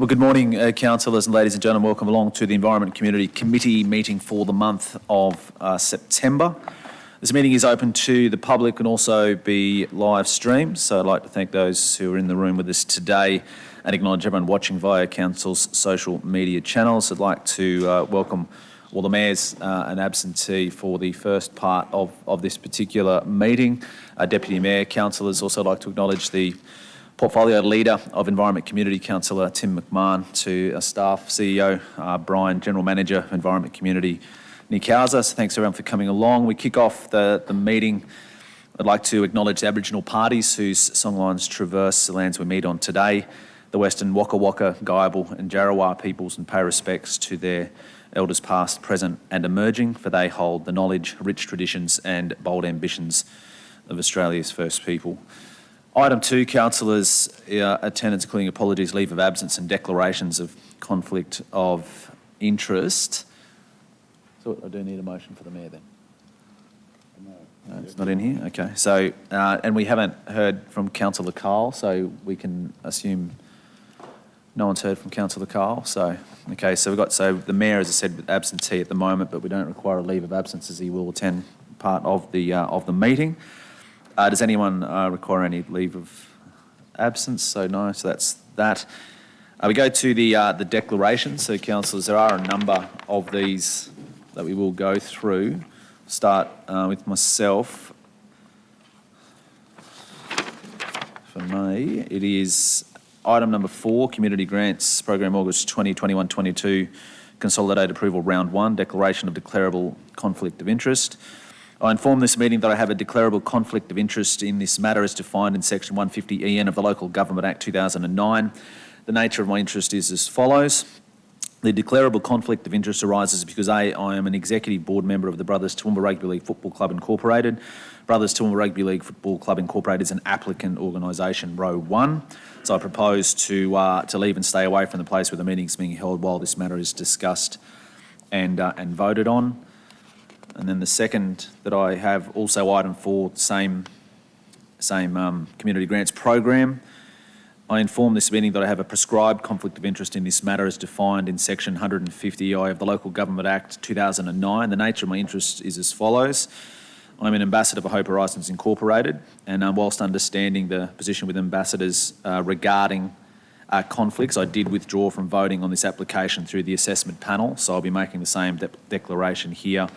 Well, good morning, councillors and ladies and gentlemen. Welcome along to the Environment Community Committee meeting for the month of September. This meeting is open to the public and also be live streamed. So I'd like to thank those who are in the room with us today and acknowledge everyone watching via council's social media channels. I'd like to welcome all the mayors and absentee for the first part of this particular meeting. Deputy Mayor, councillors, also like to acknowledge the Portfolio Leader of Environment Community, Councillor Tim McMahon, to our staff, CEO Brian, General Manager, Environment Community, Nick Hauser. So thanks everyone for coming along. We kick off the meeting. I'd like to acknowledge the Aboriginal parties whose songlines traverse the lands we meet on today, the Western Waka Waka, Guyabal and Jarawar peoples, and pay respects to their elders past, present and emerging, for they hold the knowledge, rich traditions and bold ambitions of Australia's First People. Item 2, councillors' attendance, including apologies, leave of absence and declarations of conflict of interest. So I do need a motion for the Mayor then? No, it's not in here? Okay. So, and we haven't heard from Councillor Carl, so we can assume no one's heard from Councillor Carl. So, okay, so the Mayor, as I said, absentee at the moment, but we don't require a leave of absence as he will attend part of the meeting. Does anyone require any leave of absence? So no, so that's that. We go to the declarations. So councillors, there are a number of these that we will go through. Start with myself. For me, it is item number 4, Community Grants Program August 2021-22, Consolidated Approval Round 1, Declaration of Declarable Conflict of Interest. I inform this meeting that I have a declarable conflict of interest in this matter as defined in Section 150EN of the Local Government Act 2009. The nature of my interest is as follows. The declarable conflict of interest arises because A, I am an executive board member of the Brothers Toowoomba Rugby League Football Club Incorporated. Brothers Toowoomba Rugby League Football Club Incorporated is an applicant organisation, row 1. So I propose to leave and stay away from the place where the meeting is being held while this matter is discussed and voted on. And then the second that I have, also item 4, same community grants program. I inform this meeting that I have a prescribed conflict of interest in this matter as defined in Section 150I of the Local Government Act 2009. The nature of my interest is as follows. I'm an ambassador for Hope Horizons Incorporated, and whilst understanding the position with ambassadors regarding conflicts, I did withdraw from voting on this application through the assessment panel, so I'll be making the same declaration here.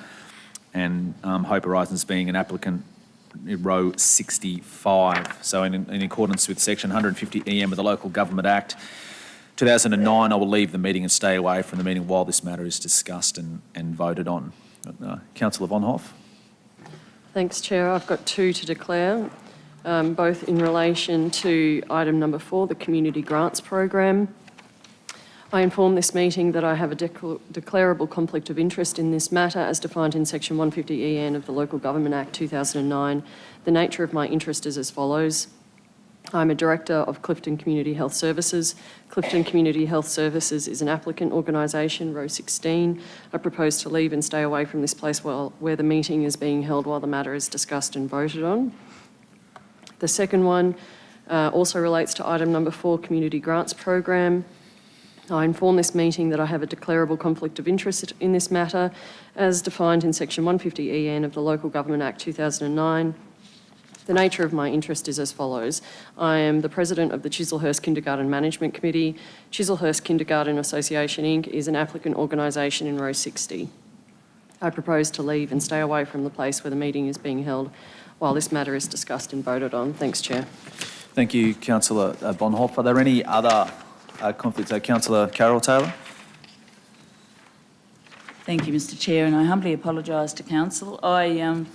And Hope Horizons being an applicant in row 65. So in accordance with Section 150EM of the Local Government Act 2009, I will leave the meeting and stay away from the meeting while this matter is discussed and voted on. Councillor Von Hoff. Thanks, Chair. I've got 2 to declare, both in relation to item number 4, the Community Grants Program. I inform this meeting that I have a declarable conflict of interest in this matter as defined in Section 150EN of the Local Government Act 2009. The nature of my interest is as follows. I'm a Director of Clifton Community Health Services. Clifton Community Health Services is an applicant organisation, row 16. I propose to leave and stay away from this place where the meeting is being held while the matter is discussed and voted on. The second one also relates to item number 4, Community Grants Program. I inform this meeting that I have a declarable conflict of interest in this matter as defined in Section 150EN of the Local Government Act 2009. The nature of my interest is as follows. I am the President of the Chislehurst Kindergarten Management Committee. Chislehurst Kindergarten Association Inc. is an applicant organisation in row 60. I propose to leave and stay away from the place where the meeting is being held while this matter is discussed and voted on. Thanks, Chair. Thank you, Councillor Von Hoff. Are there any other conflicts? Councillor Carol Taylor. Thank you, Mr Chair, and I humbly apologise to Council. I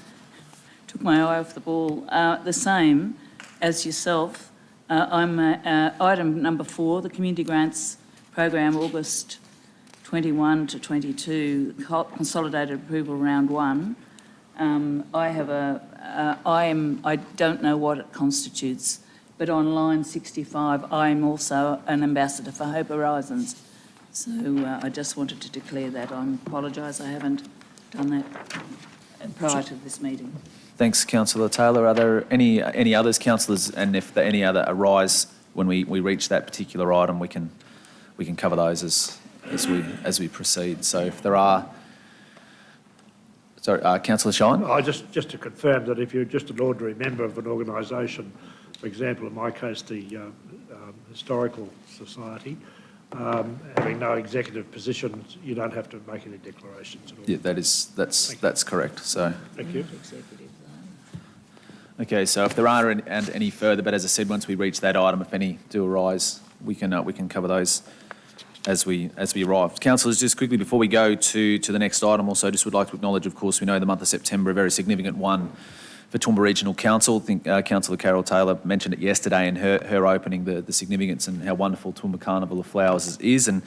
took my eye off the ball. The same as yourself. I'm item number 4, the Community Grants Program, August 21 to 22, Consolidated Approval Round 1. I don't know what it constitutes, but on line 65, I'm also an ambassador for Hope Horizons. So I just wanted to declare that. I apologise I haven't done that prior to this meeting. Thanks, Councillor Taylor. Are there any others, councillors? And if any other arise when we reach that particular item, we can cover those as we proceed. So if there are, sorry, Councillor Shine. Just to confirm that if you're just an ordinary member of an organisation, for example, in my case, the Historical Society, having no executive positions, you don't have to make any declarations at all. Yeah, that's correct. So. Thank you. Okay, so if there are any further, but as I said, once we reach that item, if any do arise, we can cover those as we arrive. Councillors, just quickly before we go to the next item, also just would like to acknowledge, of course, we know the month of September, a very significant one for Toowoomba Regional Council. I think Councillor Carol Taylor mentioned it yesterday in her opening, the significance and how wonderful Toowoomba Carnival of Flowers is. And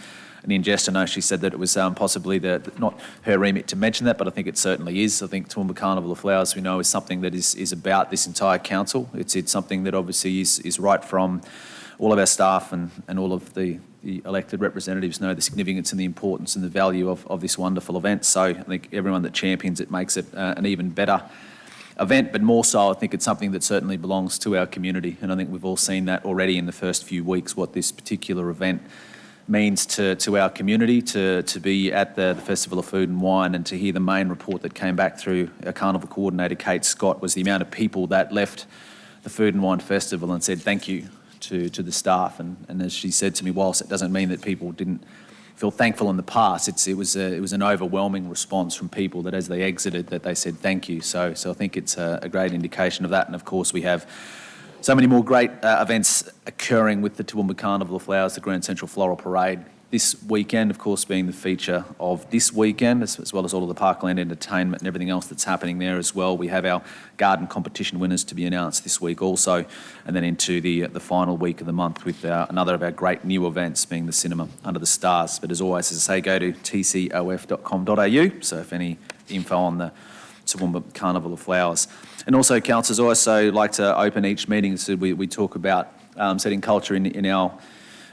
in jest, I know she said that it was possibly not her remit to mention that, but I think it certainly is. I think Toowoomba Carnival of Flowers, we know, is something that is about this entire council. It's something that obviously is right from all of our staff and all of the elected representatives know the significance and the importance and the value of this wonderful event. So I think everyone that champions it makes it an even better event, but more so I think it's something that certainly belongs to our community, and I think we've all seen that already in the first few weeks, what this particular event means to our community, to be at the Festival of Food and Wine, and to hear the main report that came back through our Carnival Coordinator Kate Scott was the amount of people that left the Food and Wine Festival and said thank you to the staff, and as she said to me, whilst it doesn't mean that people didn't feel thankful in the past, it was an overwhelming response from people that as they exited that they said thank you. So I think it's a great indication of that, and of course we have so many more great events occurring with the Toowoomba Carnival of Flowers, the Grand Central Floral Parade. This weekend, of course, being the feature of this weekend, as well as all of the Parkland entertainment and everything else that's happening there as well. We have our garden competition winners to be announced this week also, and then into the final week of the month with another of our great new events being the Cinema Under the Stars. But as always, as I say, go to tcof.com.au, so if any info on the Toowoomba Carnival of Flowers. And also, councillors, also like to open each meeting, so we talk about setting culture in our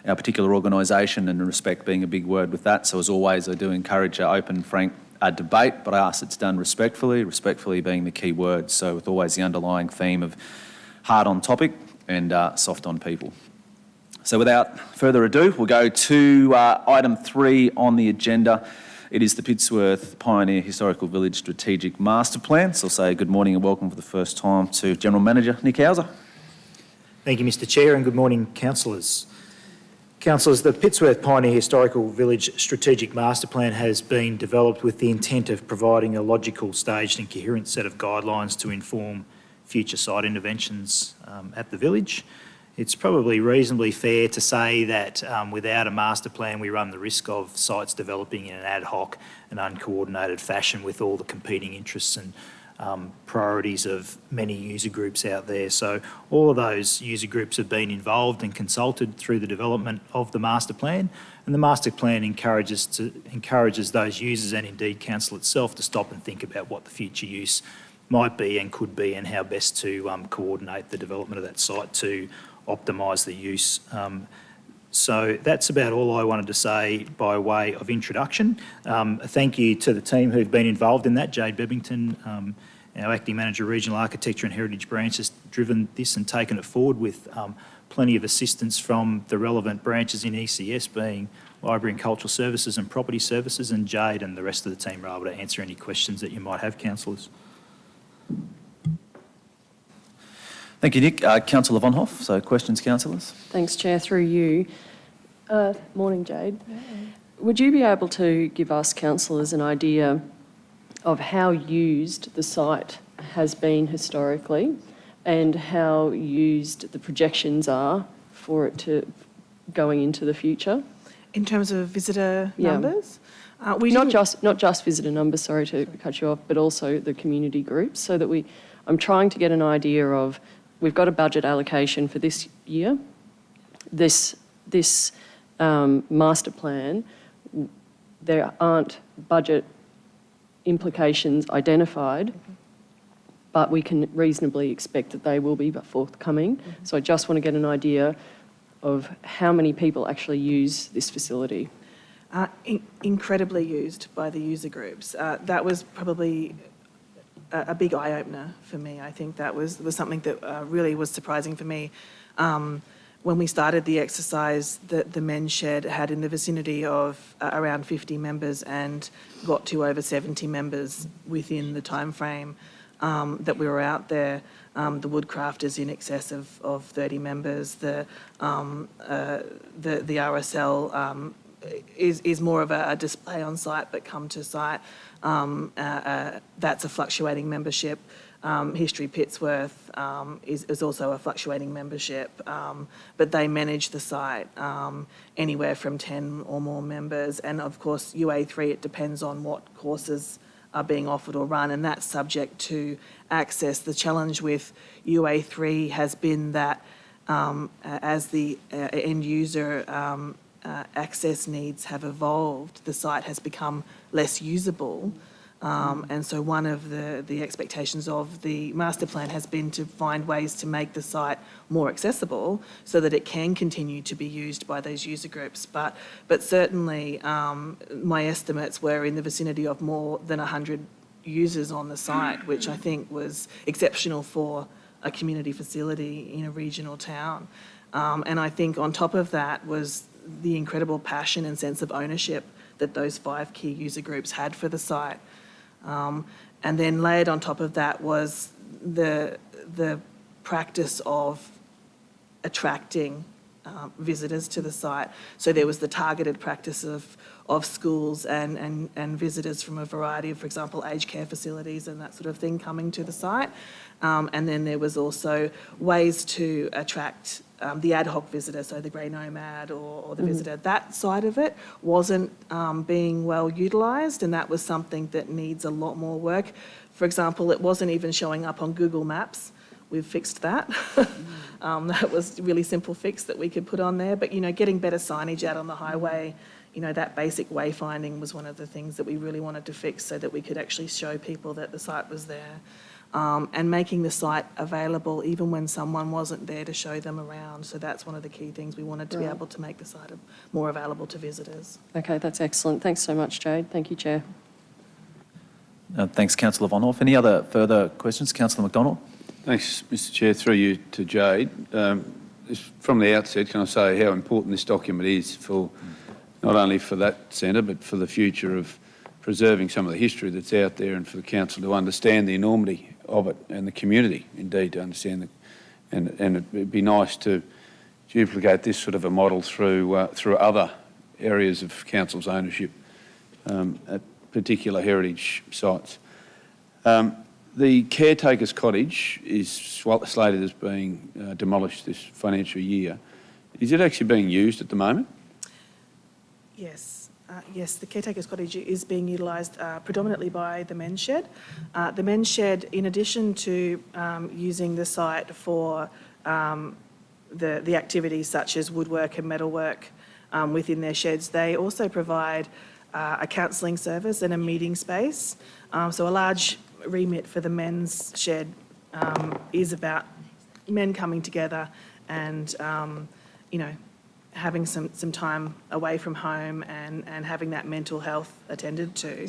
particular organisation, and respect being a big word with that. So as always, I do encourage open, frank debate, but I ask it's done respectfully being the key word. So with always the underlying theme of hard on topic and soft on people. So without further ado, we'll go to item 3 on the agenda. It is the Pitsworth Pioneer Historical Village Strategic Master Plan. So I'll say good morning and welcome for the first time to General Manager Nick Hauser. Thank you, Mr Chair, and good morning, councillors. Councillors, the Pitsworth Pioneer Historical Village Strategic Master Plan has been developed with the intent of providing a logical, staged and coherent set of guidelines to inform future site interventions at the village. It's probably reasonably fair to say that without a master plan, we run the risk of sites developing in an ad hoc and uncoordinated fashion with all the competing interests and priorities of many user groups out there. So all of those user groups have been involved and consulted through the development of the master plan, and the master plan encourages those users and indeed council itself to stop and think about what the future use might be and could be, and how best to coordinate the development of that site to optimise the use. So that's about all I wanted to say by way of introduction. Thank you to the team who've been involved in that. Jade Bebbington, our Acting Manager, Regional Architecture and Heritage Branch, has driven this and taken it forward with plenty of assistance from the relevant branches in ECS, being Library and Cultural Services and Property Services, and Jade and the rest of the team are able to answer any questions that you might have, councillors. Thank you, Nick. Councillor Von Hoff, so questions, councillors? Thanks, Chair, through you. Morning, Jade. Would you be able to give us councillors an idea of how used the site has been historically and how used the projections are for it to going into the future? In terms of visitor numbers? Not just visitor numbers, sorry to cut you off, but also the community groups, so that I'm trying to get an idea of, we've got a budget allocation for this year. This master plan, there aren't budget implications identified, but we can reasonably expect that they will be forthcoming. So I just want to get an idea of how many people actually use this facility. Incredibly used by the user groups. That was probably a big eye-opener for me. I think that was something that really was surprising for me. when we started the exercise, the men's shed had in the vicinity of around 50 members and got to over 70 members within the timeframe that we were out there. The Woodcrafters in excess of 30 members. The RSL is more of a display on site, but come to site. That's a fluctuating membership. History Pitsworth is also a fluctuating membership, but they manage the site anywhere from 10 or more members. And of course, UA3, it depends on what courses are being offered or run, and that's subject to access. The challenge with UA3 has been that as the end user access needs have evolved, the site has become less usable. And so one of the expectations of the master plan has been to find ways to make the site more accessible so that it can continue to be used by those user groups. But certainly my estimates were in the vicinity of more than 100 users on the site, which I think was exceptional for a community facility in a regional town. And I think on top of that was the incredible passion and sense of ownership that those 5 key user groups had for the site. And then layered on top of that was the practice of attracting visitors to the site. So there was the targeted practice of schools and visitors from a variety of, for example, aged care facilities and that sort of thing coming to the site. And then there was also ways to attract the ad hoc visitor, so the grey nomad or the visitor. That side of it wasn't being well utilised, and that was something that needs a lot more work. For example, it wasn't even showing up on Google Maps. We've fixed that. That was a really simple fix that we could put on there. But, getting better signage out on the highway, that basic wayfinding was one of the things that we really wanted to fix so that we could actually show people that the site was there. And making the site available even when someone wasn't there to show them around. So that's one of the key things. We wanted to be able to make the site more available to visitors. Okay, that's excellent. Thanks so much, Jade. Thank you, Chair. Thanks, Councillor Von Hoff. Any other further questions? Councillor McDonald? Thanks, Mr Chair. Through you to Jade. From the outset, can I say how important this document is for not only for that centre but for the future of preserving some of the history that's out there and for the council to understand the enormity of it and the community, indeed, to understand it. And it'd be nice to duplicate this sort of a model through other areas of council's ownership at particular heritage sites. The caretaker's cottage is slated as being demolished this financial year. Is it actually being used at the moment? Yes. Yes, the caretaker's cottage is being utilised predominantly by the men's shed. The men's shed, in addition to using the site for the activities such as woodwork and metalwork within their sheds, they also provide a counselling service and a meeting space. So a large remit for the men's shed is about men coming together and, having some time away from home and having that mental health attended to.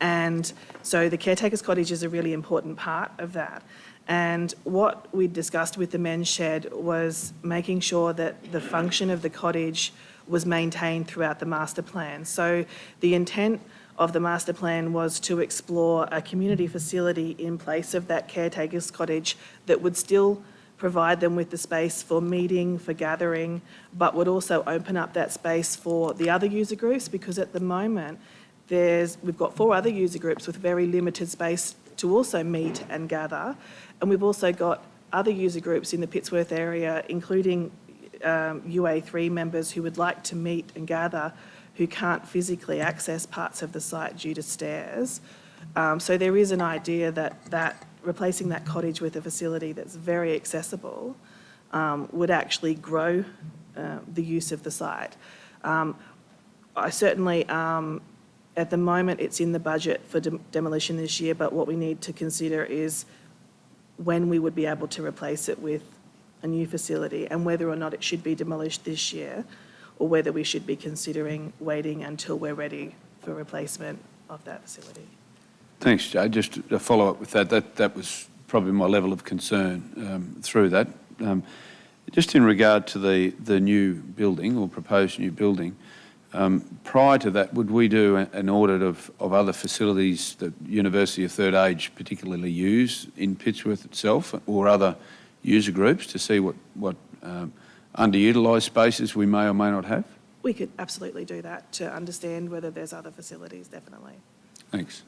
And so the caretaker's cottage is a really important part of that. And what we discussed with the men's shed was making sure that the function of the cottage was maintained throughout the master plan. So the intent of the master plan was to explore a community facility in place of that caretaker's cottage that would still provide them with the space for meeting, for gathering, but would also open up that space for the other user groups, because at the moment we've got 4 other user groups with very limited space to also meet and gather. And we've also got other user groups in the Pitsworth area, including UA3 members who would like to meet and gather, who can't physically access parts of the site due to stairs. So there is an idea that replacing that cottage with a facility that's very accessible would actually grow the use of the site. I certainly, at the moment, it's in the budget for demolition this year, but what we need to consider is when we would be able to replace it with a new facility and whether or not it should be demolished this year or whether we should be considering waiting until we're ready for replacement of that facility. Thanks, Jade. Just a follow-up with that. That was probably my level of concern through that. Just in regard to the new building or proposed new building, prior to that, would we do an audit of other facilities that University of Third Age particularly use in Pittsworth itself or other user groups to see what underutilised spaces we may or may not have? We could absolutely do that to understand whether there's other facilities, definitely. Thanks.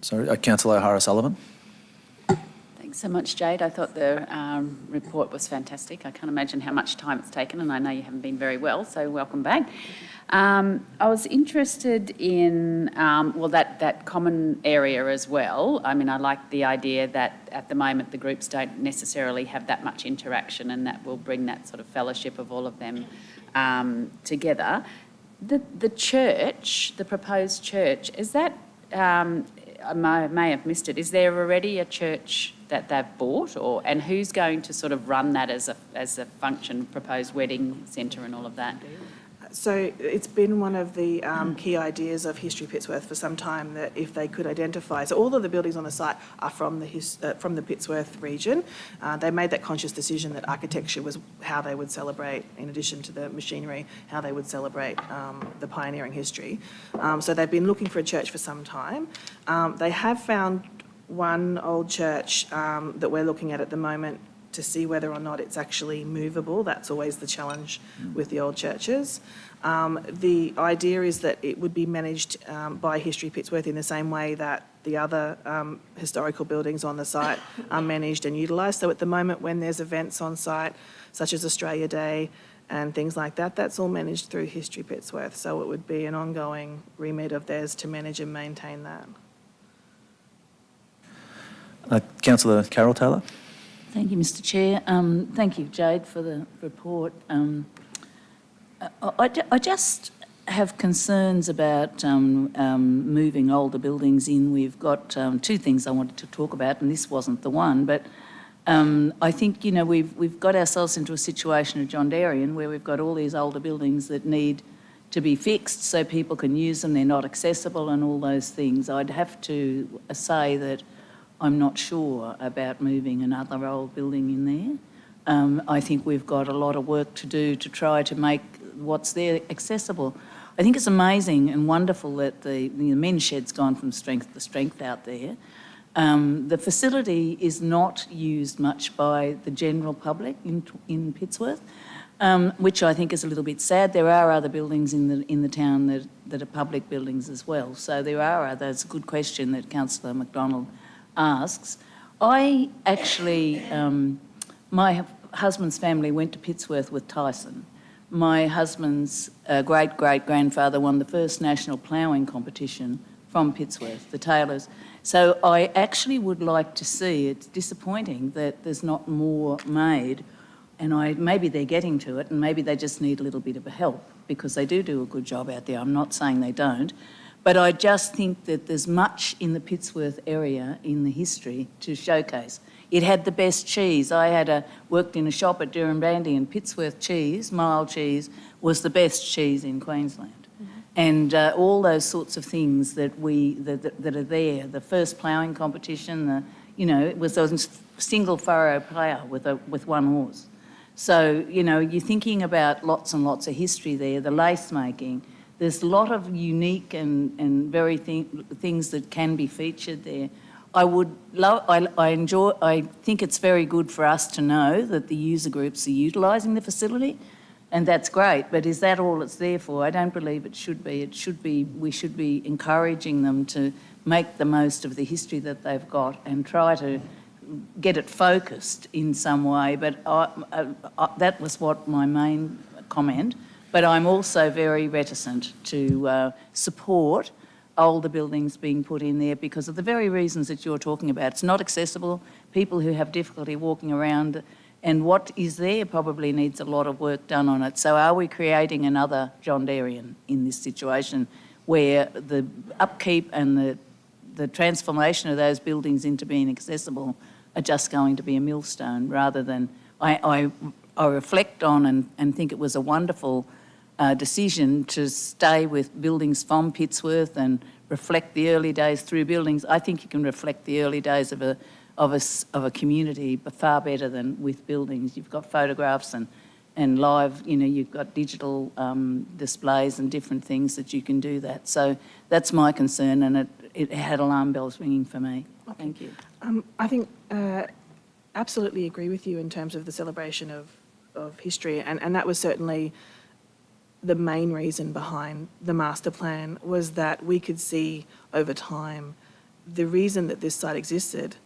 Sorry, Councillor O'Hara Sullivan. Thanks so much, Jade. I thought the report was fantastic. I can't imagine how much time it's taken, and I know you haven't been very well, so welcome back. I was interested in, that common area as well. I mean, I like the idea that at the moment the groups don't necessarily have that much interaction, and that will bring that sort of fellowship of all of them together. The church, the proposed church, is that, I may have missed it, is there already a church that they've bought, and who's going to sort of run that as a function, proposed wedding centre and all of that? So it's been one of the key ideas of History Pittsworth for some time that if they could identify, so all of the buildings on the site are from the Pittsworth region. They made that conscious decision that architecture was how they would celebrate, in addition to the machinery, how they would celebrate the pioneering history. So they've been looking for a church for some time. They have found one old church that we're looking at the moment to see whether or not it's actually movable. That's always the challenge with the old churches. The idea is that it would be managed by History Pittsworth in the same way that the other historical buildings on the site are managed and utilised. So at the moment when there's events on site, such as Australia Day and things like that, that's all managed through History Pittsworth. So it would be an ongoing remit of theirs to manage and maintain that. Councillor Carol Taylor. Thank you, Mr Chair. Thank you, Jade, for the report. I just have concerns about moving older buildings in. We've got two things I wanted to talk about, and this wasn't the one, but I think, you know, we've got ourselves into a situation at John Darien where we've got all these older buildings that need to be fixed so people can use them, they're not accessible and all those things. I'd have to say that I'm not sure about moving another old building in there. I think we've got a lot of work to do to try to make what's there accessible. I think it's amazing and wonderful that the men's shed's gone from strength to strength out there. The facility is not used much by the general public in Pittsworth, which I think is a little bit sad. There are other buildings in the town that are public buildings as well. So there are others. A good question that Councillor McDonald asks. I actually, my husband's family went to Pittsworth with Tyson. My husband's great-great-grandfather won the first national ploughing competition from Pittsworth, the Taylors. So I actually would like to see, it's disappointing that there's not more made, and maybe they're getting to it and maybe they just need a little bit of help because they do a good job out there. I'm not saying they don't. But I just think that there's much in the Pittsworth area in the history to showcase. It had the best cheese. I worked in a shop at Durham-Bandy, and Pittsworth cheese, mild cheese, was the best cheese in Queensland. Mm-hmm. And all those sorts of things that are there. The first ploughing competition, it was a single furrow plough with one horse. So, you're thinking about lots and lots of history there. The lace making. There's a lot of unique and very things that can be featured there. I think it's very good for us to know that the user groups are utilising the facility, and that's great, but is that all it's there for? I don't believe it should be. We should be encouraging them to make the most of the history that they've got and try to get it focused in some way, but that was what my main comment. But I'm also very reticent to support older buildings being put in there because of the very reasons that you're talking about. It's not accessible, people who have difficulty walking around, and what is there probably needs a lot of work done on it. So are we creating another John Darien in this situation where the upkeep and the transformation of those buildings into being accessible are just going to be a millstone rather than... I reflect on and think it was a wonderful decision to stay with buildings from Pittsworth and reflect the early days through buildings. I think you can reflect the early days of of a community, but far better than with buildings. You've got photographs and live, you've got digital displays and different things that you can do that. So that's my concern, and it had alarm bells ringing for me. Thank you. I think absolutely agree with you in terms of the celebration of history, and that was certainly the main reason behind the master plan, was that we could see over time the reason that this site existed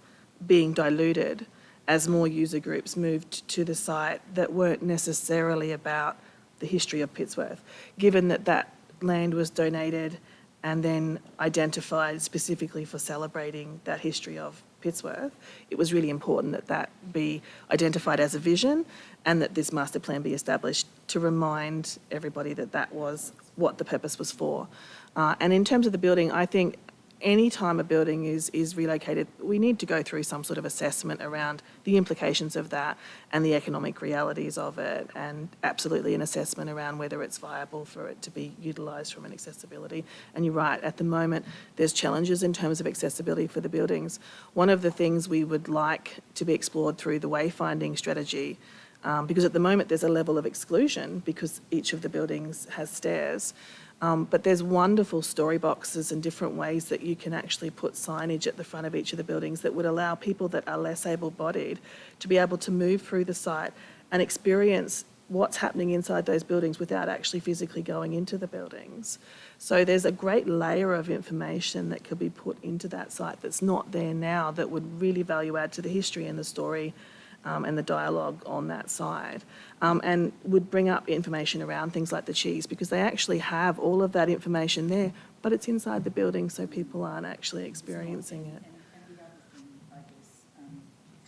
being diluted as more user groups moved to the site that weren't necessarily about the history of Pittsworth. Given that that land was donated and then identified specifically for celebrating that history of Pittsworth, it was really important that that be identified as a vision and that this master plan be established to remind everybody that that was what the purpose was for. And in terms of the building, I think any time a building is relocated, we need to go through some sort of assessment around the implications of that and the economic realities of it, and absolutely an assessment around whether it's viable for it to be utilised from an accessibility. And you're right, at the moment there's challenges in terms of accessibility for the buildings. One of the things we would like to be explored through the wayfinding strategy, because at the moment there's a level of exclusion because each of the buildings has stairs. But there's wonderful story boxes and different ways that you can actually put signage at the front of each of the buildings that would allow people that are less able-bodied to be able to move through the site and experience what's happening inside those buildings without actually physically going into the buildings. So there's a great layer of information that could be put into that site that's not there now that would really value add to the history and the story and the dialogue on that side, and would bring up information around things like the cheese, because they actually have all of that information there, but it's inside the building, so people aren't actually experiencing it.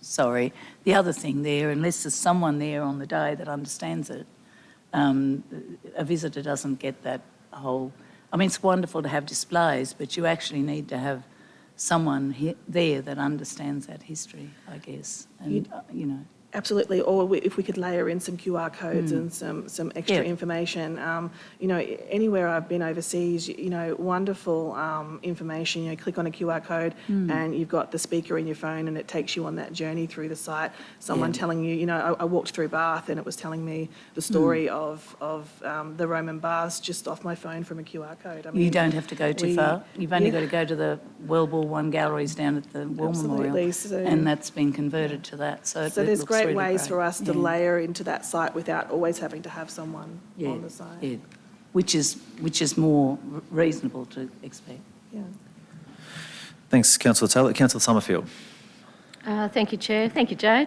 Sorry, the other thing there, unless there's someone there on the day that understands it, a visitor doesn't get that whole... I mean, it's wonderful to have displays, but you actually need to have someone there that understands that history, I guess, and, Absolutely, or if we could layer in some QR codes and some extra information. Anywhere I've been overseas, wonderful information. Click on a QR code and you've got the speaker in your phone and it takes you on that journey through the site. Someone telling you, I walked through Bath and it was telling me the story of the Roman baths just off my phone from a QR code. I mean, you don't have to go too far. You've only got to go to the World War I galleries down at the War Memorial, and that's been converted to that. So there's great really ways for us to Yeah. layer into that site without always having to have someone on the site. Yeah, which is more reasonable to expect. Yeah. Thanks, Councillor Taylor. Councillor Summerfield. Thank you, Chair. Thank you, Jade.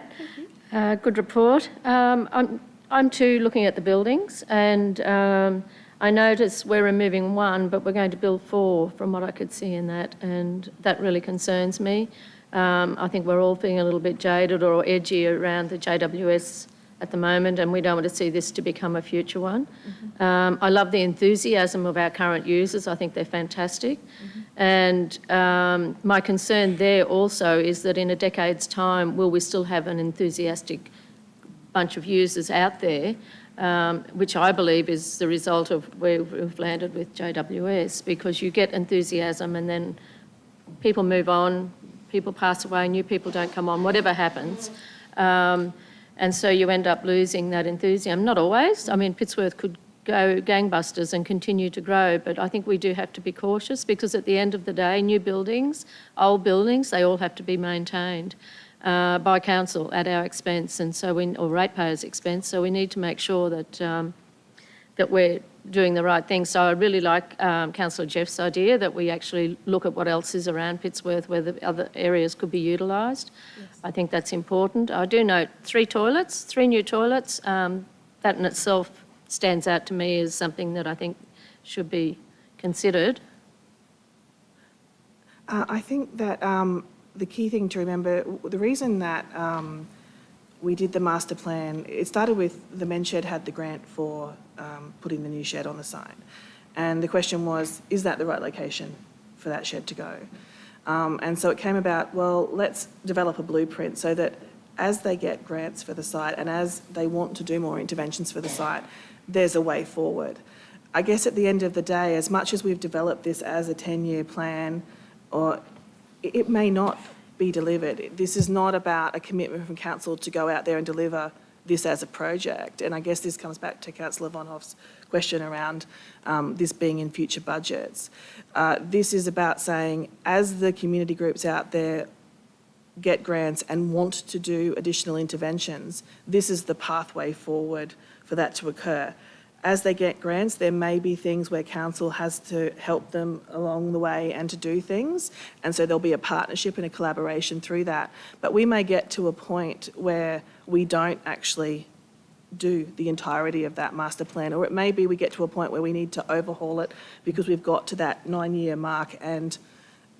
Good report. I'm too looking at the buildings, and I notice we're removing one, but we're going to build 4 from what I could see in that, and that really concerns me. I think we're all feeling a little bit jaded or edgy around the JWS at the moment, and we don't want to see this to become a future one. I love the enthusiasm of our current users. I think they're fantastic. And my concern there also is that in a decade's time, will we still have an enthusiastic bunch of users out there, which I believe is the result of where we've landed with JWS, because you get enthusiasm and then people move on, people pass away, new people don't come on, whatever happens. And so you end up losing that enthusiasm. Not always. I mean, Pittsworth could go gangbusters and continue to grow, but I think we do have to be cautious, because at the end of the day, new buildings, old buildings, they all have to be maintained by council at our expense, and so or ratepayers' expense. So we need to make sure that that we're doing the right thing. So I really like Councillor Jeff's idea that we actually look at what else is around Pittsworth, where the other areas could be utilised. Yes. I think that's important. I do note 3 new toilets. That in itself stands out to me as something that I think should be considered. I think that the key thing to remember, the reason that we did the master plan, it started with the men's shed had the grant for putting the new shed on the site. And the question was, is that the right location for that shed to go? And so it came about, well, let's develop a blueprint so that as they get grants for the site and as they want to do more interventions for the site, there's a way forward. I guess at the end of the day, as much as we've developed this as a 10-year plan, or it may not be delivered. This is not about a commitment from council to go out there and deliver this as a project. And I guess this comes back to Councillor Von Hoff's question around this being in future budgets. This is about saying, as the community groups out there get grants and want to do additional interventions, this is the pathway forward for that to occur. As they get grants, there may be things where council has to help them along the way and to do things, and so there'll be a partnership and a collaboration through that. But we may get to a point where we don't actually do the entirety of that master plan, or it may be we get to a point where we need to overhaul it because we've got to that 9-year mark and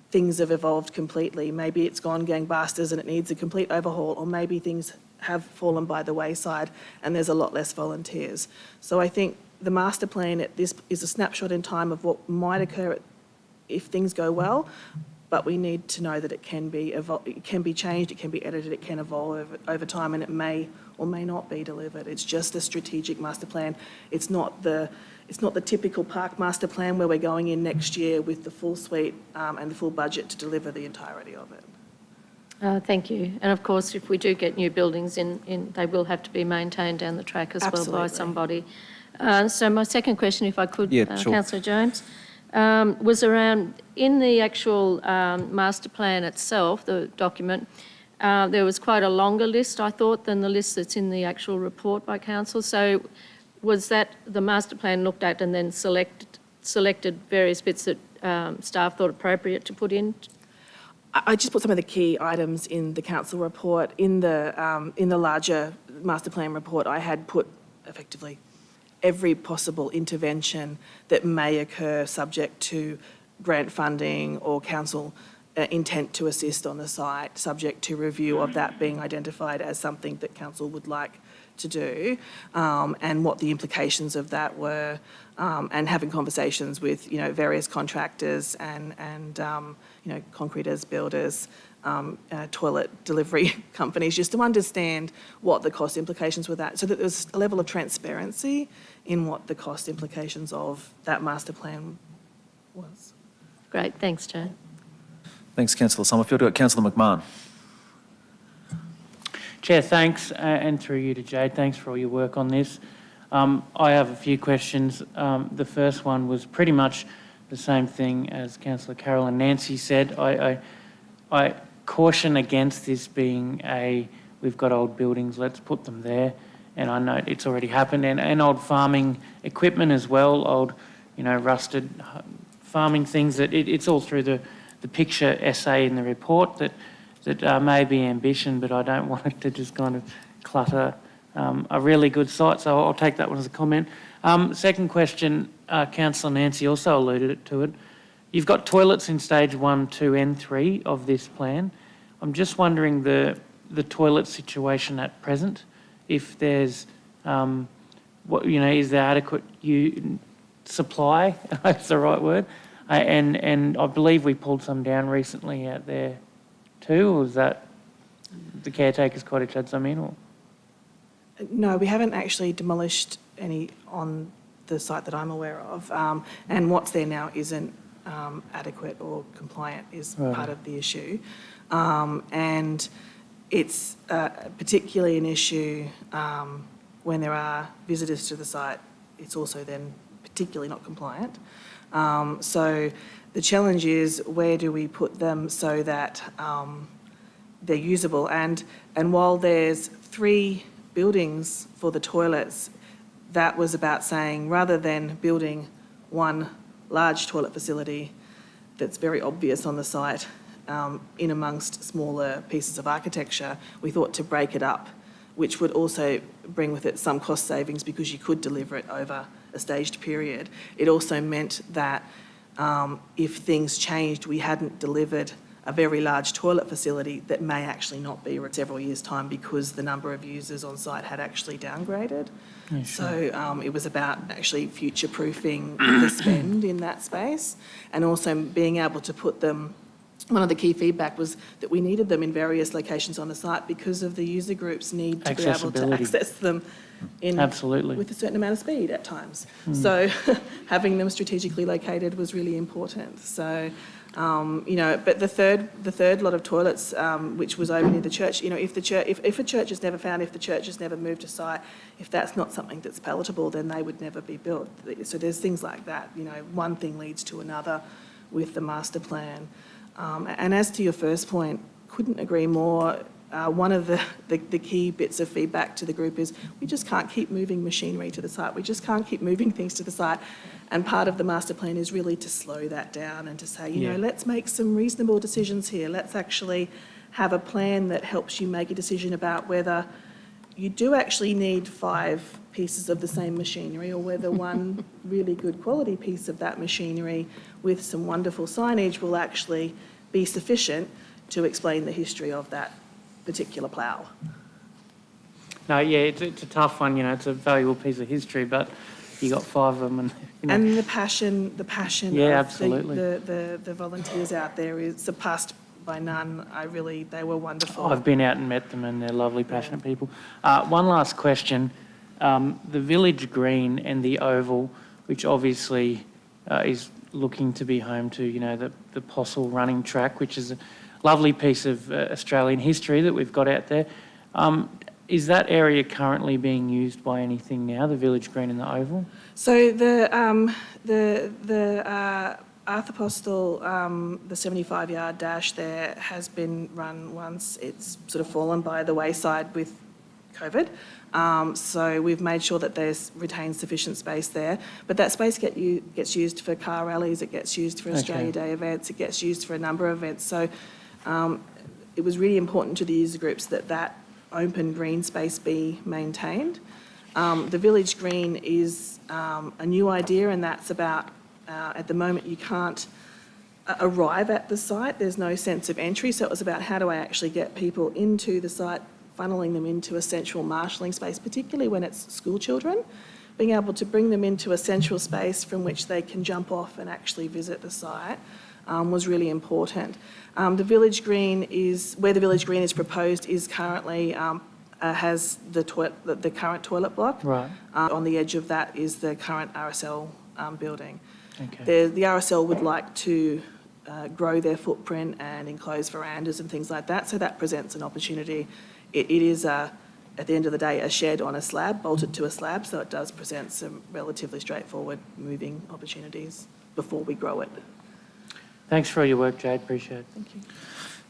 things have evolved completely. Maybe it's gone gangbusters and it needs a complete overhaul, or maybe things have fallen by the wayside and there's a lot less volunteers. So I think the master plan at this is a snapshot in time of what might occur if things go well, but we need to know that it can be changed, it can be edited, it can evolve over time, and it may or may not be delivered. It's just a strategic master plan. It's not the typical park master plan where we're going in next year with the full suite and the full budget to deliver the entirety of it. Thank you. And of course, if we do get new buildings in, they will have to be maintained down the track as well by Absolutely. somebody. So my second question, if I could, Yeah, sure. Councillor Jones, was around, in the actual master plan itself, the document, there was quite a longer list, I thought, than the list that's in the actual report by council. So was that the master plan looked at and then selected various bits that staff thought appropriate to put in? I just put some of the key items in the council report. In the larger master plan report, I had put effectively every possible intervention that may occur subject to grant funding or council intent to assist on the site, subject to review of that being identified as something that council would like to do, and what the implications of that were, and having conversations with various contractors and concreters, builders, toilet delivery companies, just to understand what the cost implications were that, so that there's a level of transparency in what the cost implications of that master plan was. Great, thanks, Jane. Thanks, Councillor Summerfield. Councillor McMahon. Chair, thanks, and through you to Jade, thanks for all your work on this. I have a few questions. The first one was pretty much the same thing as Councillor Carroll and Nancy said. I caution against this being we've got old buildings, let's put them there. And I know it's already happened, and old farming equipment as well, old, rusted farming things. That it's all through the picture essay in the report that may be ambition, but I don't want it to just kind of clutter a really good site. So I'll take that one as a comment. Second question, Councillor Nancy also alluded to it. You've got toilets in stage 1, 2 and 3 of this plan. I'm just wondering the toilet situation at present, if there's, is there adequate supply, if that's the right word? And I believe we pulled some down recently out there too, or was that the caretaker's cottage had some in? Or? No, we haven't actually demolished any on the site that I'm aware of, and what's there now isn't adequate or compliant is part of the issue. And it's particularly an issue when there are visitors to the site. It's also then particularly not compliant. So the challenge is, where do we put them so that they're usable? And while there's 3 buildings for the toilets, that was about saying, rather than building one large toilet facility that's very obvious on the site in amongst smaller pieces of architecture, we thought to break it up, which would also bring with it some cost savings because you could deliver it over a staged period. It also meant that if things changed, we hadn't delivered a very large toilet facility that may actually not be for several years' time because the number of users on site had actually downgraded. Yeah, sure. So it was about actually future-proofing the spend in that space, and also being able to put them one of the key feedback was that we needed them in various locations on the site because of the user groups need to be able to Accessibility. access them Absolutely. with a certain amount of speed at times. So having them strategically located was really important. So, but the third lot of toilets, which was over near the church, if a church is never found, if the church has never moved a site, if that's not something that's palatable, then they would never be built. So there's things like that. One thing leads to another with the master plan. And as to your first point, couldn't agree more. One of the key bits of feedback to the group is we just can't keep moving machinery to the site. We just can't keep moving things to the site. And part of the master plan is really to slow that down and to say, let's make some reasonable decisions here. Let's actually have a plan that helps you make a decision about whether you do actually need 5 pieces of the same machinery or whether one really good quality piece of that machinery with some wonderful signage will actually be sufficient to explain the history of that particular plough. No, yeah, it's a tough one, it's a valuable piece of history, but you got 5 of them and, And the passion Yeah, of absolutely. the volunteers out there is surpassed by none. They were wonderful. I've been out and met them and they're lovely, passionate people. One last question. The village green and the oval, which obviously is looking to be home to, the Postle running track, which is a lovely piece of Australian history that we've got out there. Is that area currently being used by anything now, the village green and the oval? So the Arthur Postle, the 75-yard dash there has been run once. It's sort of fallen by the wayside with COVID. So we've made sure that there's retained sufficient space there. But that space gets used for car rallies, it gets used for Australia Day events, it gets used for a number of events. So it was really important to the user groups that open green space be maintained. The village green is a new idea, and that's about, at the moment you can't arrive at the site, there's no sense of entry, so it was about how do I actually get people into the site, funneling them into a central marshalling space, particularly when it's school children, being able to bring them into a central space from which they can jump off and actually visit the site was really important. The village green where the village green is proposed is currently has the current toilet block. Right. On the edge of that is the current RSL building. Okay. The RSL would like to grow their footprint and enclose verandas and things like that, so that presents an opportunity. It is, at the end of the day, a shed on a slab, bolted to a slab, so it does present some relatively straightforward moving opportunities before we grow it. Thanks for all your work, Jade. Appreciate it. Thank you.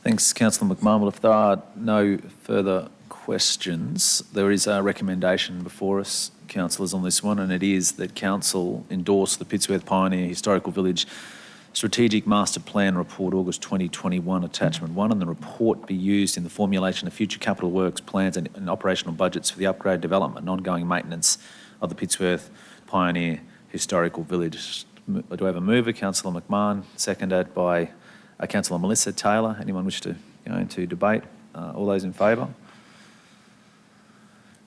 Thanks, Councillor McMahon. Well, if there are no further questions, there is a recommendation before us, councillors, on this one, and it is that Council endorse the Pittsworth Pioneer Historical Village Strategic Master Plan Report, August 2021, Attachment 1, and the report be used in the formulation of future capital works plans and operational budgets for the upgrade, development and ongoing maintenance of the Pittsworth Pioneer Historical Village. Do I have a mover? Councillor McMahon, seconded by Councillor Melissa Taylor. Anyone wish to go into debate? All those in favour?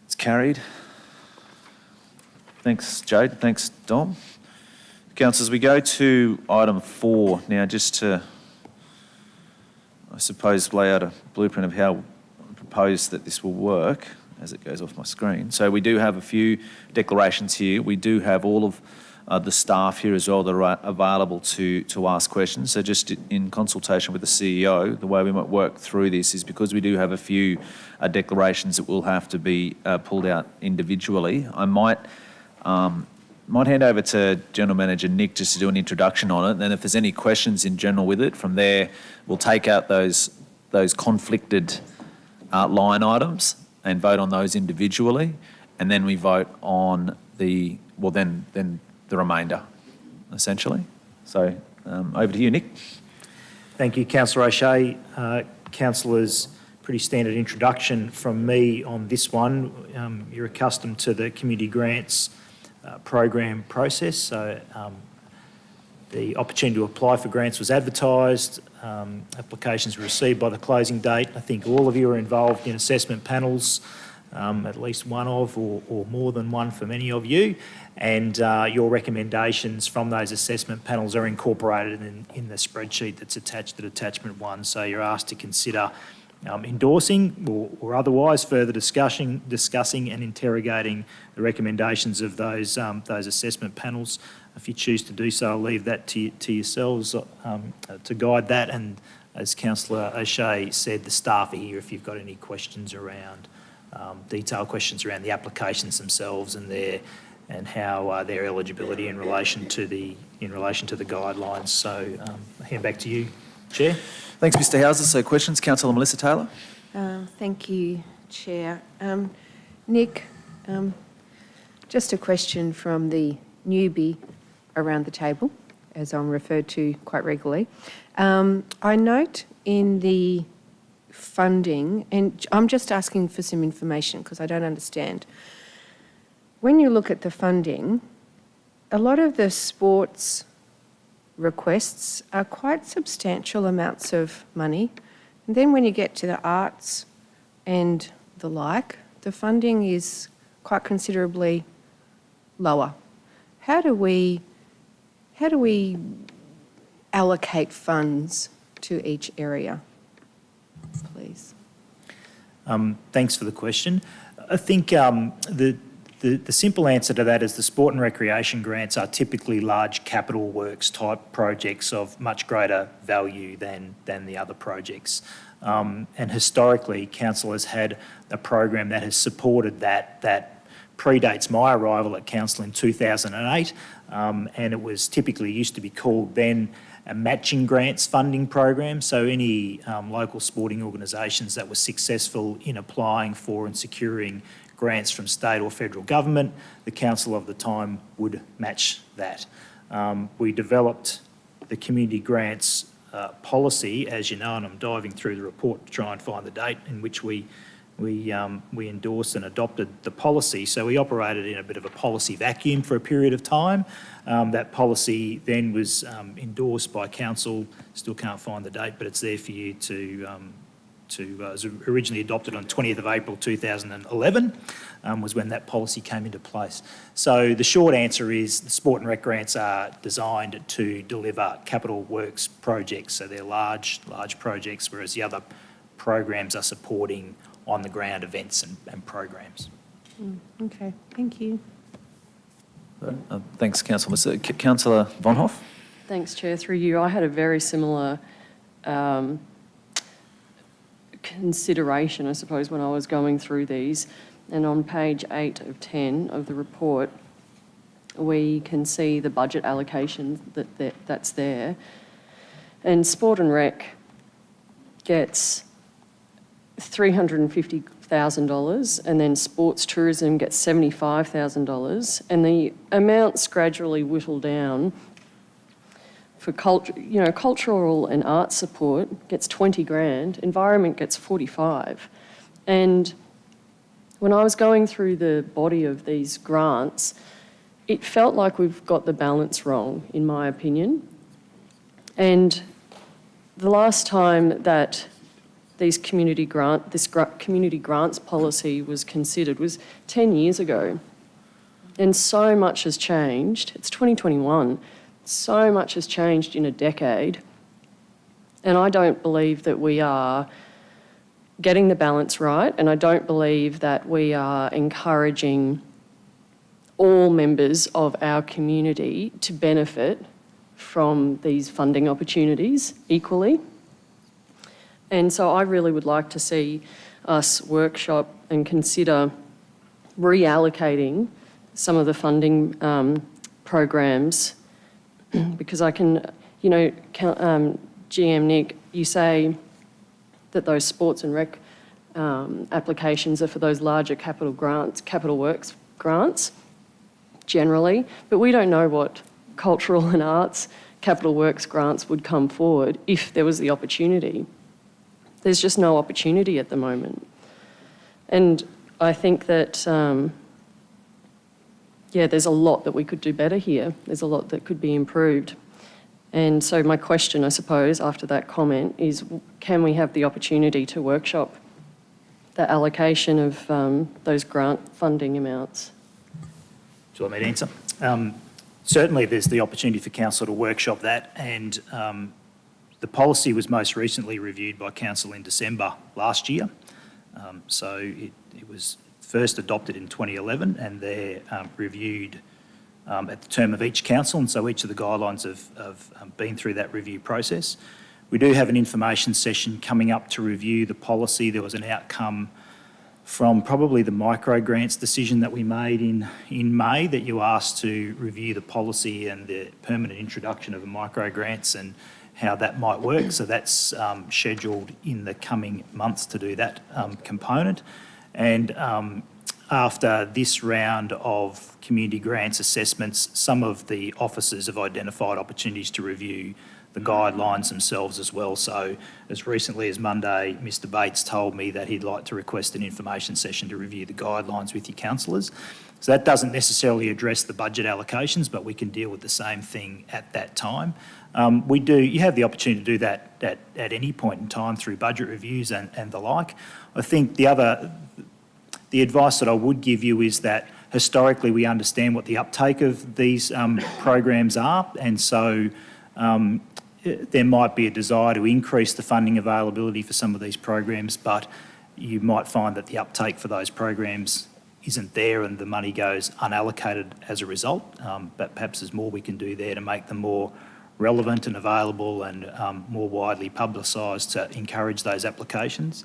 It's carried. Thanks, Jade. Thanks, Dom. Councillors, we go to item 4 now, just to, I suppose, lay out a blueprint of how I propose that this will work as it goes off my screen. So we do have a few declarations here. We do have all of the staff here as well that are available to ask questions. So just in consultation with the CEO, the way we might work through this is because we do have a few declarations that will have to be pulled out individually. I might hand over to General Manager Nick just to do an introduction on it, and then if there's any questions in general with it, from there we'll take out those conflicted line items and vote on those individually, and then we vote on the remainder, essentially. So over to you, Nick. Thank you, Councillor O'Shea. Councillors, pretty standard introduction from me on this one. You're accustomed to the community grants program process. So the opportunity to apply for grants was advertised. Applications were received by the closing date. I think all of you are involved in assessment panels at least one of or more than one for many of you, and your recommendations from those assessment panels are incorporated in the spreadsheet that's attached to attachment 1. So you're asked to consider endorsing or otherwise further discussing and interrogating the recommendations of those assessment panels. If you choose to do so, I'll leave that to yourselves to guide that. And as Councillor O'Shea said, the staff are here if you've got any questions around, detailed questions around the applications themselves and how their eligibility in relation to the guidelines. So I'll hand back to you, Chair. Thanks, Mr Houser. So questions, Councillor Melissa Taylor. Thank you, Chair. Nick, just a question from the newbie around the table, as I'm referred to quite regularly. I note in the funding, and I'm just asking for some information because I don't understand. When you look at the funding, a lot of the sports requests are quite substantial amounts of money. And then when you get to the arts and the like, the funding is quite considerably lower. How do we allocate funds to each area, please? Thanks for the question. I think the simple answer to that is the sport and recreation grants are typically large capital works type projects of much greater value than the other projects. And historically, council has had a program that has supported that predates my arrival at council in 2008, and it was typically used to be called then a matching grants funding program. So any local sporting organisations that were successful in applying for and securing grants from state or federal government, the council of the time would match that. We developed the community grants policy, as you know, and I'm diving through the report to try and find the date in which we endorsed and adopted the policy. So we operated in a bit of a policy vacuum for a period of time. That policy then was endorsed by council. Still can't find the date, but it's there for you to was originally adopted on 20th of April 2011, was when that policy came into place. So the short answer is the sport and rec grants are designed to deliver capital works projects. So they're large projects, whereas the other programs are supporting on-the-ground events and programs. Okay, thank you. Thanks, Councillor Melissa. Councillor Von Hoff. Thanks, Chair. Through you, I had a very similar consideration, I suppose, when I was going through these. And on page 8 of 10 of the report, we can see the budget allocation that's there. And Sport and Rec gets $350,000, and then Sports Tourism gets $75,000, and the amounts gradually whittle down. For cultural and arts support gets 20 grand, environment gets 45. And when I was going through the body of these grants, it felt like we've got the balance wrong, in my opinion. And the last time that this community grants policy was considered was 10 years ago. And so much has changed. It's 2021. So much has changed in a decade, and I don't believe that we are getting the balance right, and I don't believe that we are encouraging all members of our community to benefit from these funding opportunities equally. And so I really would like to see us workshop and consider reallocating some of the funding programs, because I can, GM Nick, you say that those sports and rec applications are for those larger capital works grants, generally, but we don't know what cultural and arts capital works grants would come forward if there was the opportunity. There's just no opportunity at the moment. And I think that, there's a lot that we could do better here. There's a lot that could be improved. And so my question, I suppose, after that comment is, can we have the opportunity to workshop the allocation of those grant funding amounts? Do you want me to answer? Certainly, there's the opportunity for council to workshop that, and the policy was most recently reviewed by council in December last year. So it was first adopted in 2011, and they're reviewed at the term of each council, and so each of the guidelines have been through that review process. We do have an information session coming up to review the policy. There was an outcome from probably the micro grants decision that we made in May, that you asked to review the policy and the permanent introduction of the micro grants and how that might work. So that's scheduled in the coming months to do that component. And after this round of community grants assessments, some of the officers have identified opportunities to review the guidelines themselves as well. So as recently as Monday, Mr Bates told me that he'd like to request an information session to review the guidelines with your councillors. So that doesn't necessarily address the budget allocations, but we can deal with the same thing at that time. You have the opportunity to do that at any point in time through budget reviews and the like. I think the advice that I would give you is that historically we understand what the uptake of these programs are, and so there might be a desire to increase the funding availability for some of these programs, but you might find that the uptake for those programs isn't there and the money goes unallocated as a result. But perhaps there's more we can do there to make them more relevant and available and more widely publicised to encourage those applications.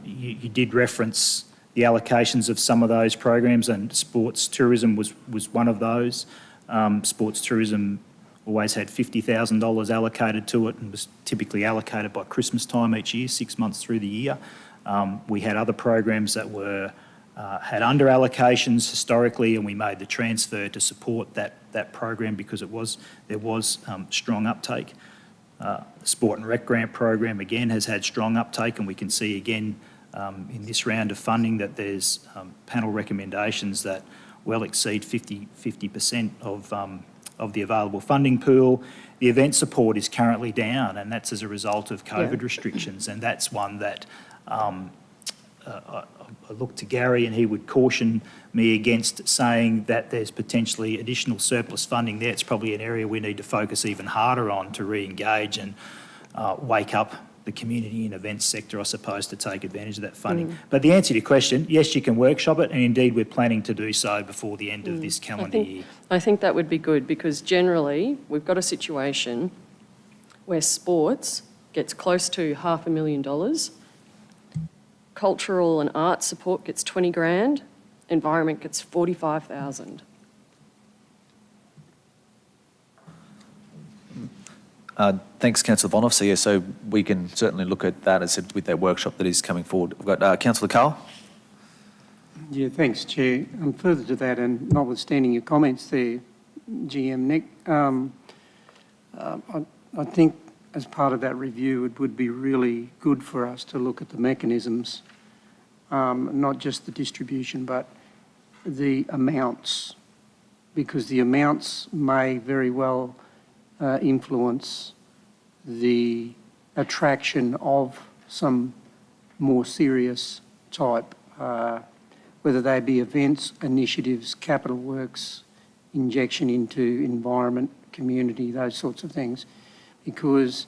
You did reference the allocations of some of those programs, and sports tourism was one of those. Sports tourism always had $50,000 allocated to it and was typically allocated by Christmas time each year, 6 months through the year. We had other programs that had under allocations historically, and we made the transfer to support that program because there was strong uptake. The Sport and Rec Grant program again has had strong uptake, and we can see again in this round of funding that there's panel recommendations that well exceed 50% of the available funding pool. The event support is currently down, and that's as a result of COVID restrictions, and that's one that I look to Gary, and he would caution me against saying that there's potentially additional surplus funding there. It's probably an area we need to focus even harder on to re-engage and wake up the community and events sector, I suppose, to take advantage of that funding. But the answer to your question, yes, you can workshop it, and indeed we're planning to do so before the end of this calendar year. I think that would be good, because generally we've got a situation where sports gets close to $500,000, cultural and arts support gets 20 grand, environment gets 45,000. Thanks, Councillor Vonhoff. So we can certainly look at that, as I said, with that workshop that is coming forward. We've got Councillor Carl. Yeah, thanks, Chair. Further to that, and notwithstanding your comments there, GM Nick, I think as part of that review, it would be really good for us to look at the mechanisms, not just the distribution, but the amounts, because the amounts may very well influence the attraction of some more serious type, whether they be events, initiatives, capital works, injection into environment, community, those sorts of things, because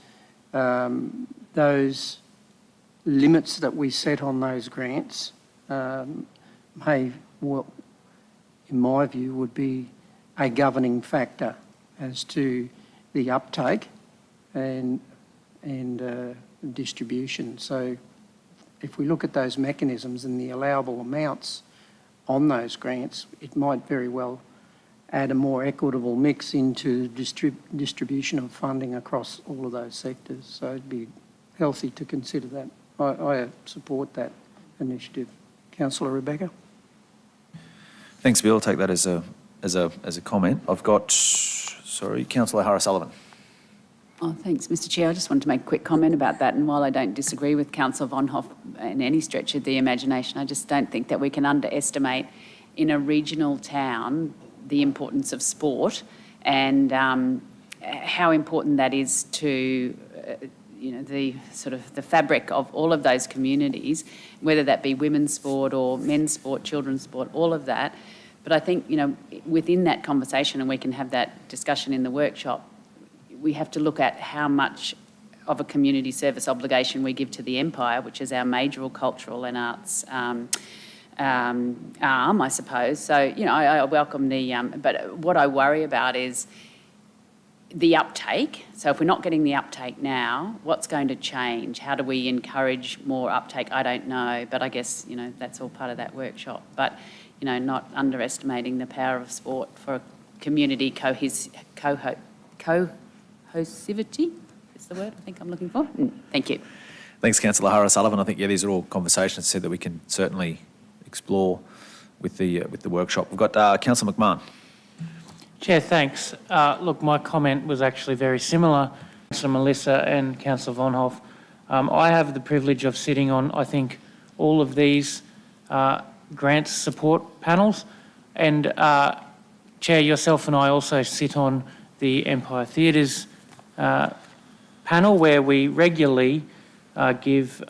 those limits that we set on those grants may, well, in my view, would be a governing factor as to the uptake and distribution. So if we look at those mechanisms and the allowable amounts on those grants, it might very well add a more equitable mix into distribution of funding across all of those sectors. So it'd be healthy to consider that. I support that initiative. Councillor Rebecca. Thanks, Bill. I'll take that as a comment. I've got, Councillor O'Hara-Sullivan. Oh, thanks, Mr Chair. I just wanted to make a quick comment about that, and while I don't disagree with Councillor Vonhoff in any stretch of the imagination, I just don't think that we can underestimate in a regional town the importance of sport and how important that is to the sort of the fabric of all of those communities, whether that be women's sport or men's sport, children's sport, all of that. But I think, within that conversation, and we can have that discussion in the workshop, we have to look at how much of a community service obligation we give to the Empire, which is our major cultural and arts arm, I suppose. So, I welcome but what I worry about is the uptake. So if we're not getting the uptake now, what's going to change? How do we encourage more uptake? I don't know, but I guess, that's all part of that workshop. But, not underestimating the power of sport for community cohesivity is the word I think I'm looking for. Thank you. Thanks, Councillor O'Sullivan. I think, these are all conversations that we can certainly explore with the workshop. We've got Councillor McMahon. Chair, thanks. Look, my comment was actually very similar to Melissa and Councillor Von Hoff. I have the privilege of sitting on, I think, all of these grants support panels. And Chair, yourself and I also sit on the Empire Theatres panel, where we regularly give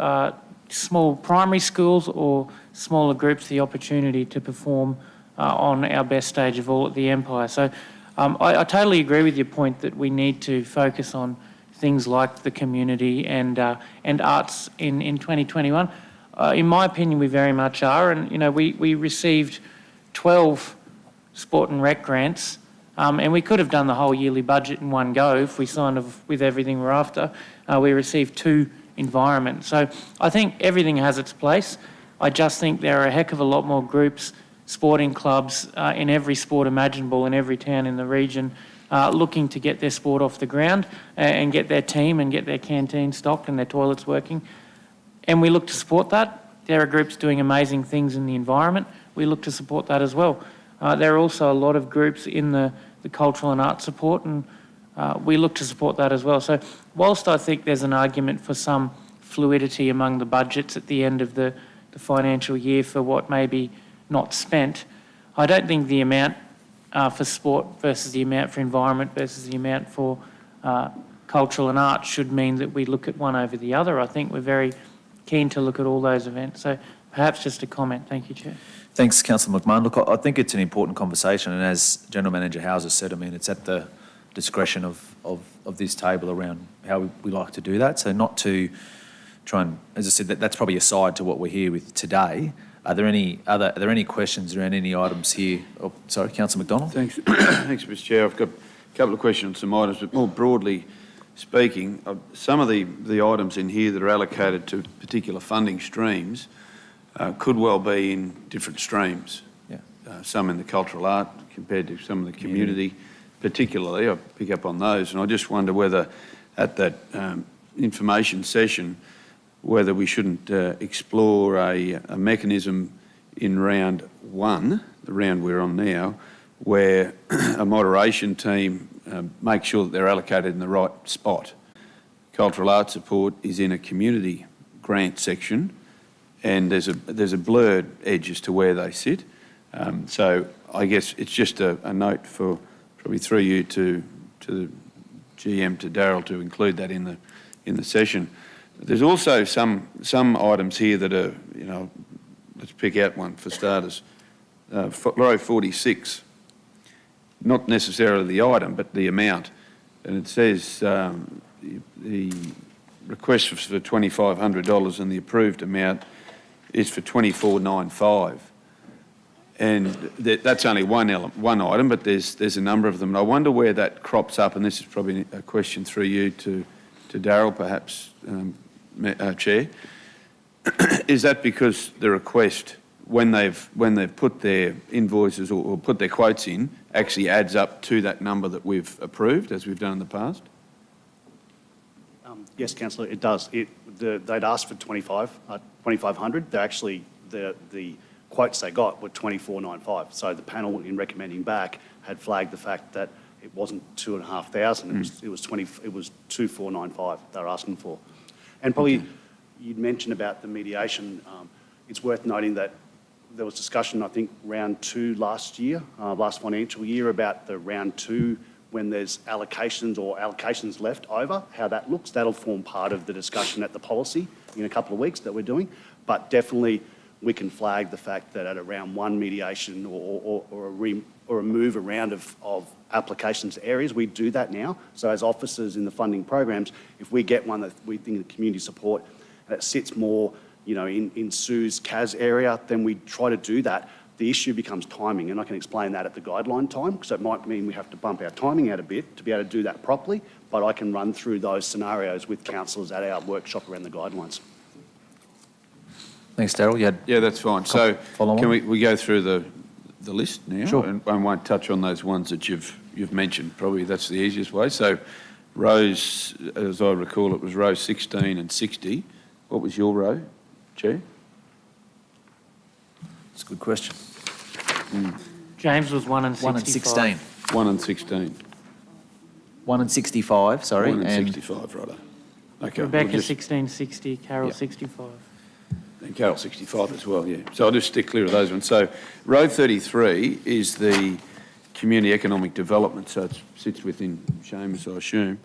small primary schools or smaller groups the opportunity to perform on our best stage of all at the Empire. So I totally agree with your point that we need to focus on things like the community and arts in 2021. In my opinion, we very much are. And, we received 12 sport and rec grants, and we could have done the whole yearly budget in one go if we signed off with everything we're after. We received 2 environment. So I think everything has its place. I just think there are a heck of a lot more groups, sporting clubs in every sport imaginable in every town in the region looking to get their sport off the ground and get their team and get their canteen stocked and their toilets working. And we look to support that. There are groups doing amazing things in the environment. We look to support that as well. There are also a lot of groups in the cultural and art support, and we look to support that as well. So whilst I think there's an argument for some fluidity among the budgets at the end of the financial year for what may be not spent, I don't think the amount for sport versus the amount for environment versus the amount for cultural and art should mean that we look at one over the other. I think we're very keen to look at all those events. So perhaps just a comment. Thank you, Chair. Thanks, Councillor McMahon. Look, I think it's an important conversation, and as General Manager Hauser said, it's at the discretion of this table around how we like to do that. So not to try and, as I said, that's probably aside to what we're here with today. Are there any questions around any items here? Oh, sorry, Councillor McDonald. Thanks, thanks, Mr. Chair. I've got a couple of questions on some items, but more broadly speaking, some of the items in here that are allocated to particular funding streams could well be in different streams. Yeah. Some in the cultural art compared to some of the community, particularly. I pick up on those, and I just wonder whether at that information session, whether we shouldn't explore a mechanism in round 1, the round we're on now, where a moderation team makes sure that they're allocated in the right spot. Cultural arts support is in a community grant section, and there's a blurred edge as to where they sit. So I guess it's just a note for probably through you to the GM, to Daryl, to include that in the session. There's also some items here that are, let's pick out one for starters. Row 46, not necessarily the item, but the amount. And it says the request was for $2,500 and the approved amount is for $2,495. And that's only one item, but there's a number of them. And I wonder where that crops up, and this is probably a question through you to Daryl, perhaps, Chair. Is that because the request, when they've put their invoices or put their quotes in, actually adds up to that number that we've approved, as we've done in the past? Yes, Councillor, it does. They'd asked for 2,500. They're actually, the quotes they got were 2,495. So the panel, in recommending back, had flagged the fact that it wasn't 2,500. It was 2,495 they're asking for. And probably you'd mentioned about the mediation. It's worth noting that there was discussion, I think, round 2 last year, last financial year, about the round 2 when there's allocations or allocations left over, how that looks. That'll form part of the discussion at the policy in a couple of weeks that we're doing. But definitely we can flag the fact that at around one mediation or a move around of applications to areas, we do that now. So as officers in the funding programs, if we get one that we think the community support that sits more, in Sue's CAS area, then we try to do that. The issue becomes timing, and I can explain that at the guideline time, because it might mean we have to bump our timing out a bit to be able to do that properly, but I can run through those scenarios with councillors at our workshop around the guidelines. Thanks, Daryl. You had Yeah, that's fine. So follow can on? we go through the list now? Sure. And I won't touch on those ones that you've mentioned. Probably that's the easiest way. So rows, as I recall, it was row 16 and 60. What was your row, Chair? It's a good question. James was 1 and 65. 1 and 16. 1 and 16. 1 and 65, sorry. 1 and 65, right. Okay. Rebecca we'll just- 1660, Carol Yeah. 65. And Carol 65 as well, yeah. So I'll just stick clear of those ones. So row 33 is the community economic development, so it sits within Seamus, I assume.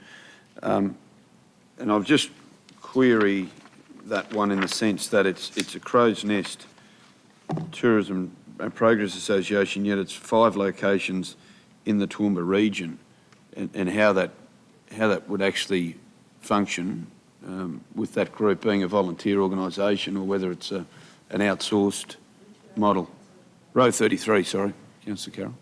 And I'll just query that one in the sense that it's a Crow's Nest Tourism and Progress Association, yet it's 5 locations in the Toowoomba region, and how that would actually function with that group being a volunteer organisation, or whether it's an outsourced model. Row 33, sorry, Councillor Carroll.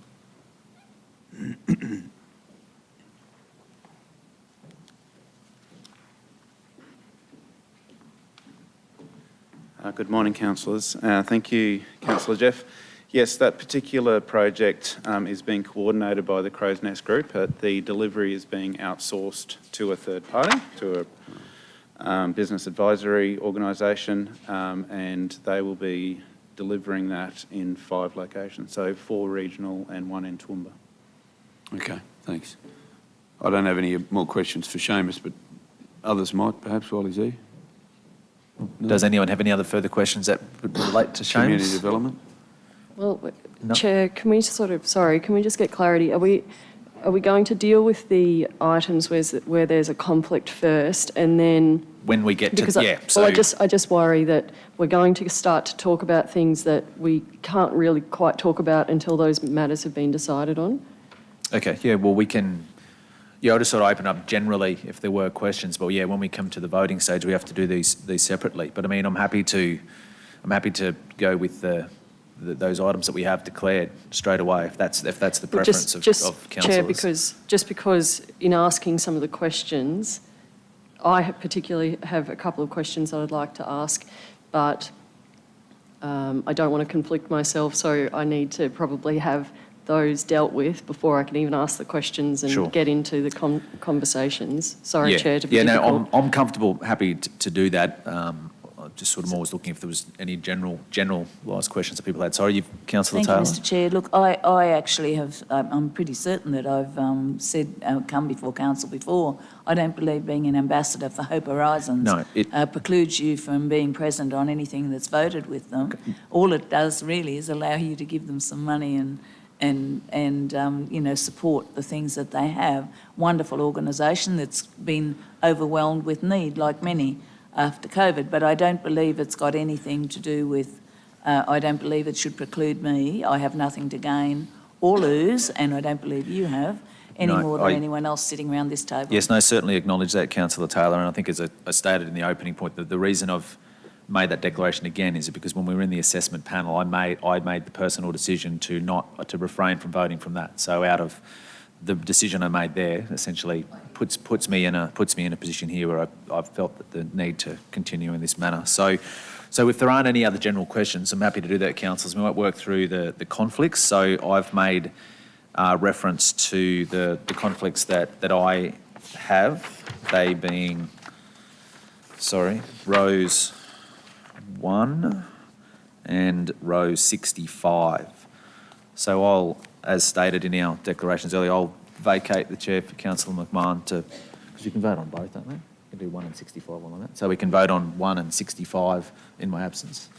Good morning, councillors. Thank you, Councillor Jeff. Yes, that particular project is being coordinated by the Crow's Nest Group. The delivery is being outsourced to a third party, to a business advisory organisation, and they will be delivering that in 5 locations, so 4 regional and 1 in Toowoomba. Okay, thanks. I don't have any more questions for Seamus, but others might, perhaps, while he's here. No? Does anyone have any other further questions that would relate to Seamus? Community development? Well, No. Chair, can we just get clarity? Are we going to deal with the items where there's a conflict first, and then? When we get to, Because yeah. I just worry that we're going to start to talk about things that we can't really quite talk about until those matters have been decided on. Okay, yeah, well, we can, I'll just sort of open up generally if there were questions, but yeah, when we come to the voting stage, we have to do these separately. But I mean, I'm happy to go with those items that we have declared straight away, if that's the preference of councillors. Chair, because in asking some of the questions, I particularly have a couple of questions I'd like to ask, but I don't want to conflict myself, so I need to probably have those dealt with before I can even ask the questions and Sure. get into the conversations. Sorry, Yeah. Chair, to be Yeah, difficult. no, I'm comfortable, happy to do that. I just sort of always looking if there was any generalised questions that people had. Sorry, Councillor Thank Taylor. you, Mr Chair. Look, I actually have, I'm pretty certain that I've come before council before. I don't believe being an ambassador for Hope Horizons No, precludes you from being present on anything that's voted with them. All it does really is allow you to give them some money and support the things that they have. Wonderful organisation that's been overwhelmed with need, like many, after COVID, but I don't believe it's got anything to do with, I don't believe it should preclude me. I have nothing to gain or lose, and I don't believe you have, any No, more than anyone else sitting around this table. Yes, no, certainly acknowledge that, Councillor Taylor, and I think as I stated in the opening point, that the reason I've made that declaration again is because when we were in the assessment panel, I made the personal decision to refrain from voting from that. So out of the decision I made there, essentially puts me in a position here where I've felt that the need to continue in this manner. So if there aren't any other general questions, I'm happy to do that, councillors. We might work through the conflicts. So I've made reference to the conflicts that I have, they being, rows 1 and row 65. So I'll, as stated in our declarations earlier, I'll vacate the chair for Councillor McMahon because you can vote on both, don't we? You can do 1 and 65 on that. So we can vote on 1 and 65 in my absence.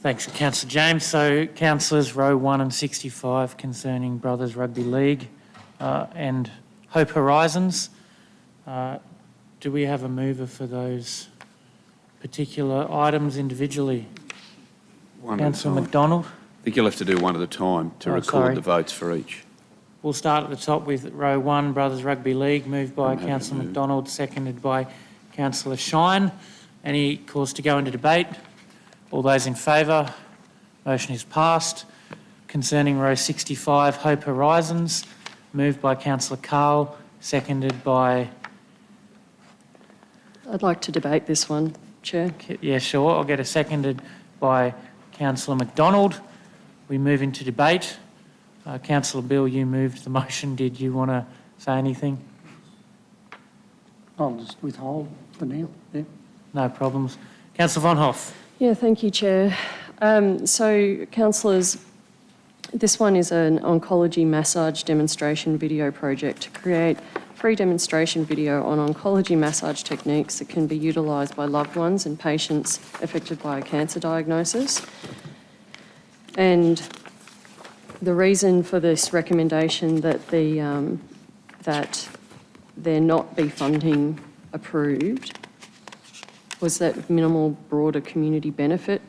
Thanks, Councillor James. So, councillors, row 1 and 65 concerning Brothers Rugby League and Hope Horizons. Do we have a mover for those particular items individually? Councillor McDonald? I think you'll have to do one at a time to record the votes for each. We'll start at the top with row 1, Brothers Rugby League, moved by Councillor McDonald, seconded by Councillor Shine. Any cause to go into debate? All those in favour? Motion is passed. Concerning row 65, Hope Horizons, moved by Councillor Carl, seconded by... I'd like to debate this one, Chair. Yeah, sure. I'll get a seconded by Councillor McDonald. We move into debate. Councillor Bill, you moved the motion. Did you want to say anything? I'll just withhold for now. Yeah. No problems. Councillor Von Hoff. Yeah, thank you, Chair. So, councillors, this one is an oncology massage demonstration video project to create free demonstration video on oncology massage techniques that can be utilised by loved ones and patients affected by a cancer diagnosis. And the reason for this recommendation that that there not be funding approved was that minimal broader community benefit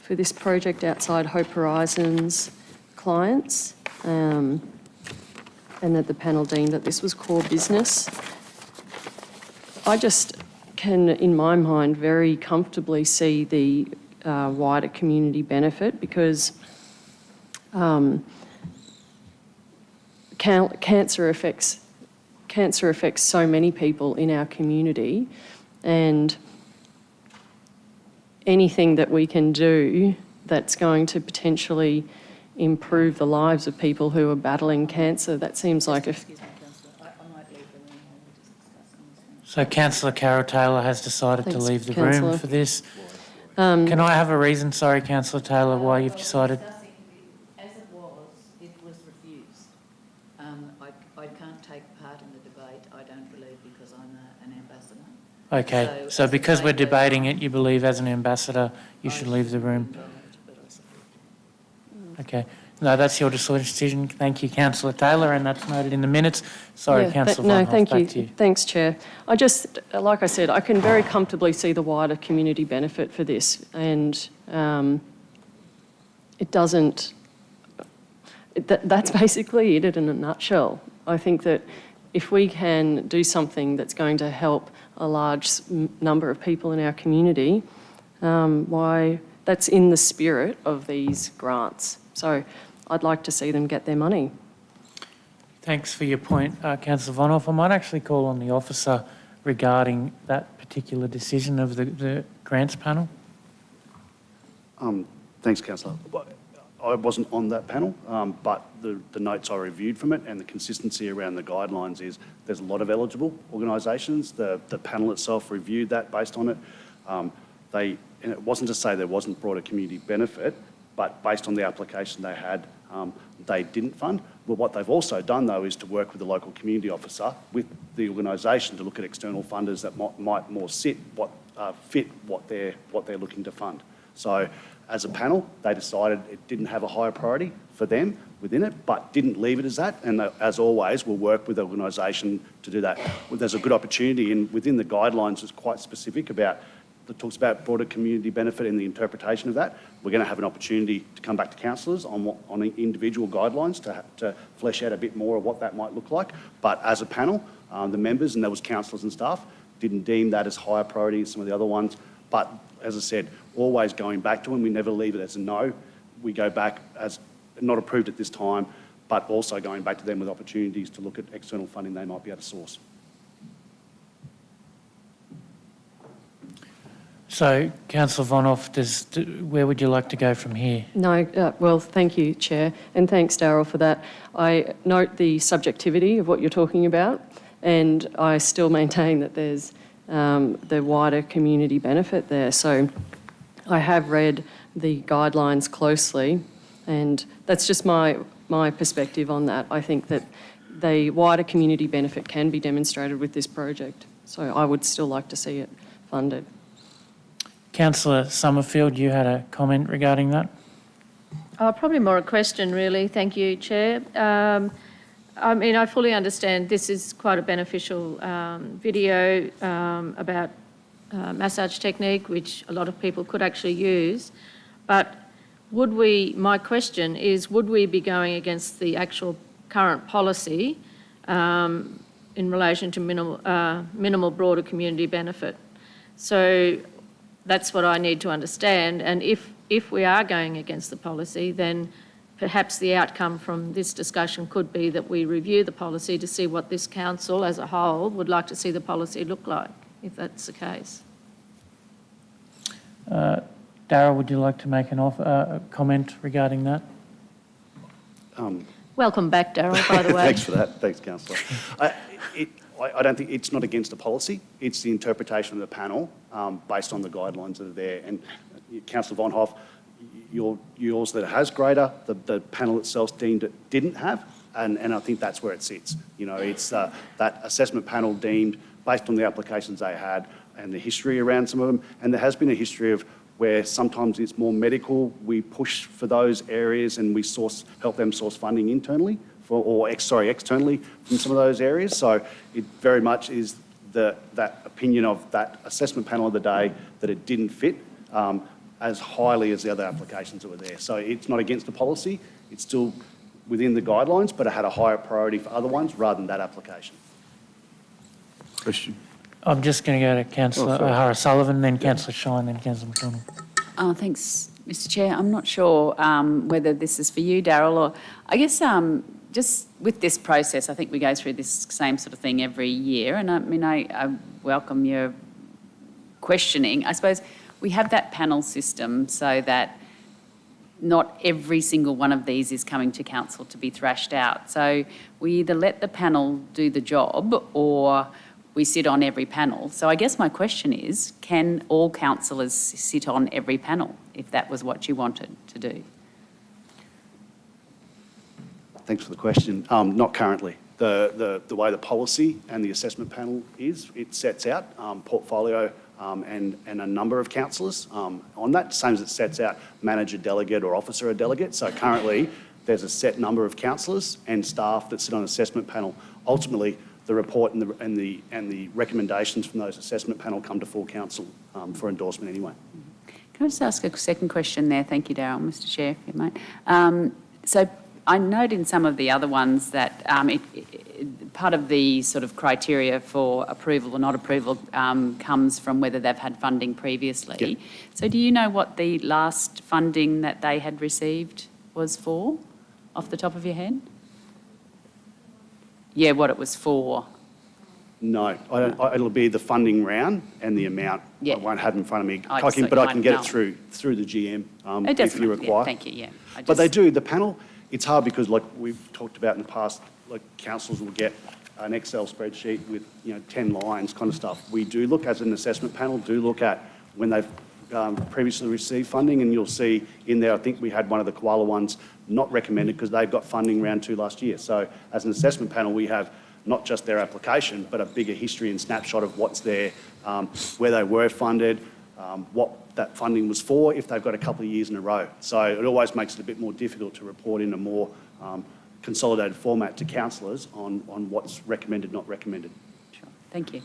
for this project outside Hope Horizons clients, and that the panel deemed that this was core business. I just can, in my mind, very comfortably see the wider community benefit because cancer affects so many people in our community, and anything that we can do that's going to potentially improve the lives of people who are battling cancer, that seems like a... So Councillor Carol Taylor has decided to Thanks, leave the Councillor. room for this. Can I have a reason, sorry, Councillor Taylor, why you've decided? As it was refused. I can't take part in the debate, I don't believe, because I'm an ambassador. Okay, so because we're debating it, you believe as an ambassador you should leave the room? Okay. No, that's your decision. Thank you, Councillor Taylor, and that's noted in the minutes. Sorry, Yeah, Councillor no, Von Hoff, thank back you. to you. Thanks, Chair. I just, like I said, I can very comfortably see the wider community benefit for this, and it doesn't... That's basically it in a nutshell. I think that if we can do something that's going to help a large number of people in our community, why that's in the spirit of these grants. So I'd like to see them get their money. Thanks for your point, Councillor Von Hoff. I might actually call on the officer regarding that particular decision of the grants panel. Thanks, Councillor. I wasn't on that panel, but the notes I reviewed from it and the consistency around the guidelines is there's a lot of eligible organisations. The panel itself reviewed that based on it. And it wasn't to say there wasn't broader community benefit, but based on the application they had, they didn't fund. But what they've also done, though, is to work with the local community officer with the organisation to look at external funders that might more fit what they're looking to fund. So as a panel, they decided it didn't have a higher priority for them within it, but didn't leave it as that. And as always, we'll work with the organisation to do that. There's a good opportunity, and within the guidelines, it's quite specific about, that talks about broader community benefit and the interpretation of that. We're going to have an opportunity to come back to councillors on individual guidelines to flesh out a bit more of what that might look like. But as a panel, the members, and there was councillors and staff, didn't deem that as higher priority as some of the other ones. But as I said, always going back to them, we never leave it as a no. We go back as not approved at this time, but also going back to them with opportunities to look at external funding they might be able to source. So, Councillor Von Hoff, where would you like to go from here? No, well, thank you, Chair, and thanks, Darryl, for that. I note the subjectivity of what you're talking about, and I still maintain that there's the wider community benefit there. So I have read the guidelines closely, and that's just my perspective on that. I think that the wider community benefit can be demonstrated with this project, so I would still like to see it funded. Councillor Summerfield, you had a comment regarding that? Probably more a question, really. Thank you, Chair. I mean, I fully understand this is quite a beneficial video about massage technique, which a lot of people could actually use. But my question is, would we be going against the actual current policy in relation to minimal broader community benefit? So that's what I need to understand. And if we are going against the policy, then perhaps the outcome from this discussion could be that we review the policy to see what this council as a whole would like to see the policy look like, if that's the case. Darryl, would you like to make a comment regarding that? Welcome back, Darryl, by the way. Thanks for that. Thanks, Councillor. I don't think it's not against the policy. It's the interpretation of the panel based on the guidelines that are there. And Councillor Von Hoff, yours that has greater, the panel itself deemed it didn't have, and I think that's where it sits. You know, it's that assessment panel deemed, based on the applications they had and the history around some of them, and there has been a history of where sometimes it's more medical, we push for those areas and we help them source funding internally, externally from some of those areas. So it very much is that opinion of that assessment panel of the day that it didn't fit as highly as the other applications that were there. So it's not against the policy, it's still within the guidelines, but it had a higher priority for other ones rather than that application. Question. I'm just going to go to Councillor O'Hara-Sullivan, then Councillor Shine, then Councillor McDonald. Thanks, Mr Chair. I'm not sure whether this is for you, Darryl, or I guess just with this process, I think we go through this same sort of thing every year, and I mean, I welcome your questioning. I suppose we have that panel system so that not every single one of these is coming to council to be thrashed out. So we either let the panel do the job or we sit on every panel. So I guess my question is, can all councillors sit on every panel if that was what you wanted to do? Thanks for the question. Not currently. The way the policy and the assessment panel is, it sets out portfolio and a number of councillors on that, same as it sets out manager delegate or officer a delegate. So currently there's a set number of councillors and staff that sit on assessment panel. Ultimately, the report and the recommendations from those assessment panel come to full council for endorsement anyway. Can I just ask a second question there? Thank you, Darryl, Mr Chair, if you might. So I note in some of the other ones that part of the sort of criteria for approval or not approval comes from whether they've had funding previously. Yep. So do you know what the last funding that they had received was for, off the top of your head? Yeah, what it was for. No, I don't. It'll be the funding round and the amount. Yeah. I won't have in front of me, I but just I thought can you get might it through the GM It doesn't if you matter. require. Yeah, thank you, yeah. But they do, the panel, it's hard because like we've talked about in the past, like councils will get an Excel spreadsheet with, 10 lines kind of stuff. We do look, as an assessment panel, look at when they've previously received funding, and you'll see in there, I think we had one of the Koala ones not recommended because they've got funding round 2 last year. So as an assessment panel, we have not just their application, but a bigger history and snapshot of what's there, where they were funded, what that funding was for, if they've got a couple of years in a row. So it always makes it a bit more difficult to report in a more consolidated format to councillors on what's recommended, not recommended. Sure. Thank you.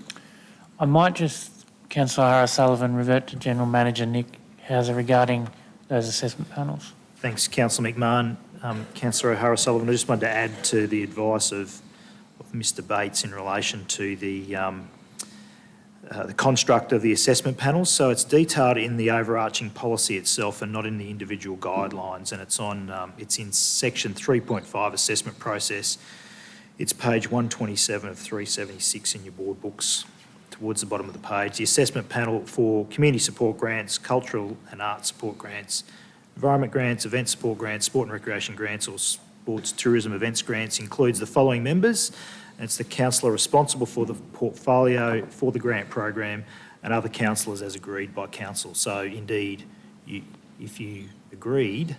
I might just, Councillor O'Hara-Sullivan, revert to General Manager Nick Hauser regarding those assessment panels. Thanks, Councillor McMahon. Councillor O'Hara-Sullivan, I just wanted to add to the advice of Mr Bates in relation to the construct of the assessment panels. So it's detailed in the overarching policy itself and not in the individual guidelines, and it's in section 3.5 assessment process. It's page 127 of 376 in your board books, towards the bottom of the page. The assessment panel for community support grants, cultural and art support grants, environment grants, event support grants, sport and recreation grants, or sports tourism events grants includes the following members. And it's the councillor responsible for the portfolio for the grant program and other councillors as agreed by council. So indeed, if you agreed,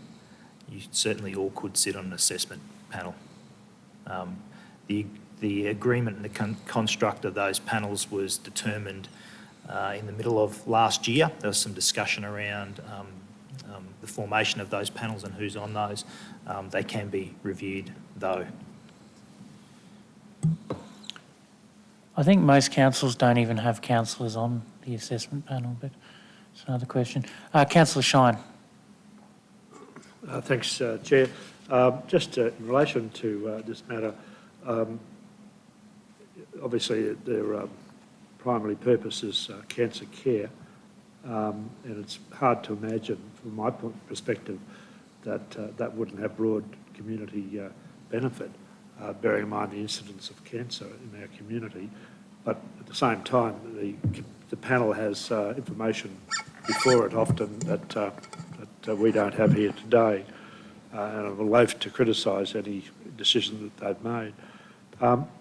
you certainly all could sit on an assessment panel. The agreement and the construct of those panels was determined in the middle of last year. There was some discussion around the formation of those panels and who's on those. They can be reviewed though. I think most councils don't even have councillors on the assessment panel, but it's another question. Councillor Shine. Thanks, Chair. Just in relation to this matter, obviously their primary purpose is cancer care, and it's hard to imagine, from my perspective, that that wouldn't have broad community benefit, bearing in mind the incidence of cancer in our community. But at the same time, the panel has information before it often that we don't have here today, and I'm loath to criticise any decision that they've made.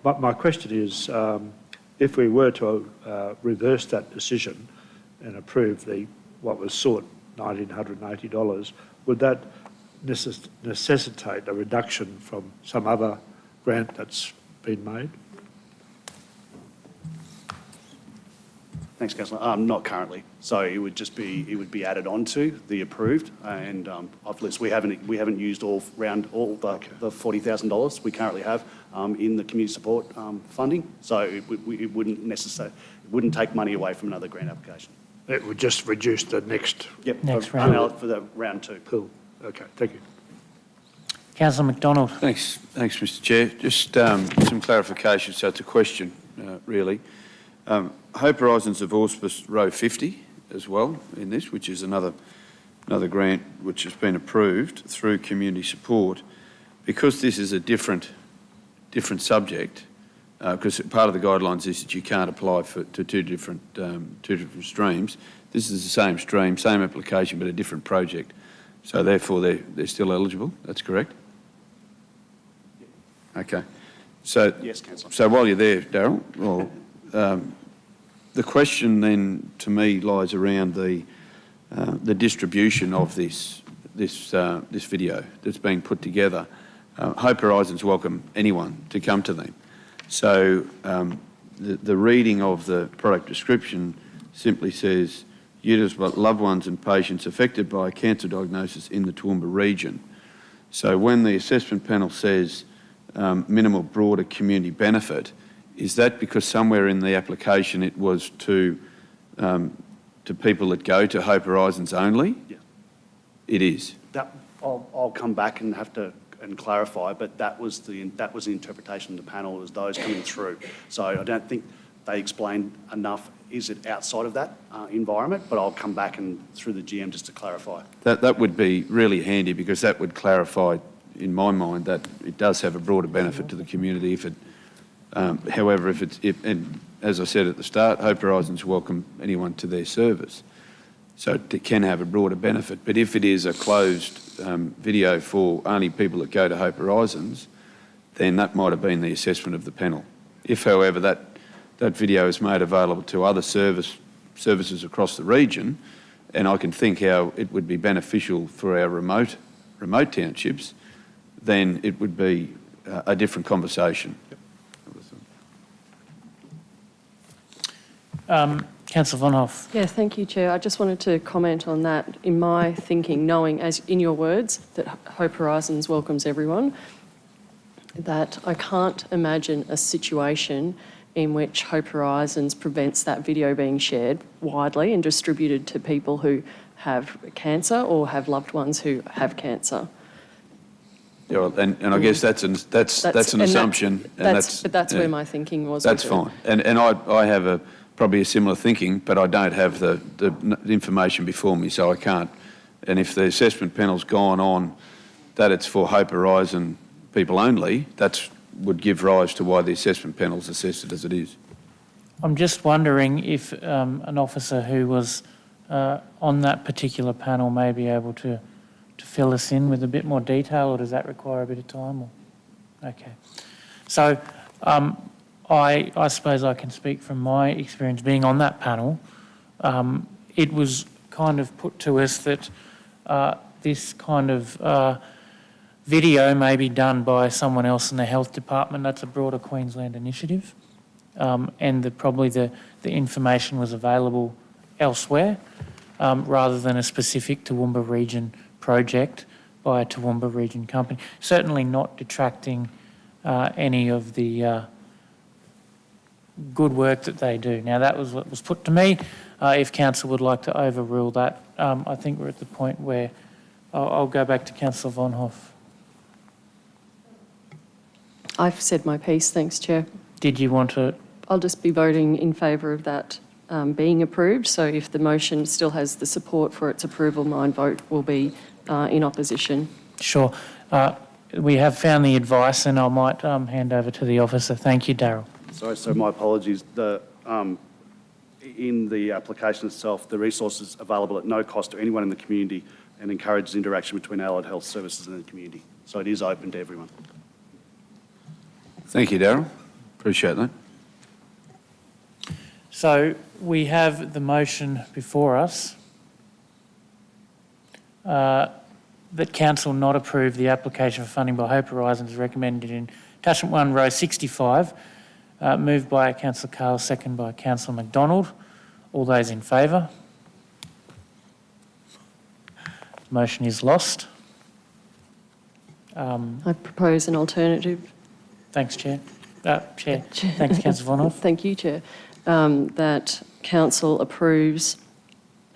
But my question is, if we were to reverse that decision and approve what was sought, $1,980, would that necessitate a reduction from some other grant that's been made? Thanks, Councillor. Not currently. So it would be added on to the approved, and off list. We haven't used all the $40,000 we currently have in the community support funding. So it wouldn't take money away from another grant application. It would just reduce the next... Yep. Next round. For the round 2. Cool. Okay, thank you. Councillor McDonald. Thanks, Mr Chair. Just some clarification, so it's a question, really. Hope Horizons have auspiced row 50 as well in this, which is another grant which has been approved through community support. Because this is a different subject, because part of the guidelines is that you can't apply to two different streams. This is the same stream, same application, but a different project. So therefore, they're still eligible. That's correct. Okay. So yes, Councillor. So while you're there, Darryl, well, the question then to me lies around the distribution of this video that's being put together. Hope Horizons welcome anyone to come to them. So the reading of the product description simply says, users but loved ones and patients affected by a cancer diagnosis in the Toowoomba region. So when the assessment panel says minimal broader community benefit, is that because somewhere in the application it was to people that go to Hope Horizons only? Yeah. It is. I'll come back and have to clarify, but that was the interpretation of the panel, as those coming through. So I don't think they explained enough. Is it outside of that environment? But I'll come back and through the GM just to clarify. That would be really handy, because that would clarify in my mind that it does have a broader benefit to the community if it. However, and as I said at the start, Hope Horizons welcome anyone to their service, so it can have a broader benefit. But if it is a closed video for only people that go to Hope Horizons, then that might have been the assessment of the panel. If, however, that video is made available to other services across the region, and I can think how it would be beneficial for our remote townships, then it would be a different conversation. Yep. Councillor Von Hoff. Yeah, thank you, Chair. I just wanted to comment on that. In my thinking, knowing, as in your words, that Hope Horizons welcomes everyone, that I can't imagine a situation in which Hope Horizons prevents that video being shared widely and distributed to people who have cancer or have loved ones who have cancer. Yeah, well, and I guess that's an assumption, but that's where my thinking was. That's fine, and I have probably a similar thinking, but I don't have the information before me, so I can't. And if the assessment panel's gone on that it's for Hope Horizon people only, that would give rise to why the assessment panel's assessed it as it is. I'm just wondering if an officer who was on that particular panel may be able to fill us in with a bit more detail, or does that require a bit of time? Or? Okay. So I suppose I can speak from my experience being on that panel. It was kind of put to us that this kind of video may be done by someone else in the health department. That's a broader Queensland initiative. and probably the information was available elsewhere, rather than a specific Toowoomba region project by a Toowoomba region company. Certainly not detracting any of the good work that they do. Now, that was what was put to me. If council would like to overrule that, I think we're at the point where I'll go back to Councillor Von Hoff. I've said my piece, thanks, Chair. Did you want to? I'll just be voting in favour of that being approved. So if the motion still has the support for its approval, my vote will be in opposition. Sure. We have found the advice, and I might hand over to the officer. Thank you, Daryl. Sorry, so my apologies. In the application itself, the resource is available at no cost to anyone in the community and encourages interaction between allied health services and the community. So it is open to everyone. Thank you, Daryl. Appreciate that. So we have the motion before us that council not approve the application for funding by Hope Horizons as recommended in attachment 1, row 65, moved by Councillor Carl, second by Councillor McDonald. All those in favour? Motion is lost. I propose an alternative. Thanks, Chair. Chair. Thanks, Councillor Von Hoff. Thank you, Chair. That council approves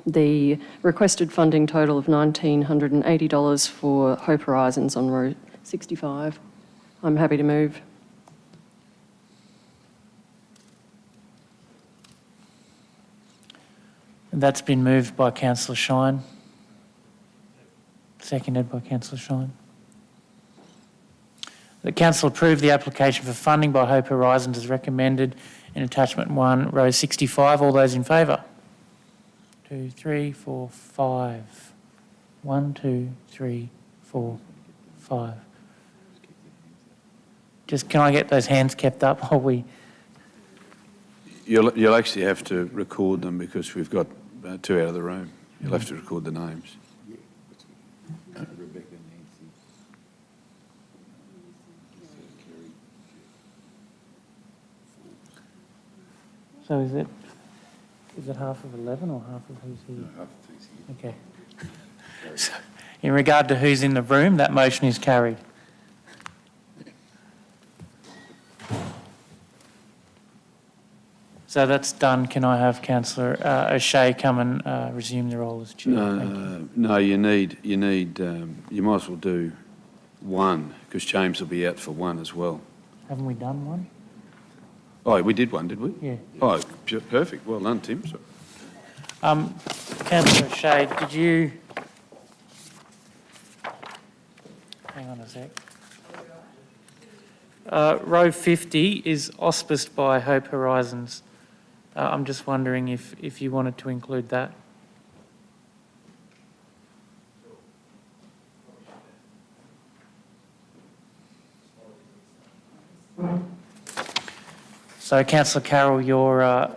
the requested funding total of $1,980 for Hope Horizons on row 65. I'm happy to move. And that's been moved by Councillor Shine. Seconded by Councillor Shine. The council approved the application for funding by Hope Horizons as recommended in attachment 1, row 65. All those in favour? 2, 3, 4, 5. 1, 2, 3, 4, 5. Just can I get those hands kept up while we... You'll actually have to record them because we've got 2 out of the room. You'll have to record the names. So is it half of 11 or half of who's here? No, half of who's here. Okay. So, in regard to who's in the room, that motion is carried. So that's done. Can I have Councillor O'Shea come and resume the role as chair? No, you might as well do 1 because James will be out for 1 as well. Haven't we done one? Oh, we did 1, did we? Yeah. Oh, perfect. Well done, Tim. So, Councillor O'Shea, did you... Hang on a sec. Row 50 is auspiced by Hope Horizons. I'm just wondering if you wanted to include that. So, Councillor Carroll,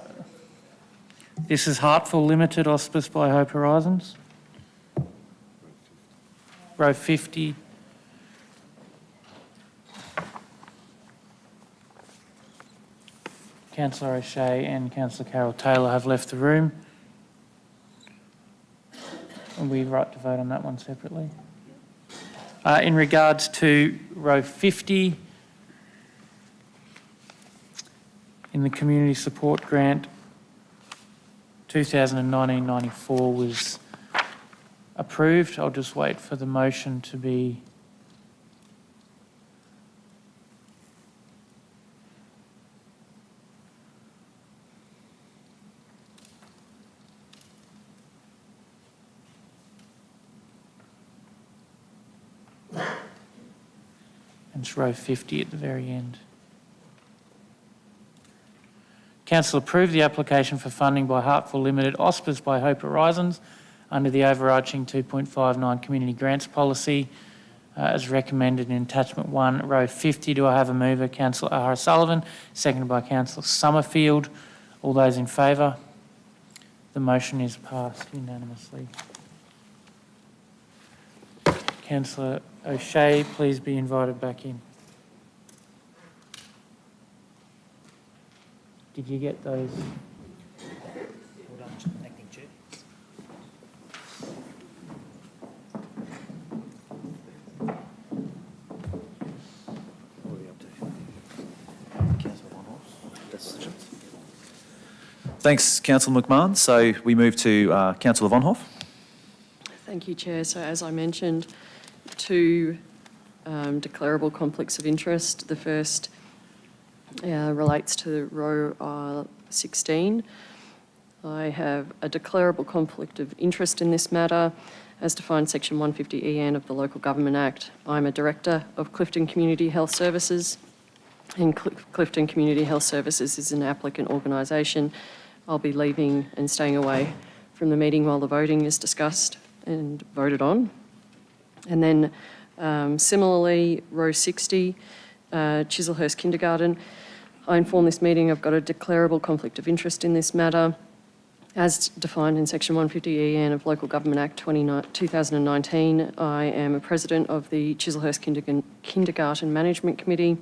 this is Hartful Limited, auspiced by Hope Horizons. Row 50. Councillor O'Shea and Councillor Carroll Taylor have left the room. Are we right to vote on that one separately? In regards to row 50, in the Community Support Grant, 2019-94 was approved. I'll just wait for the motion to be... And it's row 50 at the very end. Council approved the application for funding by Hartful Limited, auspiced by Hope Horizons, under the overarching 2.59 Community Grants Policy, as recommended in attachment 1, row 50. Do I have a mover? Councillor Ahara Sullivan, seconded by Councillor Summerfield. All those in favour? The motion is passed unanimously. Councillor O'Shea, please be invited back in. Did you get those? Well done, Acting Chair. What are we up to? Councillor Vonhoff. Thanks, Councillor McMahon. So we move to Councillor Vonhoff. Thank you, Chair. So as I mentioned, two declarable conflicts of interest. The first relates to row 16. I have a declarable conflict of interest in this matter. As defined Section 150EN of the Local Government Act, I'm a Director of Clifton Community Health Services, and Clifton Community Health Services is an applicant organisation. I'll be leaving and staying away from the meeting while the voting is discussed and voted on. And then similarly, row 60, Chislehurst Kindergarten. I inform this meeting I've got a declarable conflict of interest in this matter. As defined in Section 150EN of Local Government Act 2019, I am a President of the Chislehurst Kindergarten Management Committee,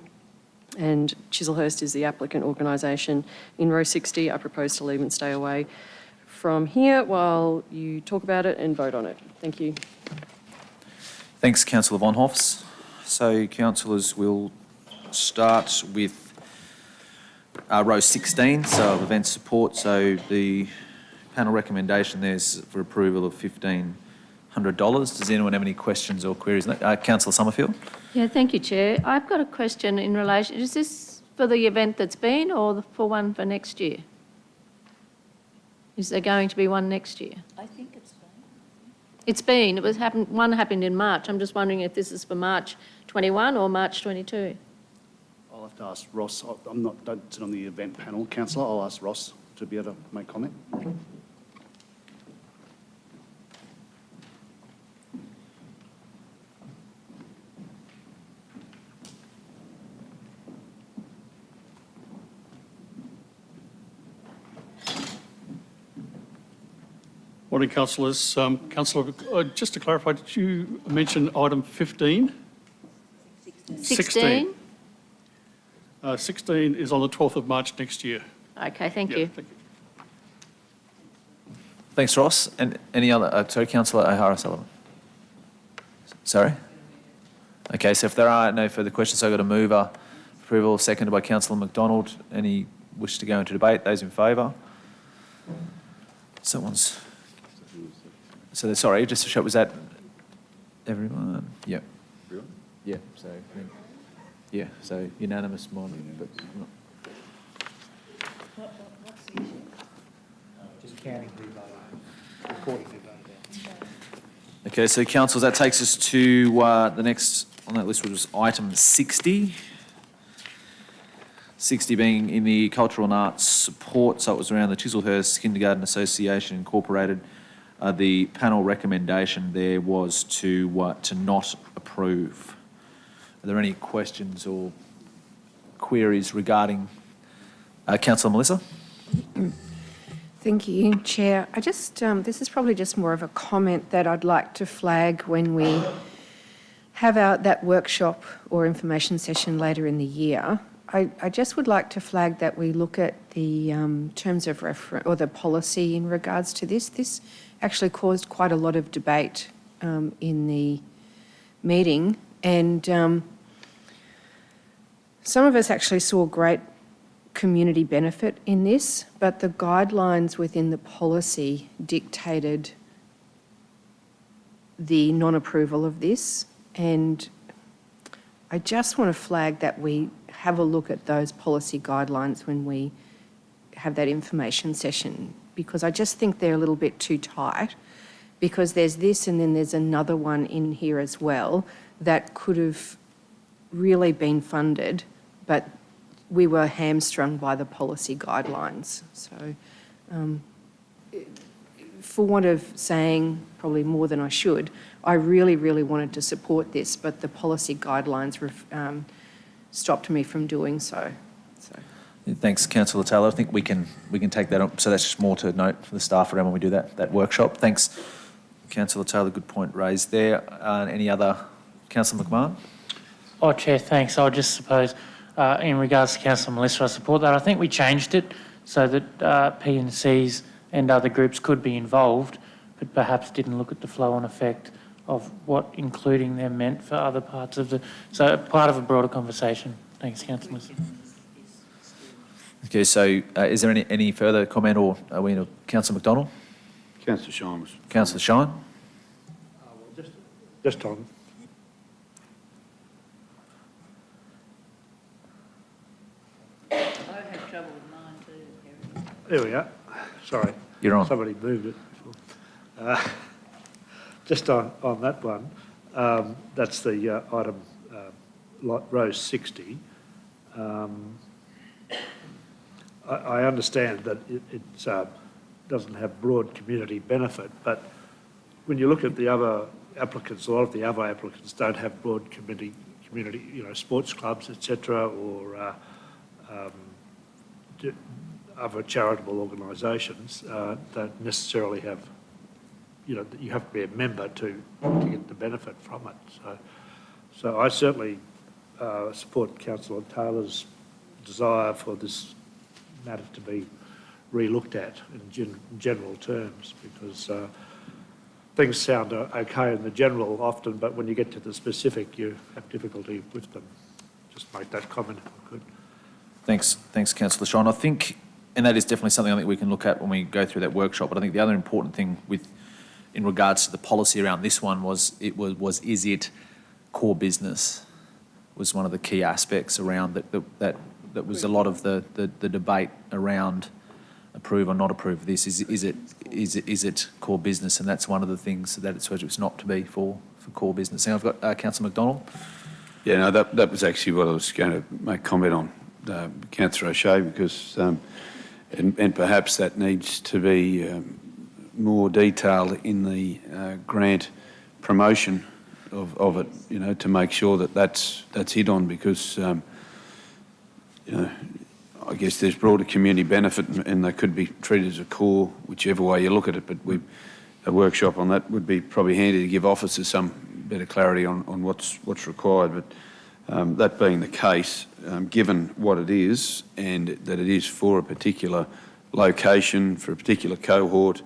and Chislehurst is the applicant organisation. In row 60, I propose to leave and stay away from here while you talk about it and vote on it. Thank you. Thanks, Councillor Vonhoff. So, councillors, we'll start with row 16, so of event support. So the panel recommendation there's for approval of $1,500. Does anyone have any questions or queries? Councillor Summerfield? Yeah, thank you, Chair. I've got a question in relation, is this for the event that's been or for one for next year? Is there going to be one next year? I think it's fine. It's been, one happened in March. I'm just wondering if this is for March 21 or March 22. I'll have to ask Ross. Don't sit on the event panel, councillor. I'll ask Ross to be able to make comment. Morning, councillors. Councillor, just to clarify, did you mention item 15? 16? 16 is on the 12th of March next year. Okay, thank Yeah, you. thank you. Thanks, Ross. And any other, sorry, Councillor O'Hara-Sullivan. Sorry? Okay, so if there are no further questions, I've got a mover. Approval seconded by Councillor McDonald. Any wish to go into debate? Those in favour? Someone's... So, sorry, just to show, was that everyone? Yeah. Everyone? Yeah, so, yeah, so unanimous morning, but not... What's the issue? Just counting who voted, recording who voted out. Okay, so councillors, that takes us to the next on that list, which was item 60. 60 being in the cultural and arts support, so it was around the Chislehurst Kindergarten Association Incorporated. The panel recommendation there was to not approve. Are there any questions or queries regarding Councillor Melissa? Thank you, Chair. I just, this is probably just more of a comment that I'd like to flag when we have that workshop or information session later in the year. I just would like to flag that we look at the terms of reference or the policy in regards to this. This actually caused quite a lot of debate in the meeting, and some of us actually saw great community benefit in this, but the guidelines within the policy dictated the non-approval of this, and I just want to flag that we have a look at those policy guidelines when we have that information session, because I just think they're a little bit too tight, because there's this and then there's another one in here as well that could have really been funded, but we were hamstrung by the policy guidelines. So for want of saying probably more than I should, I really, really wanted to support this, but the policy guidelines stopped me from doing so. Thanks, Councillor Taylor. I think we can take that up. So that's just more to note for the staff around when we do that workshop. Thanks, Councillor Taylor. Good point raised there. Any other? Councillor McMahon? Oh, Chair, thanks. I just suppose in regards to Councillor Melissa, I support that. I think we changed it so that P&Cs and other groups could be involved, but perhaps didn't look at the flow and effect of what including them meant for other parts of the... So part of a broader conversation. Thanks, Councillor Melissa. Okay, so is there any further comment, or are we in Councillor McDonald? Councillor Shine was... Councillor Shine? Just on. I have trouble with mine too, There we are. Sorry. You're on. Somebody moved it. Just on that one, that's the item row 60. I understand that it doesn't have broad community benefit, but when you look at the other applicants, a lot of the other applicants don't have broad community, sports clubs, etc., or other charitable organisations don't necessarily have, you have to be a member to get the benefit from it. So I certainly support Councillor Taylor's desire for this matter to be re-looked at in general terms, because things sound okay in the general often, but when you get to the specific, you have difficulty with them. Just make that comment if I could. Thanks, Councillor Shine. I think, and that is definitely something I think we can look at when we go through that workshop, but I think the other important thing in regards to the policy around this one was is it core business was one of the key aspects around that was a lot of the debate around approve or not approve of this. Is it core business? And that's one of the things that it's not to be for core business. And I've got Councillor McDonald. Yeah, no, that was actually what I was going to make comment on, Councillor O'Shea, because, and perhaps that needs to be more detailed in the grant promotion of it, to make sure that that's hit on, because, I guess there's broader community benefit and they could be treated as a core, whichever way you look at it, but a workshop on that would be probably handy to give officers some better clarity on what's required. But that being the case, given what it is and that it is for a particular location, for a particular cohort,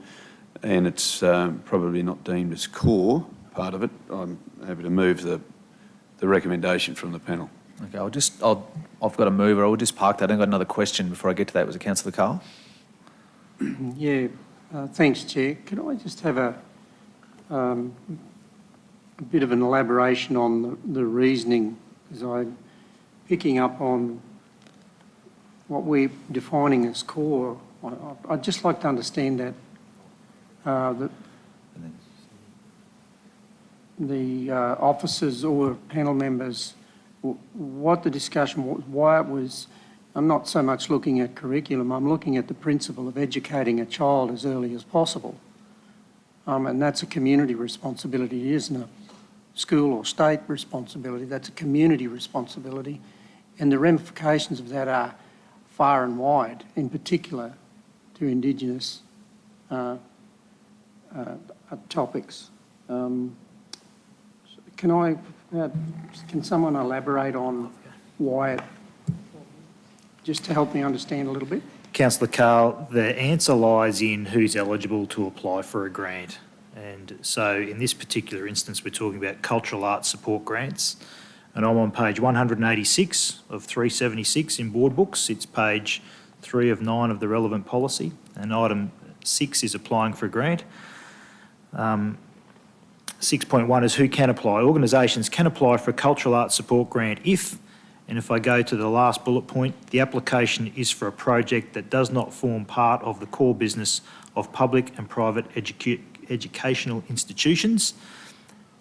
and it's probably not deemed as core part of it, I'm happy to move the recommendation from the panel. Okay, I've got a mover. I'll just park that. I've got another question before I get to that. Was it Councillor Carl? Yeah, thanks, Chair. Could I just have a bit of an elaboration on the reasoning, because I'm picking up on what we're defining as core. I'd just like to understand that the officers or panel members, what the discussion was, why it was. I'm not so much looking at curriculum, I'm looking at the principle of educating a child as early as possible. And that's a community responsibility. It isn't a school or state responsibility, that's a community responsibility. And the ramifications of that are far and wide, in particular to Indigenous topics. Can someone elaborate on why it, just to help me understand a little bit? Councillor Carl, the answer lies in who's eligible to apply for a grant. And so in this particular instance, we're talking about cultural arts support grants. And I'm on page 186 of 376 in board books. It's page 3 of 9 of the relevant policy. And item 6 is applying for a grant. 6.1 is who can apply. Organisations can apply for a cultural arts support grant if, and if I go to the last bullet point, the application is for a project that does not form part of the core business of public and private educational institutions,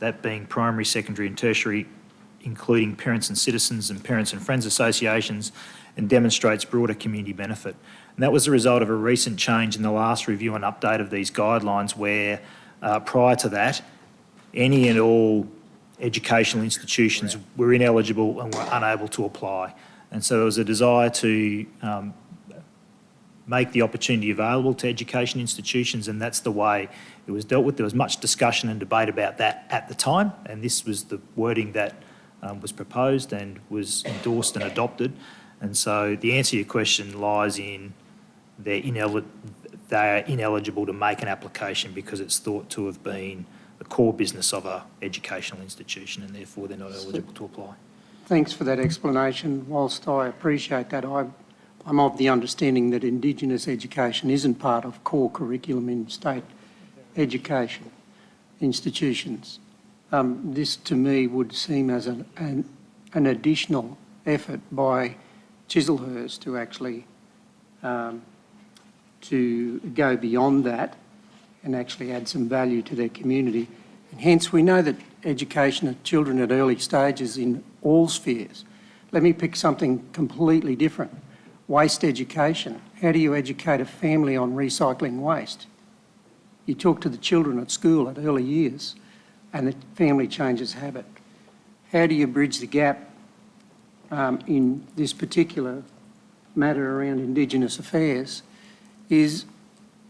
that being primary, secondary and tertiary, including parents and citizens and parents and friends associations, and demonstrates broader community benefit. And that was the result of a recent change in the last review and update of these guidelines where prior to that, any and all educational institutions were ineligible and were unable to apply. And so there was a desire to make the opportunity available to education institutions, and that's the way it was dealt with. There was much discussion and debate about that at the time, and this was the wording that was proposed and was endorsed and adopted. And so the answer to your question lies in they are ineligible to make an application because it's thought to have been the core business of a educational institution, and therefore they're not eligible to apply. Thanks for that explanation. Whilst I appreciate that, I'm of the understanding that Indigenous education isn't part of core curriculum in state education institutions. This to me would seem as an additional effort by Chislehurst to actually to go beyond that and actually add some value to their community. And hence we know that education of children at early stages in all spheres. Let me pick something completely different. Waste education. How do you educate a family on recycling waste? You talk to the children at school at early years and the family changes habit. How do you bridge the gap in this particular matter around Indigenous affairs is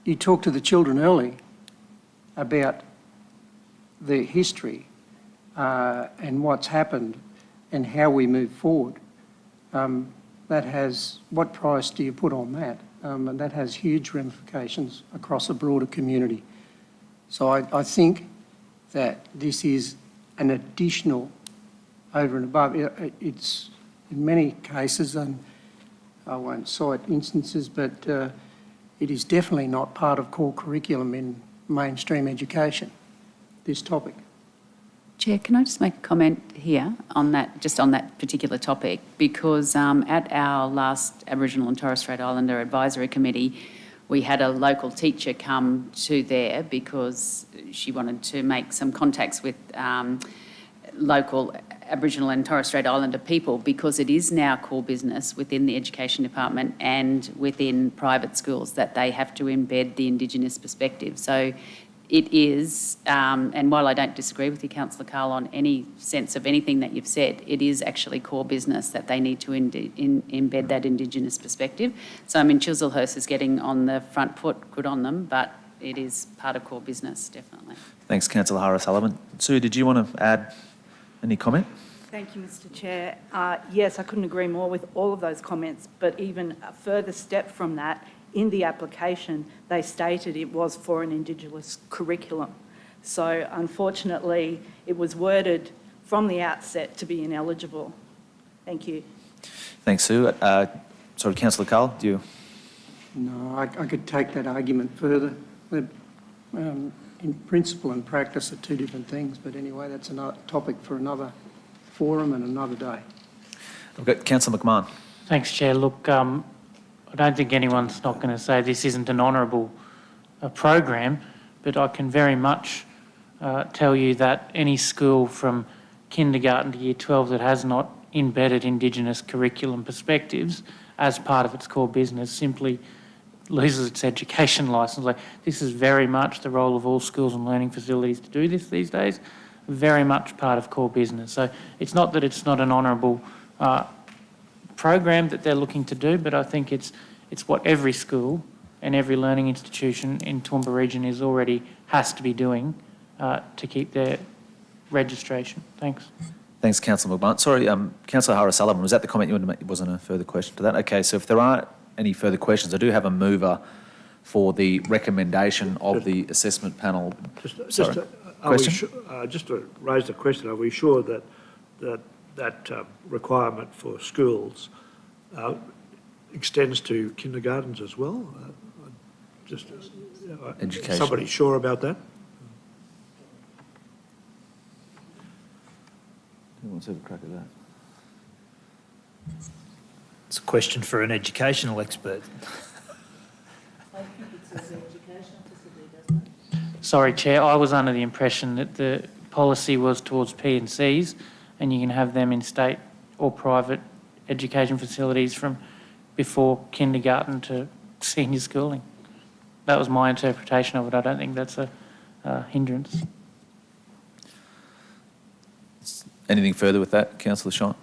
you talk to the children early about their history and what's happened and how we move forward. What price do you put on that? And that has huge ramifications across a broader community. So I think that this is an additional over and above. It's in many cases, and I won't cite instances, but it is definitely not part of core curriculum in mainstream education, this topic. Chair, can I just make a comment here on that, just on that particular topic? Because at our last Aboriginal and Torres Strait Islander Advisory Committee, we had a local teacher come to there because she wanted to make some contacts with local Aboriginal and Torres Strait Islander people, because it is now core business within the Education Department and within private schools that they have to embed the Indigenous perspective. So it is, and while I don't disagree with you, Councillor Carl, on any sense of anything that you've said, it is actually core business that they need to embed that Indigenous perspective. So I mean, Chislehurst is getting on the front foot, good on them, but it is part of core business, definitely. Thanks, Councillor Harris-Sullivan. Sue, did you want to add any comment? Thank you, Mr Chair. Yes, I couldn't agree more with all of those comments, but even a further step from that, in the application, they stated it was for an Indigenous curriculum. So unfortunately, it was worded from the outset to be ineligible. Thank you. Thanks, Sue. Sorry, Councillor Carl, do you? No, I could take that argument further. In principle and practice are two different things, but anyway, that's another topic for another forum and another day. I've got Councillor McMahon. Thanks, Chair. Look, I don't think anyone's not going to say this isn't an honourable program, but I can very much tell you that any school from kindergarten to year 12 that has not embedded Indigenous curriculum perspectives as part of its core business simply loses its education licence. Like, this is very much the role of all schools and learning facilities to do this these days, very much part of core business. So it's not that it's not an honourable program that they're looking to do, but I think it's what every school and every learning institution in Toowoomba region has to be doing to keep their registration. Thanks. Thanks, Councillor McMahon. Sorry, Councillor Harris-Sullivan, was that the comment you wanted to make? It wasn't a further question to that? Okay, so if there aren't any further questions, I do have a mover for the recommendation of the assessment panel. Just to raise the question, are we sure that requirement for schools extends to kindergartens as well? Education. Somebody sure about that? Who wants to have a crack at that? It's a question for an educational expert. I think it says education facility, doesn't it? Sorry, Chair, I was under the impression that the policy was towards P&Cs and you can have them in state or private education facilities from before kindergarten to senior schooling. That was my interpretation of it. I don't think that's a hindrance. Anything further with that, Councillor Shine?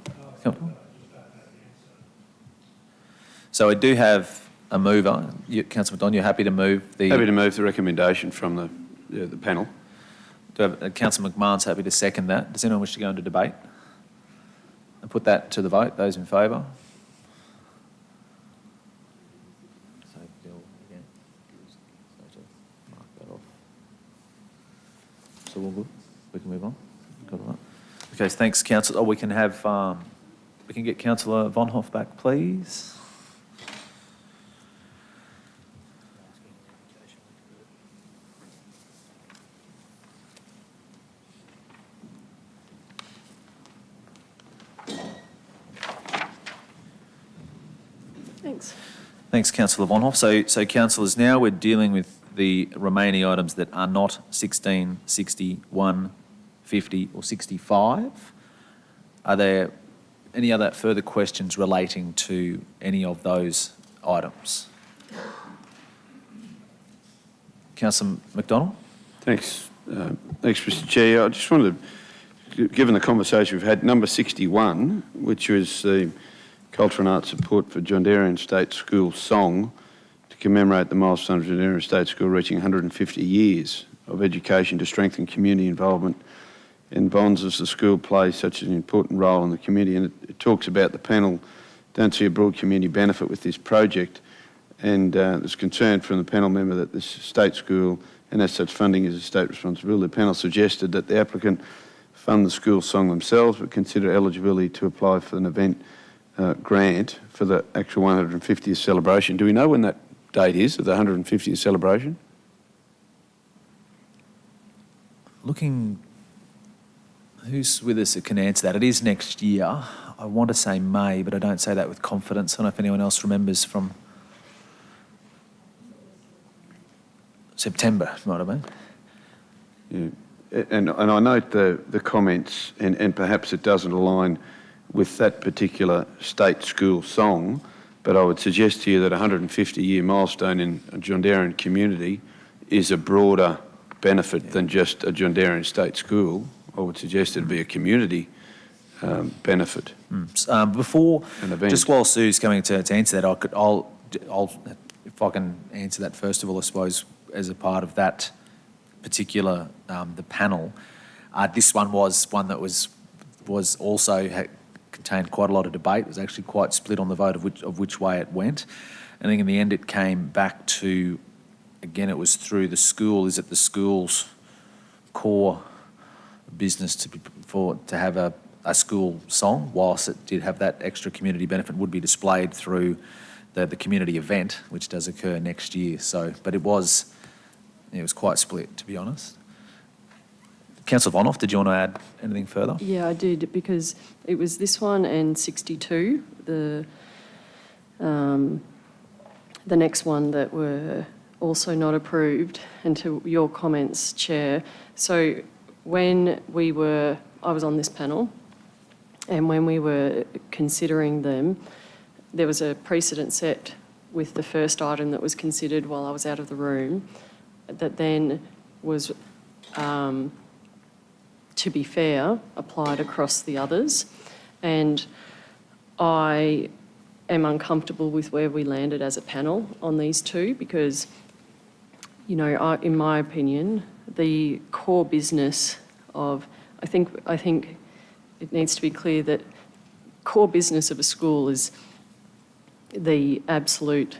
So I do have a mover. Councillor McDonald, you're happy to move the... Happy to move the recommendation from the panel. Councillor McMahon's happy to second that. Does anyone wish to go into debate? I put that to the vote. Those in favour? So Bill again. So to mark that off. So all good? We can move on? Got all right. Okay, thanks, Councillor. Oh, we can have, we can get Councillor Von Hoff back, please. Thanks. Thanks, Councillor Von Hoff. So councillors, now we're dealing with the remaining items that are not 16, 61, 50 or 65. Are there any other further questions relating to any of those items? Councillor McDonald? Thanks. Thanks, Mr Chair. I just wanted to, given the conversation we've had, number 61, which was the Culture and Arts Support for John Darien State School song to commemorate the milestone of John Darien State School reaching 150 years of education to strengthen community involvement in bonds as the school plays such an important role in the community. And it talks about the panel don't see a broad community benefit with this project, and there's concern from the panel member that this state school, and as such funding is a state responsibility. The panel suggested that the applicant fund the school song themselves but consider eligibility to apply for an event grant for the actual 150th celebration. Do we know when that date is of the 150th celebration? Looking, who's with us that can answer that? It is next year. I want to say May, but I don't say that with confidence. I don't know if anyone else remembers from September, might have been. Yeah. And I note the comments, and perhaps it doesn't align with that particular state school song, but I would suggest to you that a 150-year milestone in a John Darien community is a broader benefit than just a John Darien State School. I would suggest it'd be a community benefit. Before, An event. just while Sue's coming to answer that, I'll, if I can answer that first of all, I suppose, as a part of that particular, the panel. This one was one that was also contained quite a lot of debate. It was actually quite split on the vote of which way it went. I think in the end it came back to, again, it was through the school. Is it the school's core business to have a school song, whilst it did have that extra community benefit, would be displayed through the community event, which does occur next year. So, but it was quite split, to be honest. Councillor Von Hoff, did you want to add anything further? Yeah, I did, because it was this one and 62, the next one that were also not approved, and to your comments, Chair. So when I was on this panel, and when we were considering them, there was a precedent set with the first item that was considered while I was out of the room, that then was, to be fair, applied across the others. And I am uncomfortable with where we landed as a panel on these two, because, in my opinion, the core business of, I think it needs to be clear that core business of a school is the absolute,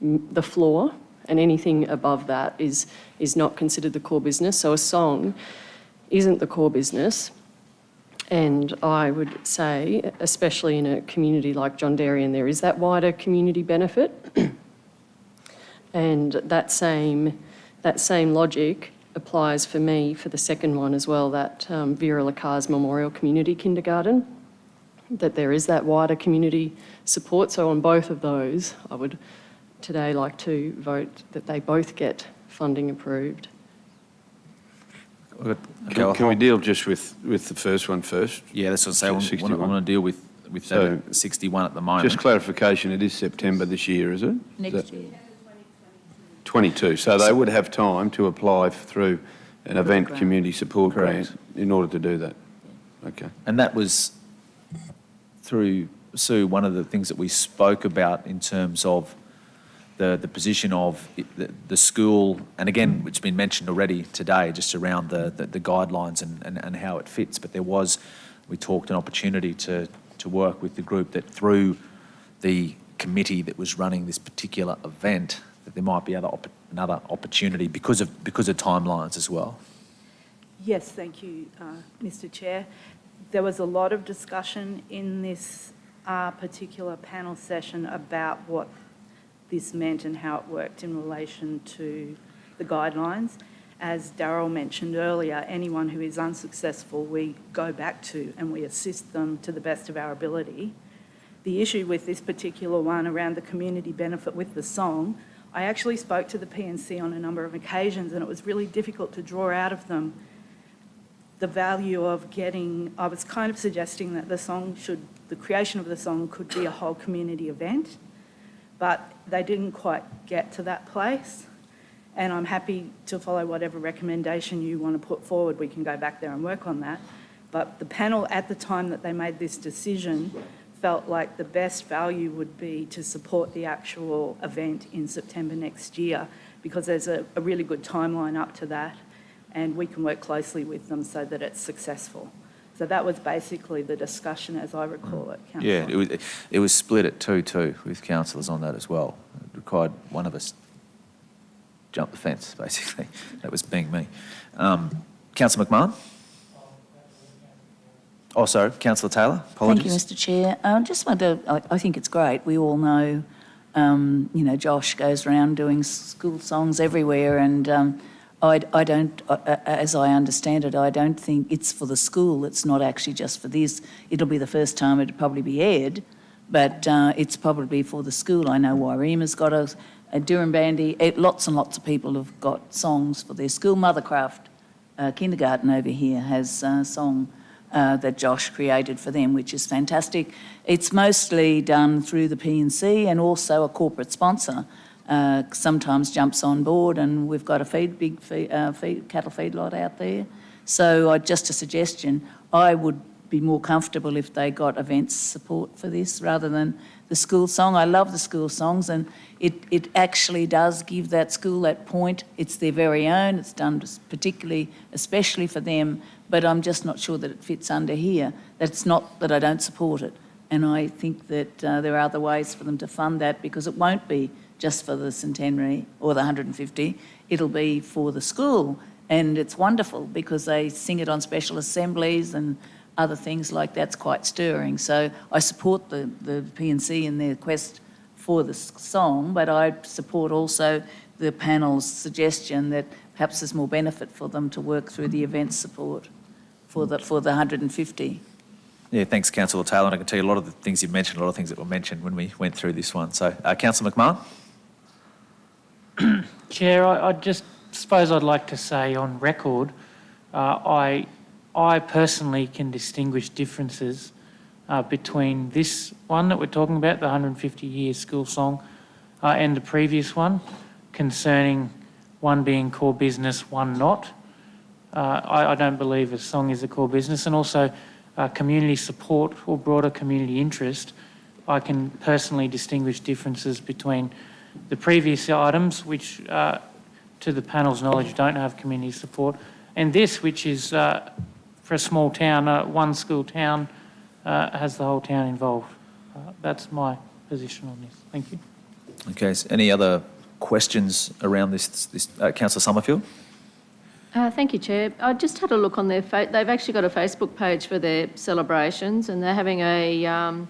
the floor, and anything above that is not considered the core business. So a song isn't the core business. And I would say, especially in a community like John Darien, there is that wider community benefit. And that same logic applies for me for the second one as well, that Vera Lacar's Memorial Community Kindergarten, that there is that wider community support. So on both of those, I would today like to vote that they both get funding approved. Can we deal just with the first one first? Yeah, that's what I say. I want to deal with So, 61 at the moment. Just clarification, it is September this year, is it? Next year. 22, so they would have time to apply through an event community support grant in order to do that? Okay. And that was through, Sue, one of the things that we spoke about in terms of the position of the school, and again, it's been mentioned already today, just around the guidelines and how it fits. But there was we talked an opportunity to work with the group that through the committee that was running this particular event, that there might be another opportunity because of timelines as well. Yes, thank you, Mr. Chair. There was a lot of discussion in this particular panel session about what this meant and how it worked in relation to the guidelines. As Darryl mentioned earlier, anyone who is unsuccessful, we go back to and we assist them to the best of our ability. The issue with this particular one around the community benefit with the song, I actually spoke to the PNC on a number of occasions, and it was really difficult to draw out of them the value of getting, I was kind of suggesting that the creation of the song could be a whole community event, but they didn't quite get to that place. And I'm happy to follow whatever recommendation you want to put forward. We can go back there and work on that. But the panel at the time that they made this decision felt like the best value would be to support the actual event in September next year, because there's a really good timeline up to that, and we can work closely with them so that it's successful. So that was basically the discussion as I recall it, Councillor. Yeah, it was split at 2-2 with councillors on that as well. It required one of us jump the fence, basically. That was being me. Councillor McMahon? Oh, sorry, Councillor Taylor, apologies. Thank you, Mr Chair. Just wanted to, I think it's great. We all know, Josh goes around doing school songs everywhere, and I don't, as I understand it, I don't think it's for the school. It's not actually just for this. It'll be the first time it'll probably be aired, but it's probably for the school. I know Wairema's got a Durrumbandi, lots and lots of people have got songs for their school. Mothercraft Kindergarten over here has a song that Josh created for them, which is fantastic. It's mostly done through the PNC, and also a corporate sponsor sometimes jumps on board, and we've got a big cattle feedlot out there. So just a suggestion, I would be more comfortable if they got events support for this rather than the school song. I love the school songs, and it actually does give that school that point. It's their very own. It's done especially for them, but I'm just not sure that it fits under here. That's not that I don't support it. And I think that there are other ways for them to fund that, because it won't be just for the centenary or the 150. It'll be for the school. And it's wonderful because they sing it on special assemblies and other things like that's quite stirring. So I support the PNC in their quest for the song, but I support also the panel's suggestion that perhaps there's more benefit for them to work through the event support for the 150. Yeah, thanks, Councillor Taylor. And I can tell you a lot of the things you've mentioned, a lot of things that were mentioned when we went through this one. So, Councillor McMahon? Chair, I just suppose I'd like to say on record, I personally can distinguish differences between this one that we're talking about, the 150-year school song, and the previous one, concerning one being core business, one not. I don't believe a song is a core business, and also community support or broader community interest. I can personally distinguish differences between the previous items, which to the panel's knowledge don't have community support, and this, which is for a small town, one school town, has the whole town involved. That's my position on this. Thank you. Okay, so any other questions around this Councillor Summerfield? Thank you, Chair. I just had a look on their they've actually got a Facebook page for their celebrations, and they're having a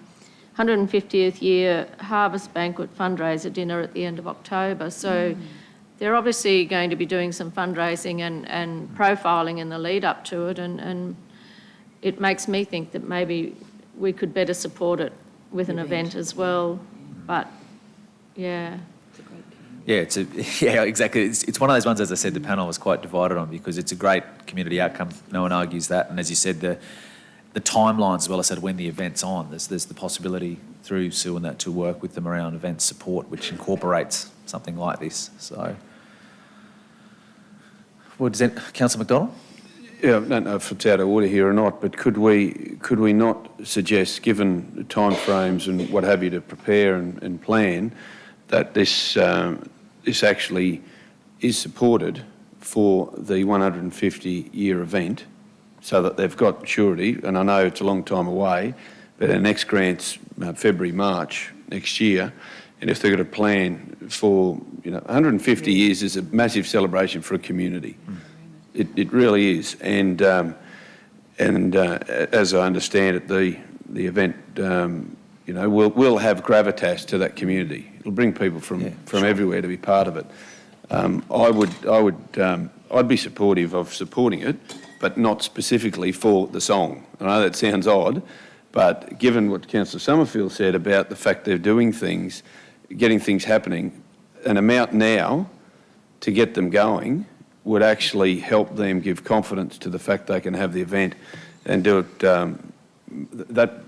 150th year harvest banquet fundraiser dinner at the end of October. So they're obviously going to be doing some fundraising and profiling in the lead up to it, and it makes me think that maybe we could better support it with an event as well. But yeah. Yeah, yeah, exactly. It's one of those ones, as I said, the panel was quite divided on, because it's a great community outcome. No one argues that. And as you said, the timelines as well, I said, when the event's on, there's the possibility through Sue and that to work with them around event support, which incorporates something like this. So, what does that, Councillor McDonald? Yeah, I don't know if it's out of order here or not, but could we not suggest, given the timeframes and what have you to prepare and plan, that this actually is supported for the 150-year event, so that they've got surety, and I know it's a long time away, but our next grant's February, March next year, and if they've got a plan for, 150 years is a massive celebration for a community. It really is, and as I understand it, the event, will have gravitas to that community. It'll bring people from everywhere to be part of it. I'd be supportive of supporting it, but not specifically for the song. I know that sounds odd, but given what Councillor Summerfield said about the fact they're doing things, getting things happening, an amount now to get them going would actually help them give confidence to the fact they can have the event and do it. That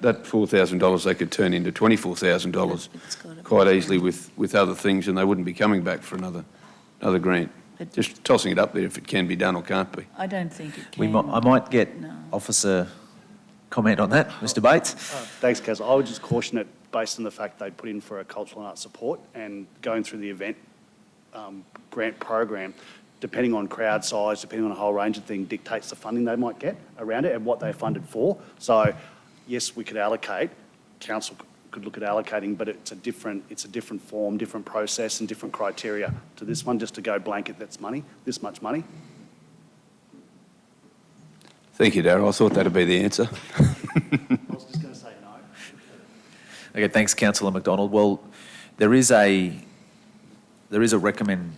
$4,000 they could turn into $24,000 quite easily with other things, and they wouldn't be coming back for another grant. Just tossing it up there if it can be done or can't be. I don't think it can. I might get Officer comment on that, Mr. Bates. Thanks, Kaz. I would just caution it based on the fact they put in for a cultural and arts support, and going through the event grant program, depending on crowd size, depending on a whole range of things, dictates the funding they might get around it and what they're funded for. So, yes, we could allocate. Council could look at allocating, but it's a different form, different process, and different criteria to this one. Just to go blanket, that's money, this much money. Thank you, Darryl. I thought that'd be the answer. I was just going to say no. Okay, thanks, Councillor McDonald. Well, there is a recommend.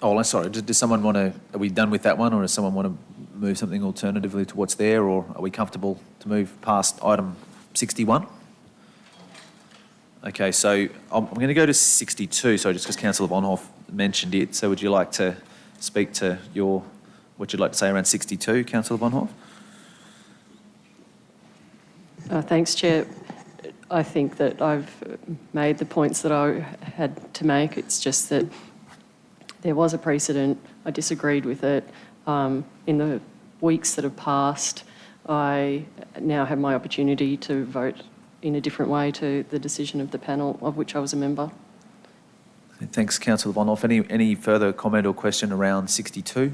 Oh, I'm sorry. Does someone want to? Are we done with that one, or does someone want to move something alternatively to what's there, or are we comfortable to move past item 61? Okay, so I'm going to go to 62. So just because Councillor Von Hoff mentioned it, so would you like to speak to what you'd like to say around 62, Councillor Von Hoff? Thanks, Chair. I think that I've made the points that I had to make. It's just that there was a precedent. I disagreed with it. In the weeks that have passed, I now have my opportunity to vote in a different way to the decision of the panel of which I was a member. Thanks, Councillor Von Hoff. Any further comment or question around 62?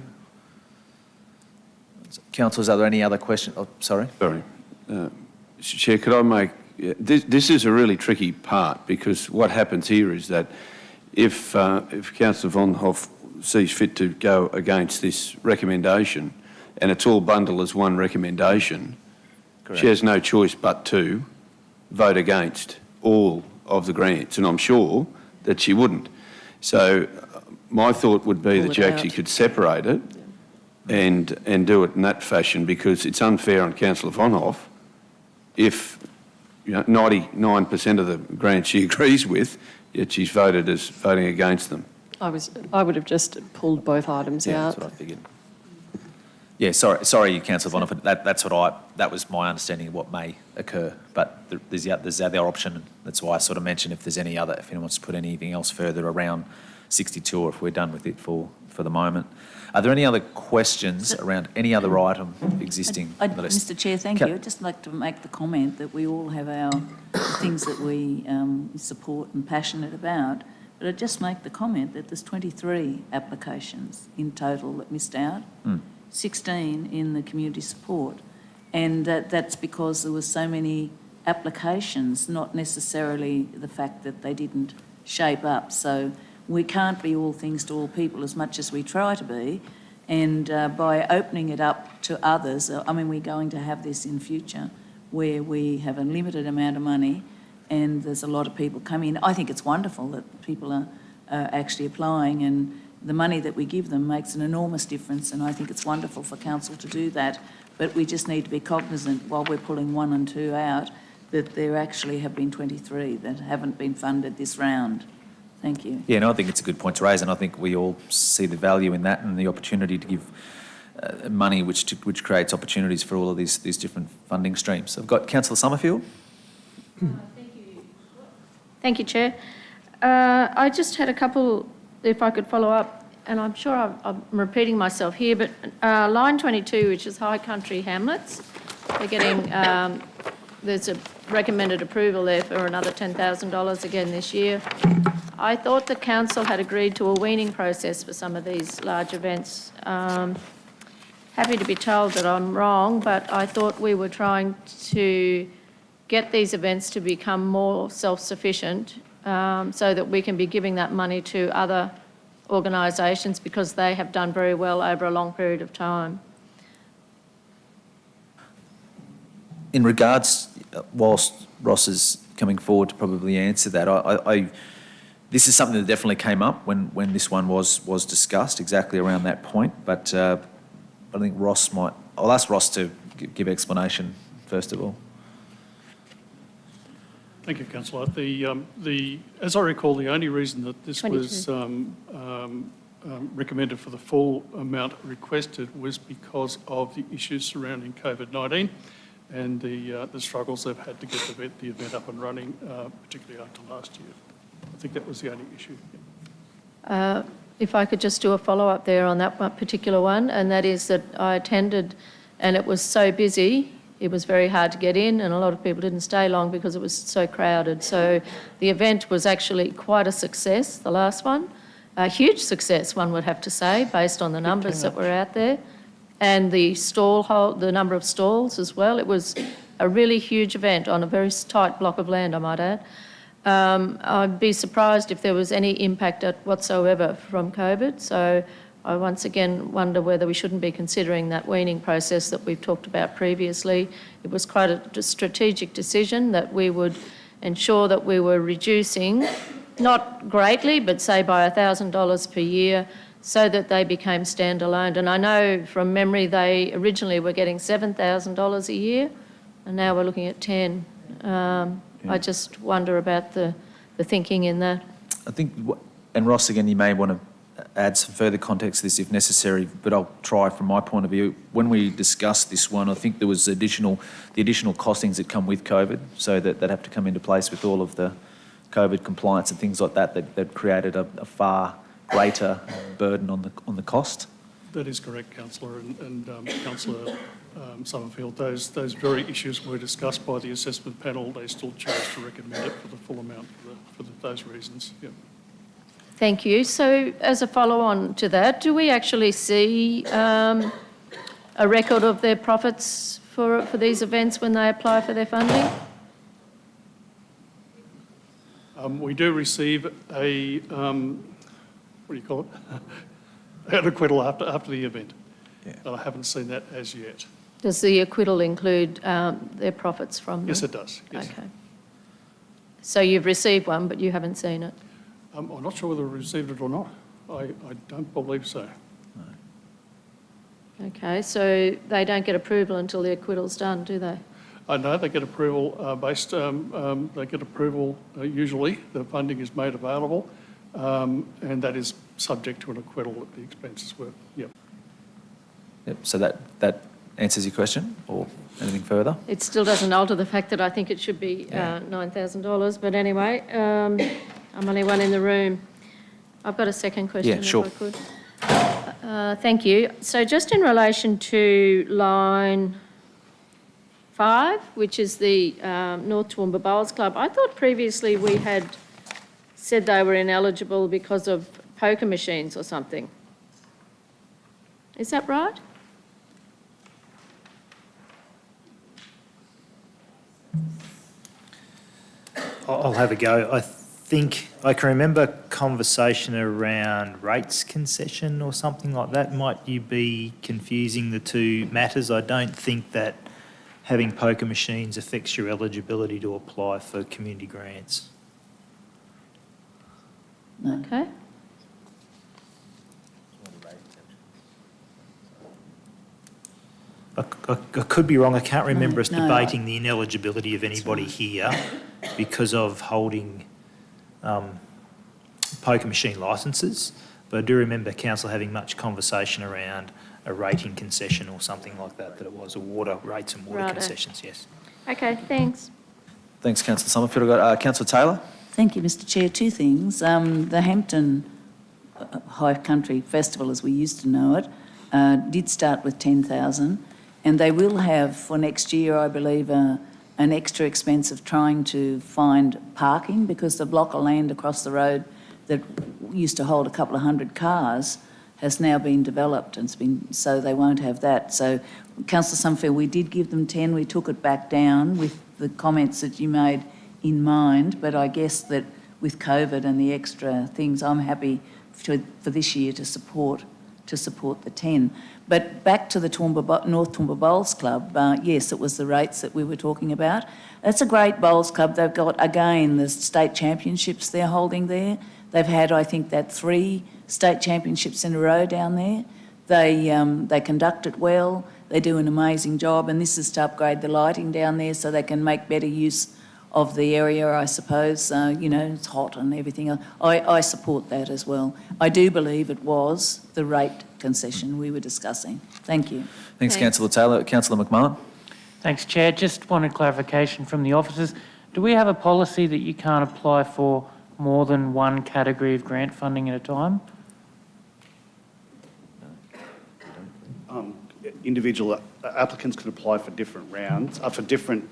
Councillors, are there any other questions? Oh, sorry. Sorry. Mr. Chair, could I make... This is a really tricky part, because what happens here is that if Councillor Von Hoff sees fit to go against this recommendation, and it's all bundled as one recommendation, Correct. She has no choice but to vote against all of the grants, and I'm sure that she wouldn't. So my thought would be that you actually could separate it and do it in that fashion, because it's unfair on Councillor Von Hoff if 99% of the grants she agrees with, yet she's voted as voting against them. I would have just pulled both items out. That's what I figured. Yeah, sorry, Councillor Von Hoff, that was my understanding of what may occur, but there's the other option. That's why I sort of mentioned if anyone wants to put anything else further around 62, or if we're done with it for the moment. Are there any other questions around any other item existing on the list? Mr. Chair, thank you. I'd just like to make the comment that we all have our things that we support and passionate about, but I'd just make the comment that there's 23 applications in total that missed out. 16 in the community support, and that's because there were so many applications, not necessarily the fact that they didn't shape up. So we can't be all things to all people as much as we try to be, and by opening it up to others, I mean, we're going to have this in future where we have a limited amount of money and there's a lot of people coming. I think it's wonderful that people are actually applying, and the money that we give them makes an enormous difference, and I think it's wonderful for council to do that. But we just need to be cognizant, while we're pulling 1 and 2 out, that there actually have been 23 that haven't been funded this round. Thank you. Yeah, no, I think it's a good point to raise, and I think we all see the value in that and the opportunity to give money which creates opportunities for all of these different funding streams. I've got Councillor Summerfield. Thank you, Chair. I just had a couple, if I could follow up, and I'm sure I'm repeating myself here, but line 22, which is High Country Hamlets, they're getting, there's a recommended approval there for another $10,000 again this year. I thought the council had agreed to a weaning process for some of these large events. happy to be told that I'm wrong, but I thought we were trying to get these events to become more self-sufficient so that we can be giving that money to other organisations because they have done very well over a long period of time. In regards, whilst Ross is coming forward to probably answer that, this is something that definitely came up when this one was discussed, exactly around that point. But I think I'll ask Ross to give explanation first of all. Thank you, Councillor. As I recall, the only reason that this 22. was recommended for the full amount requested was because of the issues surrounding COVID-19 and the struggles they've had to get the event up and running, particularly after last year. I think that was the only issue. If I could just do a follow-up there on that one particular one, and that is that I attended and it was so busy, it was very hard to get in and a lot of people didn't stay long because it was so crowded. So the event was actually quite a success, the last one. A huge success, one would have to say, based on the numbers that were out there. And the number of stalls as well. It was a really huge event on a very tight block of land, I might add. I'd be surprised if there was any impact whatsoever from COVID. So I once again wonder whether we shouldn't be considering that weaning process that we've talked about previously. It was quite a strategic decision that we would ensure that we were reducing, not greatly, but say by $1,000 per year, so that they became standalone. And I know from memory they originally were getting $7,000 a year, and now we're looking at 10. I just wonder about the thinking in that. I think, and Ross, again, you may want to add some further context to this if necessary, but I'll try from my point of view. When we discussed this one, I think there was the additional costings that come with COVID, so that have to come into place with all of the COVID compliance and things like that created a far greater burden on the cost. That is correct, Councillor, and Councillor Summerfield. Those very issues were discussed by the assessment panel. They still chose to recommend it for the full amount for those reasons. Yep. Thank you. So as a follow-on to that, do we actually see a record of their profits for these events when they apply for their funding? We do receive a, what do you call it? An acquittal after the event. Yeah. And I haven't seen that as yet. Does the acquittal include their profits from them? Yes, it does. Yes. Okay. So you've received one, but you haven't seen it? I'm not sure whether we received it or not. I don't believe so. No. Okay, so they don't get approval until the acquittal's done, do they? I know they get approval they get approval usually, the funding is made available, and that is subject to an acquittal at the expenses were, yep. Yep, so that answers your question, or anything further? It still doesn't alter the fact that I think it should be $9,000, but anyway, I'm only one in the room. I've got a second question, sure. if I could. Thank you. So just in relation to line 5, which is the North Toowoomba Bowls Club, I thought previously we had said they were ineligible because of poker machines or something. Is that right? I'll have a go. I think I can remember conversation around rates concession or something like that. Might you be confusing the two matters? I don't think that having poker machines affects your eligibility to apply for community grants. No. Okay. I could be wrong. I can't remember us No. debating the ineligibility of anybody here because of holding poker machine licences. But I do remember council having much conversation around a rating concession or something like that it was, or water rates and water Righto. concessions, yes. Okay, thanks. Thanks, Councillor Summerfield. I've got Councillor Taylor. Thank you, Mr Chair. Two things. The Hampton High Country Festival, as we used to know it, did start with 10,000, and they will have for next year, I believe, an extra expense of trying to find parking, because the block of land across the road that used to hold a couple of hundred cars has now been developed, and so they won't have that. So, Councillor Summerfield, we did give them 10. We took it back down with the comments that you made in mind, but I guess that with COVID and the extra things, I'm happy for this year to support the 10. But back to the North Toowoomba Bowls Club, yes, it was the rates that we were talking about. It's a great bowls club. They've got, again, the state championships they're holding there. They've had, I think, 3 state championships in a row down there. They conduct it well. They do an amazing job, and this is to upgrade the lighting down there so they can make better use of the area, I suppose. It's hot and everything else. I support that as well. I do believe it was the rate concession we were discussing. Thank you. Thanks, Councillor Taylor. Councillor McMahon. Thanks, Chair. Just wanted clarification from the officers. Do we have a policy that you can't apply for more than one category of grant funding at a time? Individual applicants could apply for different rounds, for different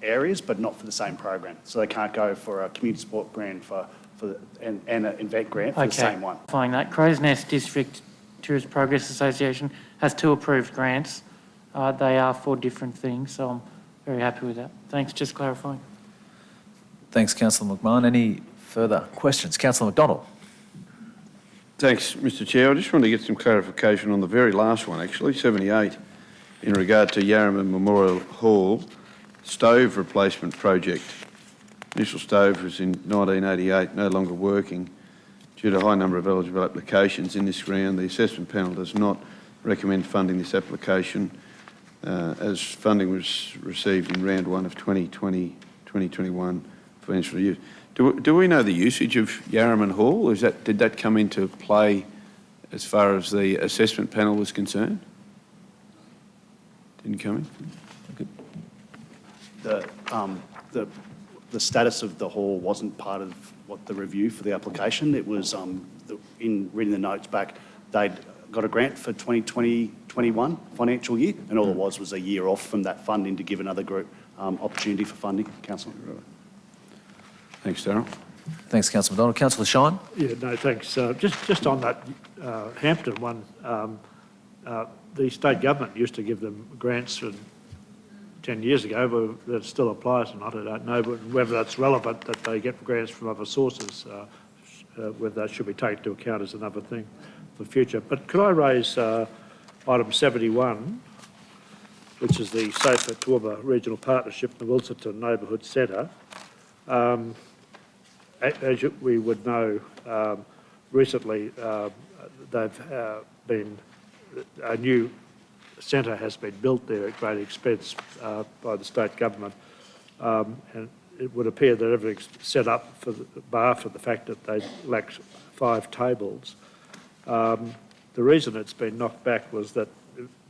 areas, but not for the same program. So they can't go for a community support grant and an event grant for the same one. Fine. That Crows Nest District Tourist Progress Association has 2 approved grants. They are for different things, so I'm very happy with that. Thanks, just clarifying. Thanks, Councillor McMahon. Any further questions? Councillor McDonald. Thanks, Mr Chair. I just want to get some clarification on the very last one, actually, 78, in regard to Yarramah Memorial Hall stove replacement project. Initial stove was in 1988, no longer working. Due to a high number of eligible applications in this round, the assessment panel does not recommend funding this application as funding was received in round 1 of 2020-2021 financial year. Do we know the usage of Yarramah Hall? Did that come into play as far as the assessment panel was concerned? Didn't come in? The status of the hall wasn't part of the review for the application. It was in reading the notes back. They'd got a grant for 2020-21 financial year, and all it was a year off from that funding to give another group opportunity for funding. Councillor. Thanks, Darryl. Thanks, Councillor McDonald. Councillor Shine. Yeah, no, thanks. Just on that Hampton one, the state government used to give them grants 10 years ago, but that still applies or not, I don't know, but whether that's relevant that they get grants from other sources, whether that should be taken into account is another thing for the future. But could I raise item 71, which is the Safer Toowoomba Regional Partnership in the Wilsonton Neighbourhood Centre. As we would know, recently a new centre has been built there at great expense by the state government, and it would appear that everything's set up bar for the fact that they lack 5 tables. The reason it's been knocked back was that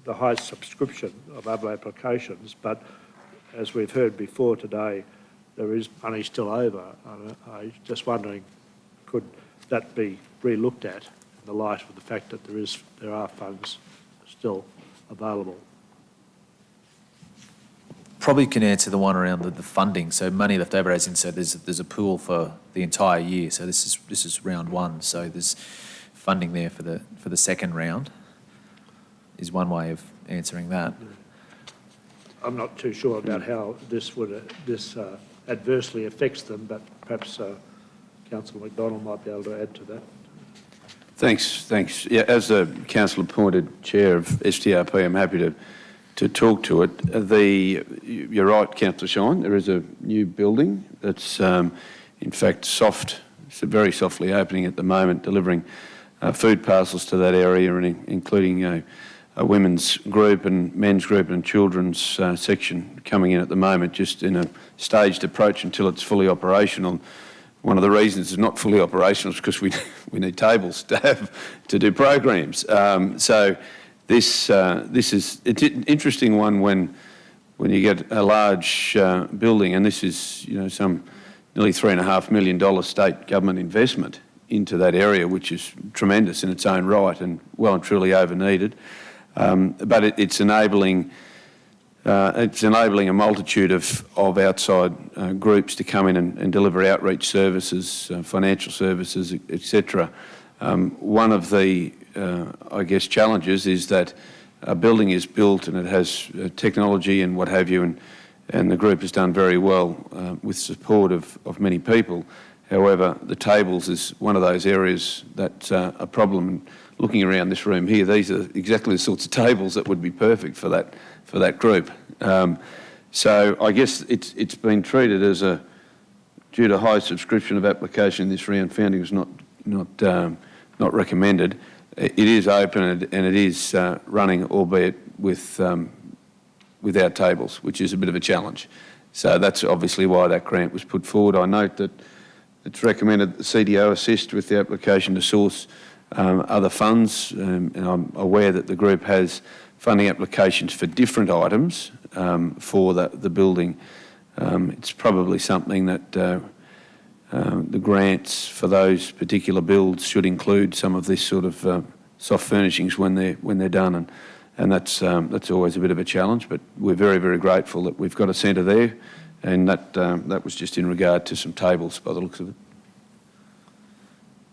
the high subscription of other applications, but as we've heard before today, there is money still over. I'm just wondering, could that be re-looked at in the light of the fact that there are funds still available? Probably can answer the one around the funding. So money left over, as in, so there's a pool for the entire year. So this is round 1. So there's funding there for the second round. Is one way of answering that. I'm not too sure about how this adversely affects them, but perhaps Councillor McDonald might be able to add to that. Thanks. Yeah, as the council appointed chair of STRP, I'm happy to talk to it. You're right, Councillor Shine. There is a new building that's, in fact, it's very softly opening at the moment, delivering food parcels to that area, and including a women's group and men's group and children's section coming in at the moment, just in a staged approach until it's fully operational. One of the reasons it's not fully operational is because we need tables to do programs. So it's an interesting one when you get a large building, and this is some nearly $3.5 million state government investment into that area, which is tremendous in its own right and well and truly over needed. But it's enabling a multitude of outside groups to come in and deliver outreach services, financial services, etc. One of the I guess, challenges is that a building is built and it has technology and what have you, and the group has done very well with support of many people. However, the tables is one of those areas that's a problem. And looking around this room here, these are exactly the sorts of tables that would be perfect for that group. So I guess it's been treated as due to high subscription of application this round, funding was not recommended. It is open and it is running, albeit without tables, which is a bit of a challenge. So that's obviously why that grant was put forward. I note that it's recommended that the CDO assist with the application to source other funds, and I'm aware that the group has funding applications for different items for the building. It's probably something that the grants for those particular builds should include some of this sort of soft furnishings when they're done, and that's always a bit of a challenge. But we're very, very grateful that we've got a centre there, and that was just in regard to some tables by the looks of it.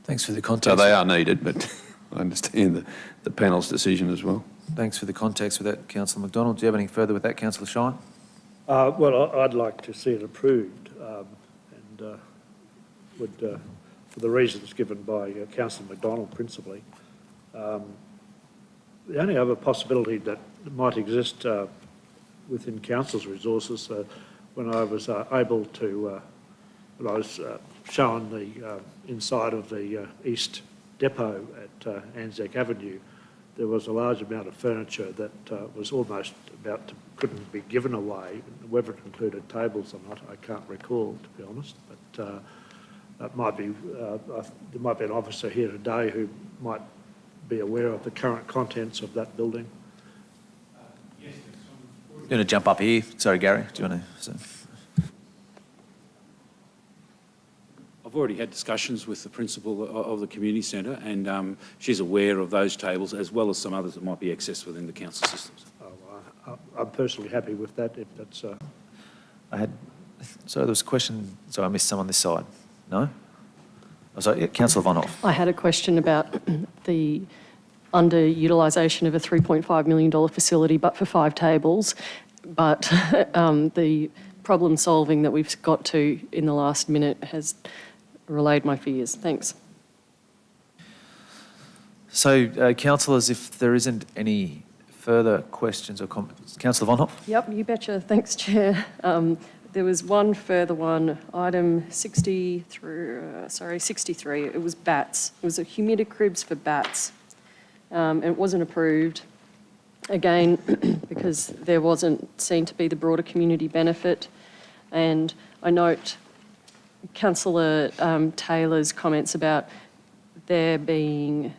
Thanks for the context. So they are needed, but I understand the panel's decision as well. Thanks for the context with that, Councillor McDonald. Do you have anything further with that, Councillor Shine? Well, I'd like to see it approved, and would, for the reasons given by Councillor McDonald principally. The only other possibility that might exist within Council's resources, when I was able to, when I was shown the inside of the East Depot at Anzac Avenue, there was a large amount of furniture that was almost about to, couldn't be given away. Whether it included tables or not, I can't recall, to be honest. But that might be, there might be an officer here today who might be aware of the current contents of that building. You're going to jump up here. Sorry, Gary, do you want to? I've already had discussions with the principal of the community centre, and she's aware of those tables as well as some others that might be accessed within the council systems. I'm personally happy with that, if that's... So there was a question, so I missed some on this side. No? Oh, sorry, yeah, Councillor Von Hoff. I had a question about the underutilisation of a $3.5 million facility, but for 5 tables, but the problem solving that we've got to in the last minute has relayed my fears. Thanks. So, councillors, if there isn't any further questions or comments, Councillor Von Hoff. Yep, you betcha. Thanks, Chair. There was one further one, item 63. It was bats. It was a humidicribs for bats. And it wasn't approved, again, because there wasn't seen to be the broader community benefit. And I note Councillor Taylor's comments about there being,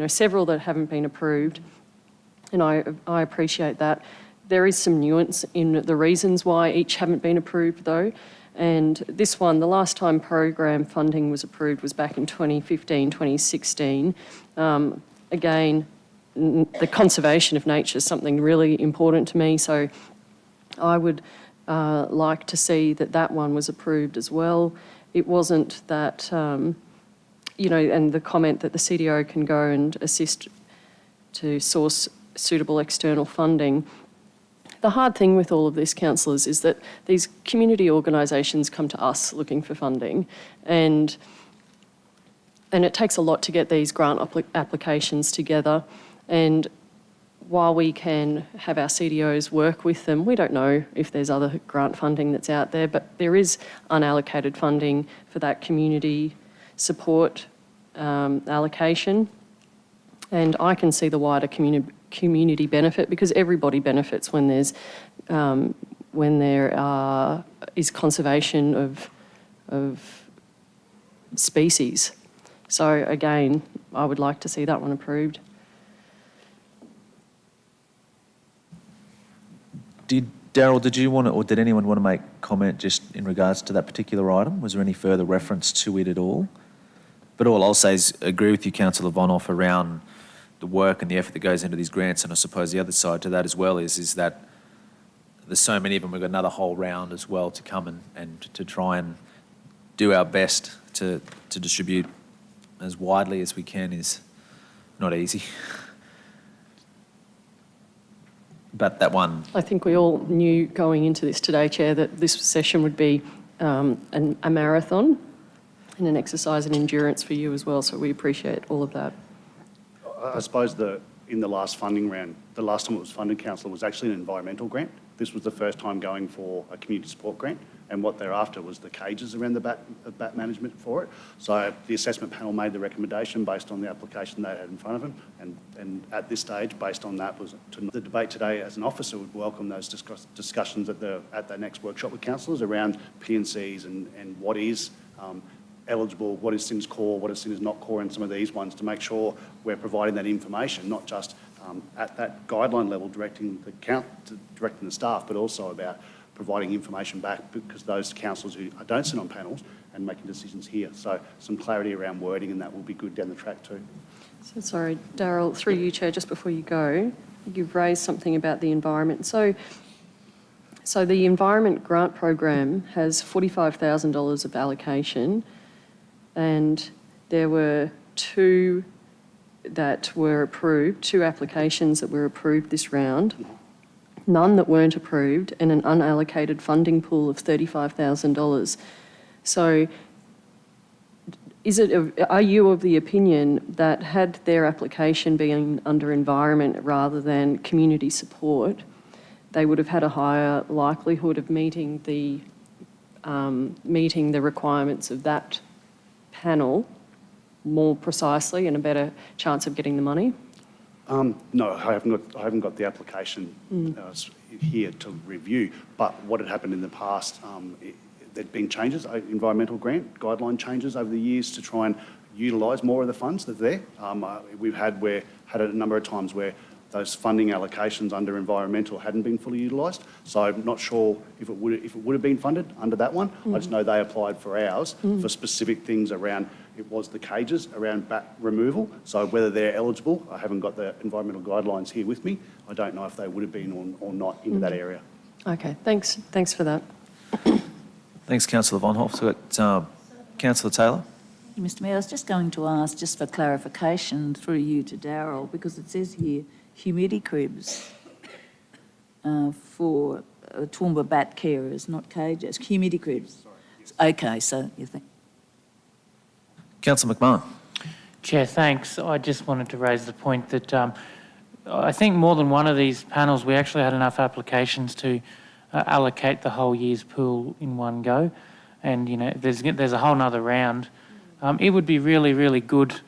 several that haven't been approved, and I appreciate that. There is some nuance in the reasons why each haven't been approved, though. And this one, the last time program funding was approved was back in 2015, 2016. Again, the conservation of nature is something really important to me, so I would like to see that one was approved as well. It wasn't that, and the comment that the CDO can go and assist to source suitable external funding. The hard thing with all of this, councillors, is that these community organisations come to us looking for funding, and it takes a lot to get these grant applications together. And while we can have our CDOs work with them, we don't know if there's other grant funding that's out there, but there is unallocated funding for that community support allocation. And I can see the wider community benefit, because everybody benefits when there is conservation of species. So again, I would like to see that one approved. Daryl, did you want to, or did anyone want to make comment just in regards to that particular item? Was there any further reference to it at all? But all I'll say is agree with you, Councillor Von Hoff, around the work and the effort that goes into these grants, and I suppose the other side to that as well is that there's so many of them. We've got another whole round as well to come and to try and do our best to distribute as widely as we can is not easy. But that one, I think we all knew going into this today, Chair, that this session would be a marathon and an exercise in endurance for you as well, so we appreciate all of that. I suppose in the last funding round, the last time it was funded, Councillor, was actually an environmental grant. This was the first time going for a community support grant, and what they're after was the cages around the bat management for it. So the assessment panel made the recommendation based on the application they had in front of them, and at this stage, based on that, was the debate today as an officer would welcome those discussions at the next workshop with councillors around P&Cs and what is eligible, what is SIN's core, what is SIN's not core, and some of these ones to make sure we're providing that information, not just at that guideline level directing the staff, but also about providing information back because those councillors who don't sit on panels and making decisions here. So some clarity around wording and that will be good down the track too. So sorry, Darryl, through you, Chair, just before you go, you've raised something about the environment. So the Environment Grant Program has $45,000 of allocation, and there were two that were approved, two applications that were approved this round, none that weren't approved, and an unallocated funding pool of $35,000. So are you of the opinion that had their application been under environment rather than community support, they would have had a higher likelihood of meeting the requirements of that panel more precisely and a better chance of getting the money? No, I haven't got the application here to review. But what had happened in the past, there'd been changes, environmental grant guideline changes over the years to try and utilise more of the funds that are there. We've had a number of times where those funding allocations under environmental hadn't been fully utilised. So I'm not sure if it would have been funded under that one. I just know they applied for ours for specific things around, it was the cages around bat removal. So whether they're eligible, I haven't got the environmental guidelines here with me. I don't know if they would have been or not into that area. Okay, thanks for that. thanks, Councillor Von Hoff. So we've got Councillor Taylor. Thank you, Mr Mayor. I was just going to ask, just for clarification through you to Darryl, because it says here humidity cribs for Toowoomba bat carers, not cages. Humidity cribs. Okay, so you think. Councillor McMahon. Chair, thanks. I just wanted to raise the point that I think more than one of these panels, we actually had enough applications to allocate the whole year's pool in one go. And, you know, there's a whole nother round. It would be really, really good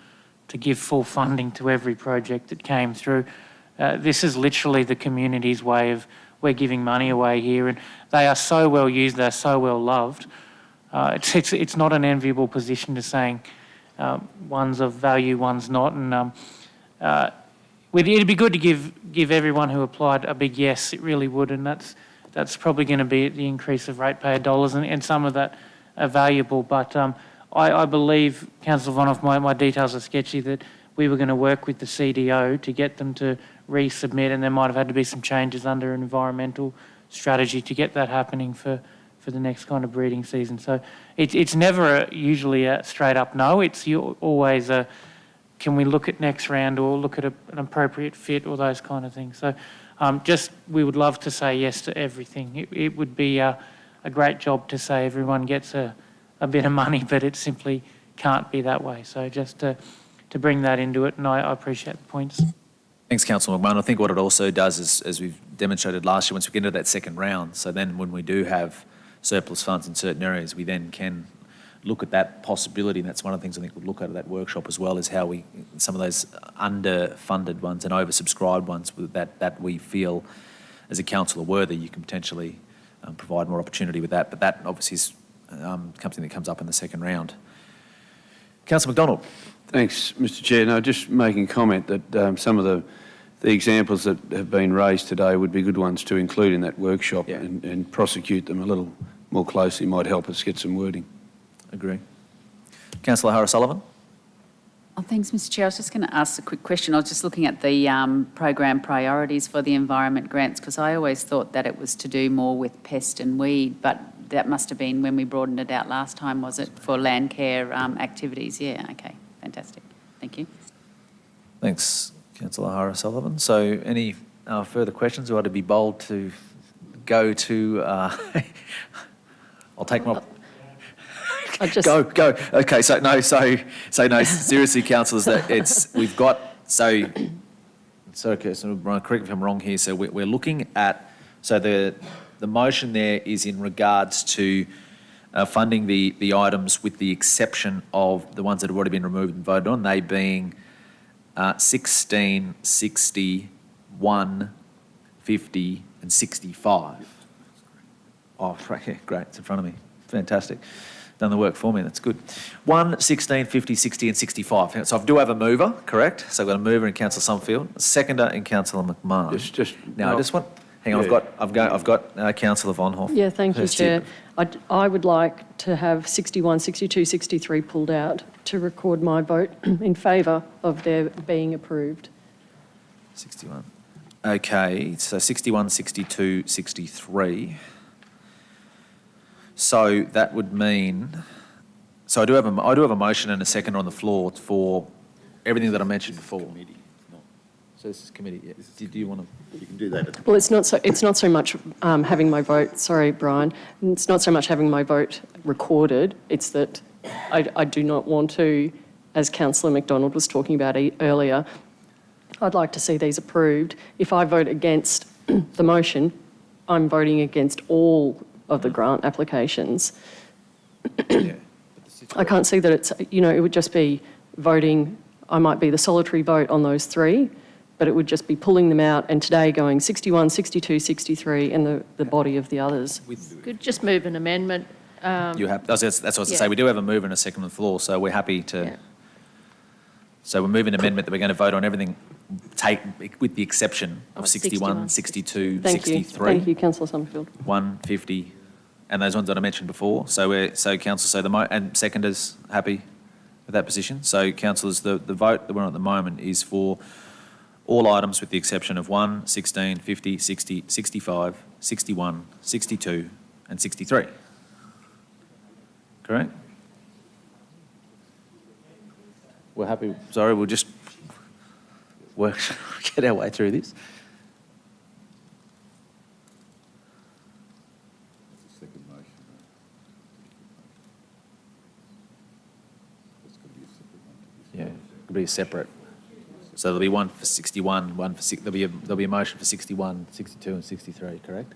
to give full funding to every project that came through. This is literally the community's way of, we're giving money away here, and they are so well used, they're so well loved. It's not an enviable position to saying one's of value, one's not, and it'd be good to give everyone who applied a big yes, it really would, and that's probably going to be at the increase of ratepayer dollars, and some of that are valuable, but I believe, Councillor Von Hoff, my details are sketchy, that we were going to work with the CDO to get them to resubmit, and there might have had to be some changes under an environmental strategy to get that happening for the next kind of breeding season. So it's never usually a straight up no, it's always a can we look at next round or look at an appropriate fit or those kind of things. So we would love to say yes to everything. It would be a great job to say everyone gets a bit of money, but it simply can't be that way. So just to bring that into it, and I appreciate the points. Thanks, Councillor McMahon. I think what it also does is, as we've demonstrated last year, once we get into that second round, so then when we do have surplus funds in certain areas, we then can look at that possibility, and that's one of the things I think we'll look at that workshop as well, is how some of those underfunded ones and oversubscribed ones that we feel as a council are worthy, you can potentially provide more opportunity with that. But that obviously is something that comes up in the second round. Councillor McDonald. Thanks, Mr Chair. No, just making comment that some of the examples that have been raised today would be good ones to include in that workshop, and prosecute them a little more closely might help us get some wording. Agree. Councillor O'Sullivan. Oh, thanks, Mr Chair. I was just going to ask a quick question. I was just looking at the program priorities for the environment grants, because I always thought that it was to do more with pest and weed, but that must have been when we broadened it out last time, was it, for land care activities? Yeah, okay, fantastic. Thank you. Thanks, Councillor Hara Sullivan. So any further questions? Or to be bold to go to, I'll take my... I just, Go. Okay, seriously, councillors, that we've got, okay, so Brian, correct me if I'm wrong here, so we're looking at, so the motion there is in regards to funding the items with the exception of the ones that have already been removed and voted on, they being 16, 60, 1, 50 and 65. Oh, right, yeah, great, it's in front of me. Fantastic. Done the work for me, that's good. 1, 16, 50, 60 and 65. So I do have a mover, correct? So I've got a mover in Councillor Summerfield, a seconder in Councillor McMahon. I've got Councillor Von Hoff. yeah, thank you, First Chair. tip. I would like to have 61, 62, 63 pulled out to record my vote in favour of their being approved. 61. Okay, so 61, 62, 63. So that would mean, so I do have a motion and a second on the floor for everything that I mentioned before. So this is committee. Yeah. Do you want to? You can do that. Well, it's not so much having my vote. Sorry, Brian. It's not so much having my vote recorded. It's that I do not want to, as Councillor McDonald was talking about earlier. I'd like to see these approved. If I vote against the motion, I'm voting against all of the grant applications. I can't see that it's, it would just be voting, I might be the solitary vote on those three, but it would just be pulling them out and today going 61, 62, 63 and the body of the others. Could just move an amendment. You have, that's what I was to say. We do have a mover and a second on the floor, so we're happy to. Yeah. So we're moving an amendment that we're going to vote on everything, with the exception of 61, 62, Thank 63. Thank you, Councillor Summerfield. 150, and those ones that I mentioned before. So council, and seconders happy with that position. So councillors, the vote that we're on at the moment is for all items with the exception of 1, 16, 50, 60, 65, 61, 62 and 63. Correct? We're happy. Sorry, we'll just get our way through this. Yeah, it'll be separate. So there'll be one for 61, one for there'll be a motion for 61, 62 and 63, correct?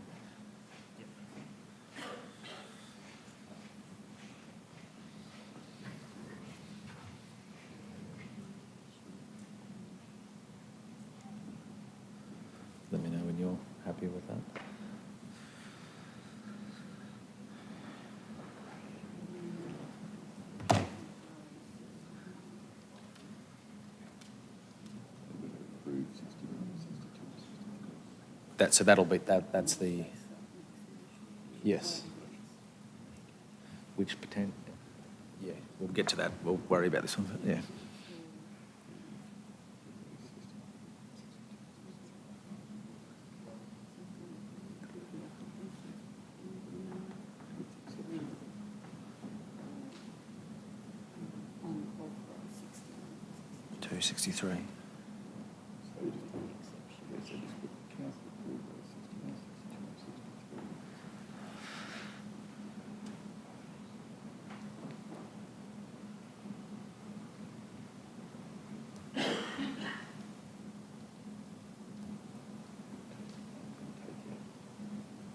Let me know when you're happy with that. So that'll be, that's the, yes. Which yeah, we'll get to that. We'll worry about this one, but yeah. $263.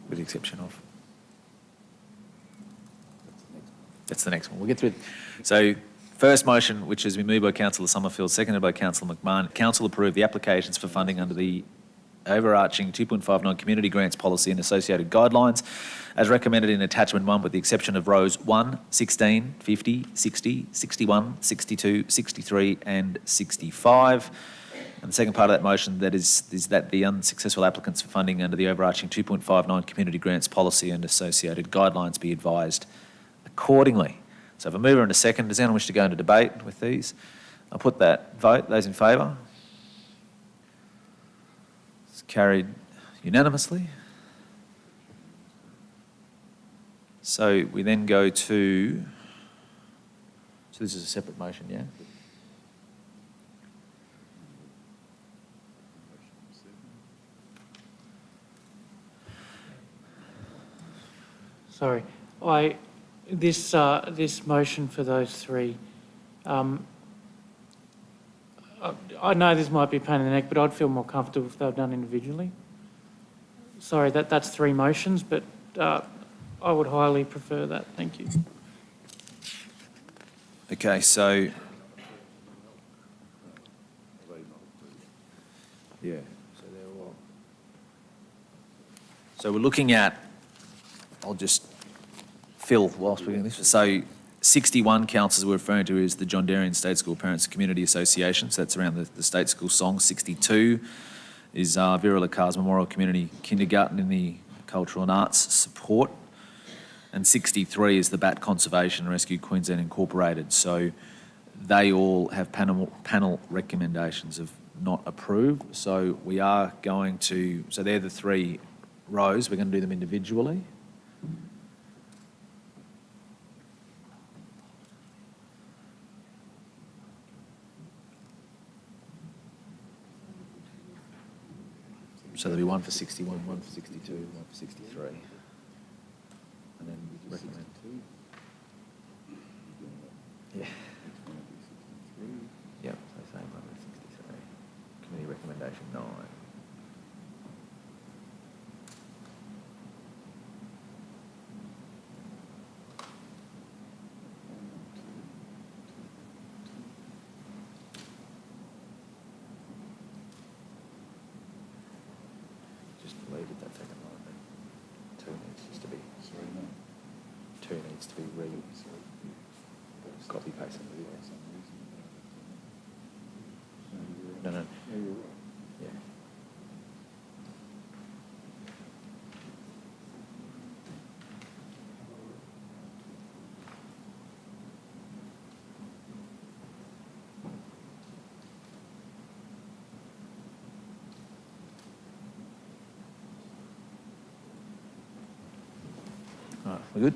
With the exception of. That's the next one. We'll get through it. So, first motion, which has been moved by Councillor Summerfield, seconded by Councillor McMahon. Council approve the applications for funding under the overarching 2.59 community grants policy and associated guidelines as recommended in attachment 1 with the exception of rows 1, 16, 50, 60, 61, 62, 63 and 65. And the second part of that motion that is that the unsuccessful applicants for funding under the overarching 2.59 community grants policy and associated guidelines be advised accordingly. So if a mover and a second, does anyone wish to go into debate with these? I'll put that vote. Those in favour? It's carried unanimously. So we then go to, so this is a separate motion, yeah? Sorry. This motion for those three, I know this might be a pain in the neck, but I'd feel more comfortable if they were done individually. Sorry, that's three motions, but I would highly prefer that. Thank you. Okay, so Yeah, so they're all. So we're looking at, I'll just fill whilst we're doing this. So 61 councillors we're referring to is the John Darien State School Parents Community Association, so that's around the state school song. 62 is Vera Lacar's Memorial Community Kindergarten in the Cultural and Arts support. And 63 is the Bat Conservation and Rescue Queensland Incorporated. So they all have panel recommendations of not approve. So we are going to, so they're the three rows. We're going to do them individually. So there'll be one for 61, one for 62, one for 63. And then recommend. Yeah. Yep, so same one with 63. Committee recommendation 9. Just leave it that second line then. 2 needs just to be, 2 needs to be copy paste. No. Yeah. All right, we're good?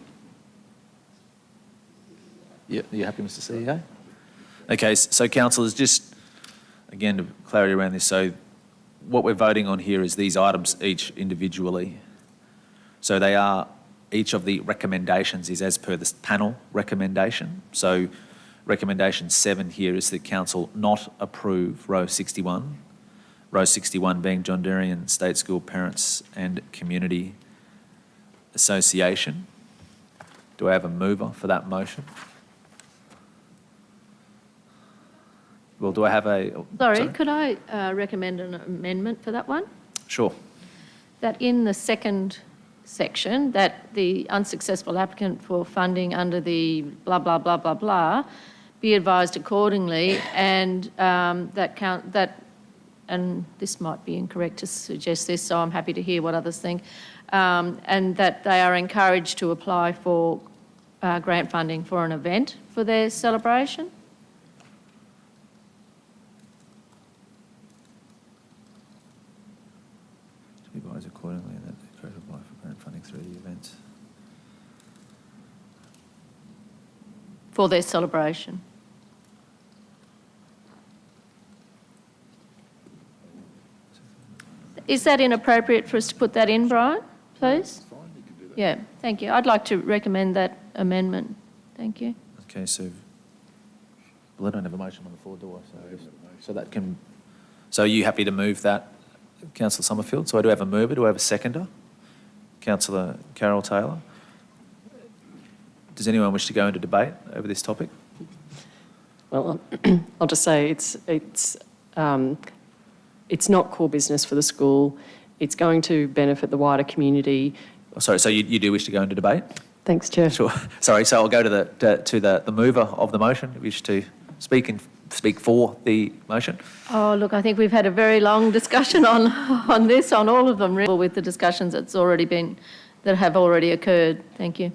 Yeah, are you happy, Mr. CEO? Okay, so councillors, just again, to clarity around this, so what we're voting on here is these items each individually. So they are, each of the recommendations is as per this panel recommendation. So recommendation 7 here is that council not approve row 61. Row 61 being John Darien State School Parents and Community Association. Do I have a mover for that motion? Well, do I have a... Sorry, could I recommend an amendment for that one? Sure. That in the second section, that the unsuccessful applicant for funding under the blah, blah, blah, blah, blah, be advised accordingly, and and this might be incorrect to suggest this, so I'm happy to hear what others think, and that they are encouraged to apply for grant funding for an event for their celebration. To be advised accordingly that they could apply for grant funding through the event. For their celebration. Is that inappropriate for us to put that in, Brian, please? Yeah, thank you. I'd like to recommend that amendment. Thank you. Okay, so... Well, I don't have a motion on the floor, do I? So that can... So are you happy to move that, Councillor Summerfield? So I do have a mover. Do I have a seconder? Councillor Carol Taylor. Does anyone wish to go into debate over this topic? Well, I'll just say it's not core business for the school. It's going to benefit the wider community. Oh, sorry, so you do wish to go into debate? Thanks, Chair. Sure. Sorry, so I'll go to the mover of the motion. Wish to speak for the motion? Oh, look, I think we've had a very long discussion on this, on all of them, really, with the discussions that have already occurred. Thank you.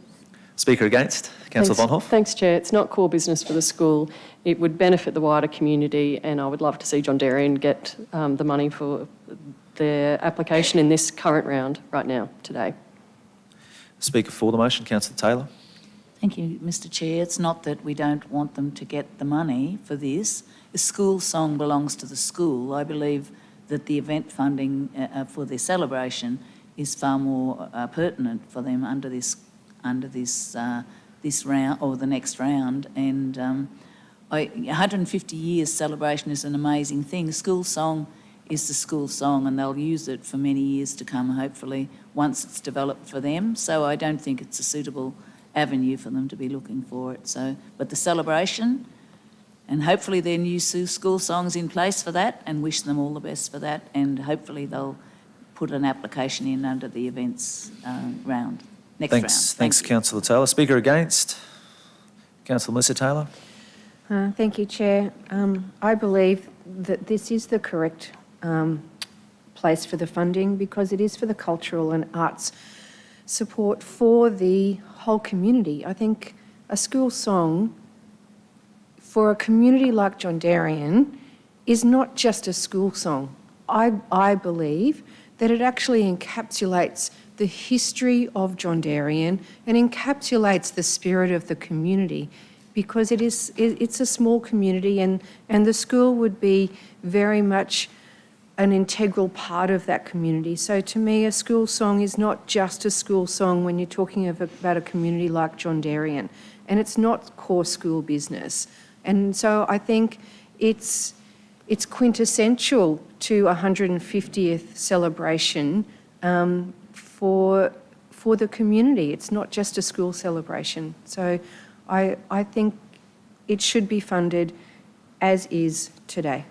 Speaker against, Councillor Von Hoff. Thanks, Chair. It's not core business for the school. It would benefit the wider community, and I would love to see John Darien get the money for their application in this current round right now, today. Speaker for the motion, Councillor Taylor. Thank you, Mr Chair. It's not that we don't want them to get the money for this. The school song belongs to the school. I believe that the event funding for their celebration is far more pertinent for them under under this round or the next round. And 150 years celebration is an amazing thing. School song is the school song, and they'll use it for many years to come, hopefully, once it's developed for them. So I don't think it's a suitable avenue for them to be looking for it. So, but the celebration, and hopefully their new school song's in place for that, and wish them all the best for that, and hopefully they'll put an application in under the events round, next round. Thanks, Councillor Taylor. Speaker against? Councillor Melissa Taylor. Thank you, Chair. I believe that this is the correct place for the funding because it is for the cultural and arts support for the whole community. I think a school song for a community like John Darien is not just a school song. I believe that it actually encapsulates the history of John Darien and encapsulates the spirit of the community because it's a small community and the school would be very much an integral part of that community. So to me, a school song is not just a school song when you're talking about a community like John Darien, and it's not core school business. And so I think it's quintessential to 150th celebration for the community. It's not just a school celebration. So I think it should be funded as is today.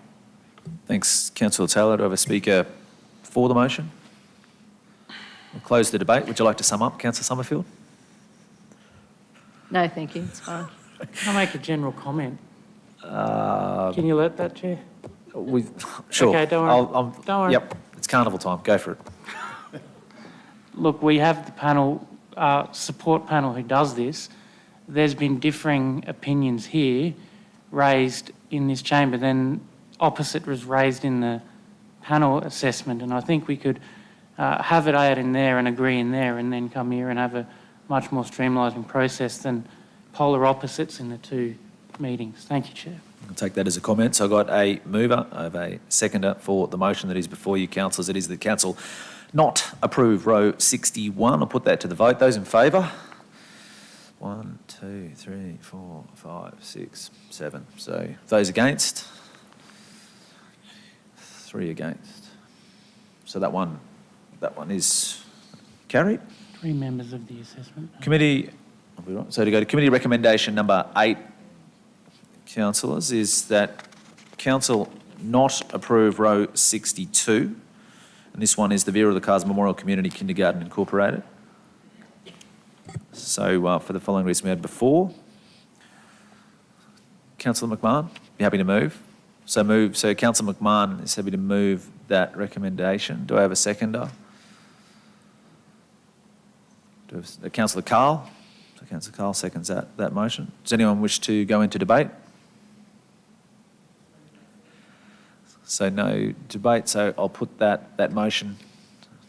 Thanks, Councillor Taylor. Do I have a speaker for the motion? We'll close the debate. Would you like to sum up, Councillor Summerfield? No, thank you, it's fine. Can I make a general comment? Can you let that, Chair? Sure. Okay, don't worry. Don't worry. Yep, it's carnival time. Go for it. Look, we have the panel, support panel who does this. There's been differing opinions here raised in this chamber, then opposite was raised in the panel assessment, and I think we could have it out in there and agree in there and then come here and have a much more streamlining process than polar opposites in the two meetings. Thank you, Chair. I'll take that as a comment. So I've got a mover, I have a seconder for the motion that is before you, councillors. It is that council not approve row 61. I'll put that to the vote. Those in favour? 1, 2, 3, 4, 5, 6, 7. So those against? 3 against. So that one is carried. 3 members of the assessment. Committee, so to go to committee recommendation number 8, councillors, is that council not approve row 62. And this one is the Vera of the Cars Memorial Community Kindergarten Incorporated. So for the following reason we had before, Councillor McMahon, be happy to move. So Councillor McMahon is happy to move that recommendation. Do I have a seconder? Councillor Carl. So Councillor Carl seconds that motion. Does anyone wish to go into debate? So no debate, so I'll put that motion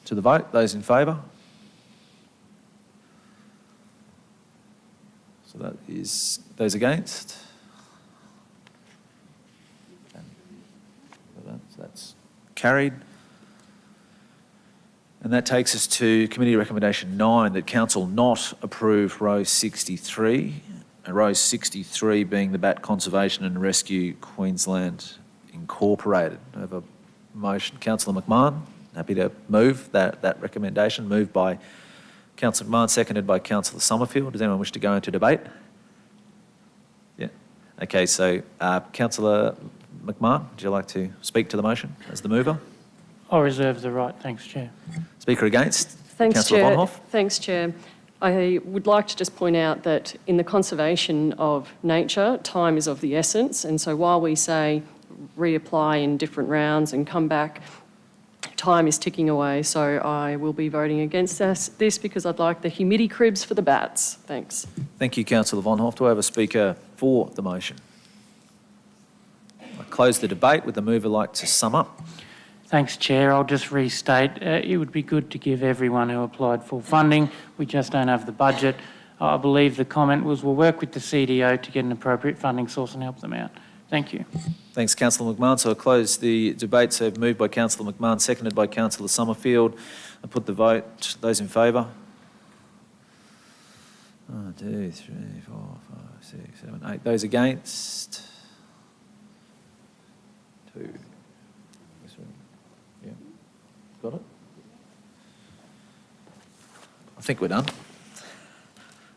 to the vote. Those in favour? So that is, those against? So that's carried. And that takes us to committee recommendation 9, that council not approve row 63, and row 63 being the Bat Conservation and Rescue Queensland Incorporated. I have a motion. Councillor McMahon, happy to move that recommendation. Moved by Councillor McMahon, seconded by Councillor Summerfield. Does anyone wish to go into debate? Yeah. Okay, so Councillor McMahon, would you like to speak to the motion as the mover? I reserve the right. Thanks, Chair. Speaker against? Thanks, Councillor Chair. Von Hoff. Thanks, Chair. I would like to just point out that in the conservation of nature, time is of the essence. And so while we say reapply in different rounds and come back, time is ticking away. So I will be voting against this because I'd like the humidity cribs for the bats. Thanks. Thank you, Councillor Von Hoff. Do I have a speaker for the motion? I close the debate. Would the mover like to sum up? Thanks, Chair. I'll just restate, it would be good to give everyone who applied full funding. We just don't have the budget. I believe the comment was we'll work with the CDO to get an appropriate funding source and help them out. Thank you. Thanks, Councillor McMahon. So I'll close the debate. So moved by Councillor McMahon, seconded by Councillor Summerfield. I put the vote. Those in favour? 1, 2, 3, 4, 5, 6, 7, 8. Those against? 2. Yeah. Got it? I think we're done.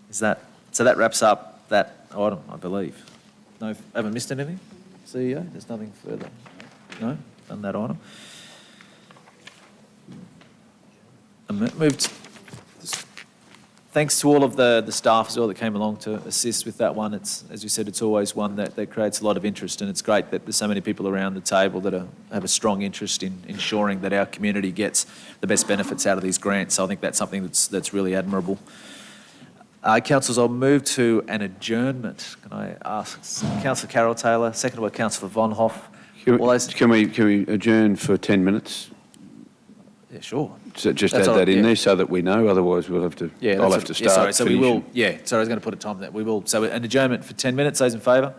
So that wraps up that item, I believe. No, haven't missed anything? CEO, there's nothing further? No? Done that item? Moved. Thanks to all of the staff as well that came along to assist with that one. It's, as you said, it's always one that creates a lot of interest, and it's great that there's so many people around the table that have a strong interest in ensuring that our community gets the best benefits out of these grants. So I think that's something that's really admirable. Councillors, I'll move to an adjournment. Can I ask Councillor Carol Taylor, seconded by Councillor Von Hoff. Can we adjourn for 10 minutes? Yeah, sure. So just That's add all that right, in yeah. there so that we know, otherwise we'll have to, Yeah, I'll have to start. sorry, so we finish. will, sorry, I was going to put a time on that. We will, so an adjournment for 10 minutes, those in favour?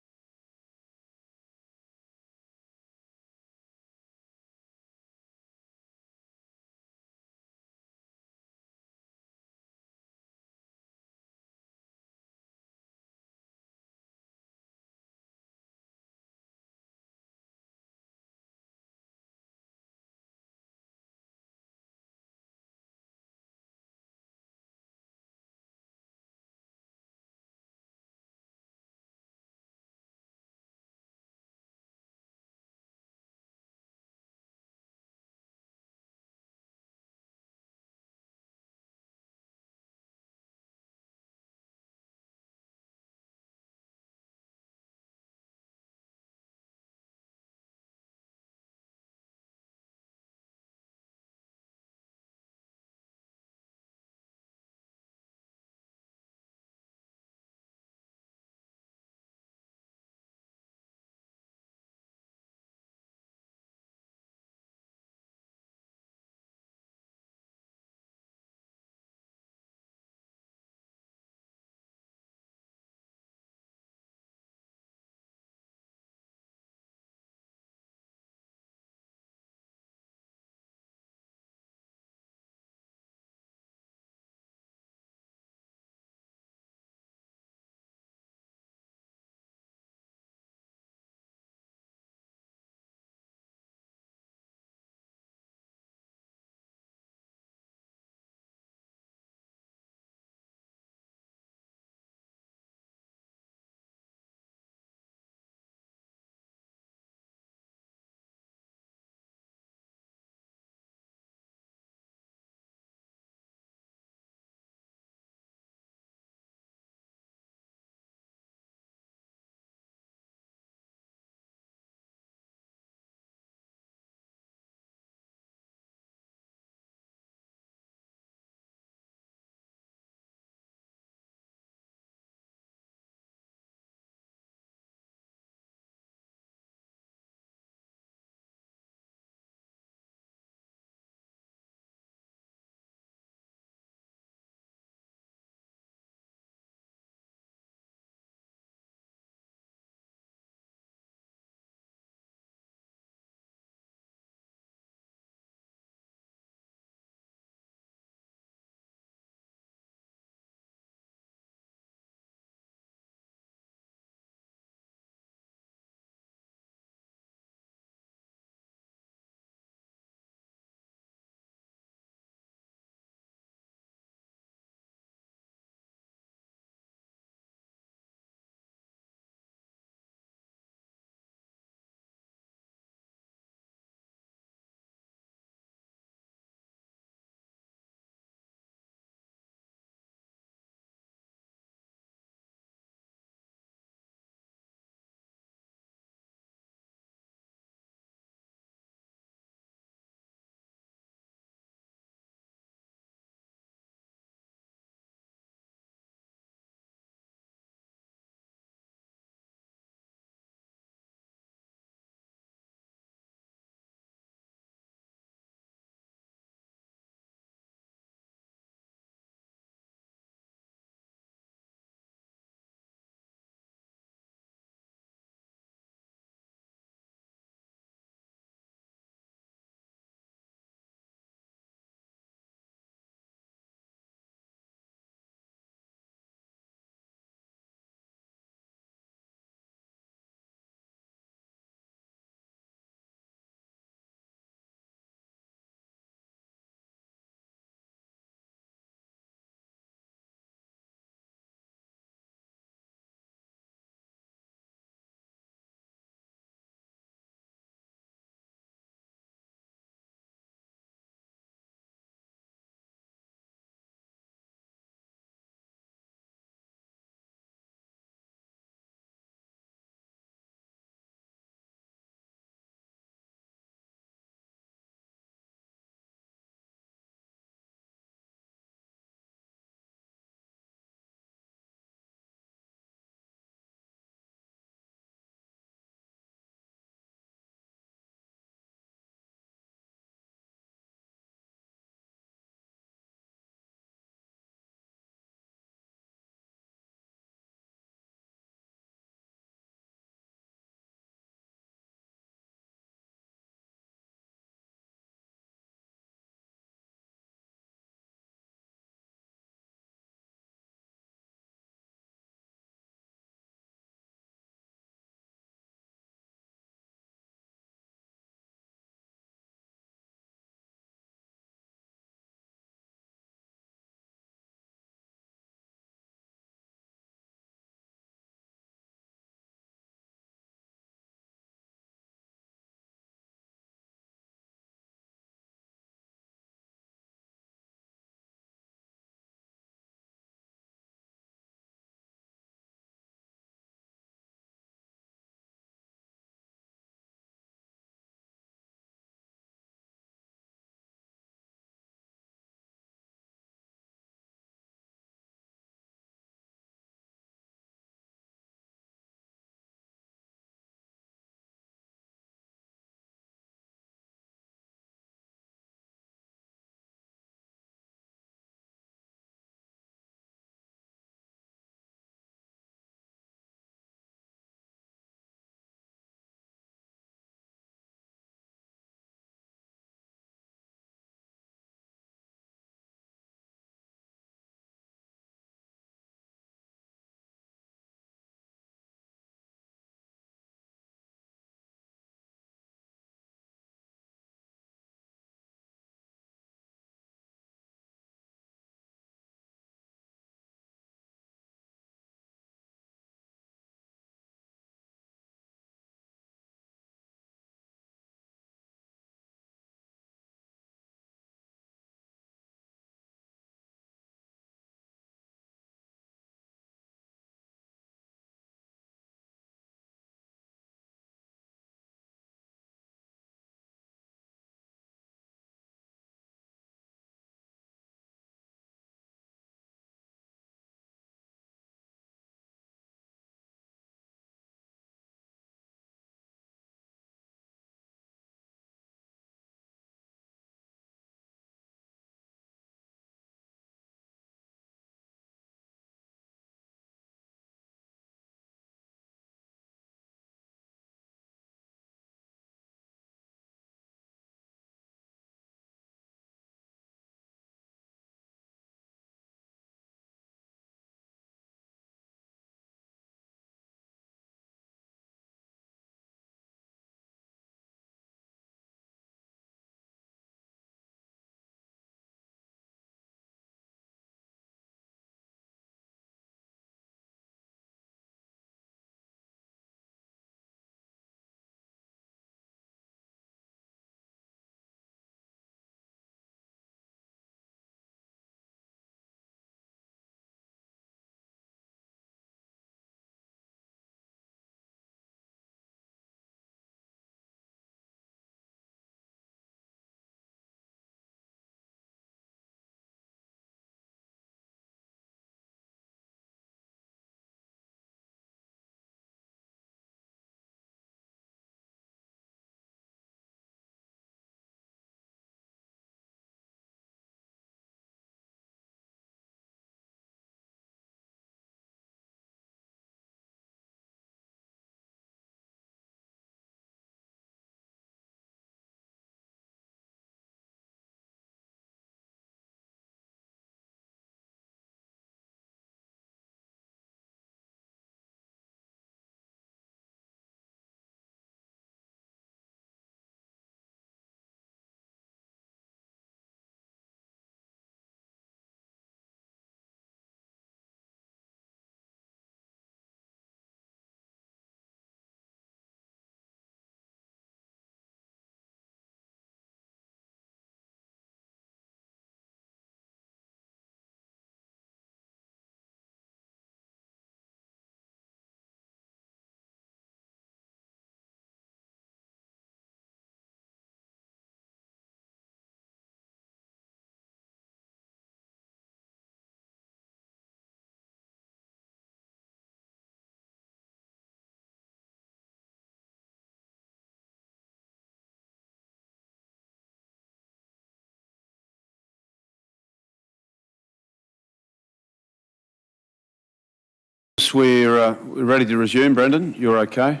We're ready to resume. Brendan, you're okay?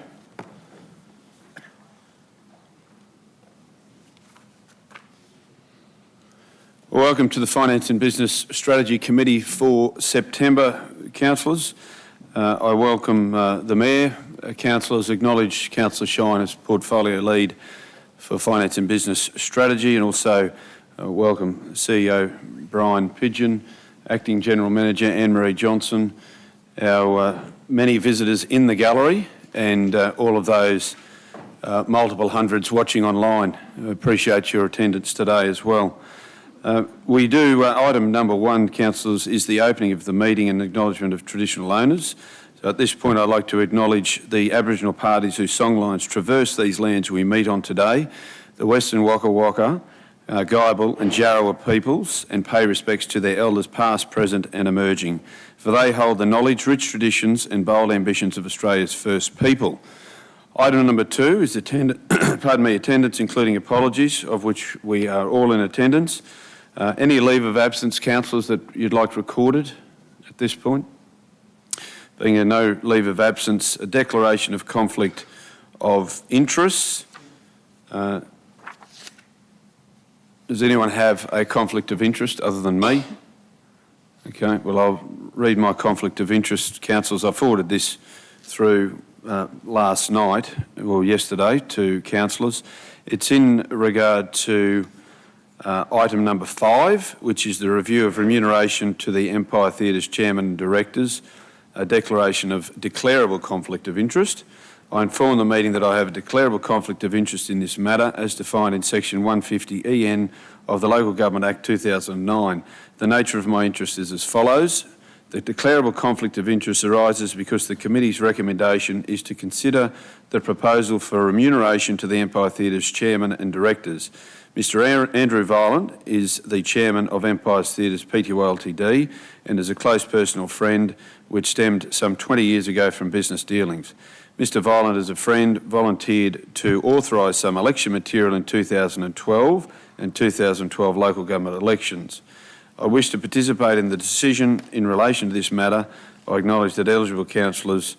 Welcome to the Finance and Business Strategy Committee for September, councillors. I welcome the Mayor, councillors, acknowledge Councillor Shine as Portfolio Lead for Finance and Business Strategy, and also welcome CEO Brian Pidgeon, Acting General Manager Anne-Marie Johnson, our many visitors in the gallery, and all of those multiple hundreds watching online. I appreciate your attendance today as well. Item number 1, councillors, is the opening of the meeting and acknowledgement of traditional owners. So at this point, I'd like to acknowledge the Aboriginal parties whose songlines traverse these lands we meet on today, the Western Waka Waka, Guyabal and Jarrawa peoples, and pay respects to their elders past, present and emerging, for they hold the knowledge, rich traditions and bold ambitions of Australia's first people. Item number 2 is attendance, including apologies, of which we are all in attendance. Any leave of absence, councillors, that you'd like recorded at this point? Being a no leave of absence, a declaration of conflict of interests. Does anyone have a conflict of interest other than me? Okay, well, I'll read my conflict of interest, councillors. I forwarded this through last night, or yesterday, to councillors. It's in regard to item number 5, which is the review of remuneration to the Empire Theatre's chairman and directors, a declaration of declarable conflict of interest. I inform the meeting that I have a declarable conflict of interest in this matter as defined in section 150 EN of the Local Government Act 2009. The nature of my interest is as follows. The declarable conflict of interest arises because the committee's recommendation is to consider the proposal for remuneration to the Empire Theatre's chairman and directors. Mr Andrew Violent is the chairman of Empire Theatres Pty Ltd and is a close personal friend which stemmed some 20 years ago from business dealings. Mr Violent, as a friend, volunteered to authorise some election material in 2012 and 2012 local government elections. I wish to participate in the decision in relation to this matter. I acknowledge that eligible councillors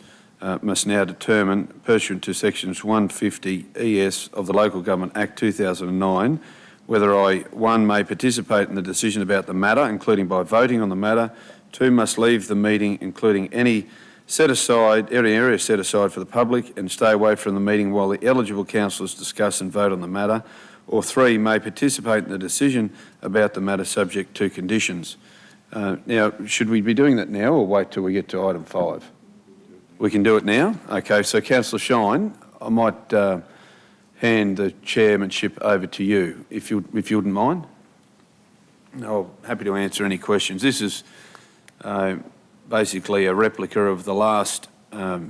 must now determine, pursuant to sections 150 ES of the Local Government Act 2009, whether I, 1, may participate in the decision about the matter, including by voting on the matter, 2, must leave the meeting, including any area set aside for the public, and stay away from the meeting while the eligible councillors discuss and vote on the matter, or 3, may participate in the decision about the matter subject to conditions. Now, should we be doing that now or wait till we get to item 5? We can do it now? Okay, so Councillor Shine, I might hand the chairmanship over to you, if you wouldn't mind. I'm happy to answer any questions. This is basically a replica of the last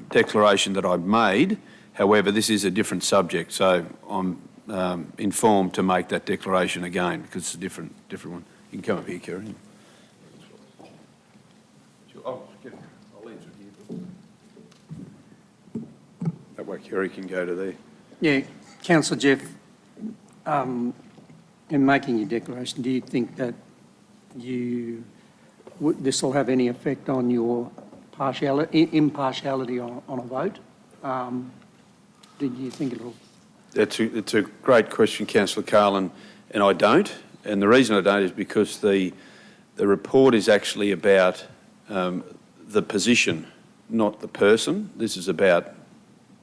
declaration that I made. However, this is a different subject, so I'm informed to make that declaration again because it's a different one. You can come up here, Kerry. I'll answer here. That way Kerry can go to there. Yeah, Councillor Jeff, in making your declaration, do you think that this will have any effect on your impartiality on a vote? Do you think it'll? It's a great question, Councillor Carlin, and I don't. And the reason I don't is because the report is actually about the position, not the person. This is about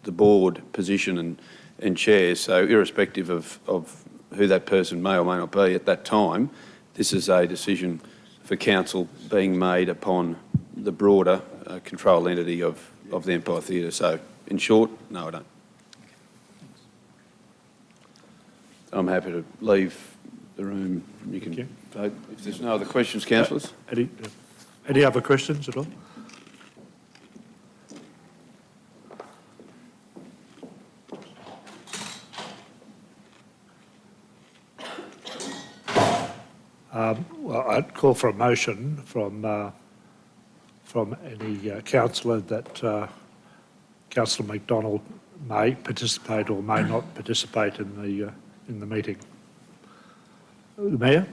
the board position and chair. So irrespective of who that person may or may not be at that time, this is a decision for council being made upon the broader control entity of the Empire Theatre. So in short, no, I don't. I'm happy to leave the room. You can vote. If there's no other questions, councillors. Any other questions at all? Well, I'd call for a motion from any councillor that Councillor McDonald may participate or may not participate in the meeting. The Mayor?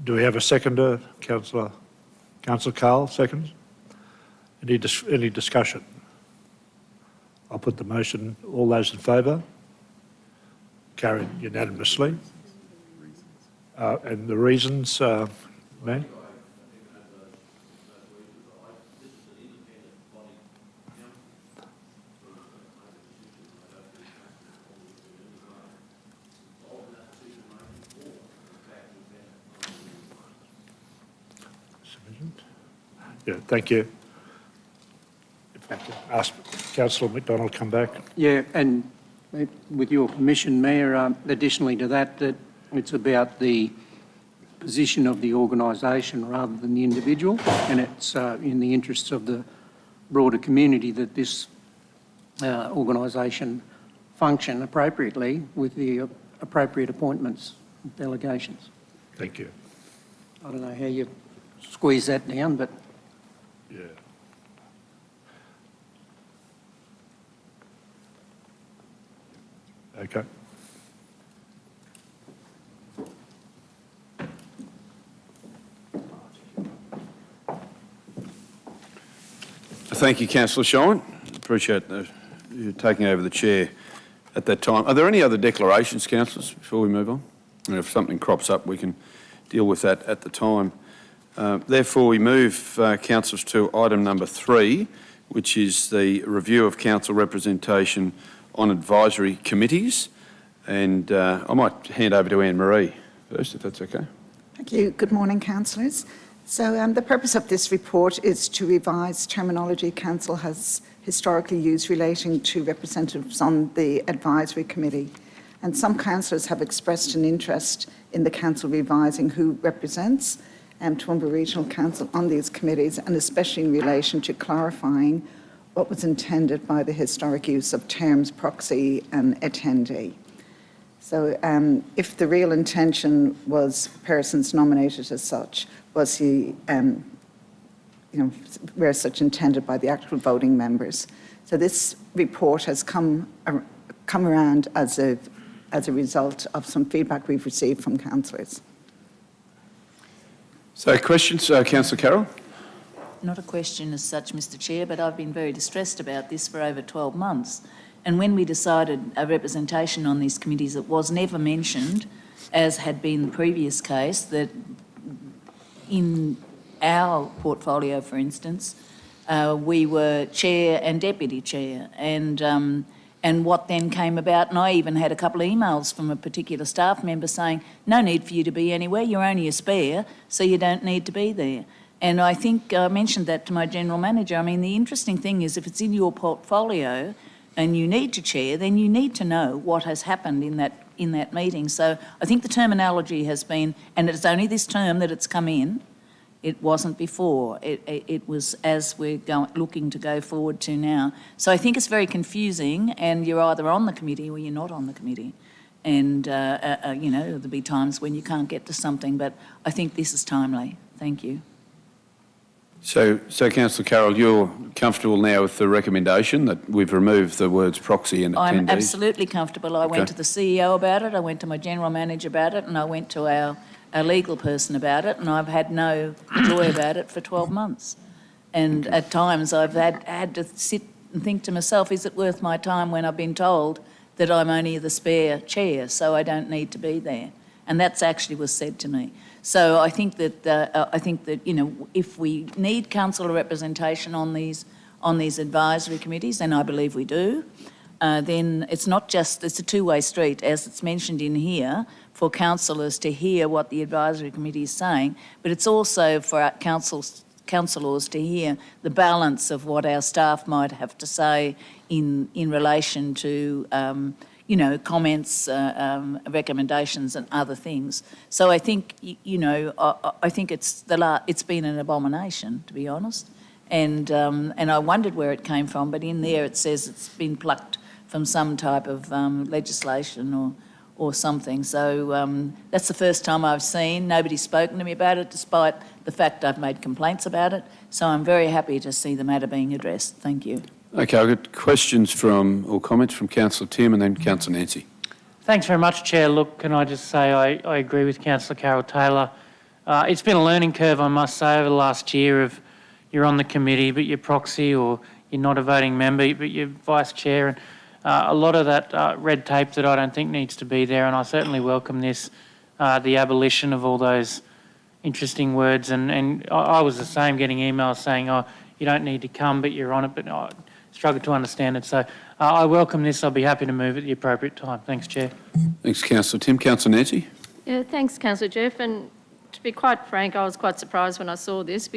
Do we have a seconder? Councillor Carl, seconds. Any discussion? I'll put the motion. All those in favour? Carried unanimously. And the reasons, Matt? Yeah, thank you. If I can ask Councillor McDonald come back. Yeah, and with your permission, Mayor, additionally to that, that it's about the position of the organisation rather than the individual, and it's in the interests of the broader community that this organisation function appropriately with the appropriate appointments and delegations. Thank you. I don't know how you squeeze that down, but... Yeah. Okay. Thank you, Councillor Shine. Appreciate you taking over the chair at that time. Are there any other declarations, councillors, before we move on? And if something crops up, we can deal with that at the time. Therefore, we move, councillors, to item number 3, which is the review of council representation on advisory committees. And I might hand over to Anne-Marie first, if that's okay. Thank you. Good morning, councillors. So the purpose of this report is to revise terminology Council has historically used relating to representatives on the advisory committee. And some councillors have expressed an interest in the council revising who represents Toowoomba Regional Council on these committees, and especially in relation to clarifying what was intended by the historic use of terms proxy and attendee. So if the real intention was persons nominated as such, was he, were such intended by the actual voting members. So this report has come around as a result of some feedback we've received from councillors. So questions, Councillor Carroll? Not a question as such, Mr Chair, but I've been very distressed about this for over 12 months. And when we decided a representation on these committees, it was never mentioned, as had been the previous case, that in our portfolio, for instance, we were chair and deputy chair. And what then came about, and I even had a couple of emails from a particular staff member saying, no need for you to be anywhere, you're only a spare, so you don't need to be there. And I think I mentioned that to my general manager. I mean, the interesting thing is if it's in your portfolio and you need to chair, then you need to know what has happened in that meeting. So I think the terminology has been, and it's only this term that it's come in, it wasn't before. It was as we're looking to go forward to now. So I think it's very confusing, and you're either on the committee or you're not on the committee. And, there'll be times when you can't get to something, but I think this is timely. Thank you. So Councillor Carroll, you're comfortable now with the recommendation that we've removed the words proxy and attendees? I'm absolutely comfortable. I went to the CEO about it, I went to my general manager about it, and I went to our legal person about it, and I've had no joy about it for 12 months. And at times I've had to sit and think to myself, is it worth my time when I've been told that I'm only the spare chair, so I don't need to be there? And that's actually was said to me. So I think that if we need council representation on these advisory committees, and I believe we do, then it's a two-way street, as it's mentioned in here, for councillors to hear what the advisory committee is saying, but it's also for our councillors to hear the balance of what our staff might have to say in relation to comments, recommendations and other things. So I think, I think it's been an abomination, to be honest. And I wondered where it came from, but in there it says it's been plucked from some type of legislation or something. So that's the first time I've seen. Nobody's spoken to me about it, despite the fact I've made complaints about it. So I'm very happy to see the matter being addressed. Thank you. Okay, I've got questions or comments from Councillor Tim and then Councillor Nancy. Thanks very much, Chair. Look, can I just say I agree with Councillor Carroll-Taylor. It's been a learning curve, I must say, over the last year of you're on the committee, but you're proxy, or you're not a voting member, but you're vice chair. And a lot of that red tape that I don't think needs to be there, and I certainly welcome this, the abolition of all those interesting words. And I was the same, getting emails saying, oh, you don't need to come, but you're on it, but I struggle to understand it. So I welcome this. I'll be happy to move at the appropriate time. Thanks, Chair. Thanks, Councillor Tim. Councillor Nancy? Yeah, thanks, Councillor Jeff. And to be quite frank, I was quite surprised when I saw this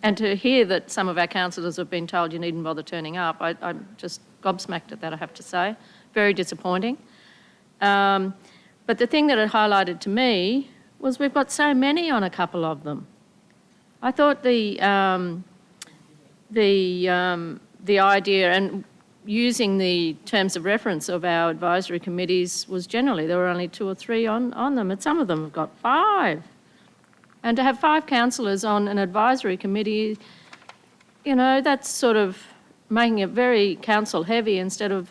and to hear that some of our councillors have been told you needn't bother turning up, I'm just gobsmacked at that, I have to say. Very disappointing. But the thing that it highlighted to me was we've got so many on a couple of them. I thought the idea and using the terms of reference of our advisory committees was generally there were only 2 or 3 on them, and some of them have got 5. And to have 5 councillors on an advisory committee, you know, that's sort of making it very council heavy instead of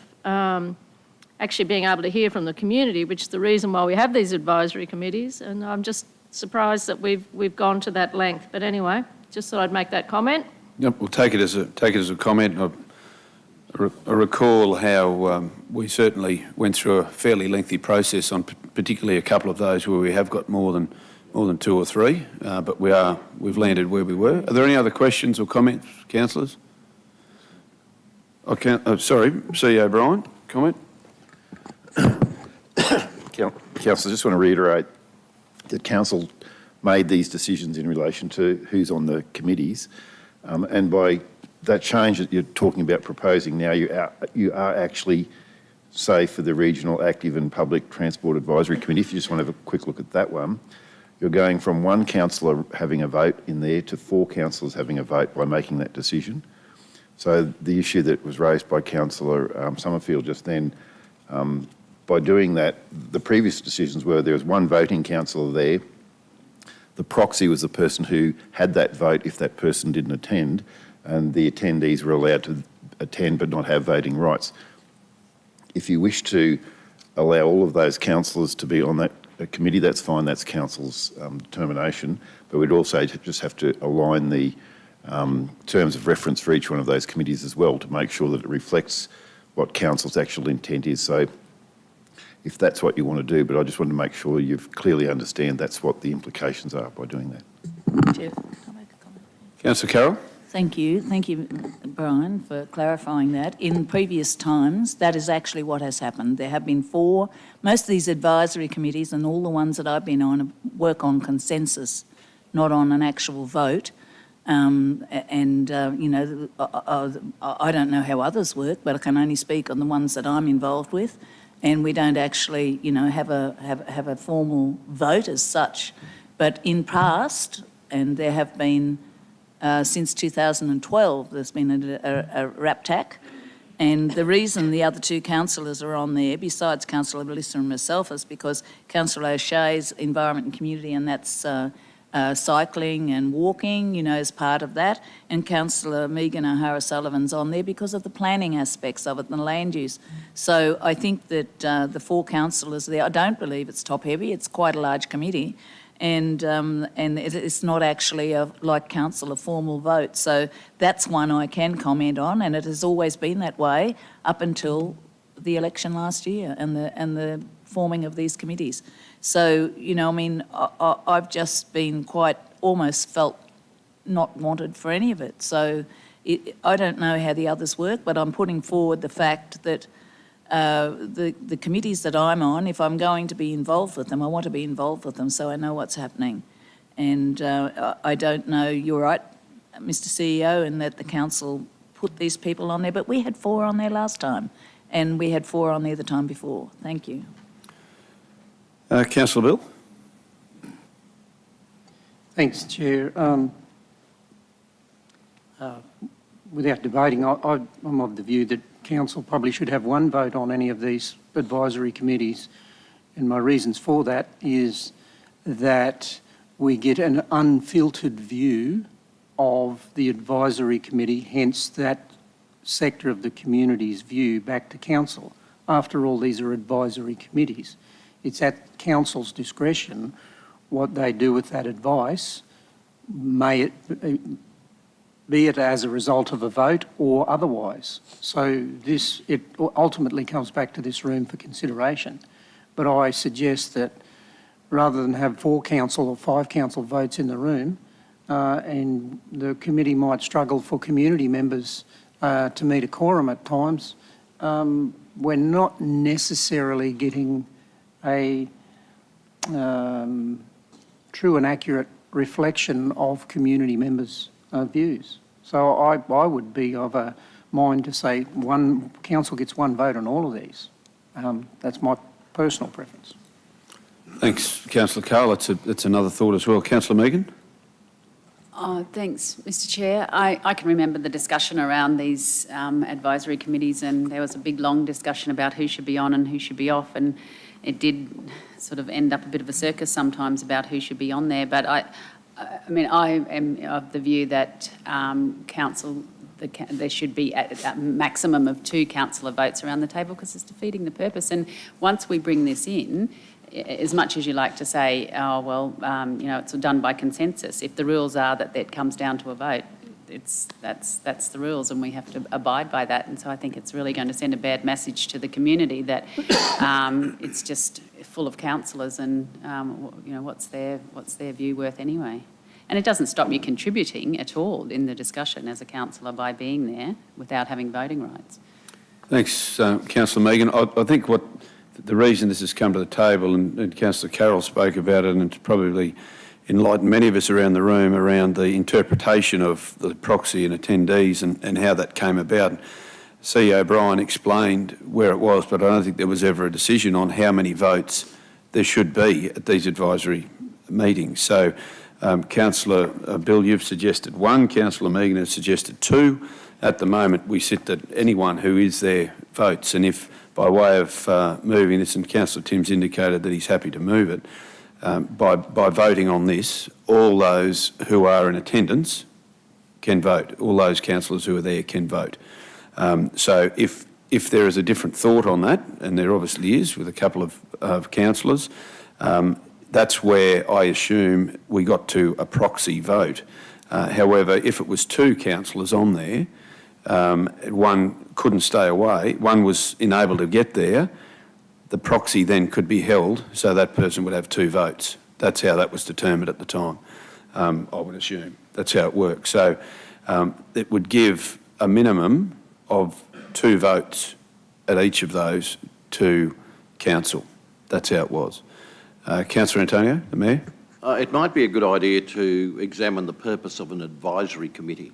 actually being able to hear from the community, which is the reason why we have these advisory committees. And I'm just surprised that we've gone to that length. But anyway, just thought I'd make that comment. Yep, we'll take it as a comment. I recall how we certainly went through a fairly lengthy process on particularly a couple of those where we have got more than 2 or 3, but we've landed where we were. Are there any other questions or comments, councillors? Sorry, CEO O'Brien, comment? Councillor, I just want to reiterate that council made these decisions in relation to who's on the committees, and by that change that you're talking about proposing now, you are actually, say, for the Regional Active and Public Transport Advisory Committee, if you just want to have a quick look at that one, you're going from 1 councillor having a vote in there to 4 councillors having a vote by making that decision. So the issue that was raised by Councillor Summerfield just then, by doing that, the previous decisions were there was 1 voting councillor there. The proxy was the person who had that vote if that person didn't attend, and the attendees were allowed to attend but not have voting rights. If you wish to allow all of those councillors to be on that committee, that's fine, that's council's determination, but we'd also just have to align the terms of reference for each one of those committees as well to make sure that it reflects what council's actual intent is. So if that's what you want to do, but I just want to make sure you clearly understand that's what the implications are by doing that. Jeff, can I make a comment? Councillor Carroll? Thank you, Brian, for clarifying that. In previous times, that is actually what has happened. There have been 4, most of these advisory committees and all the ones that I've been on work on consensus, not on an actual vote. You know, I don't know how others work, but I can only speak on the ones that I'm involved with. And we don't actually, you know, have a formal vote as such. But in past, and there have been since 2012, there's been a RAPTAC, and the reason the other 2 councillors are on there, besides Councillor Melissa and myself, is because Councillor O'Shea's Environment and Community, and that's cycling and walking, you know, as part of that, and Councillor Megan O'Hara-Sullivan's on there because of the planning aspects of it and the land use. So I think that the 4 councillors there, I don't believe it's top-heavy, it's quite a large committee, and it's not actually like council a formal vote. So that's one I can comment on, and it has always been that way up until the election last year and the forming of these committees. So, you know, I mean, I've just been quite almost felt not wanted for any of it. So I don't know how the others work, but I'm putting forward the fact that the committees that I'm on, if I'm going to be involved with them, I want to be involved with them so I know what's happening. And I don't know, you're right, Mr. CEO, in that the council put these people on there, but we had 4 on there last time, and we had 4 on there the time before. Thank you. Councillor Bill? Thanks, Chair. Without debating, I'm of the view that Council probably should have 1 vote on any of these advisory committees, and my reasons for that is that we get an unfiltered view of the advisory committee, hence that sector of the community's view back to Council. After all, these are advisory committees. It's at Council's discretion what they do with that advice, may it be it as a result of a vote or otherwise. So it ultimately comes back to this room for consideration. But I suggest that rather than have 4 council or 5 council votes in the room, and the committee might struggle for community members to meet a quorum at times, we're not necessarily getting a true and accurate reflection of community members' views. So I would be of a mind to say one council gets 1 vote on all of these. That's my personal preference. Thanks, Councillor Carl. That's another thought as well. Councillor Megan? Thanks, Mr Chair. I can remember the discussion around these advisory committees, and there was a big, long discussion about who should be on and who should be off, and it did sort of end up a bit of a circus sometimes about who should be on there. But I am of the view that there should be a maximum of 2 councillor votes around the table, because it's defeating the purpose. And once we bring this in, as much as you like to say, oh, well, it's done by consensus, if the rules are that it comes down to a vote, that's the rules, and we have to abide by that. And so I think it's really going to send a bad message to the community that it's just full of councillors, and what's their view worth anyway? And it doesn't stop you contributing at all in the discussion as a councillor by being there without having voting rights. Thanks, Councillor Megan. I think the reason this has come to the table, and Councillor Carroll spoke about it, and it's probably enlightened many of us around the room around the interpretation of the proxy and attendees and how that came about. CEO O'Brien explained where it was, but I don't think there was ever a decision on how many votes there should be at these advisory meetings. So, Councillor Bill, you've suggested 1, Councillor Megan has suggested 2. At the moment, we sit that anyone who is there votes, and if by way of moving this, and Councillor Tim's indicated that he's happy to move it, by voting on this, all those who are in attendance can vote. All those councillors who are there can vote. So if there is a different thought on that, and there obviously is with a couple of councillors, that's where I assume we got to a proxy vote. However, if it was 2 councillors on there, one couldn't stay away, one was enabled to get there, the proxy then could be held, so that person would have 2 votes. That's how that was determined at the time, I would assume. That's how it works. So it would give a minimum of 2 votes at each of those to council. That's how it was. Councillor Antonio, the Mayor? It might be a good idea to examine the purpose of an advisory committee.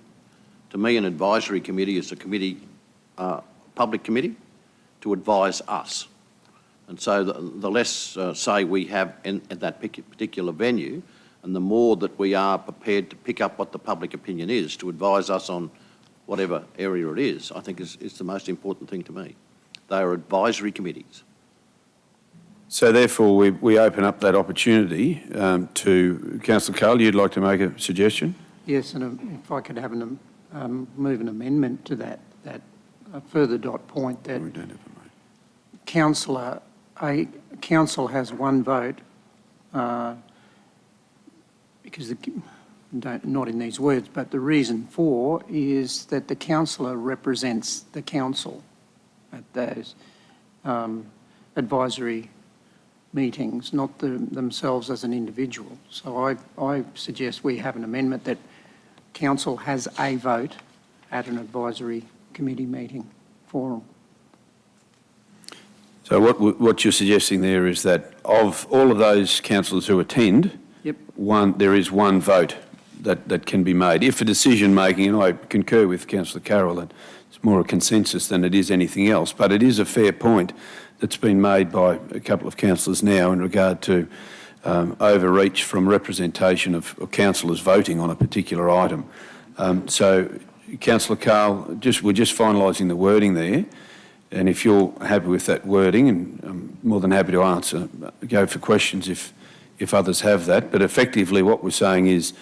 To me, an advisory committee is a committee, public committee, to advise us. And so the less say we have at that particular venue, and the more that we are prepared to pick up what the public opinion is to advise us on whatever area it is, I think is the most important thing to me. They are advisory committees. So therefore, we open up that opportunity to Councillor Carl. You'd like to make a suggestion? Yes, and if I could have move an amendment to that further dot point that council has 1 vote because not in these words, but the reason for is that the councillor represents the council at those advisory meetings, not themselves as an individual. So I suggest we have an amendment that council has a vote at an advisory committee meeting forum. So what you're suggesting there is that of all of those councillors who attend, there is 1 vote that can be made. If a decision making, and I concur with Councillor Carroll, that it's more a consensus than it is anything else, but it is a fair point that's been made by a couple of councillors now in regard to overreach from representation of councillors voting on a particular item. So, Councillor Carl, we're just finalising the wording there, and if you're happy with that wording, and I'm more than happy to go for questions if others have that, but effectively what we're saying is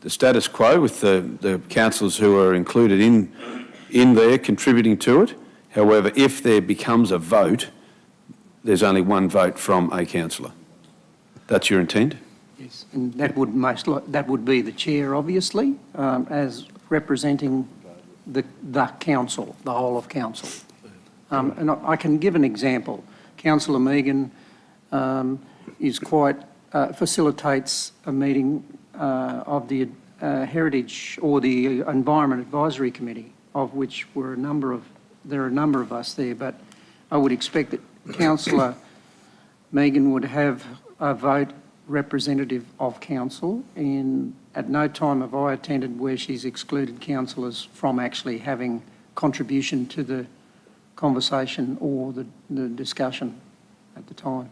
the status quo with the councillors who are included in there contributing to it. However, if there becomes a vote, there's only 1 vote from a councillor. That's your intent? Yes, and that would be the chair, obviously, as representing the council, the whole of council. And I can give an example. Councillor Megan facilitates a meeting of the Heritage or the Environment Advisory Committee, of which there are a number of us there, but I would expect that Councillor Megan would have a vote representative of council, and at no time have I attended where she's excluded councillors from actually having contribution to the conversation or the discussion at the time.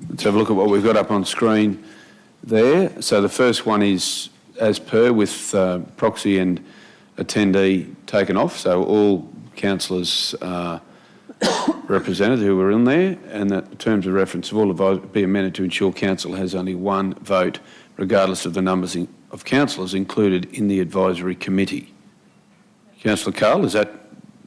Let's have a look at what we've got up on screen there. So the first one is as per, with proxy and attendee taken off. So all councillors are represented who were in there, and that the terms of reference of all advice be amended to ensure council has only one vote, regardless of the numbers of councillors included in the advisory committee. Councillor Carl, is that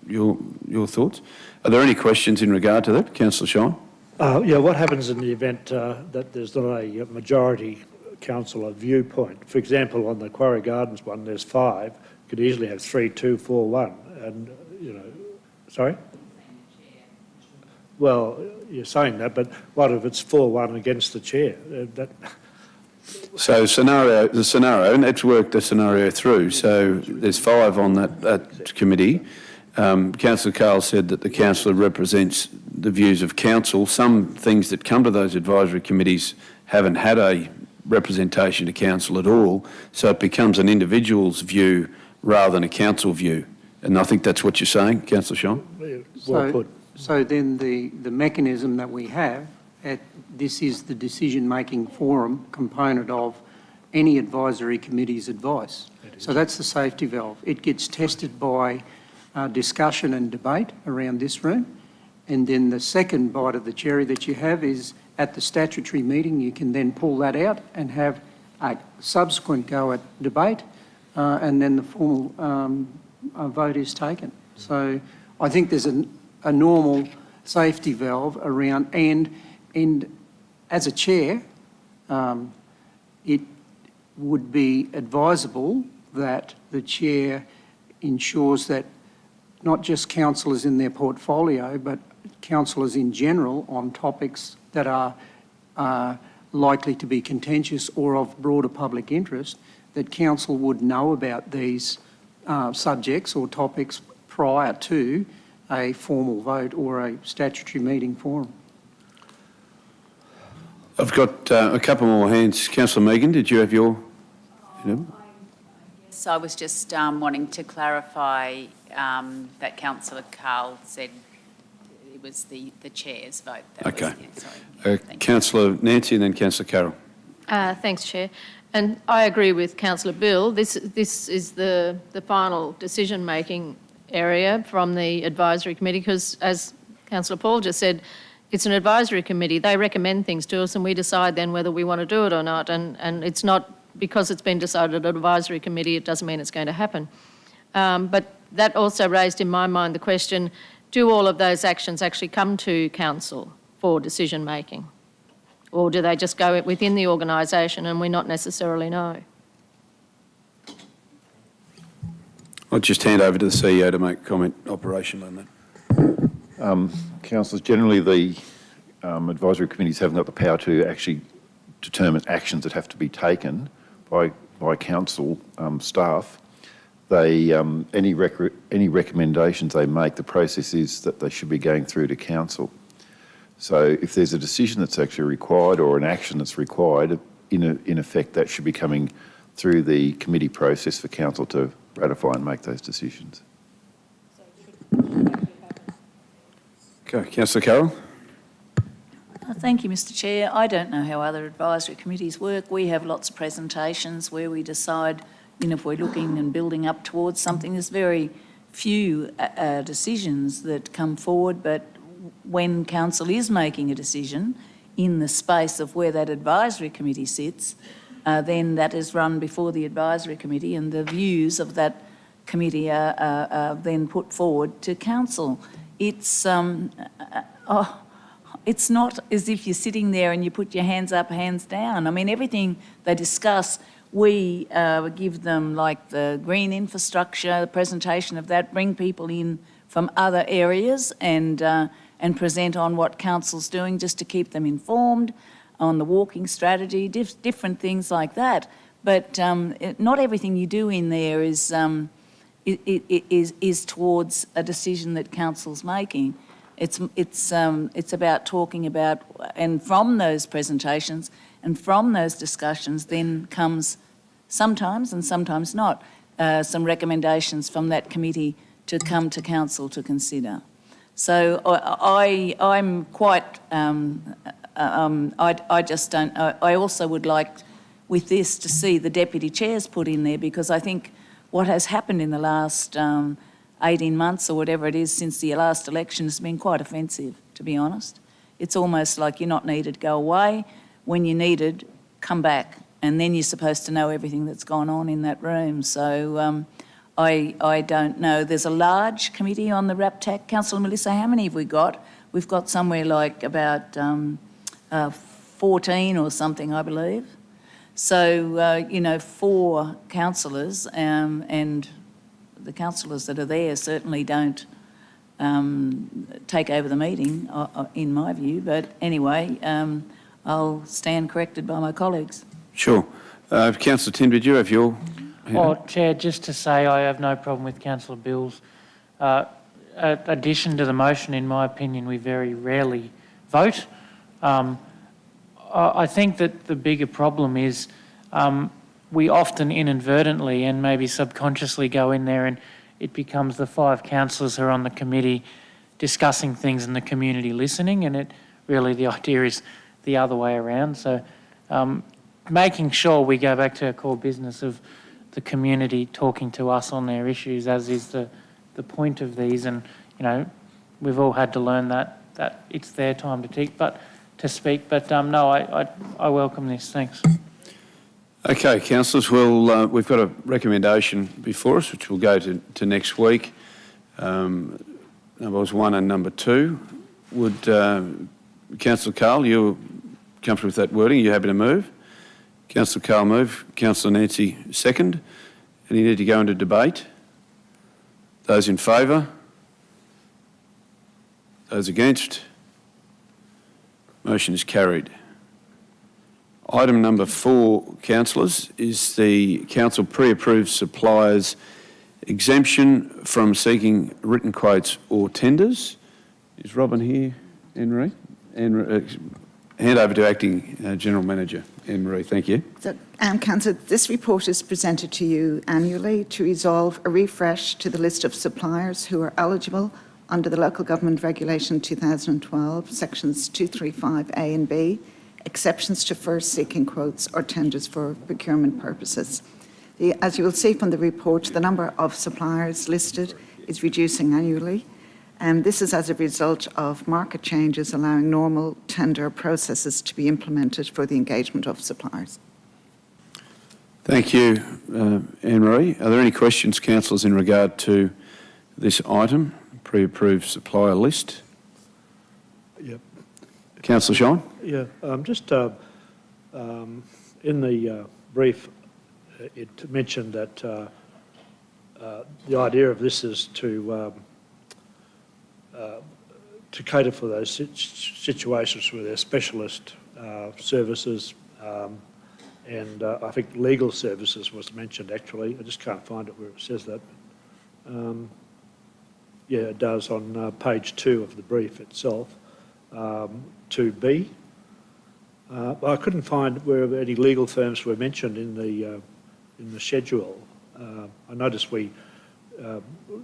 your thoughts? Are there any questions in regard to that? Councillor Shine? Yeah, what happens in the event that there's not a majority councillor viewpoint? For example, on the Quarry Gardens one, there's 5. You could easily have 3, 2, 4, 1, and, you know, sorry? Well, you're saying that, but what if it's 4-1 against the chair? So the scenario, and let's work the scenario through. So there's 5 on that committee. Councillor Carl said that the councillor represents the views of council. Some things that come to those advisory committees haven't had a representation to council at all, so it becomes an individual's view rather than a council view. And I think that's what you're saying, Councillor Shine? Well put. So then the mechanism that we have, this is the decision-making forum component of any advisory committee's advice. So that's the safety valve. It gets tested by discussion and debate around this room. And then the second bite of the cherry that you have is at the statutory meeting, you can then pull that out and have a subsequent go at debate, and then the formal vote is taken. So I think there's a normal safety valve around, and as a chair, it would be advisable that the chair ensures that not just councillors in their portfolio, but councillors in general on topics that are likely to be contentious or of broader public interest, that council would know about these subjects or topics prior to a formal vote or a statutory meeting forum. I've got a couple more hands. Councillor Megan, did you have your... Yes, I was just wanting to clarify that Councillor Carl said it was the chair's vote. Okay. Sorry. Councillor Nancy and then Councillor Carroll. Thanks, Chair. And I agree with Councillor Bill. This is the final decision-making area from the advisory committee, because as Councillor Paul just said, it's an advisory committee. They recommend things to us and we decide then whether we want to do it or not. And it's not because it's been decided at an advisory committee, it doesn't mean it's going to happen. But that also raised in my mind the question, do all of those actions actually come to council for decision making? Or do they just go within the organisation and we not necessarily know? I'll just hand over to the CEO to make comment operational on that. Councillors, generally the advisory committees haven't got the power to actually determine actions that have to be taken by council staff. They any recommendations they make, the process is that they should be going through to council. So if there's a decision that's actually required or an action that's required, in effect that should be coming through the committee process for council to ratify and make those decisions. Okay, Councillor Carroll. Thank you, Mr Chair. I don't know how other advisory committees work. We have lots of presentations where we decide, if we're looking and building up towards something. There's very few decisions that come forward, but when council is making a decision in the space of where that advisory committee sits, then that is run before the advisory committee and the views of that committee are then put forward to council. It's it's not as if you're sitting there and you put your hands up, hands down. I mean, everything they discuss, we give them, like the green infrastructure, the presentation of that, bring people in from other areas and present on what council's doing just to keep them informed on the walking strategy, different things like that. But not everything you do in there is towards a decision that council's making. It's about talking about, and from those presentations and from those discussions then comes sometimes and sometimes not some recommendations from that committee to come to council to consider. So I'm quite, I just don't, I also would like with this to see the deputy chairs put in there, because I think what has happened in the last 18 months or whatever it is since the last election has been quite offensive, to be honest. It's almost like you're not needed, go away. When you're needed, come back. And then you're supposed to know everything that's gone on in that room. So I don't know. There's a large committee on the RAPTAC. Councillor Melissa, how many have we got? We've got somewhere like about 14 or something, I believe. So, 4 councillors, and the councillors that are there certainly don't take over the meeting, in my view. But anyway, I'll stand corrected by my colleagues. Sure. Councillor Tim, did you have your hand Well, up? Chair, just to say I have no problem with Councillor Bill's addition to the motion. In my opinion, we very rarely vote. I think that the bigger problem is we often inadvertently and maybe subconsciously go in there and it becomes the 5 councillors who are on the committee discussing things and the community listening, and it really the idea is the other way around. So making sure we go back to our core business of the community talking to us on their issues, as is the point of these, and we've all had to learn that it's their time to speak. But no, I welcome this. Thanks. Okay, councillors, we've got a recommendation before us, which will go to next week. Numbers 1 and number 2. Would Councillor Carl, you're comfortable with that wording? Are you happy to move? Councillor Carl move. Councillor Nancy second. Any need to go into debate? Those in favour? Those against? Motion is carried. Item number 4, councillors, is the council pre-approved suppliers exemption from seeking written quotes or tenders. Is Robin here, Anne-Marie? Hand over to Acting General Manager, Anne-Marie. Thank you. So, Councillor, this report is presented to you annually to resolve a refresh to the list of suppliers who are eligible under the Local Government Regulation 2012, sections 235A and B, exceptions to first seeking quotes or tenders for procurement purposes. As you will see from the report, the number of suppliers listed is reducing annually, and this is as a result of market changes allowing normal tender processes to be implemented for the engagement of suppliers. Thank you, Anne-Marie. Are there any questions, councillors, in regard to this item, pre-approved supplier list? Yep. Councillor Shine? Yeah, just in the brief, it mentioned that the idea of this is to cater for those situations where there are specialist services, and I think legal services was mentioned actually. I just can't find it where it says that. Yeah, it does on page 2 of the brief itself. 2B. I couldn't find where any legal firms were mentioned in the schedule. I noticed we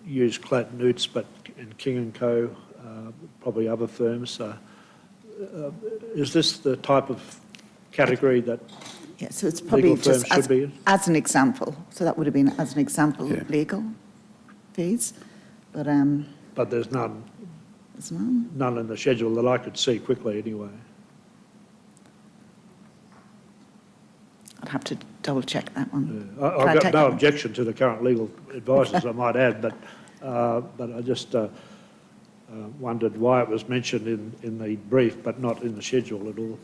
use Clayton Utz, and King & Co, probably other firms. Is this the type of category that Yeah, so it's probably legal firms just should be in? as an example. So that would have been as an example, Yeah. legal fees. But there's none. There's none. None in the schedule that I could see quickly anyway. I'd have to double check that one. Yeah. Can I I've take got that no one? objection to the current legal advisors, I might add, but I just, wondered why it was mentioned in the brief but not in the schedule at all.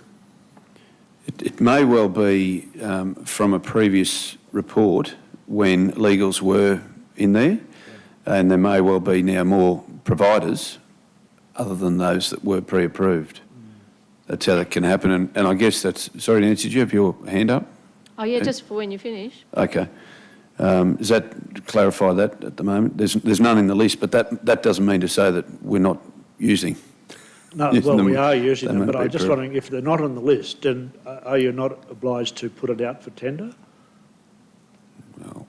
It may well be from a previous report when legals were in there, and there may well be now more providers other than those that were pre-approved. That's how that can happen. And I guess that's... Sorry, Nancy, did you have your hand up? Oh, yeah, just for when you finish. Okay. Does that clarify that at the moment? There's none in the list, but that doesn't mean to say that we're not using. No, well, we are using them, but I'm just wondering if they're not on the list, then are you not obliged to put it out for tender? Well,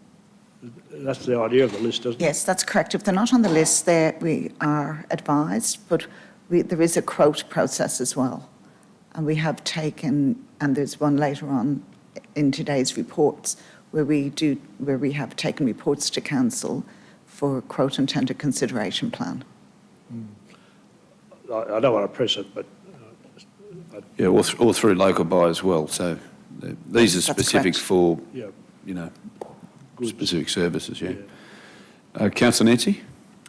that's the idea of the list, isn't it? Yes, that's correct. If they're not on the list, we are advised, but there is a quote process as well. And we have taken, and there's one later on in today's reports, where we have taken reports to council for quote and tender consideration plan. I don't want to press it, but... yeah, or through local buy as well. So these are specific for, yeah, you know, specific services, yeah. Councillor Nancy?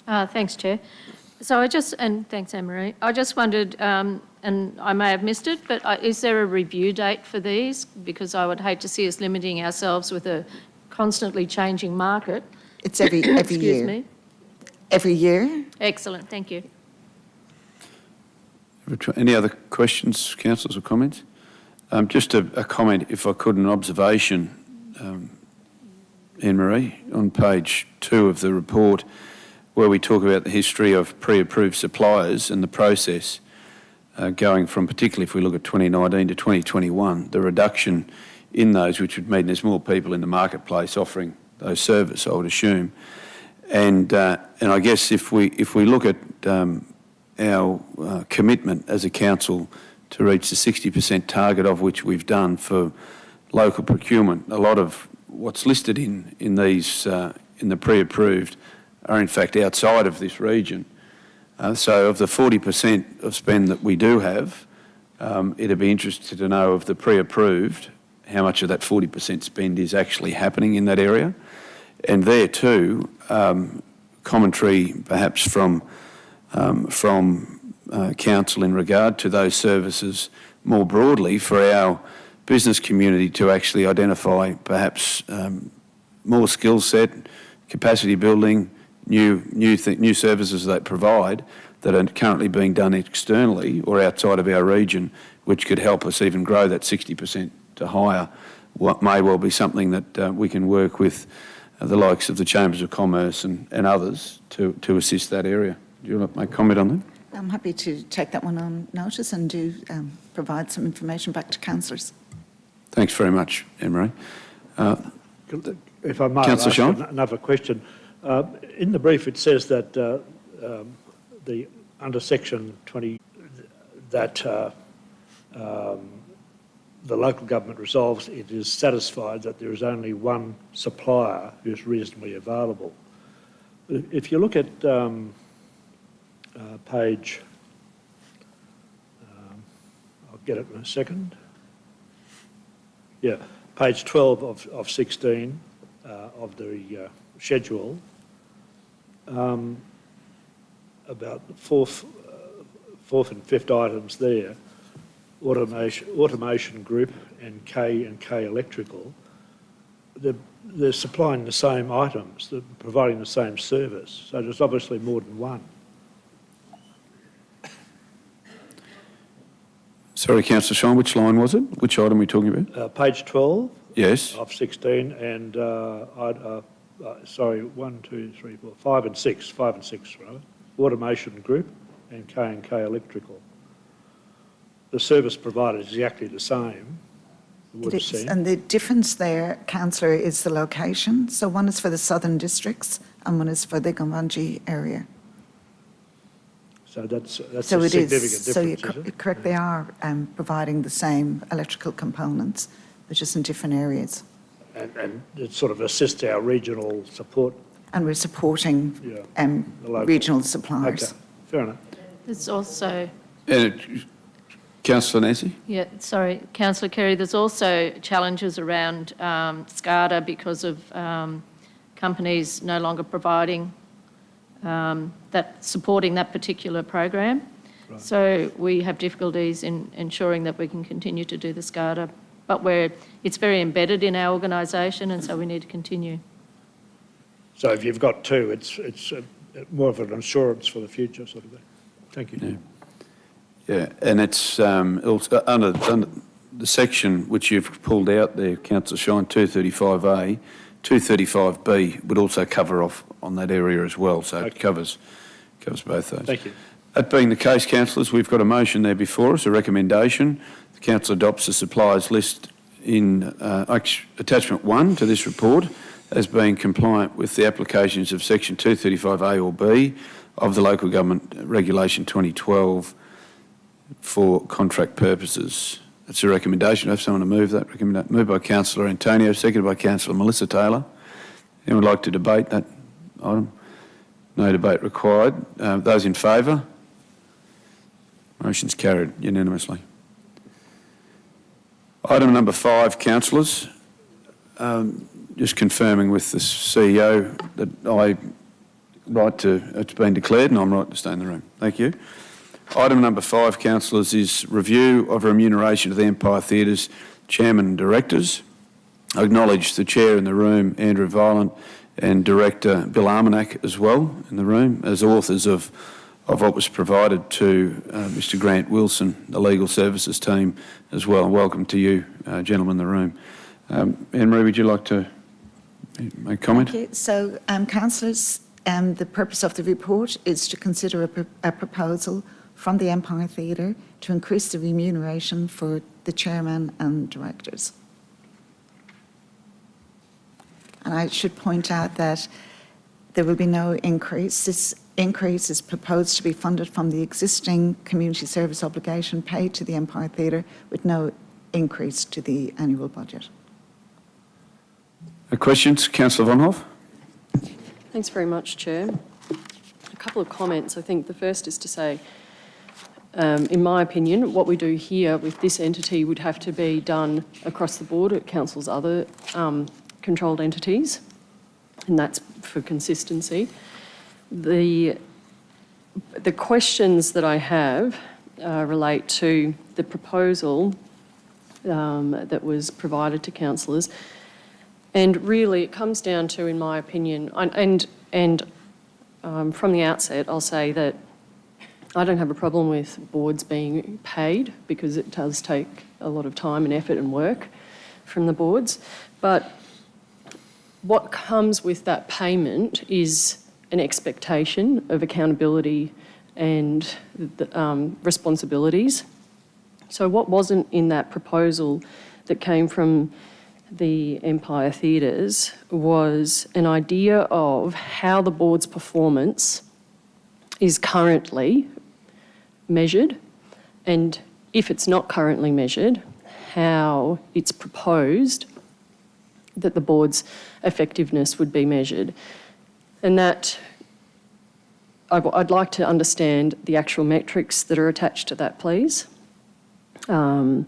Thanks, Chair. So and thanks, Anne-Marie. I just wondered, and I may have missed it, but is there a review date for these? Because I would hate to see us limiting ourselves with a constantly changing market. It's every Excuse year. me. Every year. Excellent, thank you. Any other questions, councillors, or comments? Just a comment, if I could, an observation, Anne-Marie, on page 2 of the report, where we talk about the history of pre-approved suppliers and the process going from, particularly if we look at 2019 to 2021, the reduction in those, which would mean there's more people in the marketplace offering those services, I would assume. And I guess if we look at our commitment as a council to reach the 60% target, of which we've done for local procurement, a lot of what's listed in these in the pre-approved are in fact outside of this region. So of the 40% of spend that we do have, it'd be interesting to know of the pre-approved, how much of that 40% spend is actually happening in that area. And there too, commentary perhaps from council in regard to those services more broadly for our business community to actually identify perhaps more skill set, capacity building, new services they provide that are currently being done externally or outside of our region, which could help us even grow that 60% to higher. What may well be something that we can work with the likes of the Chambers of Commerce and others to assist that area. Do you want to make a comment on that? I'm happy to take that one on notice and provide some information back to councillors. Thanks very much, Anne-Marie. If I might ask another question. In the brief it says that under section 20 that the local government resolves it is satisfied that there is only one supplier who's reasonably available. If you look at page, I'll get it in a second. Yeah, page 12 of 16 of the schedule, about the fourth and fifth items there, automation group and K Electrical, they're supplying the same items, they're providing the same service, so there's obviously more than one. Sorry, Councillor Shine, which line was it? Which item are we talking about? Page 12 yes. of 16 and, sorry, 1, 2, 3, 4, 5 and 6, right? Automation group and K Electrical. The service provider is exactly the same, it would seem. And the difference there, councillor, is the location. So one is for the southern districts and one is for the Gumwanji area. So that's a So it significant is. So difference, you're correct, they are providing the same electrical components, but just in different areas. And it sort of assists our regional support. And we're supporting regional suppliers. Okay, fair enough. There's also... Councillor Nancy? Yeah, sorry, Councillor Kerry, there's also challenges around SCADA because of companies no longer providing that supporting that particular program. Right. So we have difficulties in ensuring that we can continue to do the SCADA, but it's very embedded in our organisation, and so we need to continue. So if you've got two, it's more of an assurance for the future sort of thing. Thank you. Yeah, and it's also under the section which you've pulled out there, Councillor Shine, 235A, 235B would also cover off on that area as well, so it covers both those. Thank you. That being the case, councillors, we've got a motion there before us, a recommendation. The council adopts the suppliers list in attachment 1 to this report as being compliant with the applications of section 235A or B of the Local Government Regulation 2012 for contract purposes. That's a recommendation. I have someone to move that recommendation. Moved by Councillor Antonio, seconded by Councillor Melissa Taylor. Anyone would like to debate that item? No debate required. Those in favour? Motion's carried unanimously. Item number 5, councillors. Just confirming with the CEO that it's been declared and I'm right to stay in the room. Thank you. Item number 5, councillors, is review of remuneration of the Empire Theatre's chairman and directors. I acknowledge the chair in the room, Andrew Violent, and Director Bill Armanack as well in the room as authors of what was provided to Mr Grant Wilson, the legal services team as well. Welcome to you, gentlemen in the room. Anne-Marie, would you like to make a comment? Thank you. So, councillors, the purpose of the report is to consider a proposal from the Empire Theatre to increase the remuneration for the chairman and directors. And I should point out that there will be no increase. This increase is proposed to be funded from the existing community service obligation paid to the Empire Theatre with no increase to the annual budget. Questions? Councillor Von Hoff? Thanks very much, Chair. A couple of comments. I think the first is to say, in my opinion, what we do here with this entity would have to be done across the board at Council's other controlled entities, and that's for consistency. The questions that I have relate to the proposal that was provided to councillors, and really it comes down to, in my opinion, and from the outset I'll say that I don't have a problem with boards being paid because it does take a lot of time and effort and work from the boards, but what comes with that payment is an expectation of accountability and responsibilities. So what wasn't in that proposal that came from the Empire Theatres was an idea of how the board's performance is currently measured, and if it's not currently measured, how it's proposed that the board's effectiveness would be measured. And that I'd like to understand the actual metrics that are attached to that, please. And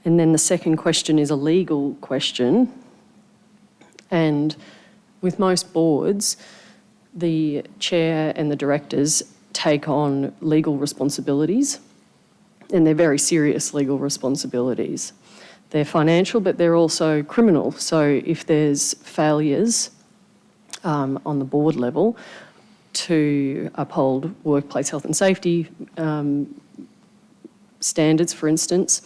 then the second question is a legal question. And with most boards, the chair and the directors take on legal responsibilities, and they're very serious legal responsibilities. They're financial, but they're also criminal. So if there's failures on the board level to uphold workplace health and safety standards, for instance,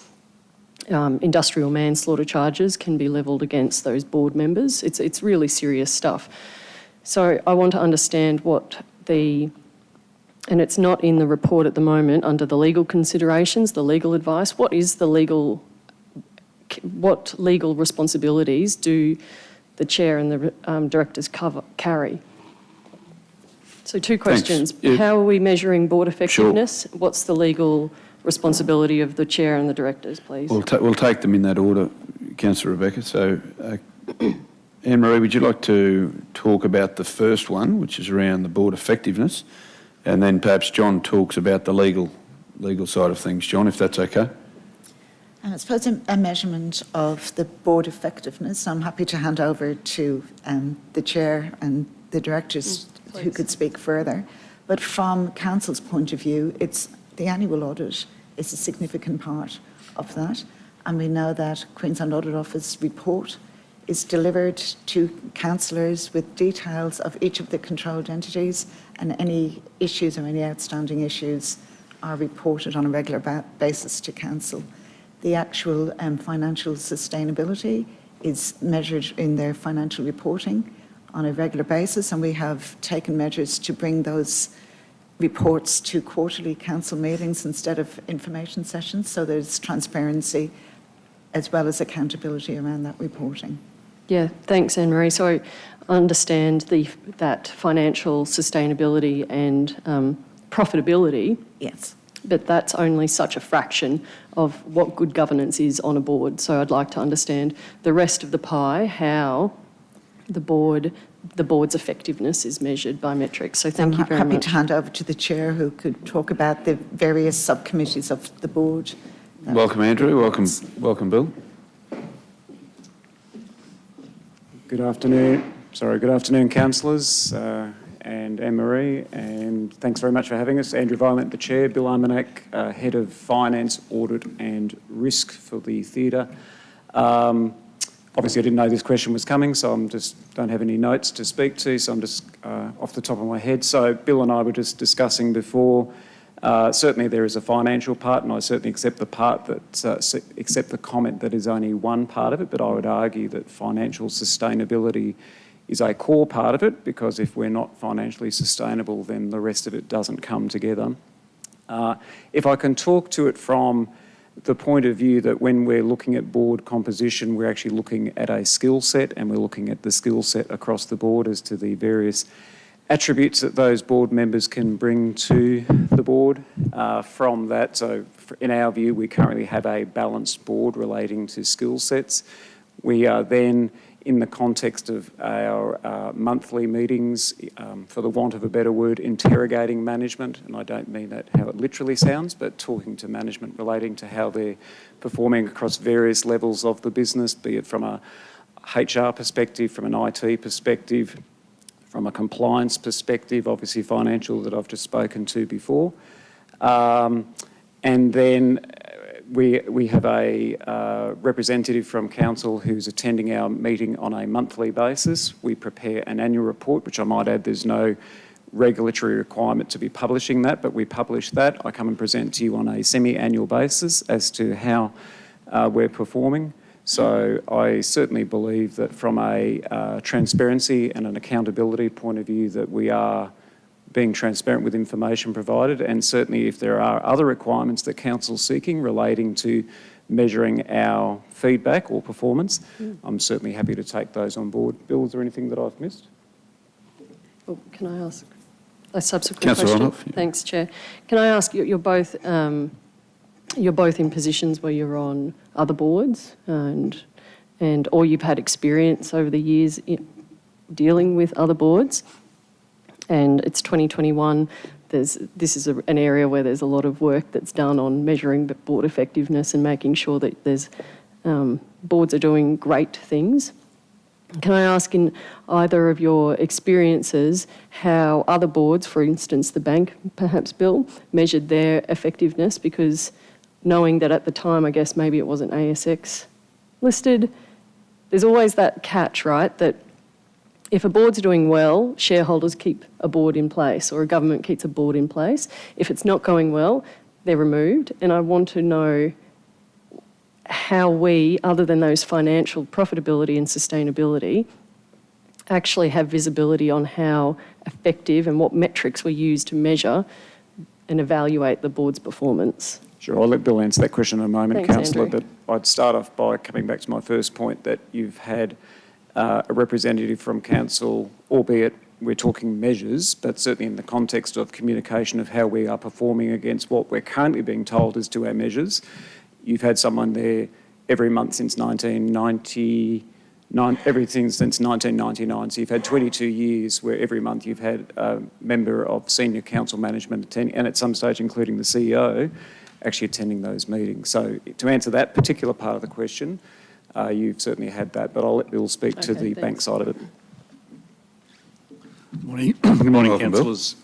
industrial manslaughter charges can be levelled against those board members. It's really serious stuff. So I want to understand and it's not in the report at the moment under the legal considerations, the legal advice. What legal responsibilities do the chair and the directors carry? So two questions. Thanks. How are we measuring board effectiveness? Sure. What's the legal responsibility of the chair and the directors, please? We'll take them in that order, Councillor Rebecca. So, Anne-Marie, would you like to talk about the first one, which is around the board effectiveness, and then perhaps John talks about the legal side of things. John, if that's okay. I suppose a measurement of the board effectiveness. I'm happy to hand over to the chair and the directors who could speak further. But from council's point of view, the annual audit is a significant part of that. And we know that Queensland Audit Office report is delivered to councillors with details of each of the controlled entities, and any issues or any outstanding issues are reported on a regular basis to council. The actual financial sustainability is measured in their financial reporting on a regular basis, and we have taken measures to bring those reports to quarterly council meetings instead of information sessions, so there's transparency as well as accountability around that reporting. Yeah, thanks, Anne-Marie. So I understand that financial sustainability and profitability. Yes. But that's only such a fraction of what good governance is on a board. So I'd like to understand the rest of the pie, how the board's effectiveness is measured by metrics. So thank you very much. I'm happy to hand over to the chair, who could talk about the various subcommittees of the board. Welcome, Andrew. Welcome, Bill. Good afternoon, councillors and Anne-Marie, and thanks very much for having us. Andrew Violent, the Chair, Bill Armanack, Head of Finance, Audit and Risk for the theatre. Obviously, I didn't know this question was coming, so don't have any notes to speak to, so I'm just off the top of my head. So Bill and I were just discussing before, certainly there is a financial part, and I certainly accept the comment that is only one part of it, but I would argue that financial sustainability is a core part of it, because if we're not financially sustainable, then the rest of it doesn't come together. If I can talk to it from the point of view that when we're looking at board composition, we're actually looking at a skill set, and we're looking at the skill set across the board as to the various attributes that those board members can bring to the board. From that, so in our view, we currently have a balanced board relating to skill sets. We are then, in the context of our monthly meetings, for the want of a better word, interrogating management, and I don't mean that how it literally sounds, but talking to management relating to how they're performing across various levels of the business, be it from a HR perspective, from an IT perspective, from a compliance perspective, obviously financial that I've just spoken to before. And then we have a representative from council who's attending our meeting on a monthly basis. We prepare an annual report, which I might add, there's no regulatory requirement to be publishing that, but we publish that. I come and present to you on a semi-annual basis as to how we're performing. So I certainly believe that from a transparency and an accountability point of view, that we are being transparent with information provided, and certainly if there are other requirements that council's seeking relating to measuring our feedback or performance, I'm certainly happy to take those on board. Bill, is there anything that I've missed? Oh, can I ask a subsequent Councillor question? Roloff, yeah. Thanks, Chair. Can I ask, you're both in positions where you're on other boards, or you've had experience over the years dealing with other boards, and it's 2021. This is an area where there's a lot of work that's done on measuring board effectiveness and making sure that boards are doing great things. Can I ask, in either of your experiences, how other boards, for instance the bank, perhaps Bill, measured their effectiveness? Because knowing that at the time, I guess maybe it wasn't ASX listed, there's always that catch, right, that if a board's doing well, shareholders keep a board in place, or a government keeps a board in place. If it's not going well, they're removed. And I want to know how we, other than those financial profitability and sustainability, actually have visibility on how effective and what metrics we use to measure and evaluate the board's performance. Sure, I'll let Bill answer that question in a moment, Thanks, Councillor, Andrew. but I'd start off by coming back to my first point that you've had a representative from council, albeit we're talking measures, but certainly in the context of communication of how we are performing against what we're currently being told as to our measures. You've had someone there every month since 1999, everything since 1999. So you've had 22 years where every month you've had a member of senior council management attending, and at some stage including the CEO, actually attending those meetings. So to answer that particular part of the question, you've certainly had that, but I'll let Bill speak to the bank side of it. Morning. Good morning, Welcome, Bill. councillors.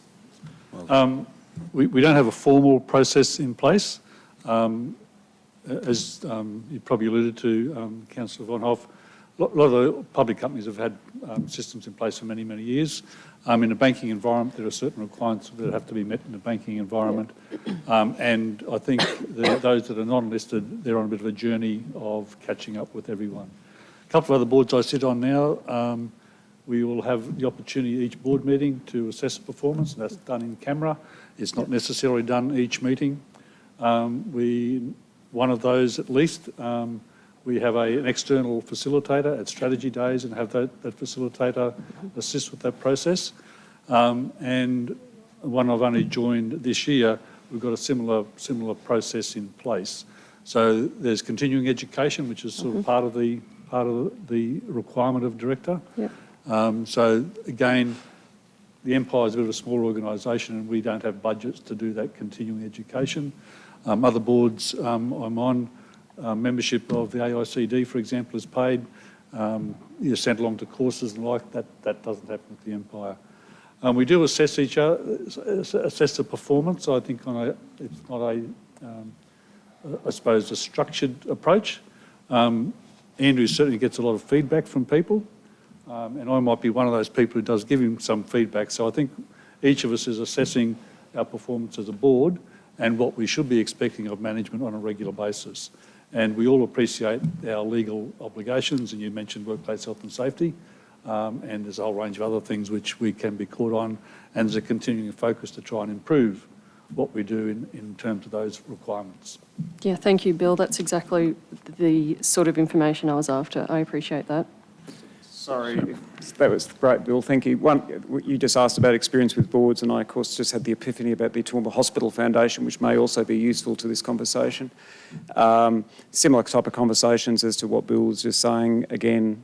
We don't have a formal process in place. As you probably alluded to, Councillor Von Hoff, a lot of the public companies have had systems in place for many, many years. In a banking environment, there are certain requirements that have to be met in a banking environment. And I think those that are non-listed, they're on a bit of a journey of catching up with everyone. A couple of other boards I sit on now, we will have the opportunity each board meeting to assess performance, and that's done in camera. It's not necessarily done each meeting. One of those at least, we have an external facilitator at strategy days and have that facilitator assist with that process. And one I've only joined this year, we've got a similar process in place. So there's continuing education, which is sort of part of the requirement of director. Yep. So again, the Empire is a bit of a small organisation and we don't have budgets to do that continuing education. Other boards I'm on, membership of the AICD, for example, is paid. You're sent along to courses and like that. That doesn't happen with the Empire. We do assess each other, assess the performance. I think it's not I suppose, a structured approach. Andrew certainly gets a lot of feedback from people. And I might be one of those people who does give him some feedback. So I think each of us is assessing our performance as a board and what we should be expecting of management on a regular basis. And we all appreciate our legal obligations, and you mentioned workplace health and safety, and there's a whole range of other things which we can be caught on, and there's a continuing focus to try and improve what we do in terms of those requirements. Yeah, thank you, Bill. That's exactly the sort of information I was after. I appreciate that. Sorry, that was great, Bill. Thank you. One, you just asked about experience with boards, and I, of course, just had the epiphany about the Toowoomba Hospital Foundation, which may also be useful to this conversation. Similar type of conversations as to what Bill was just saying. Again,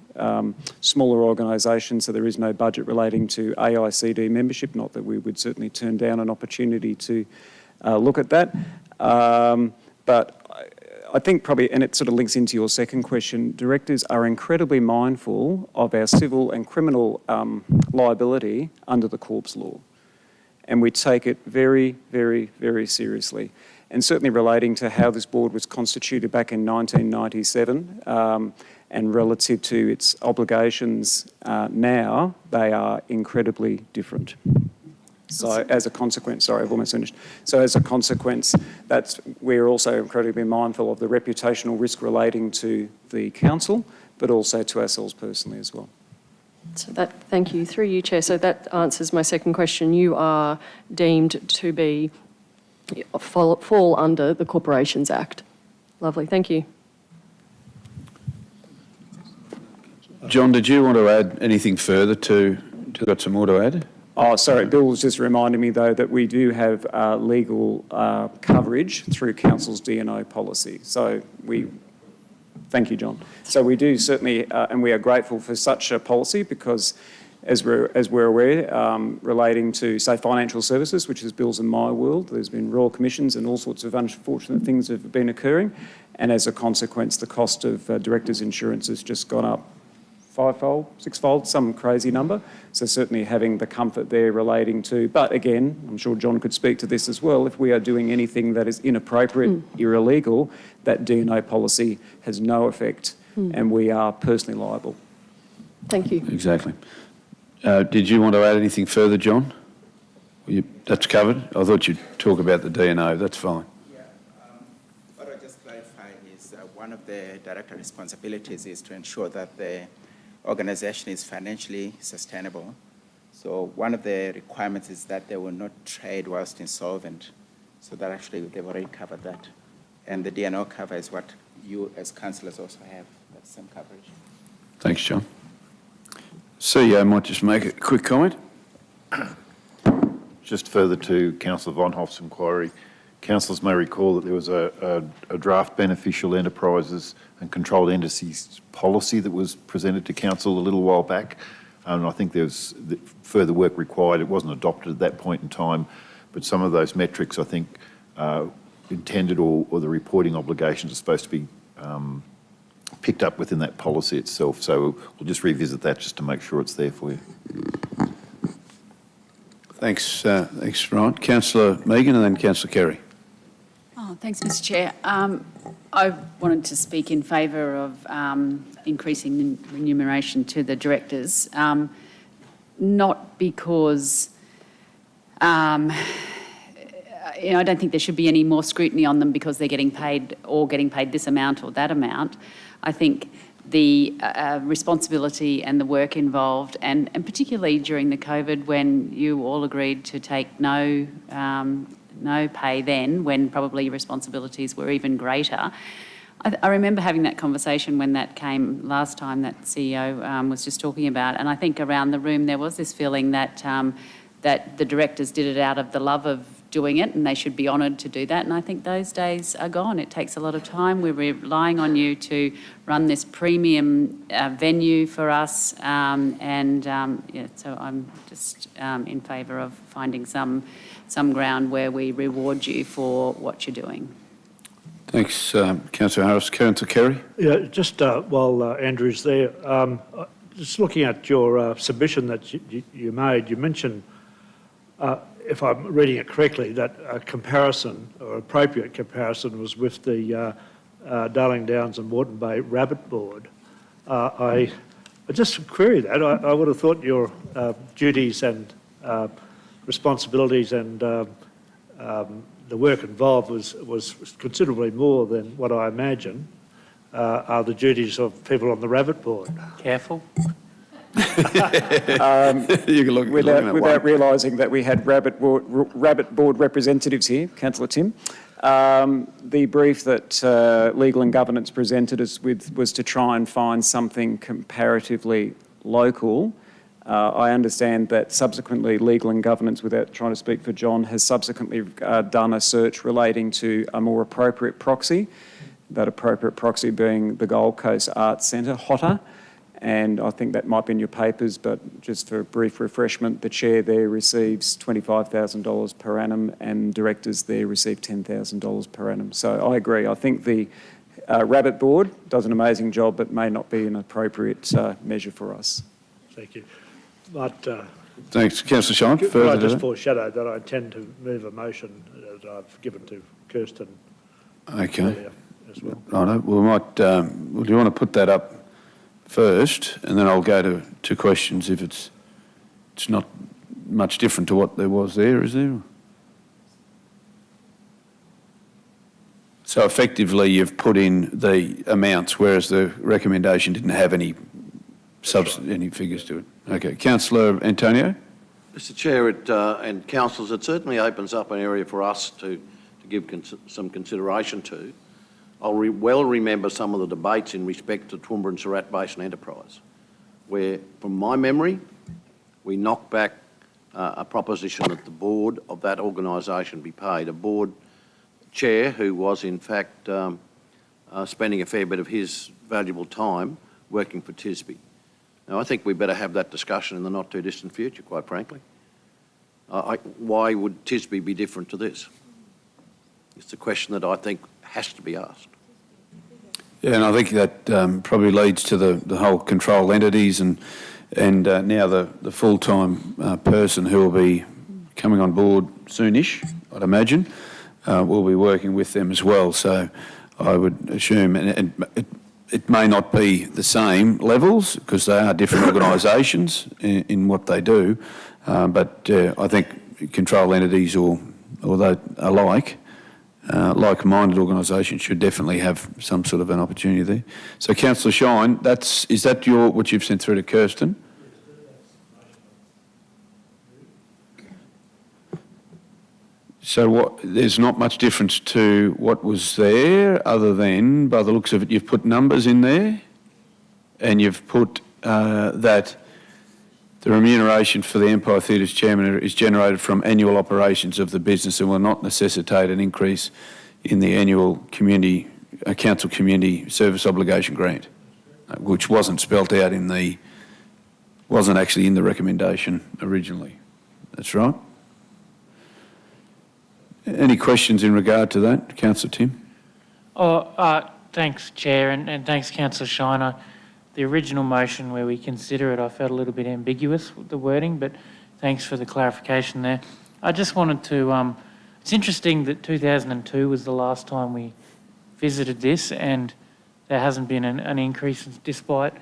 smaller organisations, so there is no budget relating to AICD membership, not that we would certainly turn down an opportunity to look at that. But I think probably, and it sort of links into your second question, directors are incredibly mindful of our civil and criminal liability under the Corps law. And we take it very, very, very seriously. And certainly relating to how this board was constituted back in 1997 and relative to its obligations now, they are incredibly different. So as a consequence, sorry, I've almost finished. So as a consequence, we're also incredibly mindful of the reputational risk relating to the council, but also to ourselves personally as well. So thank you. Through you, Chair. So that answers my second question. You are deemed to be fall under the Corporations Act. Lovely. Thank you. John, did you want to add anything further got some more to add? Oh, sorry, Bill was just reminding me, though, that we do have legal coverage through Council's D&O policy. So thank you, John. So we do certainly, and we are grateful for such a policy because, as we're aware, relating to, say, financial services, which is Bill's and my world, there's been royal commissions and all sorts of unfortunate things have been occurring. And as a consequence, the cost of directors' insurance has just gone up fivefold, sixfold, some crazy number. So certainly having the comfort there relating to, but again, I'm sure John could speak to this as well, if we are doing anything that is inappropriate or illegal, that D&O policy has no effect and we are personally liable. Thank you. Exactly. Did you want to add anything further, John? That's covered? I thought you'd talk about the D&O, that's fine. What I just clarify is one of the director responsibilities is to ensure that the organisation is financially sustainable. So one of the requirements is that they will not trade whilst insolvent. So that actually they've already covered that. And the D&O cover is what you as councillors also have, that same coverage. Thanks, John. CEO might just make a quick comment. Just further to Councillor Von Hoff's inquiry, councillors may recall that there was a draft beneficial enterprises and controlled entities policy that was presented to council a little while back. And I think there was further work required. It wasn't adopted at that point in time, but some of those metrics, I think, intended or the reporting obligations are supposed to be picked up within that policy itself. So we'll just revisit that just to make sure it's there for you. Thanks, Ryan. Councillor Megan and then Councillor Kerry. Oh, thanks, Mr Chair. I wanted to speak in favour of increasing remuneration to the directors, not because I don't think there should be any more scrutiny on them because they're getting paid this amount or that amount. I think the responsibility and the work involved, and particularly during the COVID when you all agreed to take no pay then, when probably responsibilities were even greater. I remember having that conversation when that came last time that CEO was just talking about, and I think around the room there was this feeling that that the directors did it out of the love of doing it and they should be honoured to do that, and I think those days are gone. It takes a lot of time. We're relying on you to run this premium venue for us, so I'm just in favour of finding some ground where we reward you for what you're doing. Thanks, Councillor Harris. Councillor Kerry. Yeah, just while Andrew's there, just looking at your submission that you made, you mentioned, if I'm reading it correctly, that a comparison or appropriate comparison was with the Darling Downs and Moreton Bay Rabbit Board. I just query that. I would have thought your duties and responsibilities and the work involved was considerably more than what I imagine are the duties of people on the Rabbit Board. Careful. Without realising that we had Rabbit Board representatives here, Councillor Tim. The brief that Legal and Governance presented us with was to try and find something comparatively local. I understand that subsequently Legal and Governance, without trying to speak for John, has subsequently done a search relating to a more appropriate proxy, that appropriate proxy being the Gold Coast Arts Centre, HOTA. And I think that might be in your papers, but just for a brief refreshment, the chair there receives $25,000 per annum and directors there receive $10,000 per annum. So I agree. I think the Rabbit Board does an amazing job, but may not be an appropriate measure for us. Thank you. But, thanks, Councillor Shine. Could I just foreshadow that I intend to move a motion that I've given to Kirsten earlier as well. Right, we might, do you want to put that up first, and then I'll go to questions if it's not much different to what there was there, is there? So effectively you've put in the amounts, whereas the recommendation didn't have any figures to it. Okay, Councillor Antonio. Mr Chair and councillors, it certainly opens up an area for us to give some consideration to. I'll well remember some of the debates in respect to Toowoomba and Surat Basin Enterprise, where, from my memory, we knocked back a proposition that the board of that organisation be paid, a board chair who was in fact spending a fair bit of his valuable time working for TSBE. Now, I think we better have that discussion in the not too distant future, quite frankly. Why would TSBE be different to this? It's a question that I think has to be asked. Yeah, and I think that probably leads to the whole control entities and now the full-time person who will be coming on board soonish, I'd imagine, will be working with them as well. So I would assume, and it may not be the same levels because they are different organisations in what they do, but I think control entities or they alike, like-minded organisations should definitely have some sort of an opportunity there. So, Councillor Shine, is that what you've sent through to Kirsten? So there's not much difference to what was there other than, by the looks of it, you've put numbers in there and you've put that the remuneration for the Empire Theatre's chairman is generated from annual operations of the business and will not necessitate an increase in the annual council community service obligation grant, which wasn't spelt out wasn't actually in the recommendation originally. That's right. Any questions in regard to that, Councillor Tim? Thanks, Chair, and thanks, Councillor Shiner. The original motion where we consider it, I felt a little bit ambiguous with the wording, but Thanks for the clarification there. I just wanted to, it's interesting that 2002 was the last time we visited this, and there hasn't been an increase despite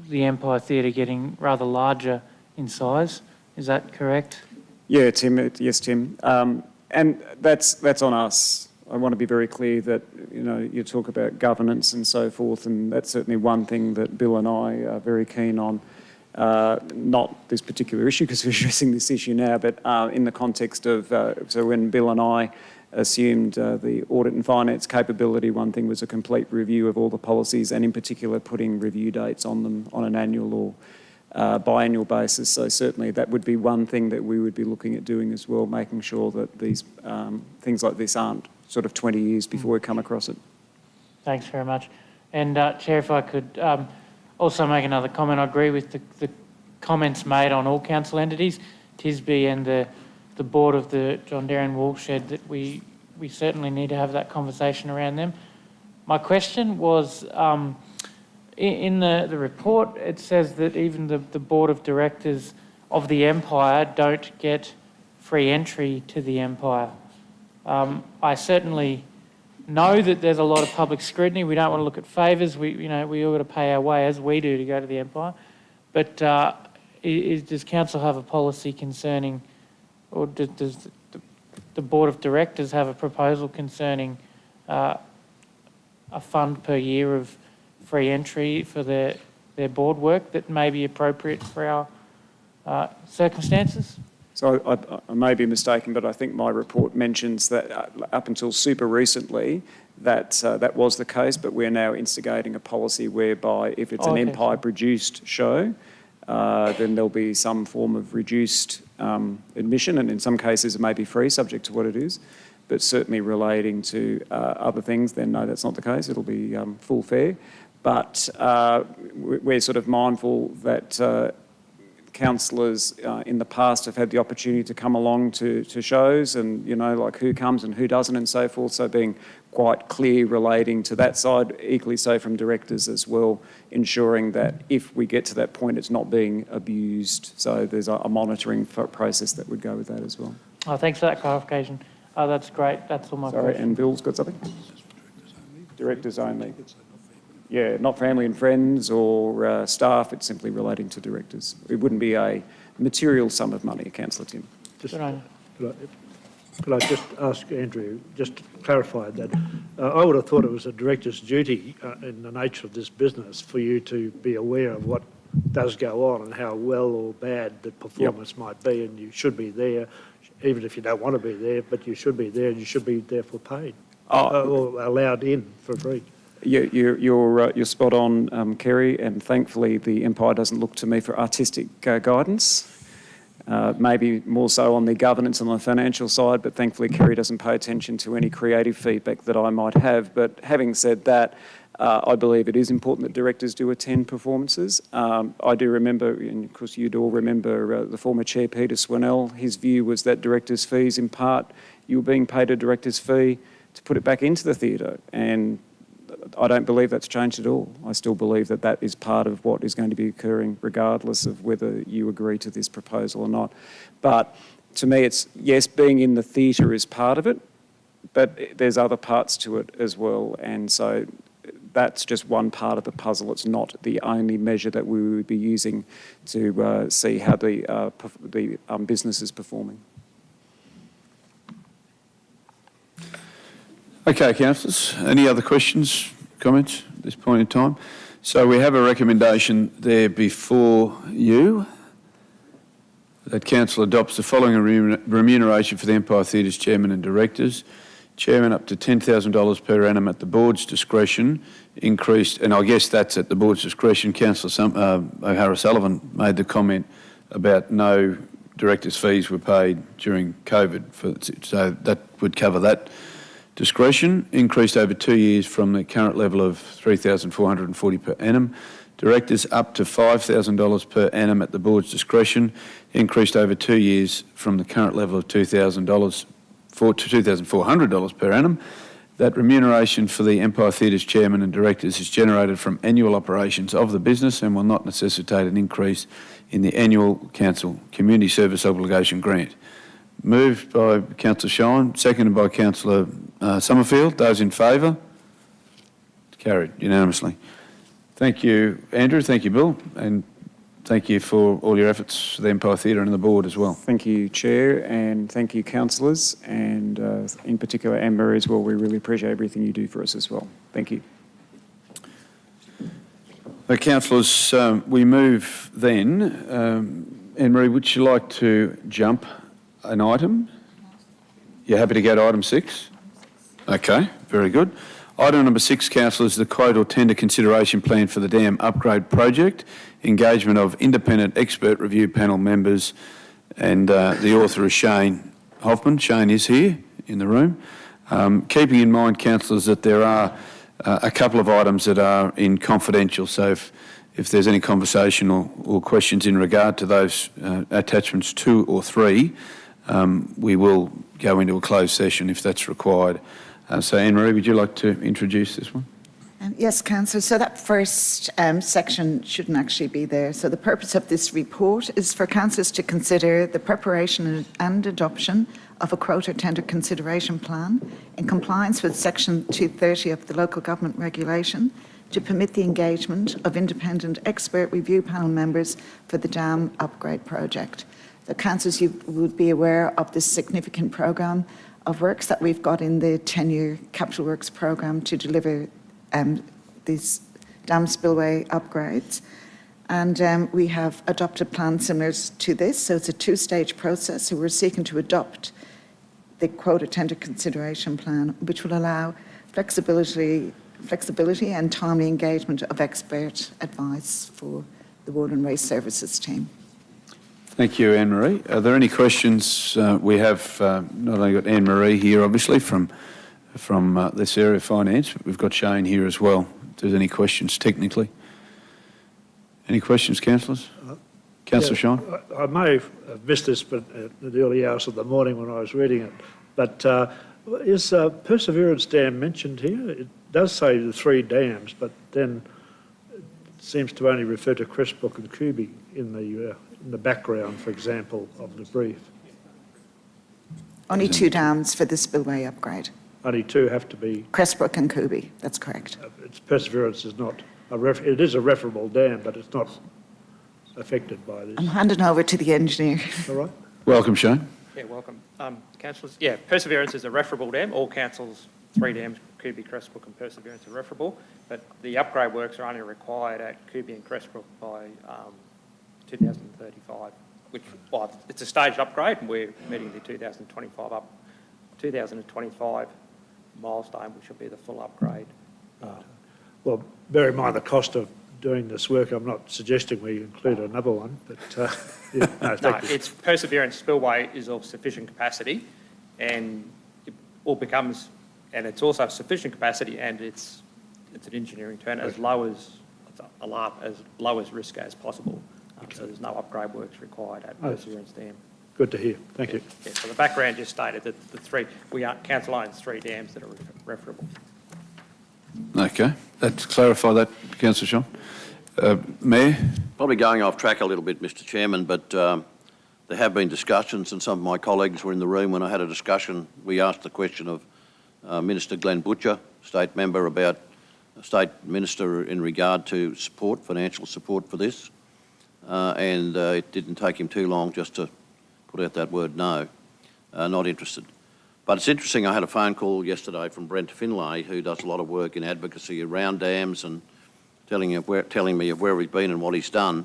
the Empire Theatre getting rather larger in size. Is that correct? Yeah, Tim. Yes, Tim. And that's on us. I want to be very clear that, you know, you talk about governance and so forth, and that's certainly one thing that Bill and I are very keen on. Not this particular issue because we're addressing this issue now, but in the context of, so when Bill and I assumed the audit and finance capability, one thing was a complete review of all the policies and in particular putting review dates on them on an annual or biannual basis. So certainly that would be one thing that we would be looking at doing as well, making sure that these things like this aren't sort of 20 years before we come across it. Thanks very much. And Chair, if I could also make another comment, I agree with the comments made on all council entities, TISB and the board of the John Darren Woolshed, that we certainly need to have that conversation around them. My question was, in the report, it says that even the board of directors of the Empire don't get free entry to the Empire. I certainly know that there's a lot of public scrutiny. We don't want to look at favours. We all got to pay our way, as we do, to go to the Empire. But does council have a policy concerning, or does the board of directors have a proposal concerning a fund per year of free entry for their board work that may be appropriate for our circumstances? So I may be mistaken, but I think my report mentions that up until super recently that was the case, but we're now instigating a policy whereby if it's an Empire-produced show, then there'll be some form of reduced admission, and in some cases it may be free, subject to what it is, but certainly relating to other things, then no, that's not the case. It'll be full fare. But we're sort of mindful that councillors in the past have had the opportunity to come along to shows and, you know, like who comes and who doesn't and so forth, so being quite clear relating to that side, equally so from directors as well, ensuring that if we get to that point it's not being abused. So there's a monitoring process that would go with that as well. Oh, thanks for that clarification. Oh, that's great. That's all my questions. Sorry, and Bill's got something? Directors only. Yeah, not family and friends or staff, it's simply relating to directors. It wouldn't be a material sum of money, Councillor Tim. Could I just ask Andrew, just to clarify that, I would have thought it was a director's duty in the nature of this business for you to be aware of what does go on and how well or bad the performance might be, and you should be there, even if you don't want to be there, but you should be there and you should be therefore paid or allowed in for free. You're spot on, Kerry, and thankfully the Empire doesn't look to me for artistic guidance. Maybe more so on the governance and the financial side, but thankfully Kerry doesn't pay attention to any creative feedback that I might have. But having said that, I believe it is important that directors do attend performances. I do remember, and of course you'd all remember the former Chair Peter Swannell, his view was that directors' fees, in part, you were being paid a director's fee to put it back into the theatre, and I don't believe that's changed at all. I still believe that that is part of what is going to be occurring regardless of whether you agree to this proposal or not. But to me it's, yes, being in the theatre is part of it, but there's other parts to it as well, and so that's just one part of the puzzle. It's not the only measure that we would be using to see how the business is performing. Okay, councillors, any other questions, comments at this point in time? So we have a recommendation there before you that council adopts the following remuneration for the Empire Theatre's chairman and directors. Chairman up to $10,000 per annum at the board's discretion, increased, and I guess that's at the board's discretion. Councillor O'Hara-Sullivan made the comment about no directors' fees were paid during COVID, so that would cover that. Discretion increased over 2 years from the current level of $3,440 per annum. Directors up to $5,000 per annum at the board's discretion, increased over 2 years from the current level of $2,400 per annum. that remuneration for the Empire Theatre's chairman and directors is generated from annual operations of the business and will not necessitate an increase in the annual council community service obligation grant. Moved by Councillor Shine, seconded by Councillor Summerfield. Those in favour? Carried unanimously. Thank you, Andrew. Thank you, Bill. And thank you for all your efforts for the Empire Theatre and the board as well. Thank you, Chair, and thank you, councillors, and in particular Anne-Marie as well. We really appreciate everything you do for us as well. Thank you. Councillors, we move then. Anne-Marie, would you like to jump an item? You're happy to go to item 6? Okay, very good. Item number 6, councillors, the quote or tender consideration plan for the dam upgrade project, engagement of independent expert review panel members, and the author is Shane Hoffman. Shane is here in the room. Keeping in mind, councillors, that there are a couple of items that are in confidential, so if there's any conversation or questions in regard to those attachments 2 or 3, we will go into a closed session if that's required. So Anne-Marie, would you like to introduce this one? Yes, Councillor. So that first section shouldn't actually be there. So the purpose of this report is for councillors to consider the preparation and adoption of a quota tender consideration plan in compliance with Section 230 of the Local Government Regulation to permit the engagement of independent expert review panel members for the dam upgrade project. The councillors, you would be aware of this significant programme of works that we've got in the 10-year capital works programme to deliver these dam spillway upgrades. And we have adopted plans similar to this, so it's a 2-stage process. So we're seeking to adopt the quota tender consideration plan, which will allow flexibility and timely engagement of expert advice for the Water and Waste Services team. Thank you, Anne-Marie. Are there any questions? We have not only got Anne-Marie here, obviously, from this area of finance, but we've got Shane here as well. If there's any questions technically. Any questions, councillors? Councillor Shine? I may have missed this but at the early hours of the morning when I was reading it, but is Perseverance Dam mentioned here? It does say the 3 dams, but then it seems to only refer to Crestbrook and Kubi in the background, for example, of the brief. Only 2 dams for the spillway upgrade. Only 2 have to be... Crestbrook and Kubi, that's correct. Perseverance is not... it is a referable dam, but it's not affected by this. I'm handing over to the engineer. All right. Welcome, Shane. Yeah, welcome. Councillors, yeah, Perseverance is a referable dam. All councils, 3 dams, Kubi, Crestbrook and Perseverance are referable, but the upgrade works are only required at Kubi and Crestbrook by 2035, which, well, it's a staged upgrade and we're meeting the 2025 milestone, which will be the full upgrade. Well, bear in mind the cost of doing this work. I'm not suggesting we include another one, but yeah, no, thank you. It's Perseverance Spillway is of sufficient capacity, and it all becomes, and it's also sufficient capacity, and it's an engineering turn as low as risk as possible. So there's no upgrade works required at Perseverance Dam. Good to hear. Thank you. Yeah, so the background just stated that council owns 3 dams that are referable. Okay, let's clarify that, Councillor Shine. Mayor? Probably going off track a little bit, Mr Chairman, but there have been discussions, and some of my colleagues were in the room when I had a discussion. We asked the question of Minister Glenn Butcher, State Member, about State Minister in regard to support, financial support for this. And it didn't take him too long just to put out that word no, not interested. But it's interesting, I had a phone call yesterday from Brent Finlay, who does a lot of work in advocacy around dams and telling me of where he's been and what he's done.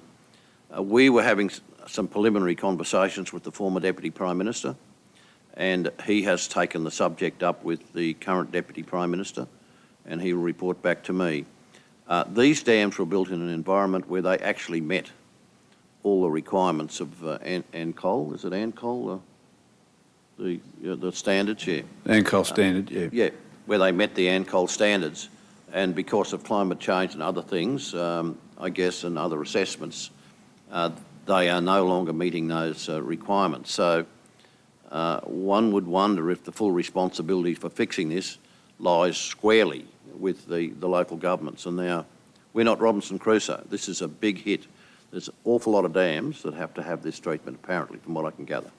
We were having some preliminary conversations with the former Deputy Prime Minister, and he has taken the subject up with the current Deputy Prime Minister, and he will report back to me. These dams were built in an environment where they actually met all the requirements of ANCOL. Is it ANCOL? The standards, yeah. ANCOL standard, yeah. Yeah, where they met the ANCOL standards. And because of climate change and other things, I guess, and other assessments, they are no longer meeting those requirements. So one would wonder if the full responsibility for fixing this lies squarely with the local governments. And now, we're not Robinson Crusoe. This is a big hit. There's an awful lot of dams that have to have this treatment, apparently, from what I can gather.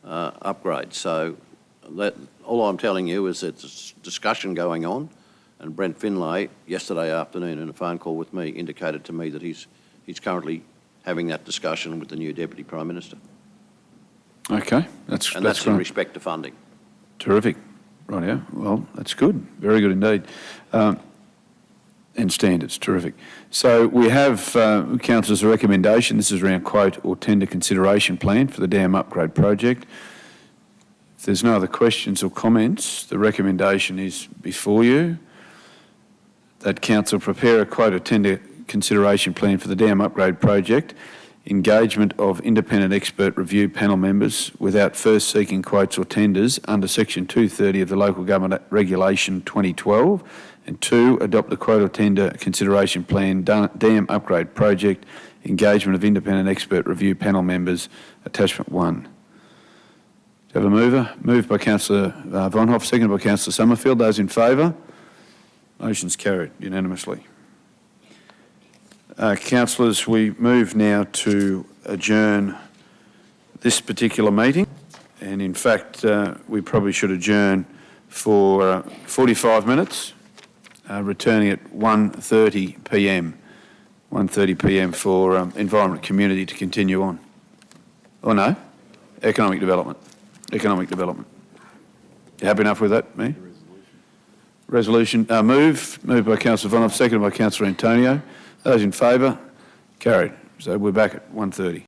Upgrade. So all I'm telling you is that there's discussion going on, and Brent Finlay, yesterday afternoon in a phone call with me, indicated to me that he's currently having that discussion with the new Deputy Prime Minister. Okay, that's in great. respect to funding. Terrific. Right, yeah. Well, that's good. Very good indeed. And standards, terrific. So we have, councillors, a recommendation. This is around quote or tender consideration plan for the dam upgrade project. If there's no other questions or comments, the recommendation is before you that council prepare a quote or tender consideration plan for the dam upgrade project, engagement of independent expert review panel members without first seeking quotes or tenders under section 230 of the Local Government Regulation 2012, and 2, adopt the quote or tender consideration plan dam upgrade project, engagement of independent expert review panel members, attachment 1. Do you have a mover? Moved by Councillor Vonhoff, seconded by Councillor Summerfield. Those in favour? Motion's carried unanimously. Councillors, we move now to adjourn this particular meeting, and in fact we probably should adjourn for 45 minutes, returning at 1:30 p.m. 1:30 p.m. for Environment Community to continue on. Oh no, Economic Development. Economic Development. You happy enough with that, me? Resolution moved by Councillor Vonhoff, seconded by Councillor Antonio. Those in favour? Carried. So we're back at 1:30.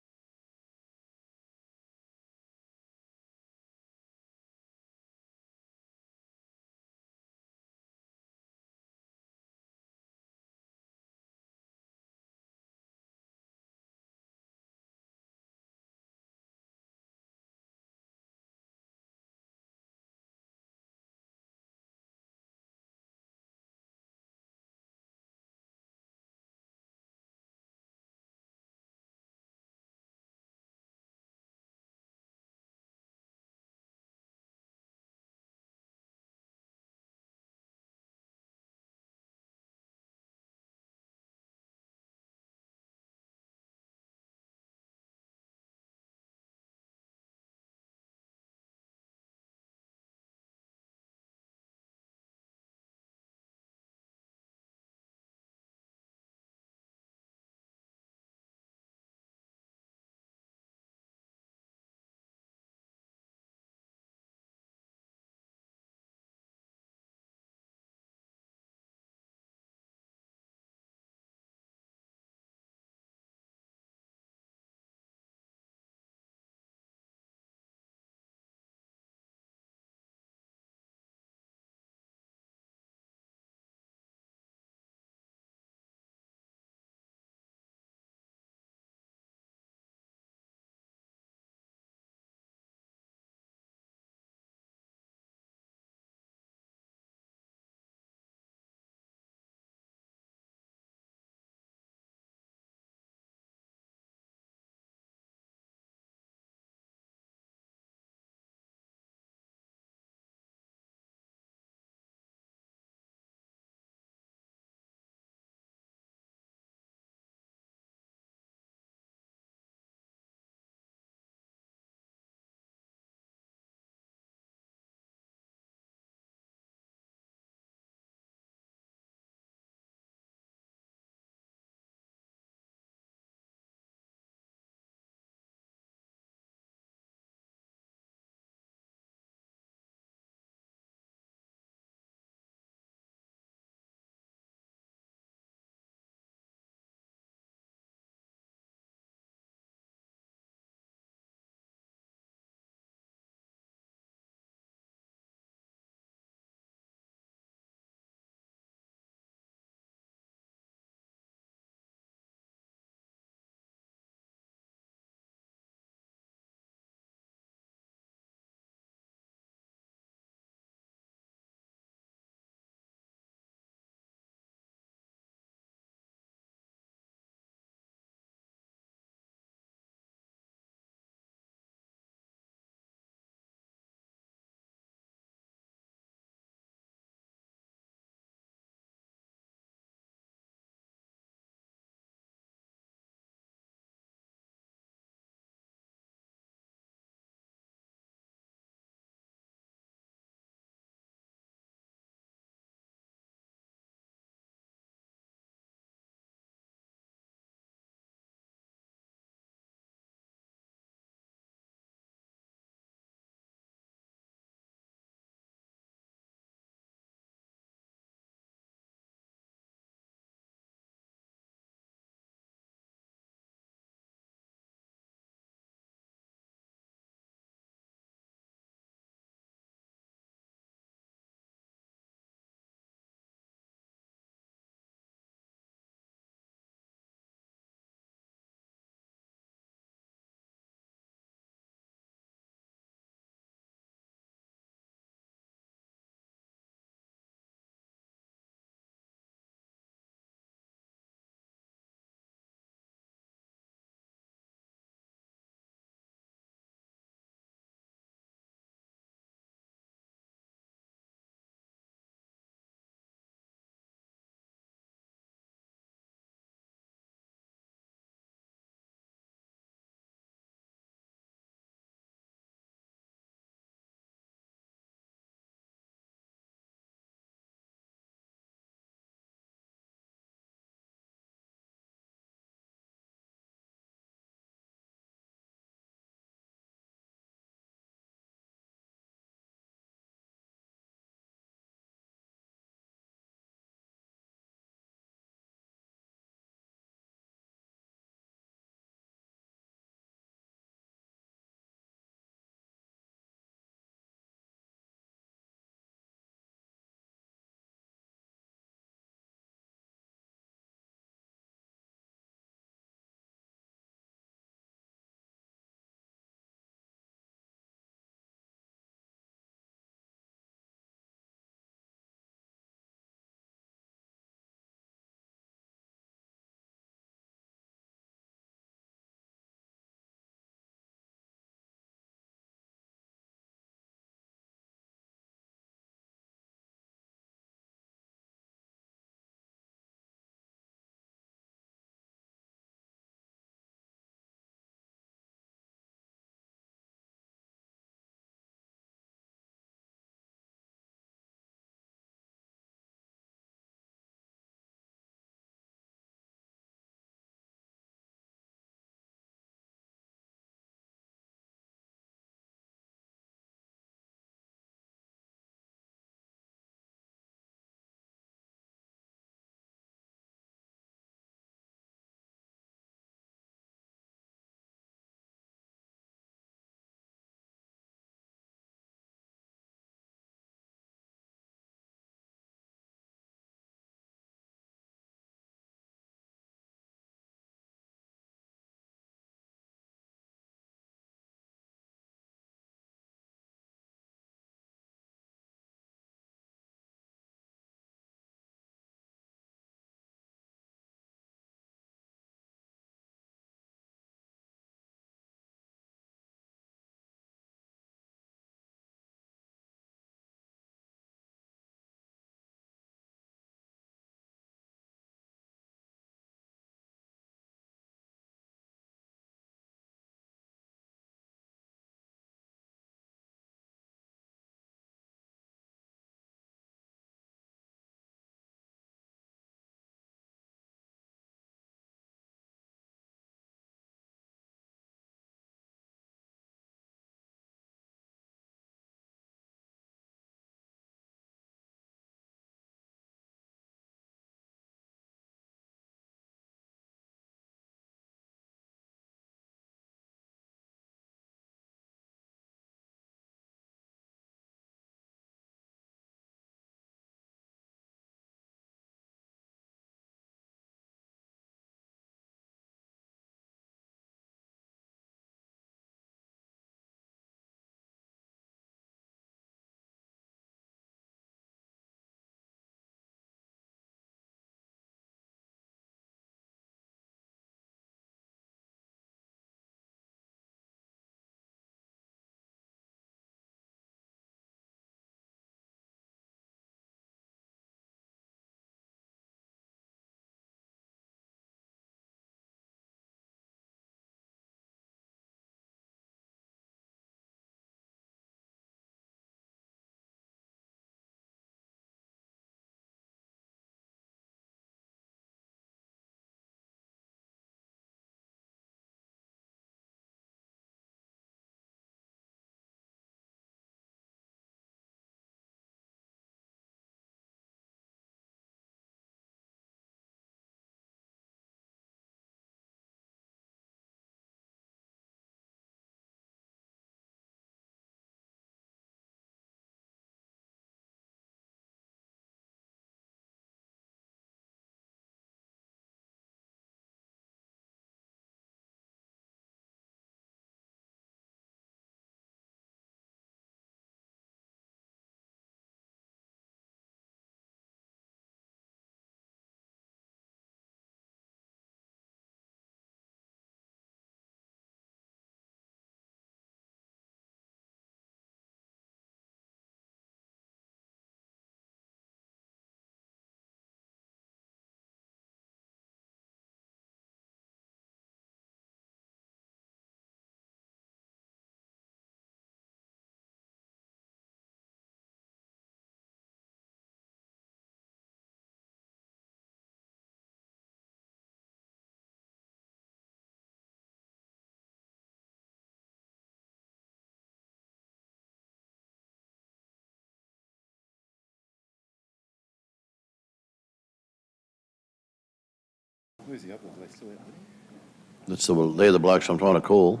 Where's the others? Are they still out there? They're the blokes I'm trying to call.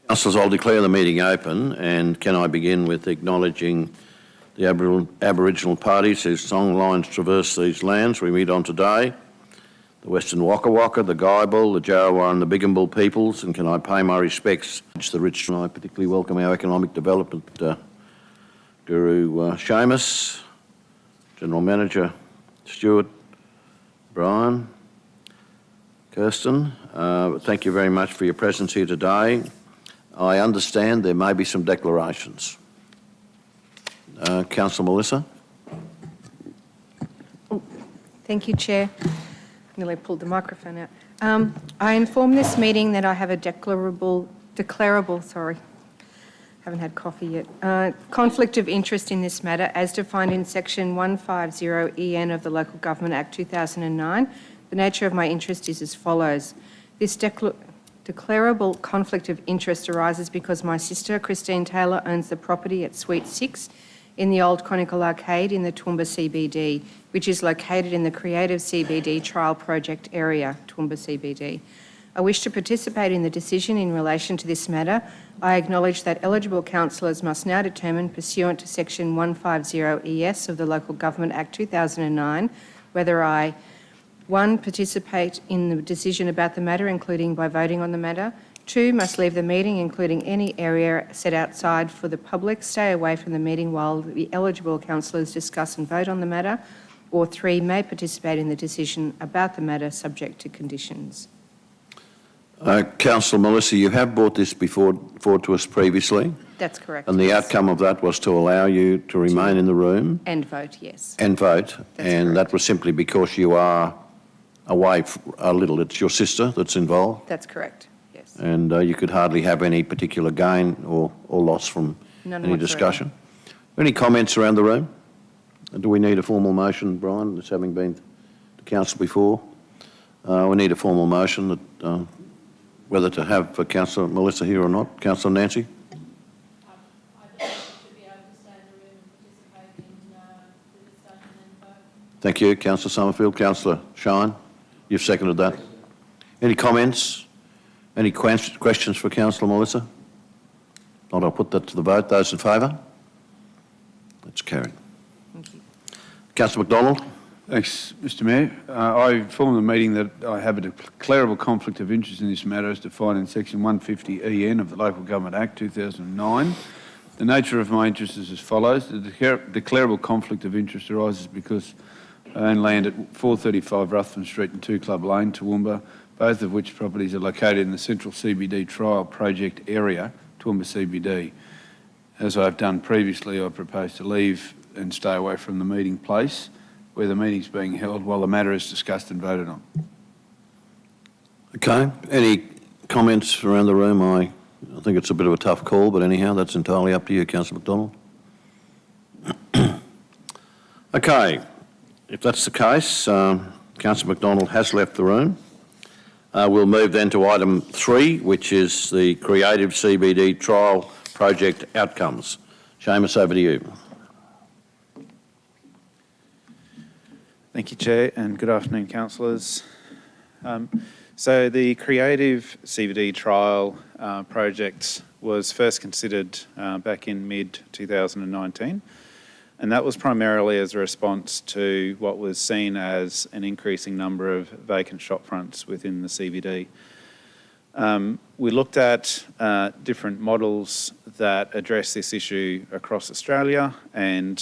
Councillors, I'll declare the meeting open, and can I begin with acknowledging the Aboriginal parties whose song lines traverse these lands we meet on today, the Western Waka Waka, the Guyabul, the Jarawar and the Bigambul peoples, and can I pay my respects to the rich, and I particularly welcome our Economic Development Guru Seamus, General Manager Stuart, Brian, Kirsten. Thank you very much for your presence here today. I understand there may be some declarations. Councillor Melissa. Thank you, Chair. Nearly pulled the microphone out. I inform this meeting that I have a declarable, haven't had coffee yet, conflict of interest in this matter as defined in section 150EN of the Local Government Act 2009. The nature of my interest is as follows. This declarable conflict of interest arises because my sister, Christine Taylor, owns the property at Suite 6 in the Old Chronicle Arcade in the Toowoomba CBD, which is located in the Creative CBD Trial Project area, Toowoomba CBD. I wish to participate in the decision in relation to this matter. I acknowledge that eligible councillors must now determine, pursuant to section 150ES of the Local Government Act 2009, whether I 1, participate in the decision about the matter, including by voting on the matter. 2, must leave the meeting, including any area set outside for the public, stay away from the meeting while the eligible councillors discuss and vote on the matter. Or 3, may participate in the decision about the matter, subject to conditions. Councillor Melissa, you have brought this forward to us previously. That's correct. And the outcome of that was to allow you to remain in the room. And vote, yes. And vote. And that was simply because you are away a little. It's your sister that's involved. That's correct, yes. And you could hardly have any particular gain or loss from None any whatsoever. discussion. Any comments around the room? Do we need a formal motion, Brian, that's having been to council before? We need a formal motion that whether to have Councillor Melissa here or not. Councillor Nancy? Thank you. Councillor Summerfield. Councillor Shine, you've seconded that. Any comments? Any questions for Councillor Melissa? Not, I'll put that to the vote. Those in favour? That's carried. Thank you. Councillor McDonald. Thanks, Mr Mayor. I inform the meeting that I have a declarable conflict of interest in this matter as defined in section 150EN of the Local Government Act 2009. The nature of my interest is as follows. The declarable conflict of interest arises because I own land at 435 Ruthven Street and 2 Club Lane, Toowoomba, both of which properties are located in the Central CBD Trial Project area, Toowoomba CBD. As I've done previously, I propose to leave and stay away from the meeting place where the meeting's being held while the matter is discussed and voted on. Okay. Any comments around the room? I think it's a bit of a tough call, but anyhow, that's entirely up to you, Councillor McDonald. Okay. If that's the case, Councillor McDonald has left the room. We'll move then to item 3, which is the Creative CBD Trial Project Outcomes. Seamus, over to you. Thank you, Chair, and good afternoon, councillors. So the Creative CBD Trial project was first considered back in mid-2019, and that was primarily as a response to what was seen as an increasing number of vacant shop fronts within the CBD. We looked at different models that address this issue across Australia, and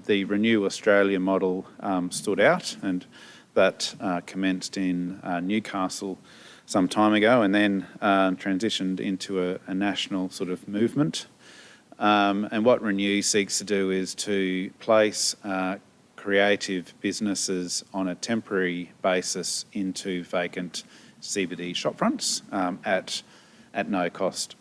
the Renew Australia model stood out, and that commenced in Newcastle some time ago and then transitioned into a national sort of movement. And what Renew seeks to do is to place creative businesses on a temporary basis into vacant CBD shopfronts at no cost.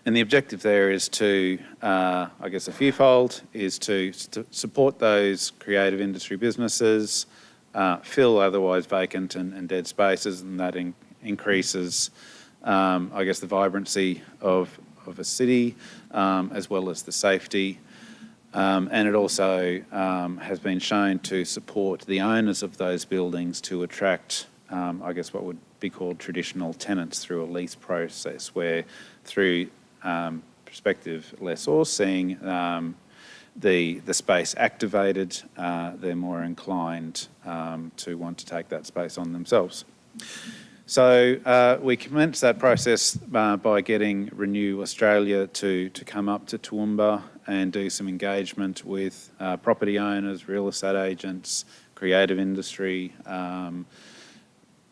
And the objective there is to, I guess, a fewfold, is to support those creative industry businesses, fill otherwise vacant and dead spaces, and that increases, I guess, the vibrancy of a city, as well as the safety. And it also has been shown to support the owners of those buildings to attract, I guess, what would be called traditional tenants through a lease process, where through prospective lessors seeing the space activated, they're more inclined to want to take that space on themselves. So we commenced that process by getting Renew Australia to come up to Toowoomba and do some engagement with property owners, real estate agents, creative industry,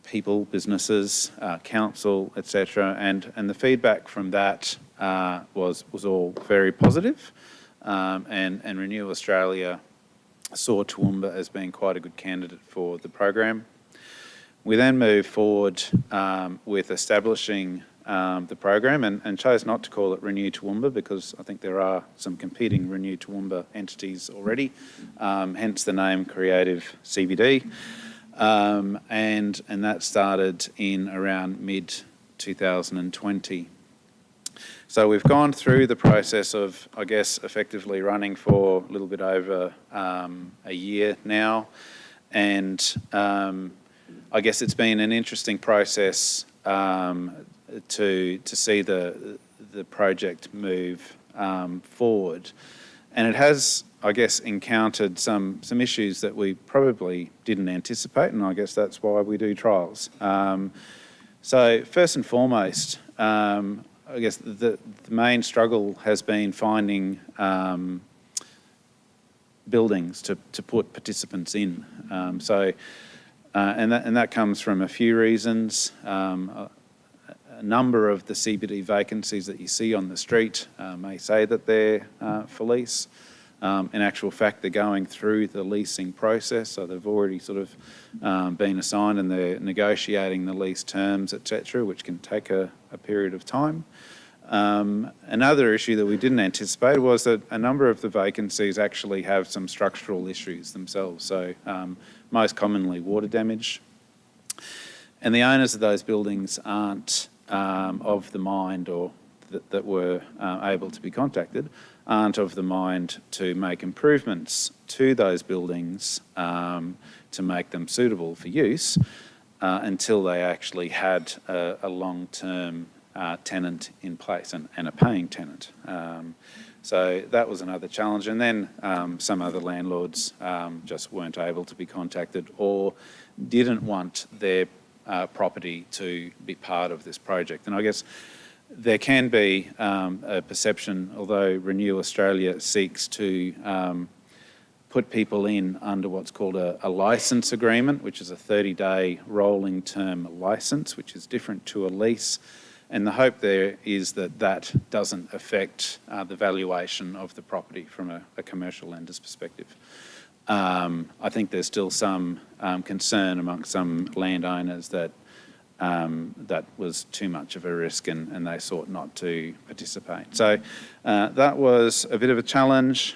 people, businesses, council, etc. And the feedback from that was all very positive. And Renew Australia saw Toowoomba as being quite a good candidate for the program. We then moved forward with establishing the program and chose not to call it Renew Toowoomba because I think there are some competing Renew Toowoomba entities already, hence the name Creative CBD. And that started in around mid-2020. So we've gone through the process of, I guess, effectively running for a little bit over a year now. And I guess it's been an interesting process to see the project move forward. And it has, I guess, encountered some issues that we probably didn't anticipate, and I guess that's why we do trials. So first and foremost, I guess the main struggle has been finding buildings to put participants in. And that comes from a few reasons. A number of the CBD vacancies that you see on the street may say that they're for lease. In actual fact, they're going through the leasing process, so they've already sort of been assigned and they're negotiating the lease terms, etc., which can take a period of time. Another issue that we didn't anticipate was that a number of the vacancies actually have some structural issues themselves, so most commonly water damage. And the owners of those buildings aren't of the mind, or that were able to be contacted, aren't of the mind to make improvements to those buildings to make them suitable for use until they actually had a long-term tenant in place and a paying tenant. So that was another challenge. And then some other landlords just weren't able to be contacted or didn't want their property to be part of this project. And I guess there can be a perception, although Renew Australia seeks to put people in under what's called a licence agreement, which is a 30-day rolling term licence, which is different to a lease. And the hope there is that that doesn't affect the valuation of the property from a commercial lender's perspective. I think there's still some concern amongst some landowners that that was too much of a risk and they sought not to participate. So that was a bit of a challenge.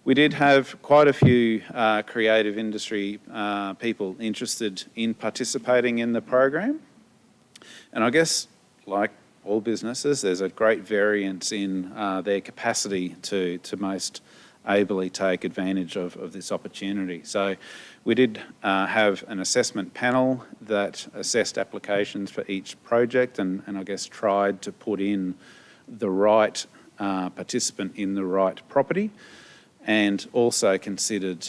We did have quite a few creative industry people interested in participating in the program. And I guess, like all businesses, there's a great variance in their capacity to most ably take advantage of this opportunity. So we did have an assessment panel that assessed applications for each project and I guess tried to put in the right participant in the right property, and also considered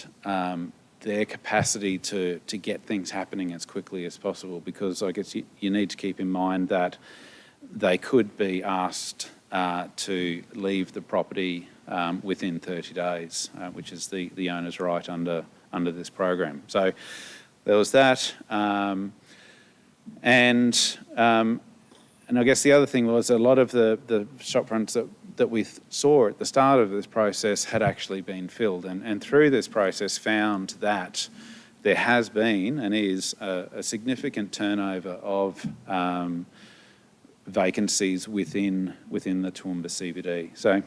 their capacity to get things happening as quickly as possible, because I guess you need to keep in mind that they could be asked to leave the property within 30 days, which is the owner's right under this program. So there was that. And I guess the other thing was a lot of the shopfronts that that we saw at the start of this process had actually been filled, and through this process found that there has been and is a significant turnover of vacancies within the Toowoomba CBD. So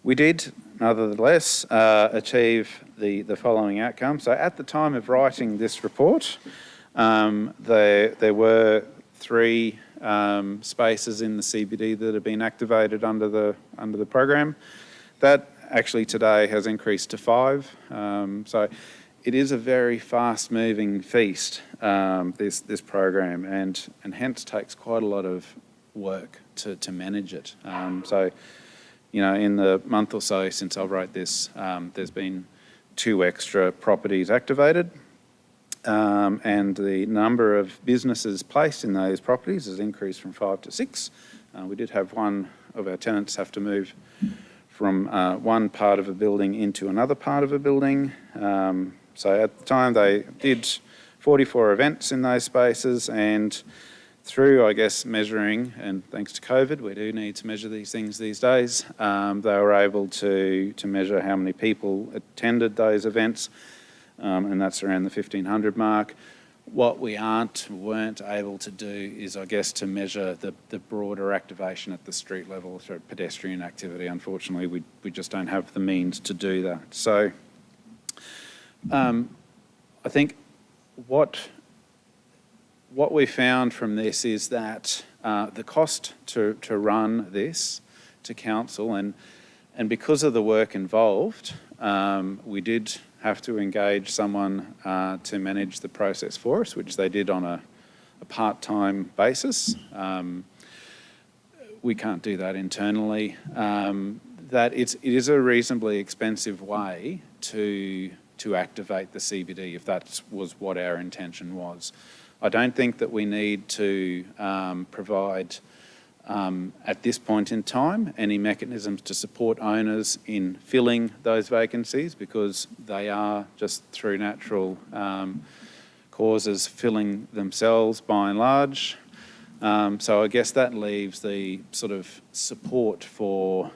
we did, nonetheless, achieve the following outcome. So at the time of writing this report, there were 3 spaces in the CBD that have been activated under the program. That actually today has increased to 5. So it is a very fast-moving feast, this program, and hence takes quite a lot of work to manage it. So, you know, in the month or so since I wrote this, there's been 2 extra properties activated, and the number of businesses placed in those properties has increased from 5 to 6. We did have one of our tenants have to move from one part of a building into another part of a building. So at the time they did 44 events in those spaces, and through, I guess, measuring, and thanks to COVID, we do need to measure these things these days, they were able to measure how many people attended those events, and that's around the 1,500 mark. What we weren't able to do is, I guess, to measure the broader activation at the street level through pedestrian activity. Unfortunately, we just don't have the means to do that. So I think what we found from this is that the cost to run this to council, and because of the work involved, we did have to engage someone to manage the process for us, which they did on a part-time basis. We can't do that internally. That it is a reasonably expensive way to activate the CBD, if that was what our intention was. I don't think that we need to provide, at this point in time, any mechanisms to support owners in filling those vacancies, because they are just through natural causes filling themselves by and large. So I guess that leaves the sort of support for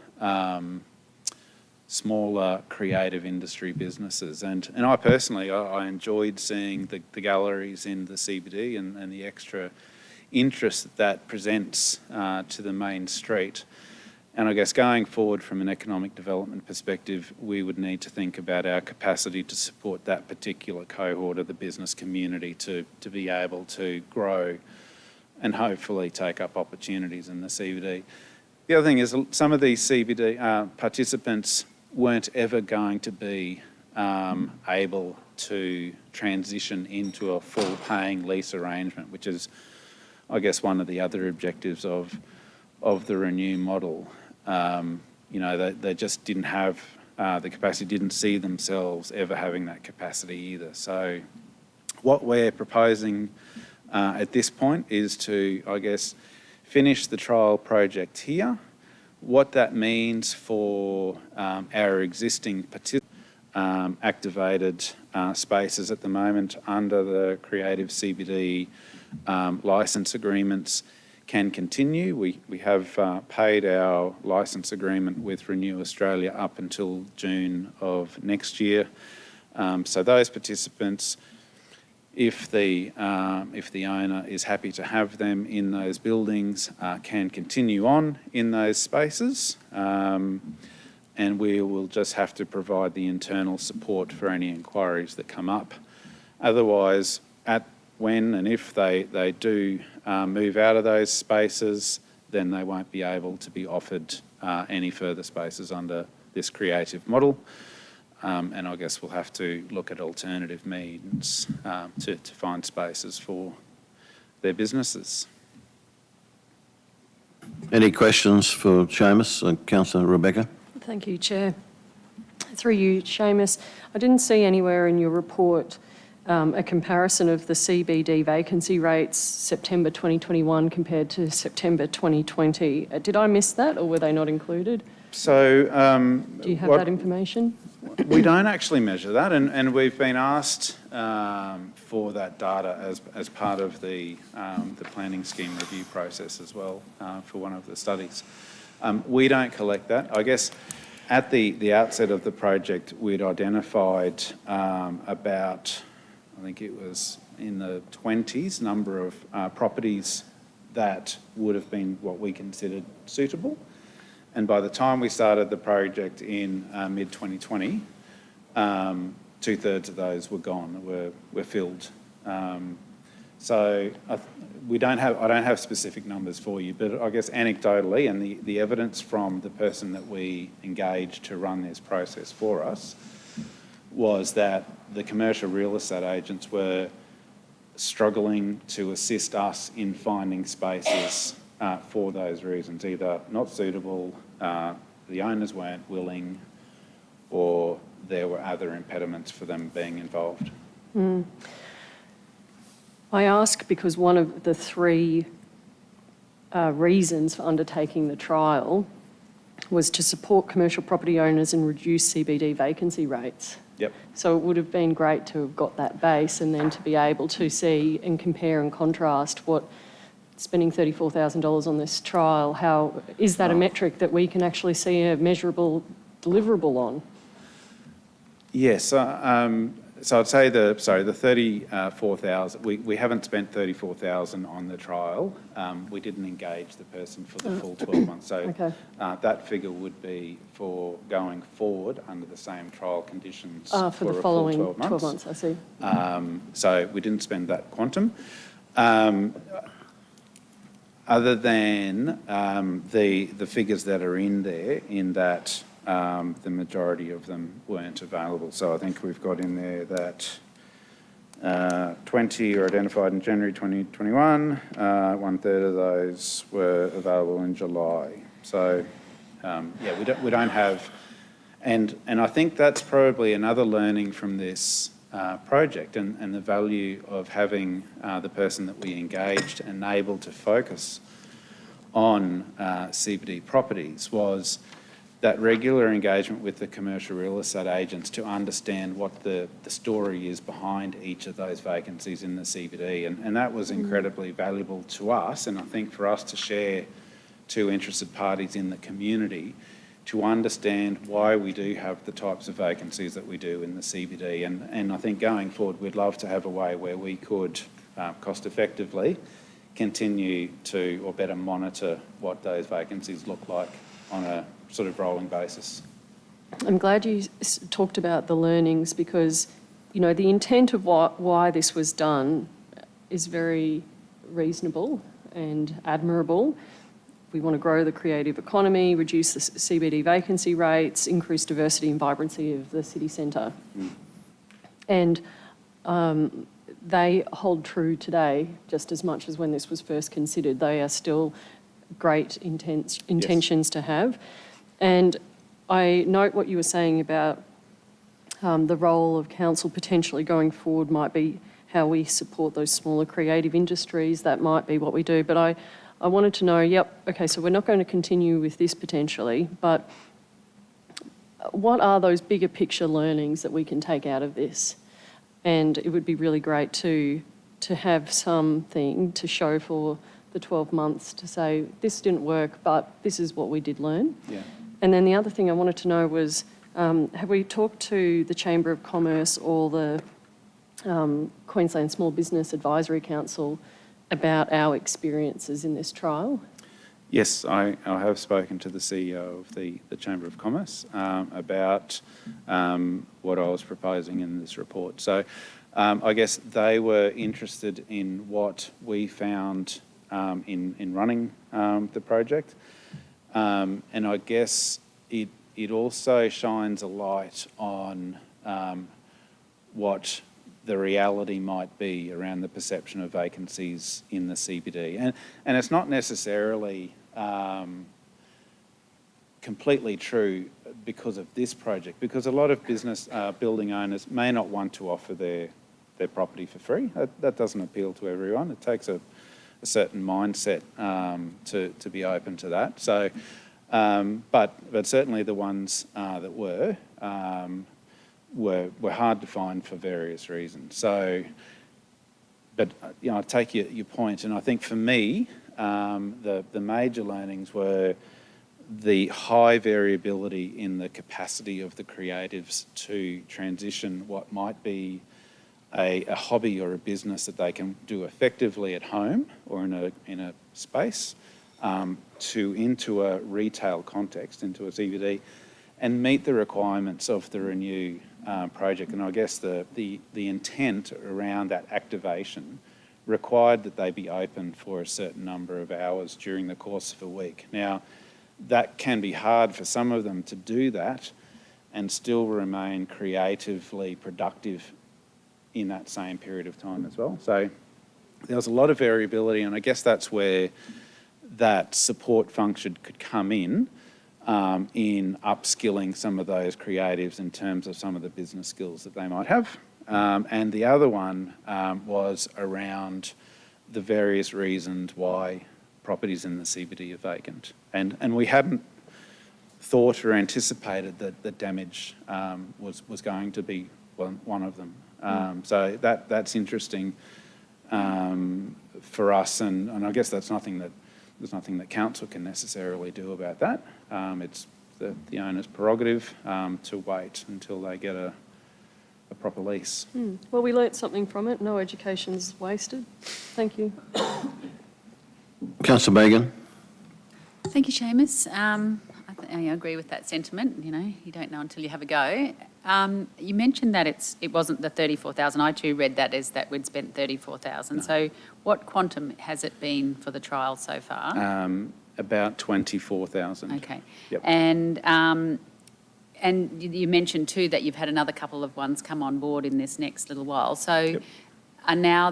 smaller creative industry businesses. And I personally, I enjoyed seeing the galleries in the CBD and the extra interest that presents to the main street. And I guess going forward from an economic development perspective, we would need to think about our capacity to support that particular cohort of the business community to be able to grow and hopefully take up opportunities in the CBD. The other thing is some of these CBD participants weren't ever going to be able to transition into a full paying lease arrangement, which is, I guess, one of the other objectives of the Renew model. You know, they just didn't have the capacity, didn't see themselves ever having that capacity either. So what we're proposing at this point is to, I guess, finish the trial project here. What that means for our existing activated spaces at the moment under the Creative CBD licence agreements can continue. We have paid our licence agreement with Renew Australia up until June of next year. So those participants, if the owner is happy to have them in those buildings, can continue on in those spaces, and we will just have to provide the internal support for any inquiries that come up. Otherwise, when and if they do move out of those spaces, then they won't be able to be offered any further spaces under this creative model. And I guess we'll have to look at alternative means to find spaces for their businesses. Any questions for Seamus and Councillor Rebecca? Thank you, Chair. Through you, Seamus, I didn't see anywhere in your report a comparison of the CBD vacancy rates September 2021 compared to September 2020. Did I miss that, or were they not included? So, do you have that information? We don't actually measure that, and we've been asked for that data as part of the planning scheme review process as well for one of the studies. We don't collect that. I guess at the outset of the project, we'd identified about, I think it was in the 20s, number of properties that would have been what we considered suitable. And by the time we started the project in mid-2020, 2/3 of those were gone, were filled. So I don't have specific numbers for you, but I guess anecdotally, and the evidence from the person that we engaged to run this process for us was that the commercial real estate agents were struggling to assist us in finding spaces for those reasons, either not suitable, the owners weren't willing, or there were other impediments for them being involved. Mm. I ask because one of the three reasons for undertaking the trial was to support commercial property owners and reduce CBD vacancy rates. Yep. So it would have been great to have got that base and then to be able to see and compare and contrast what spending $34,000 on this trial, how is that a metric that we can actually see a measurable deliverable on? Yes, so I'd say the 34,000, we haven't spent 34,000 on the trial. We didn't engage the person for the full 12 months. So Okay. That figure would be for going forward under the same trial conditions For the a full following 12 months. 12 months, I see. So we didn't spend that quantum. Other than the figures that are in there, in that the majority of them weren't available. So I think we've got in there that 20 are identified in January 2021, 1/3 of those were available in July. So yeah, we don't have, and I think that's probably another learning from this project and the value of having the person that we engaged and able to focus on CBD properties was that regular engagement with the commercial real estate agents to understand what the story is behind each of those vacancies in the CBD. And that was incredibly valuable to us, and I think for us to share to interested parties in the community to understand why we do have the types of vacancies that we do in the CBD. And I think going forward, we'd love to have a way where we could cost effectively continue to, or better monitor what those vacancies look like on a sort of rolling basis. I'm glad you talked about the learnings because, you know, the intent of why this was done is very reasonable and admirable. We want to grow the creative economy, reduce the CBD vacancy rates, increase diversity and vibrancy of the city centre. And they hold true today just as much as when this was first considered. They are still great intentions to have. And I note what you were saying about the role of council potentially going forward might be how we support those smaller creative industries. That might be what we do. But I wanted to know, okay, so we're not going to continue with this potentially, but what are those bigger picture learnings that we can take out of this? And it would be really great to have something to show for the 12 months to say, this didn't work, but this is what we did learn. Yeah. And then the other thing I wanted to know was, have we talked to the Chamber of Commerce or the Queensland Small Business Advisory Council about our experiences in this trial? Yes, I have spoken to the CEO of the Chamber of Commerce about what I was proposing in this report. So I guess they were interested in what we found in running the project. And I guess it also shines a light on what the reality might be around the perception of vacancies in the CBD. And it's not necessarily completely true because of this project, because a lot of business building owners may not want to offer their property for free. That doesn't appeal to everyone. It takes a certain mindset to be open to that. So, but certainly the ones that were hard to find for various reasons. So, but you know, I take your point, and I think for me, the major learnings were the high variability in the capacity of the creatives to transition what might be a hobby or a business that they can do effectively at home or in a space into a retail context, into a CBD, and meet the requirements of the Renew project. And I guess the intent around that activation required that they be open for a certain number of hours during the course of a week. Now, that can be hard for some of them to do that and still remain creatively productive in that same period of time as well. So there was a lot of variability, and I guess that's where that support function could come in upskilling some of those creatives in terms of some of the business skills that they might have. And the other one was around the various reasons why properties in the CBD are vacant. And we hadn't thought or anticipated that the damage was going to be one of them. So that's interesting for us, and I guess there's nothing that council can necessarily do about that. It's the owner's prerogative to wait until they get a proper lease. Well, we learnt something from it. No education's wasted. Thank you. Councillor Megan. Thank you, Seamus. I agree with that sentiment. You know, you don't know until you have a go. You mentioned that it wasn't the 34,000. I too read that as that we'd spent 34,000. No. So what quantum has it been for the trial so far? About 24,000. Okay. Yep. And you mentioned too that you've had another couple of ones come on board in this next little while. So Yep. are now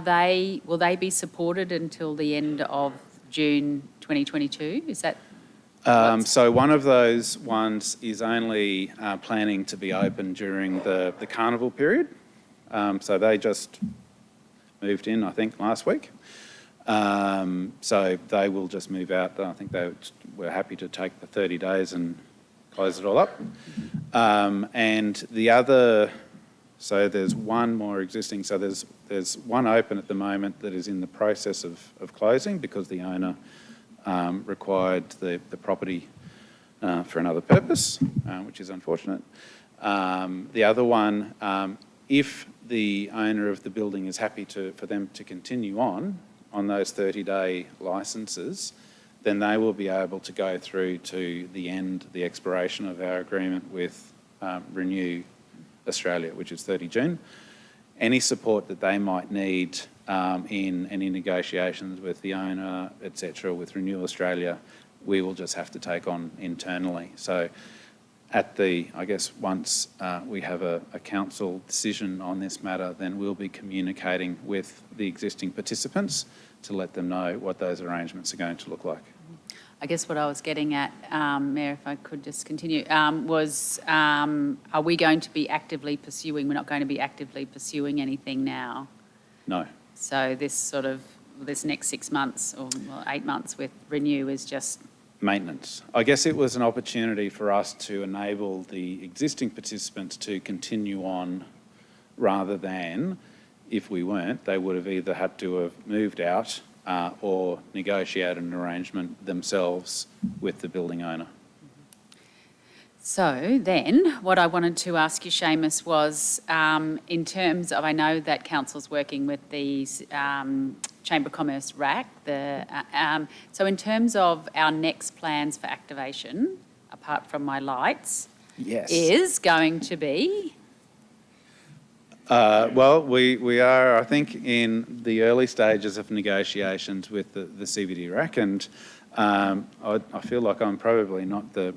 will they be supported until the end of June 2022? Is that? So one of those ones is only planning to be open during the carnival period. So they just moved in, I think, last week. So they will just move out. I think they were happy to take the 30 days and close it all up. And the other, so there's one more existing. So there's one open at the moment that is in the process of closing because the owner required the property for another purpose, which is unfortunate. The other one, if the owner of the building is happy for them to continue on those 30-day licences, then they will be able to go through to the expiration of our agreement with Renew Australia, which is 30 June. Any support that they might need in any negotiations with the owner, etc., with Renew Australia, we will just have to take on internally. So I guess once we have a council decision on this matter, then we'll be communicating with the existing participants to let them know what those arrangements are going to look like. I guess what I was getting at, Mayor, if I could just continue, was are we going to be actively pursuing, we're not going to be actively pursuing anything now? No. So this next 6 months or 8 months with Renew is just... Maintenance. I guess it was an opportunity for us to enable the existing participants to continue on rather than, if we weren't, they would have either had to have moved out or negotiate an arrangement themselves with the building owner. So then, what I wanted to ask you, Seamus, was in terms of, I know that Council's working with the Chamber of Commerce RAC, so in terms of our next plans for activation, apart from my lights, yes, is going to be... Well, we are, I think, in the early stages of negotiations with the CBD RAC, and I feel like I'm probably not the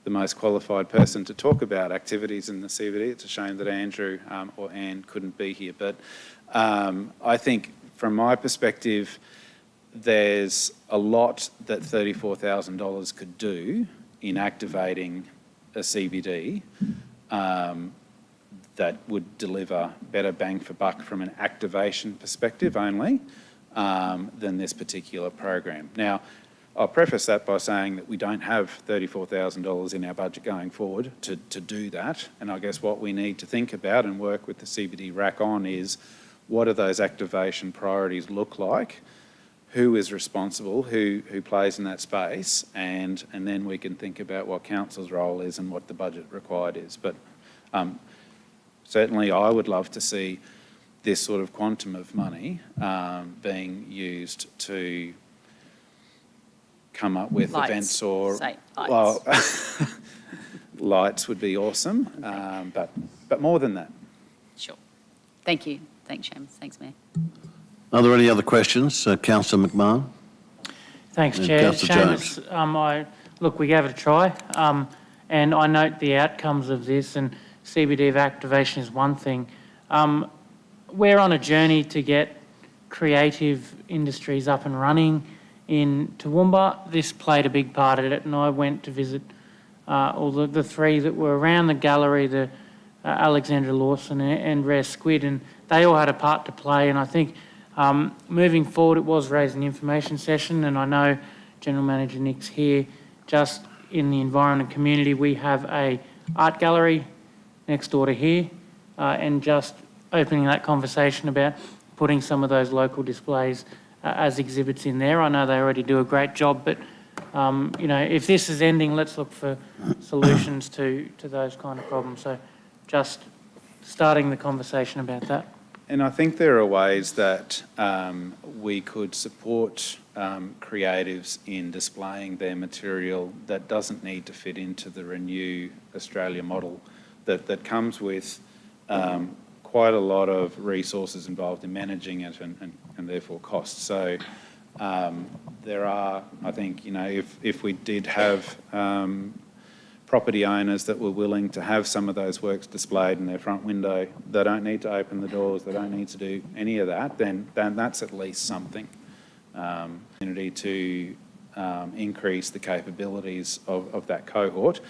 most qualified person to talk about activities in the CBD. It's a shame that Andrew or Anne couldn't be here, but I think from my perspective, there's a lot that $34,000 could do in activating a CBD that would deliver better bang for buck from an activation perspective only than this particular program. Now, I'll preface that by saying that we don't have $34,000 in our budget going forward to do that. And I guess what we need to think about and work with the CBD RAC on is what do those activation priorities look like who is responsible, who plays in that space, and then we can think about what council's role is and what the budget required is. But certainly I would love to see this sort of quantum of money being used to come up with Lights. events or... Say lights. Well, lights would be awesome, but more than that. Sure. Thank you. Thanks, Seamus. Thanks, Mayor. Are there any other questions? Councillor McMahon? Thanks, And Chair. Councillor Jones. Look, we gave it a try, and I note the outcomes of this, and CBD activation is one thing. We're on a journey to get creative industries up and running in Toowoomba. This played a big part in it, and I went to visit all the three that were around the gallery, the Alexandra Lawson and Rare Squid, and they all had a part to play. And I think moving forward, it was raised an information session, and I know General Manager Nick's here. Just in the environment community, we have a art gallery next door to here, and just opening that conversation about putting some of those local displays as exhibits in there. I know they already do a great job, but you know, if this is ending, let's look for solutions to those kind of problems. So just starting the conversation about that. And I think there are ways that we could support creatives in displaying their material that doesn't need to fit into the Renew Australia model that comes with quite a lot of resources involved in managing it and therefore costs. So there are, I think, you know, if we did have property owners that were willing to have some of those works displayed in their front window, they don't need to open the doors, they don't need to do any of that, then that's at least something. Opportunity to increase the capabilities of that cohort.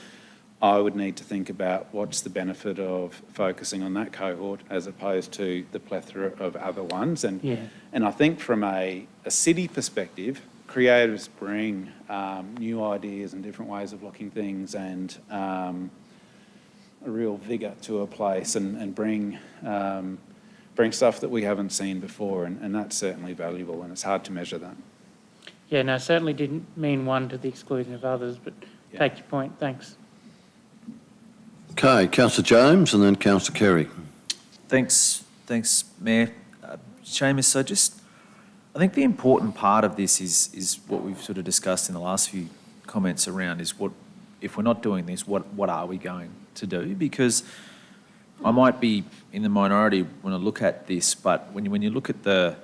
I would need to think about what's the benefit of focusing on that cohort as opposed to the plethora of other ones. And I think from a city perspective, creatives bring new ideas and different ways of looking things and a real vigour to a place and bring stuff that we haven't seen before, and that's certainly valuable, and it's hard to measure that. Yeah, no, certainly didn't mean one to the exclusion of others, but take your point. Thanks. Okay, Councillor Jones and then Councillor Kerry. Thanks, Mayor. Seamus, so I think the important part of this is what we've sort of discussed in the last few comments around is what, if we're not doing this, what are we going to do? Because I might be in the minority when I look at this, but when you look at the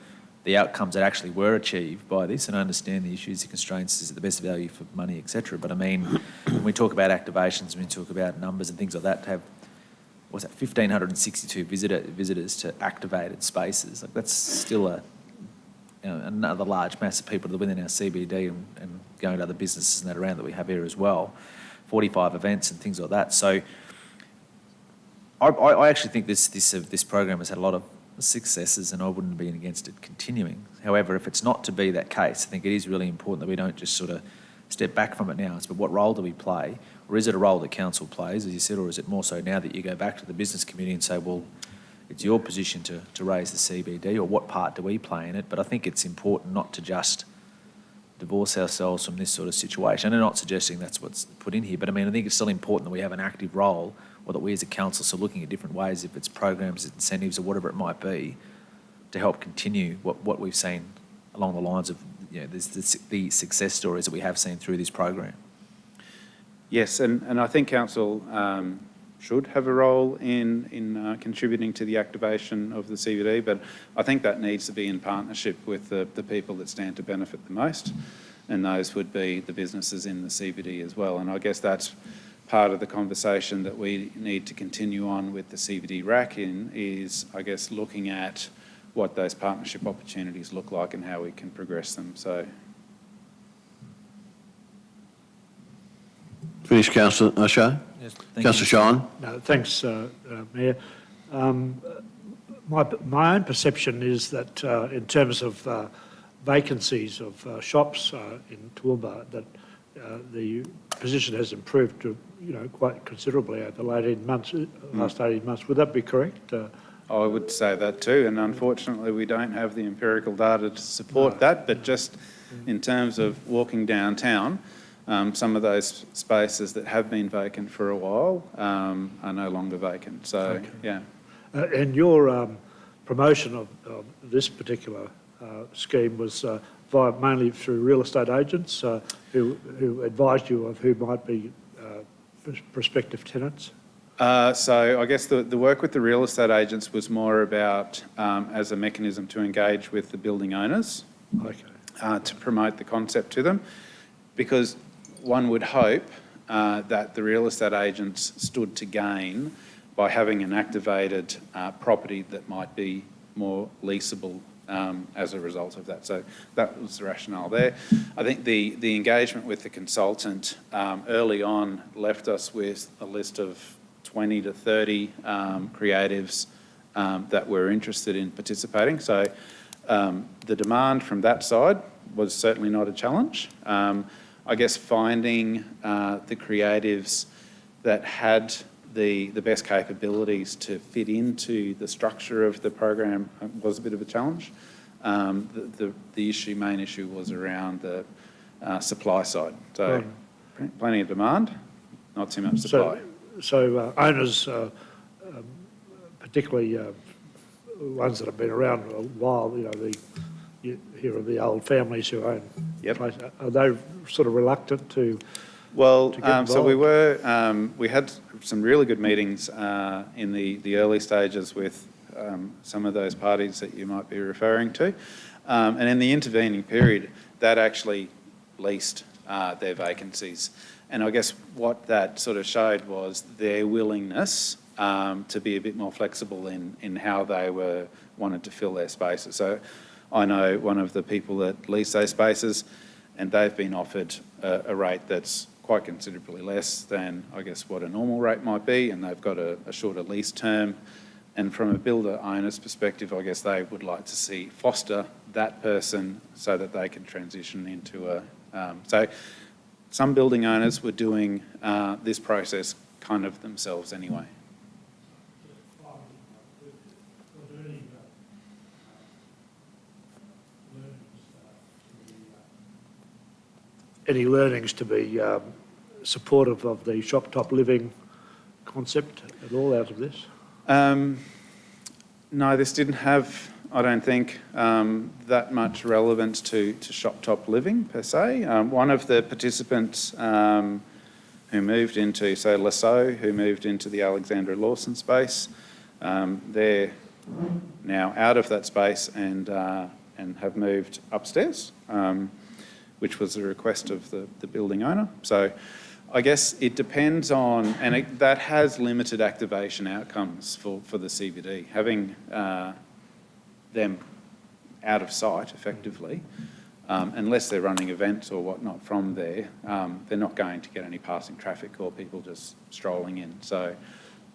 outcomes that actually were achieved by this, and I understand the issues, the constraints, is it the best value for money, etc. But I mean, when we talk about activations, when we talk about numbers and things like that, to have, what's that, 1,562 visitors to activated spaces, like that's still another large mass of people that are within our CBD and going to other businesses and that around that we have here as well. 45 events and things like that. So I actually think this program has had a lot of successes, and I wouldn't be against it continuing. However, if it's not to be that case, I think it is really important that we don't just sort of step back from it now. But what role do we play? Or is it a role that council plays, as you said, or is it more so now that you go back to the business community and say, well, it's your position to raise the CBD, or what part do we play in it? But I think it's important not to just divorce ourselves from this sort of situation. And I'm not suggesting that's what's put in here, but I mean, I think it's still important that we have an active role, or that we as a council are looking at different ways, if it's programs, incentives, or whatever it might be, to help continue what we've seen along the lines of, you know, the success stories that we have seen through this program. Yes, and I think council should have a role in contributing to the activation of the CBD, but I think that needs to be in partnership with the people that stand to benefit the most, and those would be the businesses in the CBD as well. And I guess that's part of the conversation that we need to continue on with the CBD RAC is, I guess, looking at what those partnership opportunities look like and how we can progress them. So. Finish, Councillor O'Shea. Yes, Councillor Shine. No, thanks, Mayor. My own perception is that in terms of vacancies of shops in Toowoomba, that the position has improved to, quite considerably over the last 18 months. Would that be correct? I would say that too, and unfortunately we don't have the empirical data to support that, but just in terms of walking downtown, some of those spaces that have been vacant for a while are no longer vacant, so yeah. And your promotion of this particular scheme was mainly through real estate agents who advised you of who might be prospective tenants? So I guess the work with the real estate agents was more about as a mechanism to engage with the building owners, to promote the concept to them, because one would hope that the real estate agents stood to gain by having an activated property that might be more leasable as a result of that. So that was the rationale there. I think the engagement with the consultant early on left us with a list of 20 to 30 creatives that were interested in participating. So the demand from that side was certainly not a challenge. I guess finding the creatives that had the best capabilities to fit into the structure of the program was a bit of a challenge. The main issue was around the supply side. So plenty of demand, not too much supply. So owners, particularly ones that have been around a while, you hear of the old families who own places, are they sort of reluctant to? Well, get involved? so we had some really good meetings in the early stages with some of those parties that you might be referring to. And in the intervening period, that actually leased their vacancies. And I guess what that sort of showed was their willingness to be a bit more flexible in how they wanted to fill their spaces. So I know one of the people that lease those spaces, and they've been offered a rate that's quite considerably less than, I guess, what a normal rate might be, and they've got a shorter lease term. And from a builder owner's perspective, I guess they would like to foster that person so that they can transition into so some building owners were doing this process kind of themselves anyway. Any learnings to be supportive of the shop top living concept at all out of this? No, this didn't have, I don't think, that much relevance to shop top living per se. One of the participants who moved into, say, Lasseau, who moved into the Alexandra Lawson space, they're now out of that space and have moved upstairs, which was a request of the building owner. So I guess it depends on, and that has limited activation outcomes for the CBD. Having them out of sight, effectively, unless they're running events or whatnot from there, they're not going to get any passing traffic or people just strolling in. So,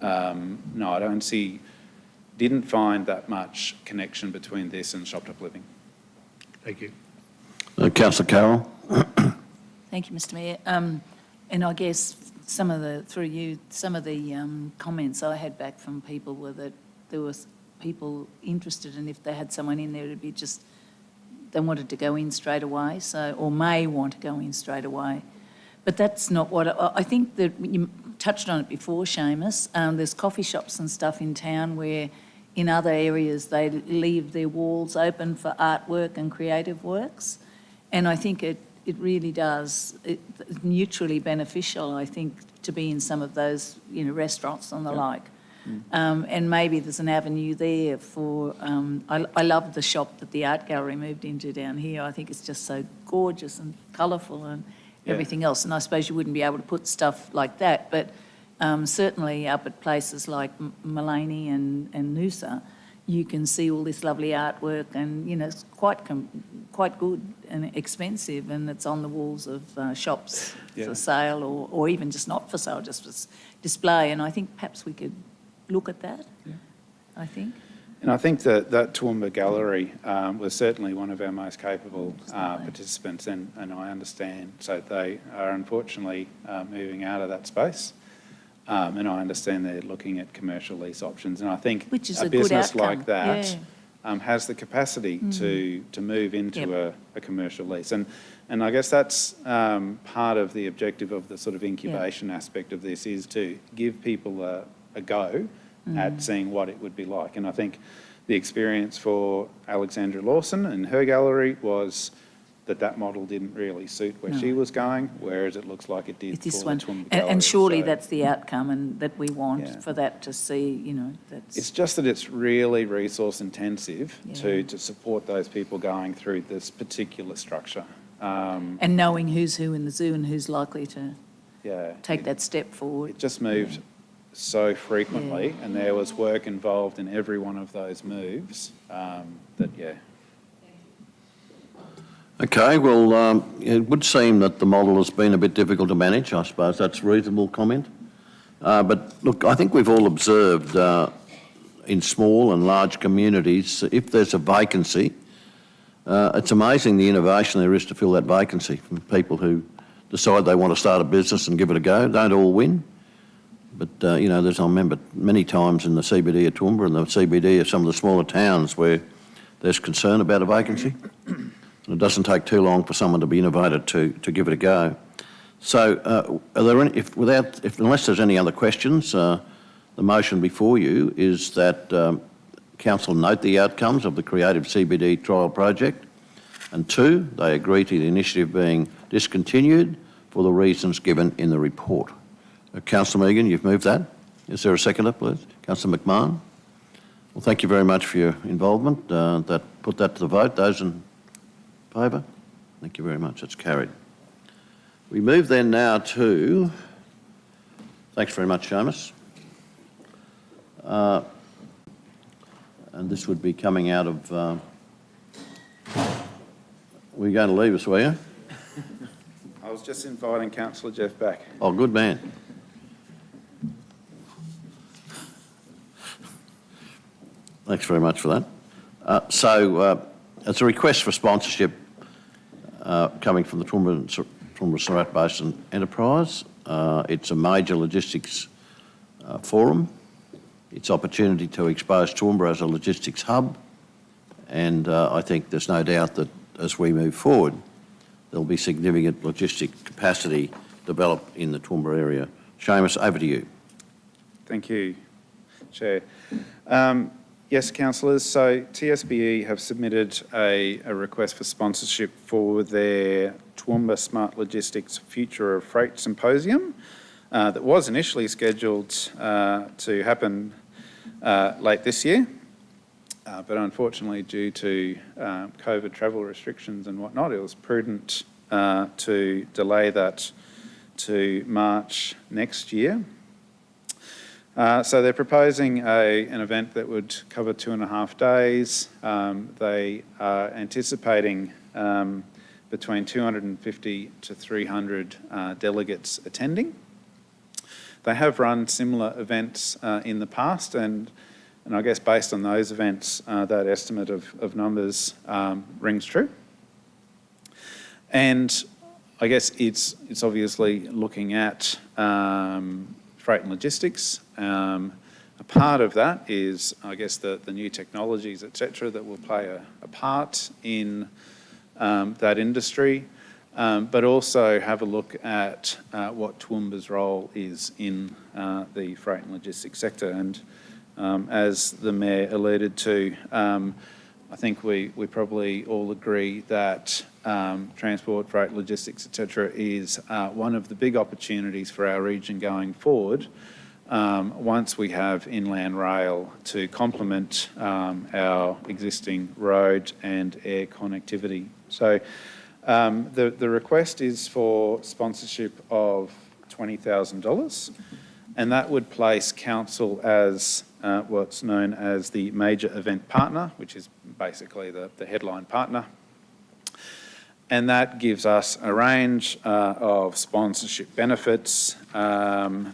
no, I didn't find that much connection between this and shop top living. Thank you. Councillor Carroll. Thank you, Mr Mayor. And I guess some of the comments I had back from people were that there was people interested, and if they had someone in there, it'd be just, they wanted to go in straight away, or may want to go in straight away. But that's not what, I think that you touched on it before, Seamus, there's coffee shops and stuff in town where in other areas they leave their walls open for artwork and creative works. And I think it really does, it's mutually beneficial, I think, to be in some of those, restaurants and the like. And maybe there's an avenue there for, I love the shop that the art gallery moved into down here. I think it's just so gorgeous and colourful and everything else. And I suppose you wouldn't be able to put stuff like that, but certainly up at places like Mullaney and Noosa, you can see all this lovely artwork, and it's quite good and expensive, and it's on the walls of shops for sale, or even just not for sale, just for display. And I think perhaps we could look at that. I think. And I think that Toowoomba Gallery was certainly one of our most capable participants, and I understand. So they are unfortunately moving out of that space. And I understand they're looking at commercial lease options. And I think Which is a a good business outcome, like that yeah. has the capacity to move into a commercial lease. And I guess that's part of the objective of the sort of incubation aspect of this, is to give people a go at seeing what it would be like. And I think the experience for Alexandra Lawson and her gallery was that model didn't really suit where she was going, whereas it looks like it did With this for one. the Toowoomba And Gallery. surely So that's the outcome and that we want for that to see, you know, that's... it's just that it's really resource intensive to support those people going through this particular structure. And knowing who's who in the zoo and who's likely to take that step forward. It just moved so frequently, and there was work involved in every one of those moves Okay, well, it would seem that the model has been a bit difficult to manage. I suppose that's a reasonable comment. But look, I think we've all observed in small and large communities, if there's a vacancy, it's amazing the innovation there is to fill that vacancy from people who decide they want to start a business and give it a go. Don't all win. But, you know, I remember many times in the CBD of Toowoomba and the CBD of some of the smaller towns where there's concern about a vacancy. And it doesn't take too long for someone to be innovative to give it a go. So, are there any, unless there's any other questions, the motion before you is that Council note the outcomes of the Creative CBD trial project, and 2, they agree to the initiative being discontinued for the reasons given in the report. Councillor Megan, you've moved that. Is there a seconder, please? Councillor McMahon. Well, thank you very much for your involvement. Put that to the vote. Those in favour? Thank you very much. That's carried. We move then now to... Thanks very much, Seamus. And this would be coming out of... were you going to leave us, were you? I was just inviting Councillor Jeff back. Oh, good man. Thanks very much for that. So, it's a request for sponsorship coming from the Toowoomba Surat Basin Enterprise. It's a major logistics forum. It's opportunity to expose Toowoomba as a logistics hub, and I think there's no doubt that as we move forward, there'll be significant logistic capacity developed in the Toowoomba area. Seamus, over to you. Thank you, Chair. Yes, councillors, so TSBE have submitted a request for sponsorship for their Toowoomba Smart Logistics Future of Freight Symposium that was initially scheduled to happen late this year, but unfortunately due to COVID travel restrictions and whatnot, it was prudent to delay that to March next year. So they're proposing an event that would cover 2.5 days. They are anticipating between 250 to 300 delegates attending. They have run similar events in the past, and I guess based on those events, that estimate of numbers rings true. And I guess it's obviously looking at freight and logistics. A part of that is, I guess, the new technologies, etc., that will play a part in that industry, but also have a look at what Toowoomba's role is in the freight and logistics sector. And as the Mayor alluded to, I think we probably all agree that transport, freight, logistics, etc., is one of the big opportunities for our region going forward once we have inland rail to complement our existing road and air connectivity. So the request is for sponsorship of $20,000, and that would place council as what's known as the major event partner, which is basically the headline partner. And that gives us a range of sponsorship benefits, and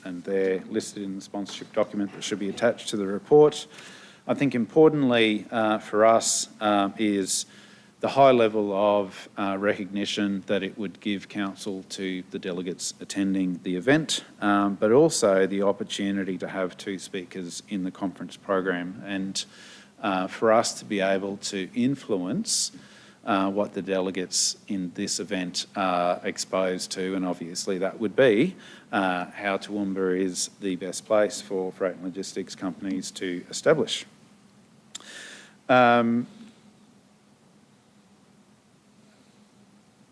they're listed in the sponsorship document that should be attached to the report. I think importantly for us is the high level of recognition that it would give council to the delegates attending the event, but also the opportunity to have 2 speakers in the conference program, and for us to be able to influence what the delegates in this event are exposed to, and obviously that would be how Toowoomba is the best place for freight and logistics companies to establish.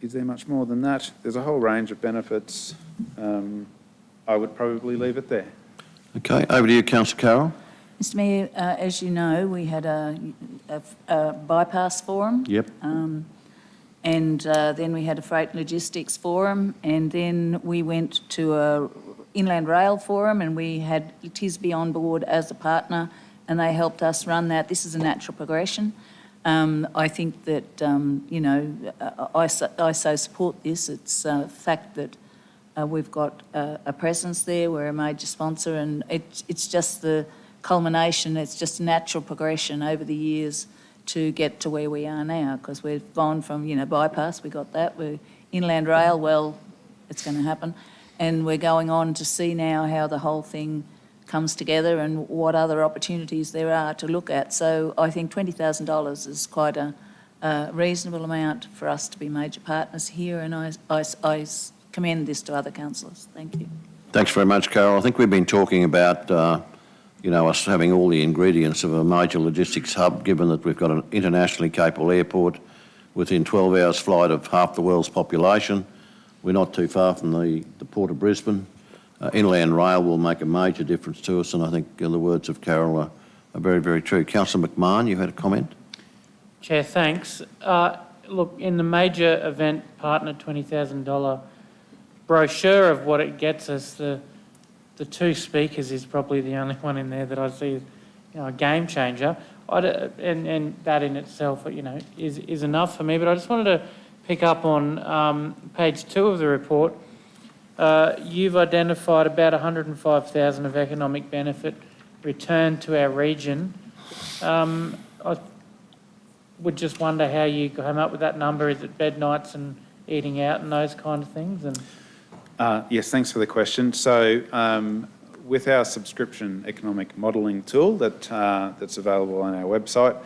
Is there much more than that? There's a whole range of benefits. I would probably leave it there. Okay, over to you, Councillor Carroll. Mr Mayor, as you know, we had a bypass forum. Yep. And then we had a freight logistics forum, and then we went to a inland rail forum, and we had TISB on board as a partner, and they helped us run that. This is a natural progression. I think that, you know, I so support this. It's a fact that we've got a presence there. We're a major sponsor, and it's just the culmination. It's just a natural progression over the years to get to where we are now, because we've gone from, you know, bypass, we got that. We're inland rail, well, it's going to happen. And we're going on to see now how the whole thing comes together and what other opportunities there are to look at. So I think $20,000 is quite a reasonable amount for us to be major partners here, and I commend this to other councillors. Thank you. Thanks very much, Carol. I think we've been talking about, you know, us having all the ingredients of a major logistics hub, given that we've got an internationally capable airport within 12 hours flight of half the world's population. We're not too far from the Port of Brisbane. Inland rail will make a major difference to us, and I think the words of Carol are very, very true. Councillor McMahon, you had a comment? Chair, thanks. Look, in the major event partner $20,000 brochure of what it gets us, the 2 speakers is probably the only one in there that I see as, you know, a game changer. And that in itself, you know, is enough for me. But I just wanted to pick up on page 2 of the report. You've identified about 105,000 of economic benefit returned to our region. I would just wonder how you came up with that number. Is it bed nights and eating out and those kind of things? And Yes, thanks for the question. So with our subscription economic modelling tool that's available on our website,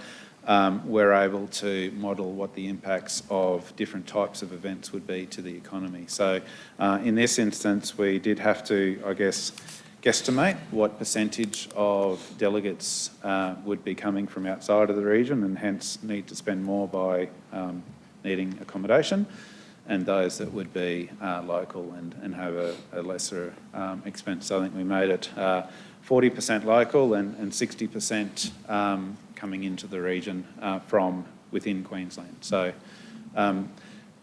we're able to model what the impacts of different types of events would be to the economy. So in this instance, we did have to, I guess, guesstimate what percentage of delegates would be coming from outside of the region and hence need to spend more by needing accommodation, and those that would be local and have a lesser expense. So I think we made it 40% local and 60% coming into the region from within Queensland. So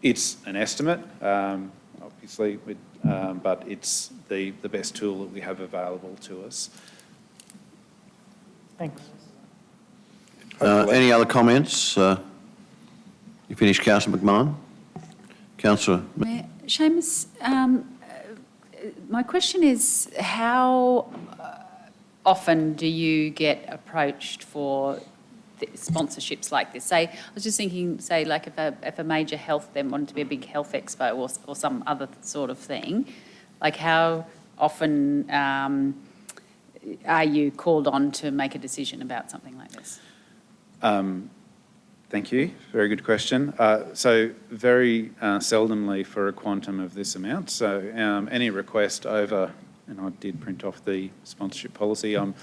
it's an estimate, obviously, but it's the best tool that we have available to us. Thanks. Any other comments? You finished, Councillor McMahon? Councillor? Seamus, my question is, how often do you get approached for sponsorships like this? Say, I was just thinking, say, like if a major health then wanted to be a big health expo or some other sort of thing, like how often are you called on to make a decision about something like this? Thank you. Very good question. So very seldomly for a quantum of this amount. So any request over, and I did print off the sponsorship policy, I'm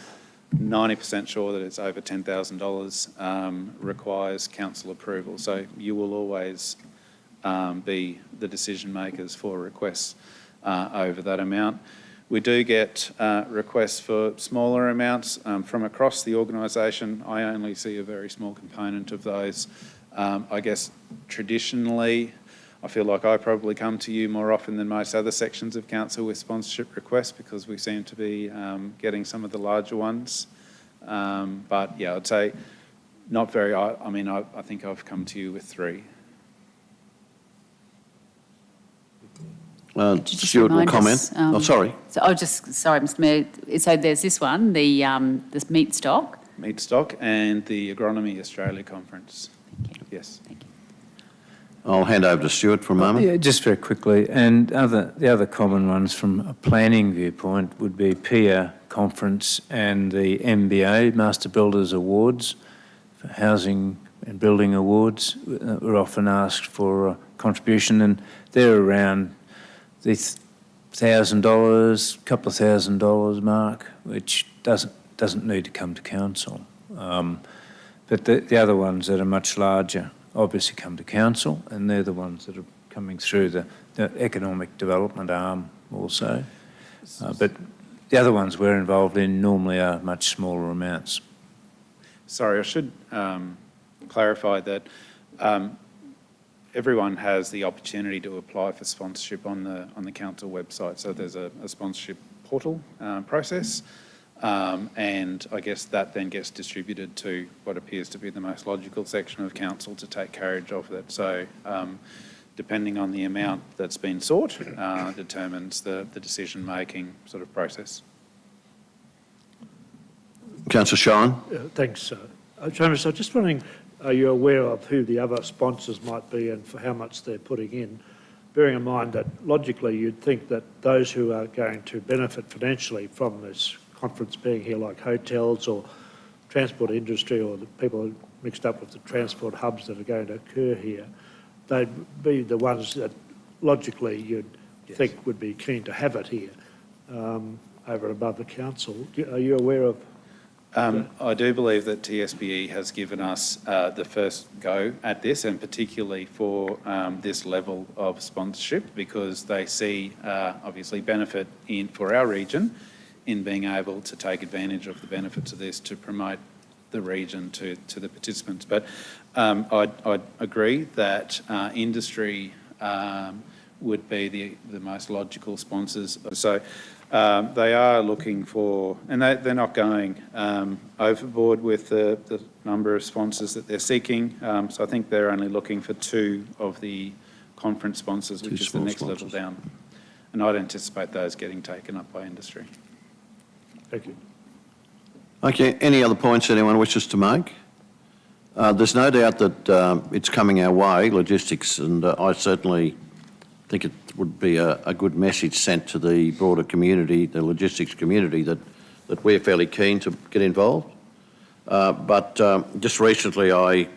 90% sure that it's over $10,000 requires council approval. So you will always be the decision makers for requests over that amount. We do get requests for smaller amounts from across the organisation. I only see a very small component of those. I guess traditionally, I feel like I probably come to you more often than most other sections of council with sponsorship requests because we seem to be getting some of the larger ones. But yeah, I'd say not very, I mean, I think I've come to you with 3. Stuart will comment. Sorry. So sorry, Mr. Mayor. So there's this one, the this meat stock. Meat stock and the Agronomy Australia Conference. Thank you. Yes. Thank you. I'll hand over to Stuart for a moment. Yeah, just very quickly. And the other common ones from a planning viewpoint would be PIA Conference and the MBA, Master Builders Awards, for Housing and Building Awards. We're often asked for a contribution, and they're around the $1,000, couple of $1,000 mark, which doesn't need to come to council. But the other ones that are much larger obviously come to council, and they're the ones that are coming through the economic development arm also. But the other ones we're involved in normally are much smaller amounts. Sorry, I should clarify that everyone has the opportunity to apply for sponsorship on the council website. So there's a sponsorship portal process, and I guess that then gets distributed to what appears to be the most logical section of council to take carriage of it. So depending on the amount that's been sought, determines the decision-making sort of process. Councillor Shine. Thanks, Chairman. So just wondering, are you aware of who the other sponsors might be and for how much they're putting in? Bearing in mind that logically you'd think that those who are going to benefit financially from this conference being here, like hotels or transport industry or the people mixed up with the transport hubs that are going to occur here, they'd be the ones that logically you'd think would be keen to have it here over and above the council. Are you aware of? I do believe that TSBE has given us the first go at this, and particularly for this level of sponsorship, because they see obviously benefit for our region in being able to take advantage of the benefits of this to promote the region to the participants. But I'd agree that industry would be the most logical sponsors. So they are looking for, and they're not going overboard with the number of sponsors that they're seeking. So I think they're only looking for 2 of the conference sponsors, which is the next level down. And I'd anticipate those getting taken up by industry. Thank you. Okay, any other points anyone wishes to make? There's no doubt that it's coming our way, logistics, and I certainly think it would be a good message sent to the broader community, the logistics community, that we're fairly keen to get involved. But just recently I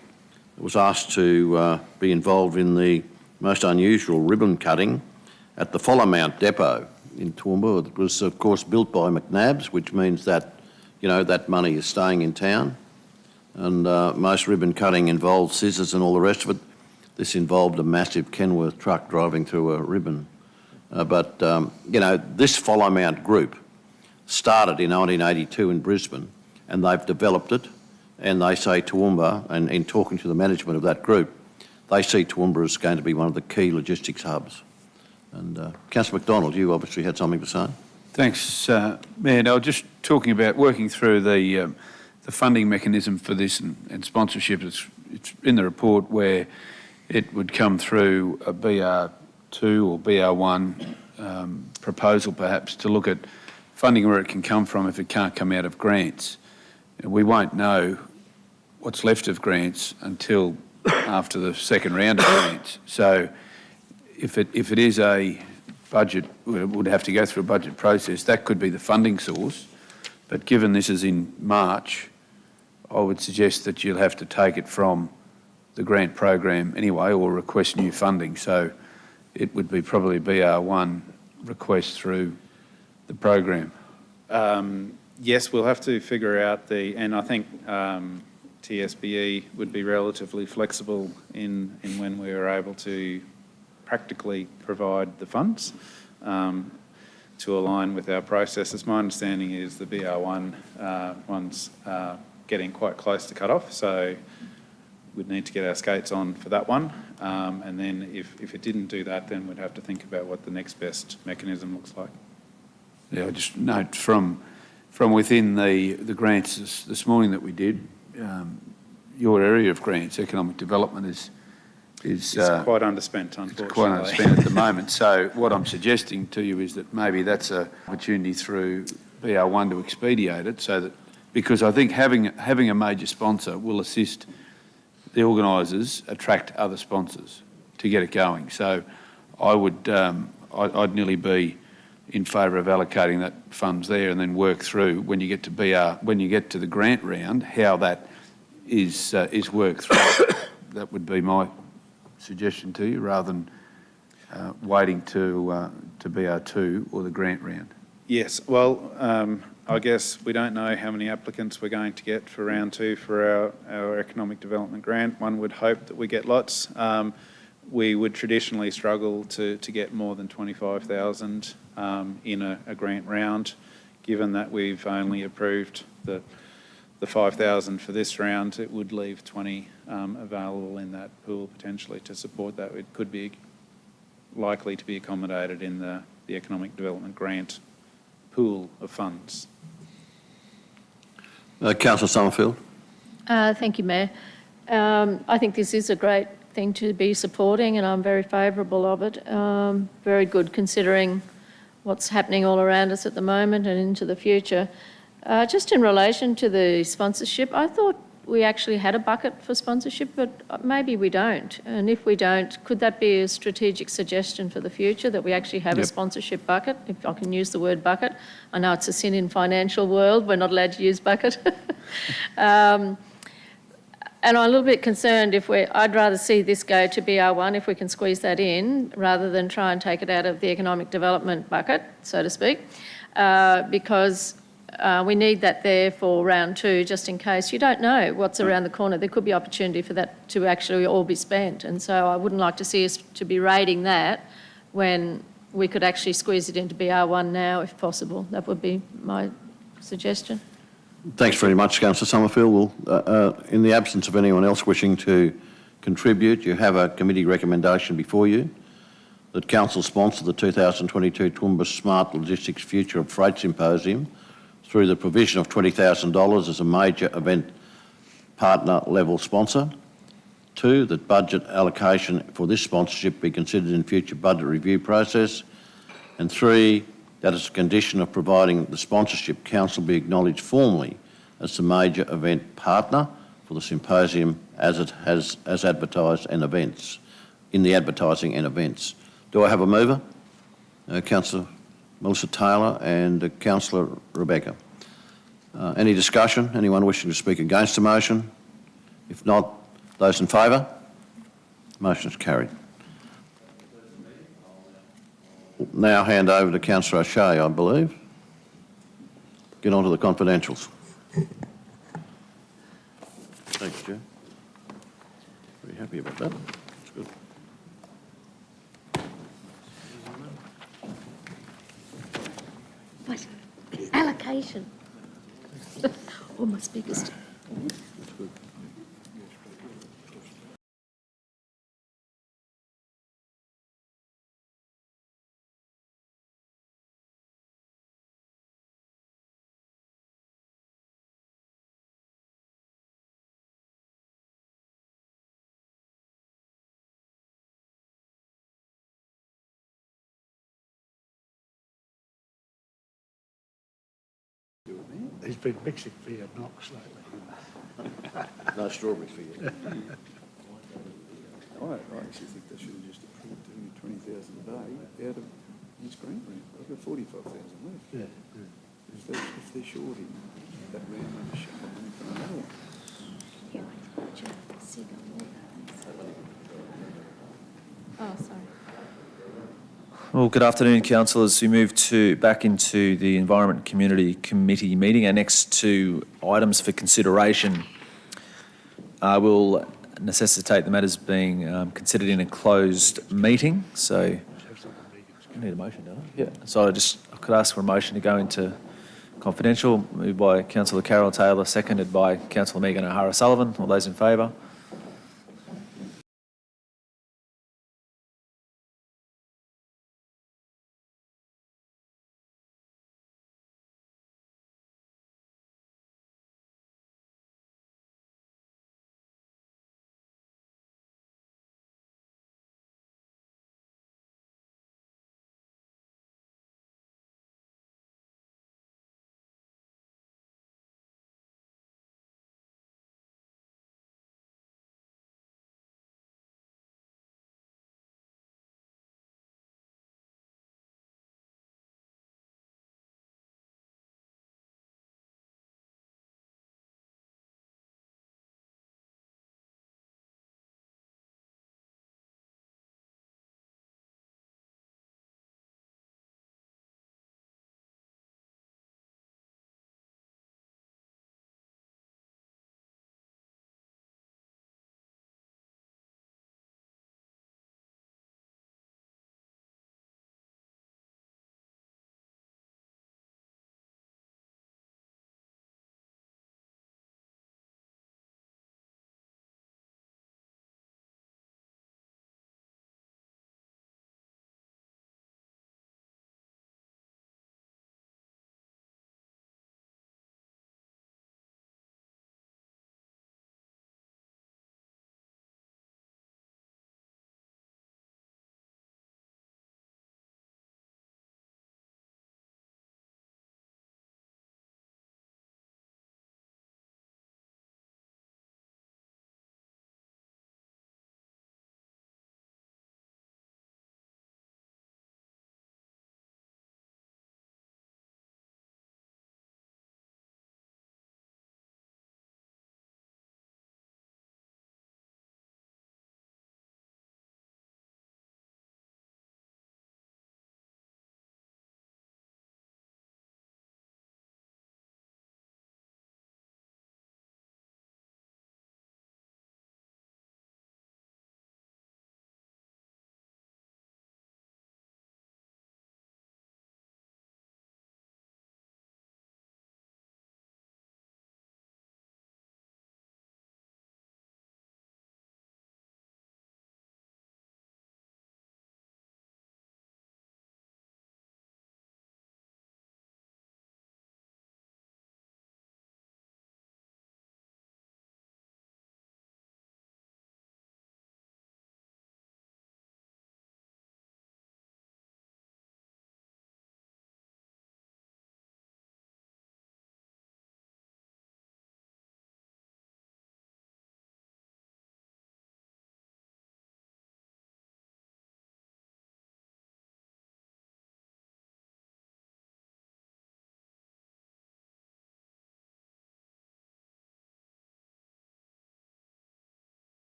was asked to be involved in the most unusual ribbon cutting at the Followmount Depot in Toowoomba. It was, of course, built by McNabs, which means that, you know, that money is staying in town. And most ribbon cutting involves scissors and all the rest of it. This involved a massive Kenworth truck driving through a ribbon. But you know, this Followmount group started in 1982 in Brisbane, and they've developed it. And they say Toowoomba, and in talking to the management of that group, they see Toowoomba as going to be one of the key logistics hubs. And Councillor McDonald, you obviously had something to say. Thanks, Mayor. I was just talking about working through the funding mechanism for this and sponsorship. It's in the report where it would come through a BR2 or BR1 proposal, perhaps, to look at funding where it can come from if it can't come out of grants. We won't know what's left of grants until after the second round of grants. So if it is a budget, it would have to go through a budget process. That could be the funding source. But given this is in March, I would suggest that you'll have to take it from the grant program anyway, or request new funding. So it would be probably BR1 request through the program. Yes, we'll have to figure out and I think TSBE would be relatively flexible in when we are able to practically provide the funds to align with our processes. My understanding is the BR1 one's getting quite close to cut off, so we'd need to get our skates on for that one. And then if it didn't do that, then we'd have to think about what the next best mechanism looks like. Yeah, I just note from within the grants this morning that we did, your area of grants, economic development, is it's quite underspent, unfortunately. It's quite underspent at the moment. So what I'm suggesting to you is that maybe that's an opportunity through BR1 to expedite it, so that, because I think having a major sponsor will assist the organisers attract other sponsors to get it going. So I would, I'd nearly be in favour of allocating that funds there and then work through when you get to when you get to the grant round, how that is worked through. That would be my suggestion to you, rather than waiting to BR2 or the grant round. Yes, well, I guess we don't know how many applicants we're going to get for round 2 for our economic development grant. One would hope that we get lots. We would traditionally struggle to get more than 25,000 in a grant round. Given that we've only approved the 5,000 for this round, it would leave 20 available in that pool potentially to support that. It could be likely to be accommodated in the economic development grant pool of funds. Councillor Summerfield. Thank you, Mayor. I think this is a great thing to be supporting, and I'm very favourable of it. Very good considering what's happening all around us at the moment and into the future. Just in relation to the sponsorship, I thought we actually had a bucket for sponsorship, but maybe we don't. And if we don't, could that be a strategic suggestion for the future, that we actually have a sponsorship bucket, if I can use the word bucket? I know it's a sin in financial world, we're not allowed to use bucket. And I'm a little bit concerned I'd rather see this go to BR1 if we can squeeze that in, rather than try and take it out of the economic development bucket, so to speak, because we need that there for round 2, just in case. You don't know what's around the corner. There could be opportunity for that to actually all be spent. And so I wouldn't like to see us to be raiding that when we could actually squeeze it into BR1 now, if possible. That would be my suggestion. Thanks very much, Councillor Summerfield. In the absence of anyone else wishing to contribute, you have a committee recommendation before you that Council sponsor the 2022 Toowoomba Smart Logistics Future of Freight Symposium through the provision of $20,000 as a major event partner level sponsor. 2, that budget allocation for this sponsorship be considered in future budget review process. And 3, that as a condition of providing the sponsorship, Council be acknowledged formally as the major event partner for the symposium as advertised and events, in the advertising and events. Do I have a mover? Councillor Melissa Taylor and Councillor Rebecca. Any discussion? Anyone wishing to speak against the motion? If not, those in favour? Motion is carried. Now hand over to Councillor O'Shea, I believe. Get on to the confidentials. Thanks, Chair. Very happy about that. That's good. But allocation. Almost biggest. That's good. He's been mixing for your knocks lately. No strawberries for you. I actually think they should have just approved doing 20,000 a day out of his grant round. I've got 45,000 left. Yeah. If they're short in that round, they just shove money for another one. Oh, sorry. Well, good afternoon, councillors. We move back into the Environment Community Committee meeting. Our next 2 items for consideration will necessitate the matters being considered in a closed meeting. So, I need a motion, don't I? Yeah. So I could ask for a motion to go into confidential, moved by Councillor Carol Taylor, seconded by Councillor Megan O'Hara-Sullivan. All those in favour?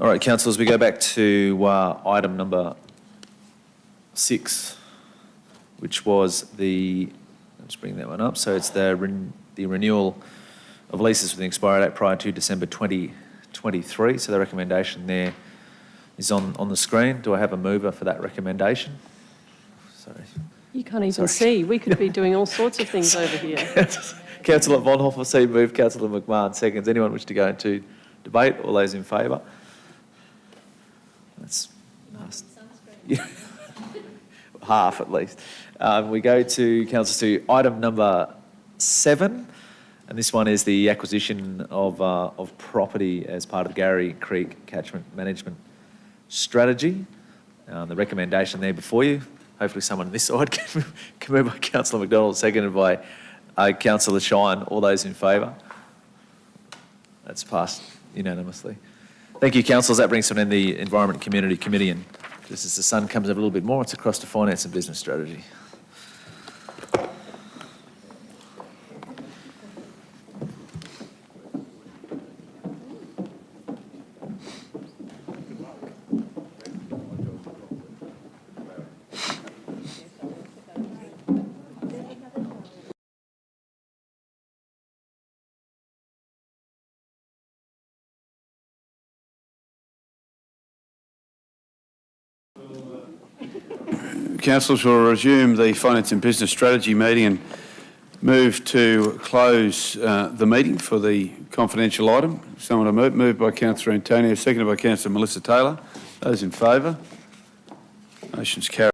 All right, councillors, we go back to item number 6, which was let's bring that one up. So it's the renewal of leases with an expiry date prior to December 2023. So the recommendation there is on the screen. Do I have a mover for that recommendation? Sorry. You can't even see. We could be doing all sorts of things over here. Councillor Vonhoff, see move. Councillor McMahon seconds. Anyone wish to go into debate? All those in favour? That's nice. Half at least. We go to councillors to item number 7, and this one is the acquisition of property as part of the Garry Creek Catchment Management Strategy. The recommendation there before you. Hopefully someone on this side can move by Councillor McDonald, seconded by Councillor Shine. All those in favour? That's passed unanimously. Thank you, councillors. That brings to an end the Environment Community Committee, and just as the sun comes up a little bit more, it's across to Finance and Business Strategy. Councillors will resume the Finance and Business Strategy meeting and move to close the meeting for the confidential item. Someone to move. Moved by Councillor Antonio, seconded by Councillor Melissa Taylor. Those in favour? Motion's carried.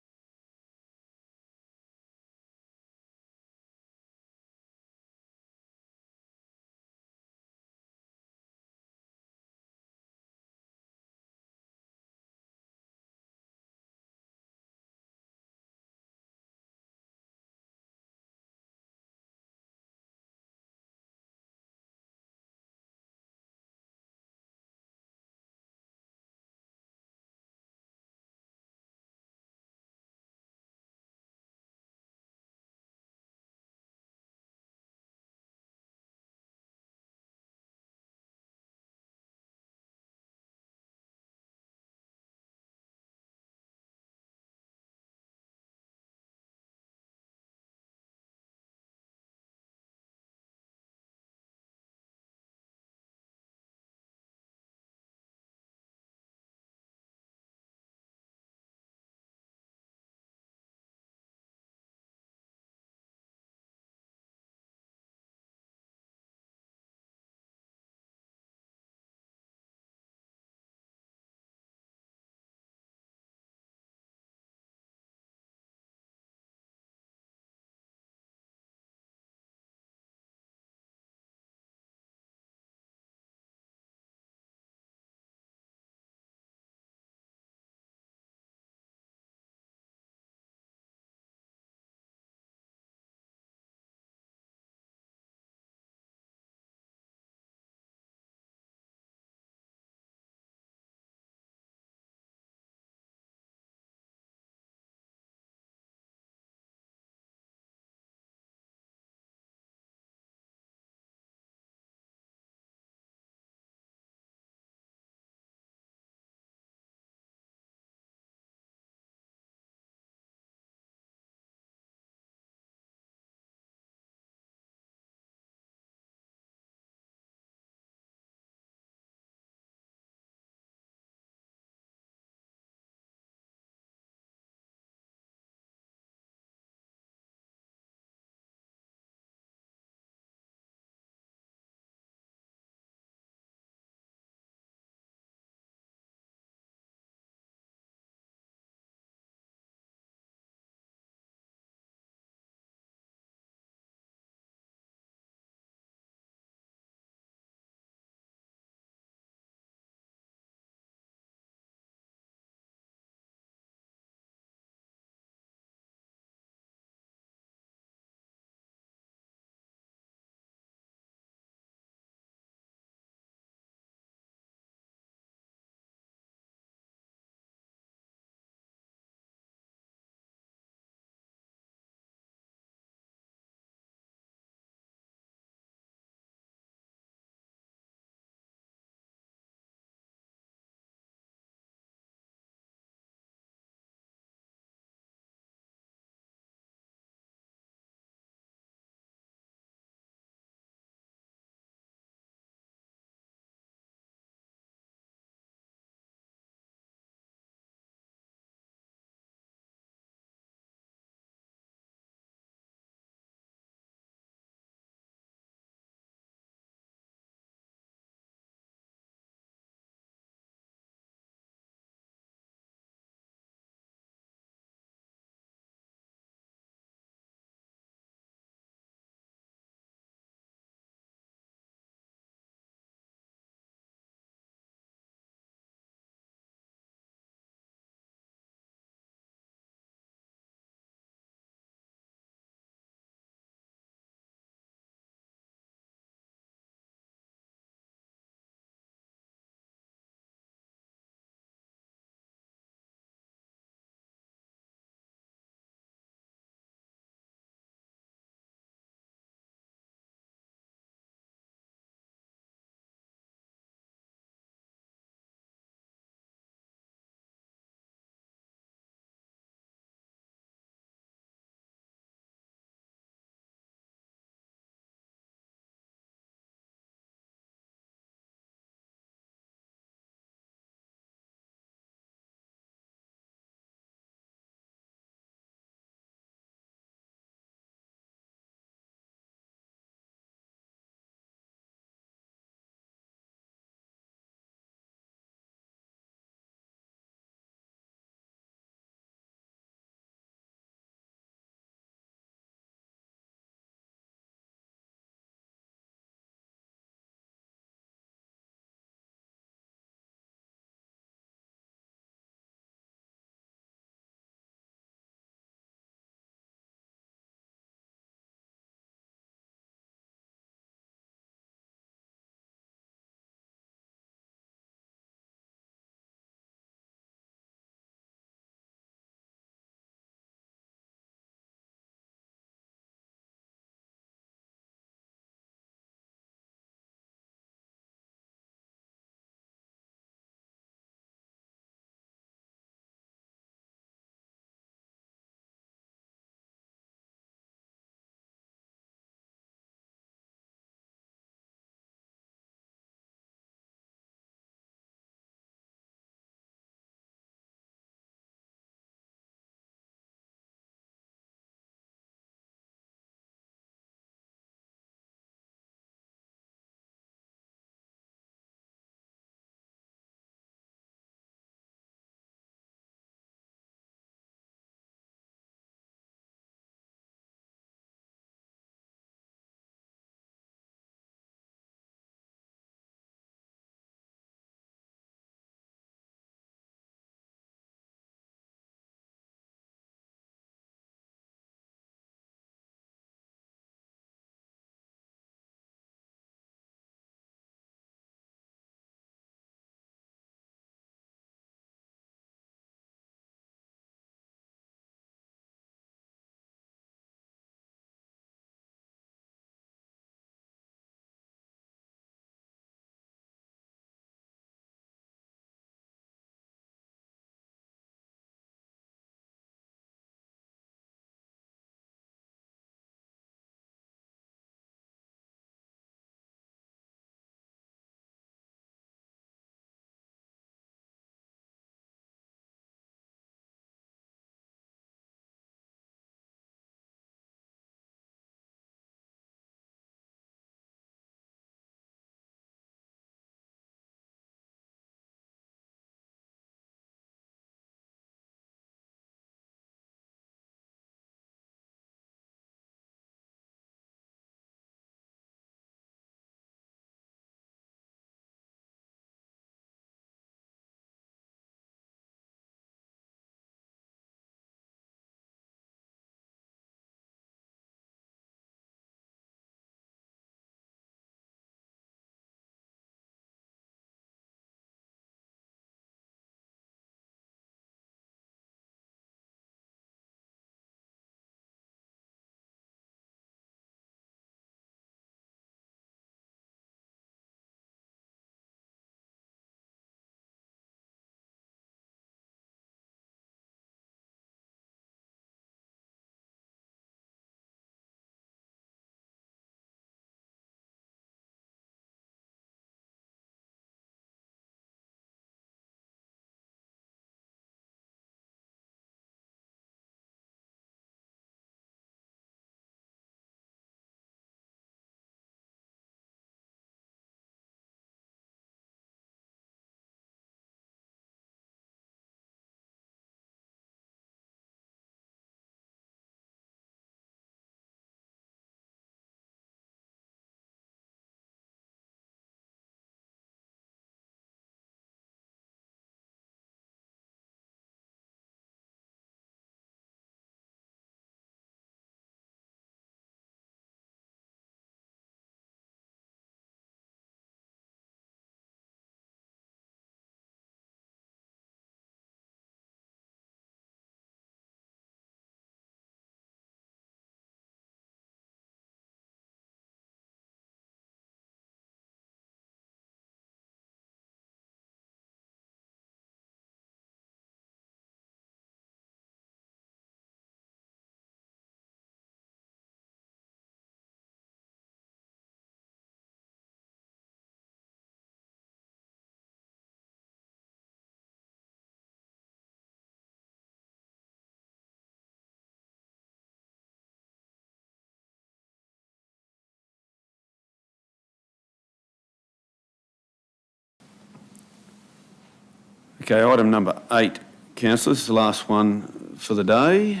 Okay, item number 8, councillors, the last one for the day.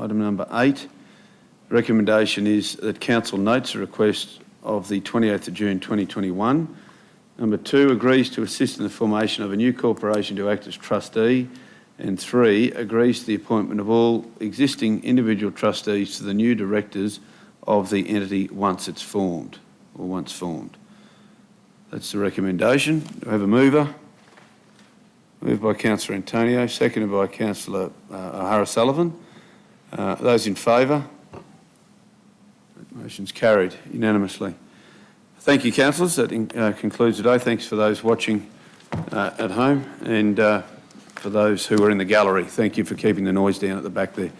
Item number 8, recommendation is that council notes a request of the 28th of June 2021. Number 2, agrees to assist in the formation of a new corporation to act as trustee. And 3, agrees to the appointment of all existing individual trustees to the new directors of the entity once it's formed, or once formed. That's the recommendation. Do I have a mover? Moved by Councillor Antonio, seconded by Councillor O'Hara Sullivan. Those in favour? Motion's carried unanimously. Thank you, councillors. That concludes the day. Thanks for those watching at home, and for those who are in the gallery, thank you for keeping the noise down at the back there.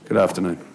Good afternoon.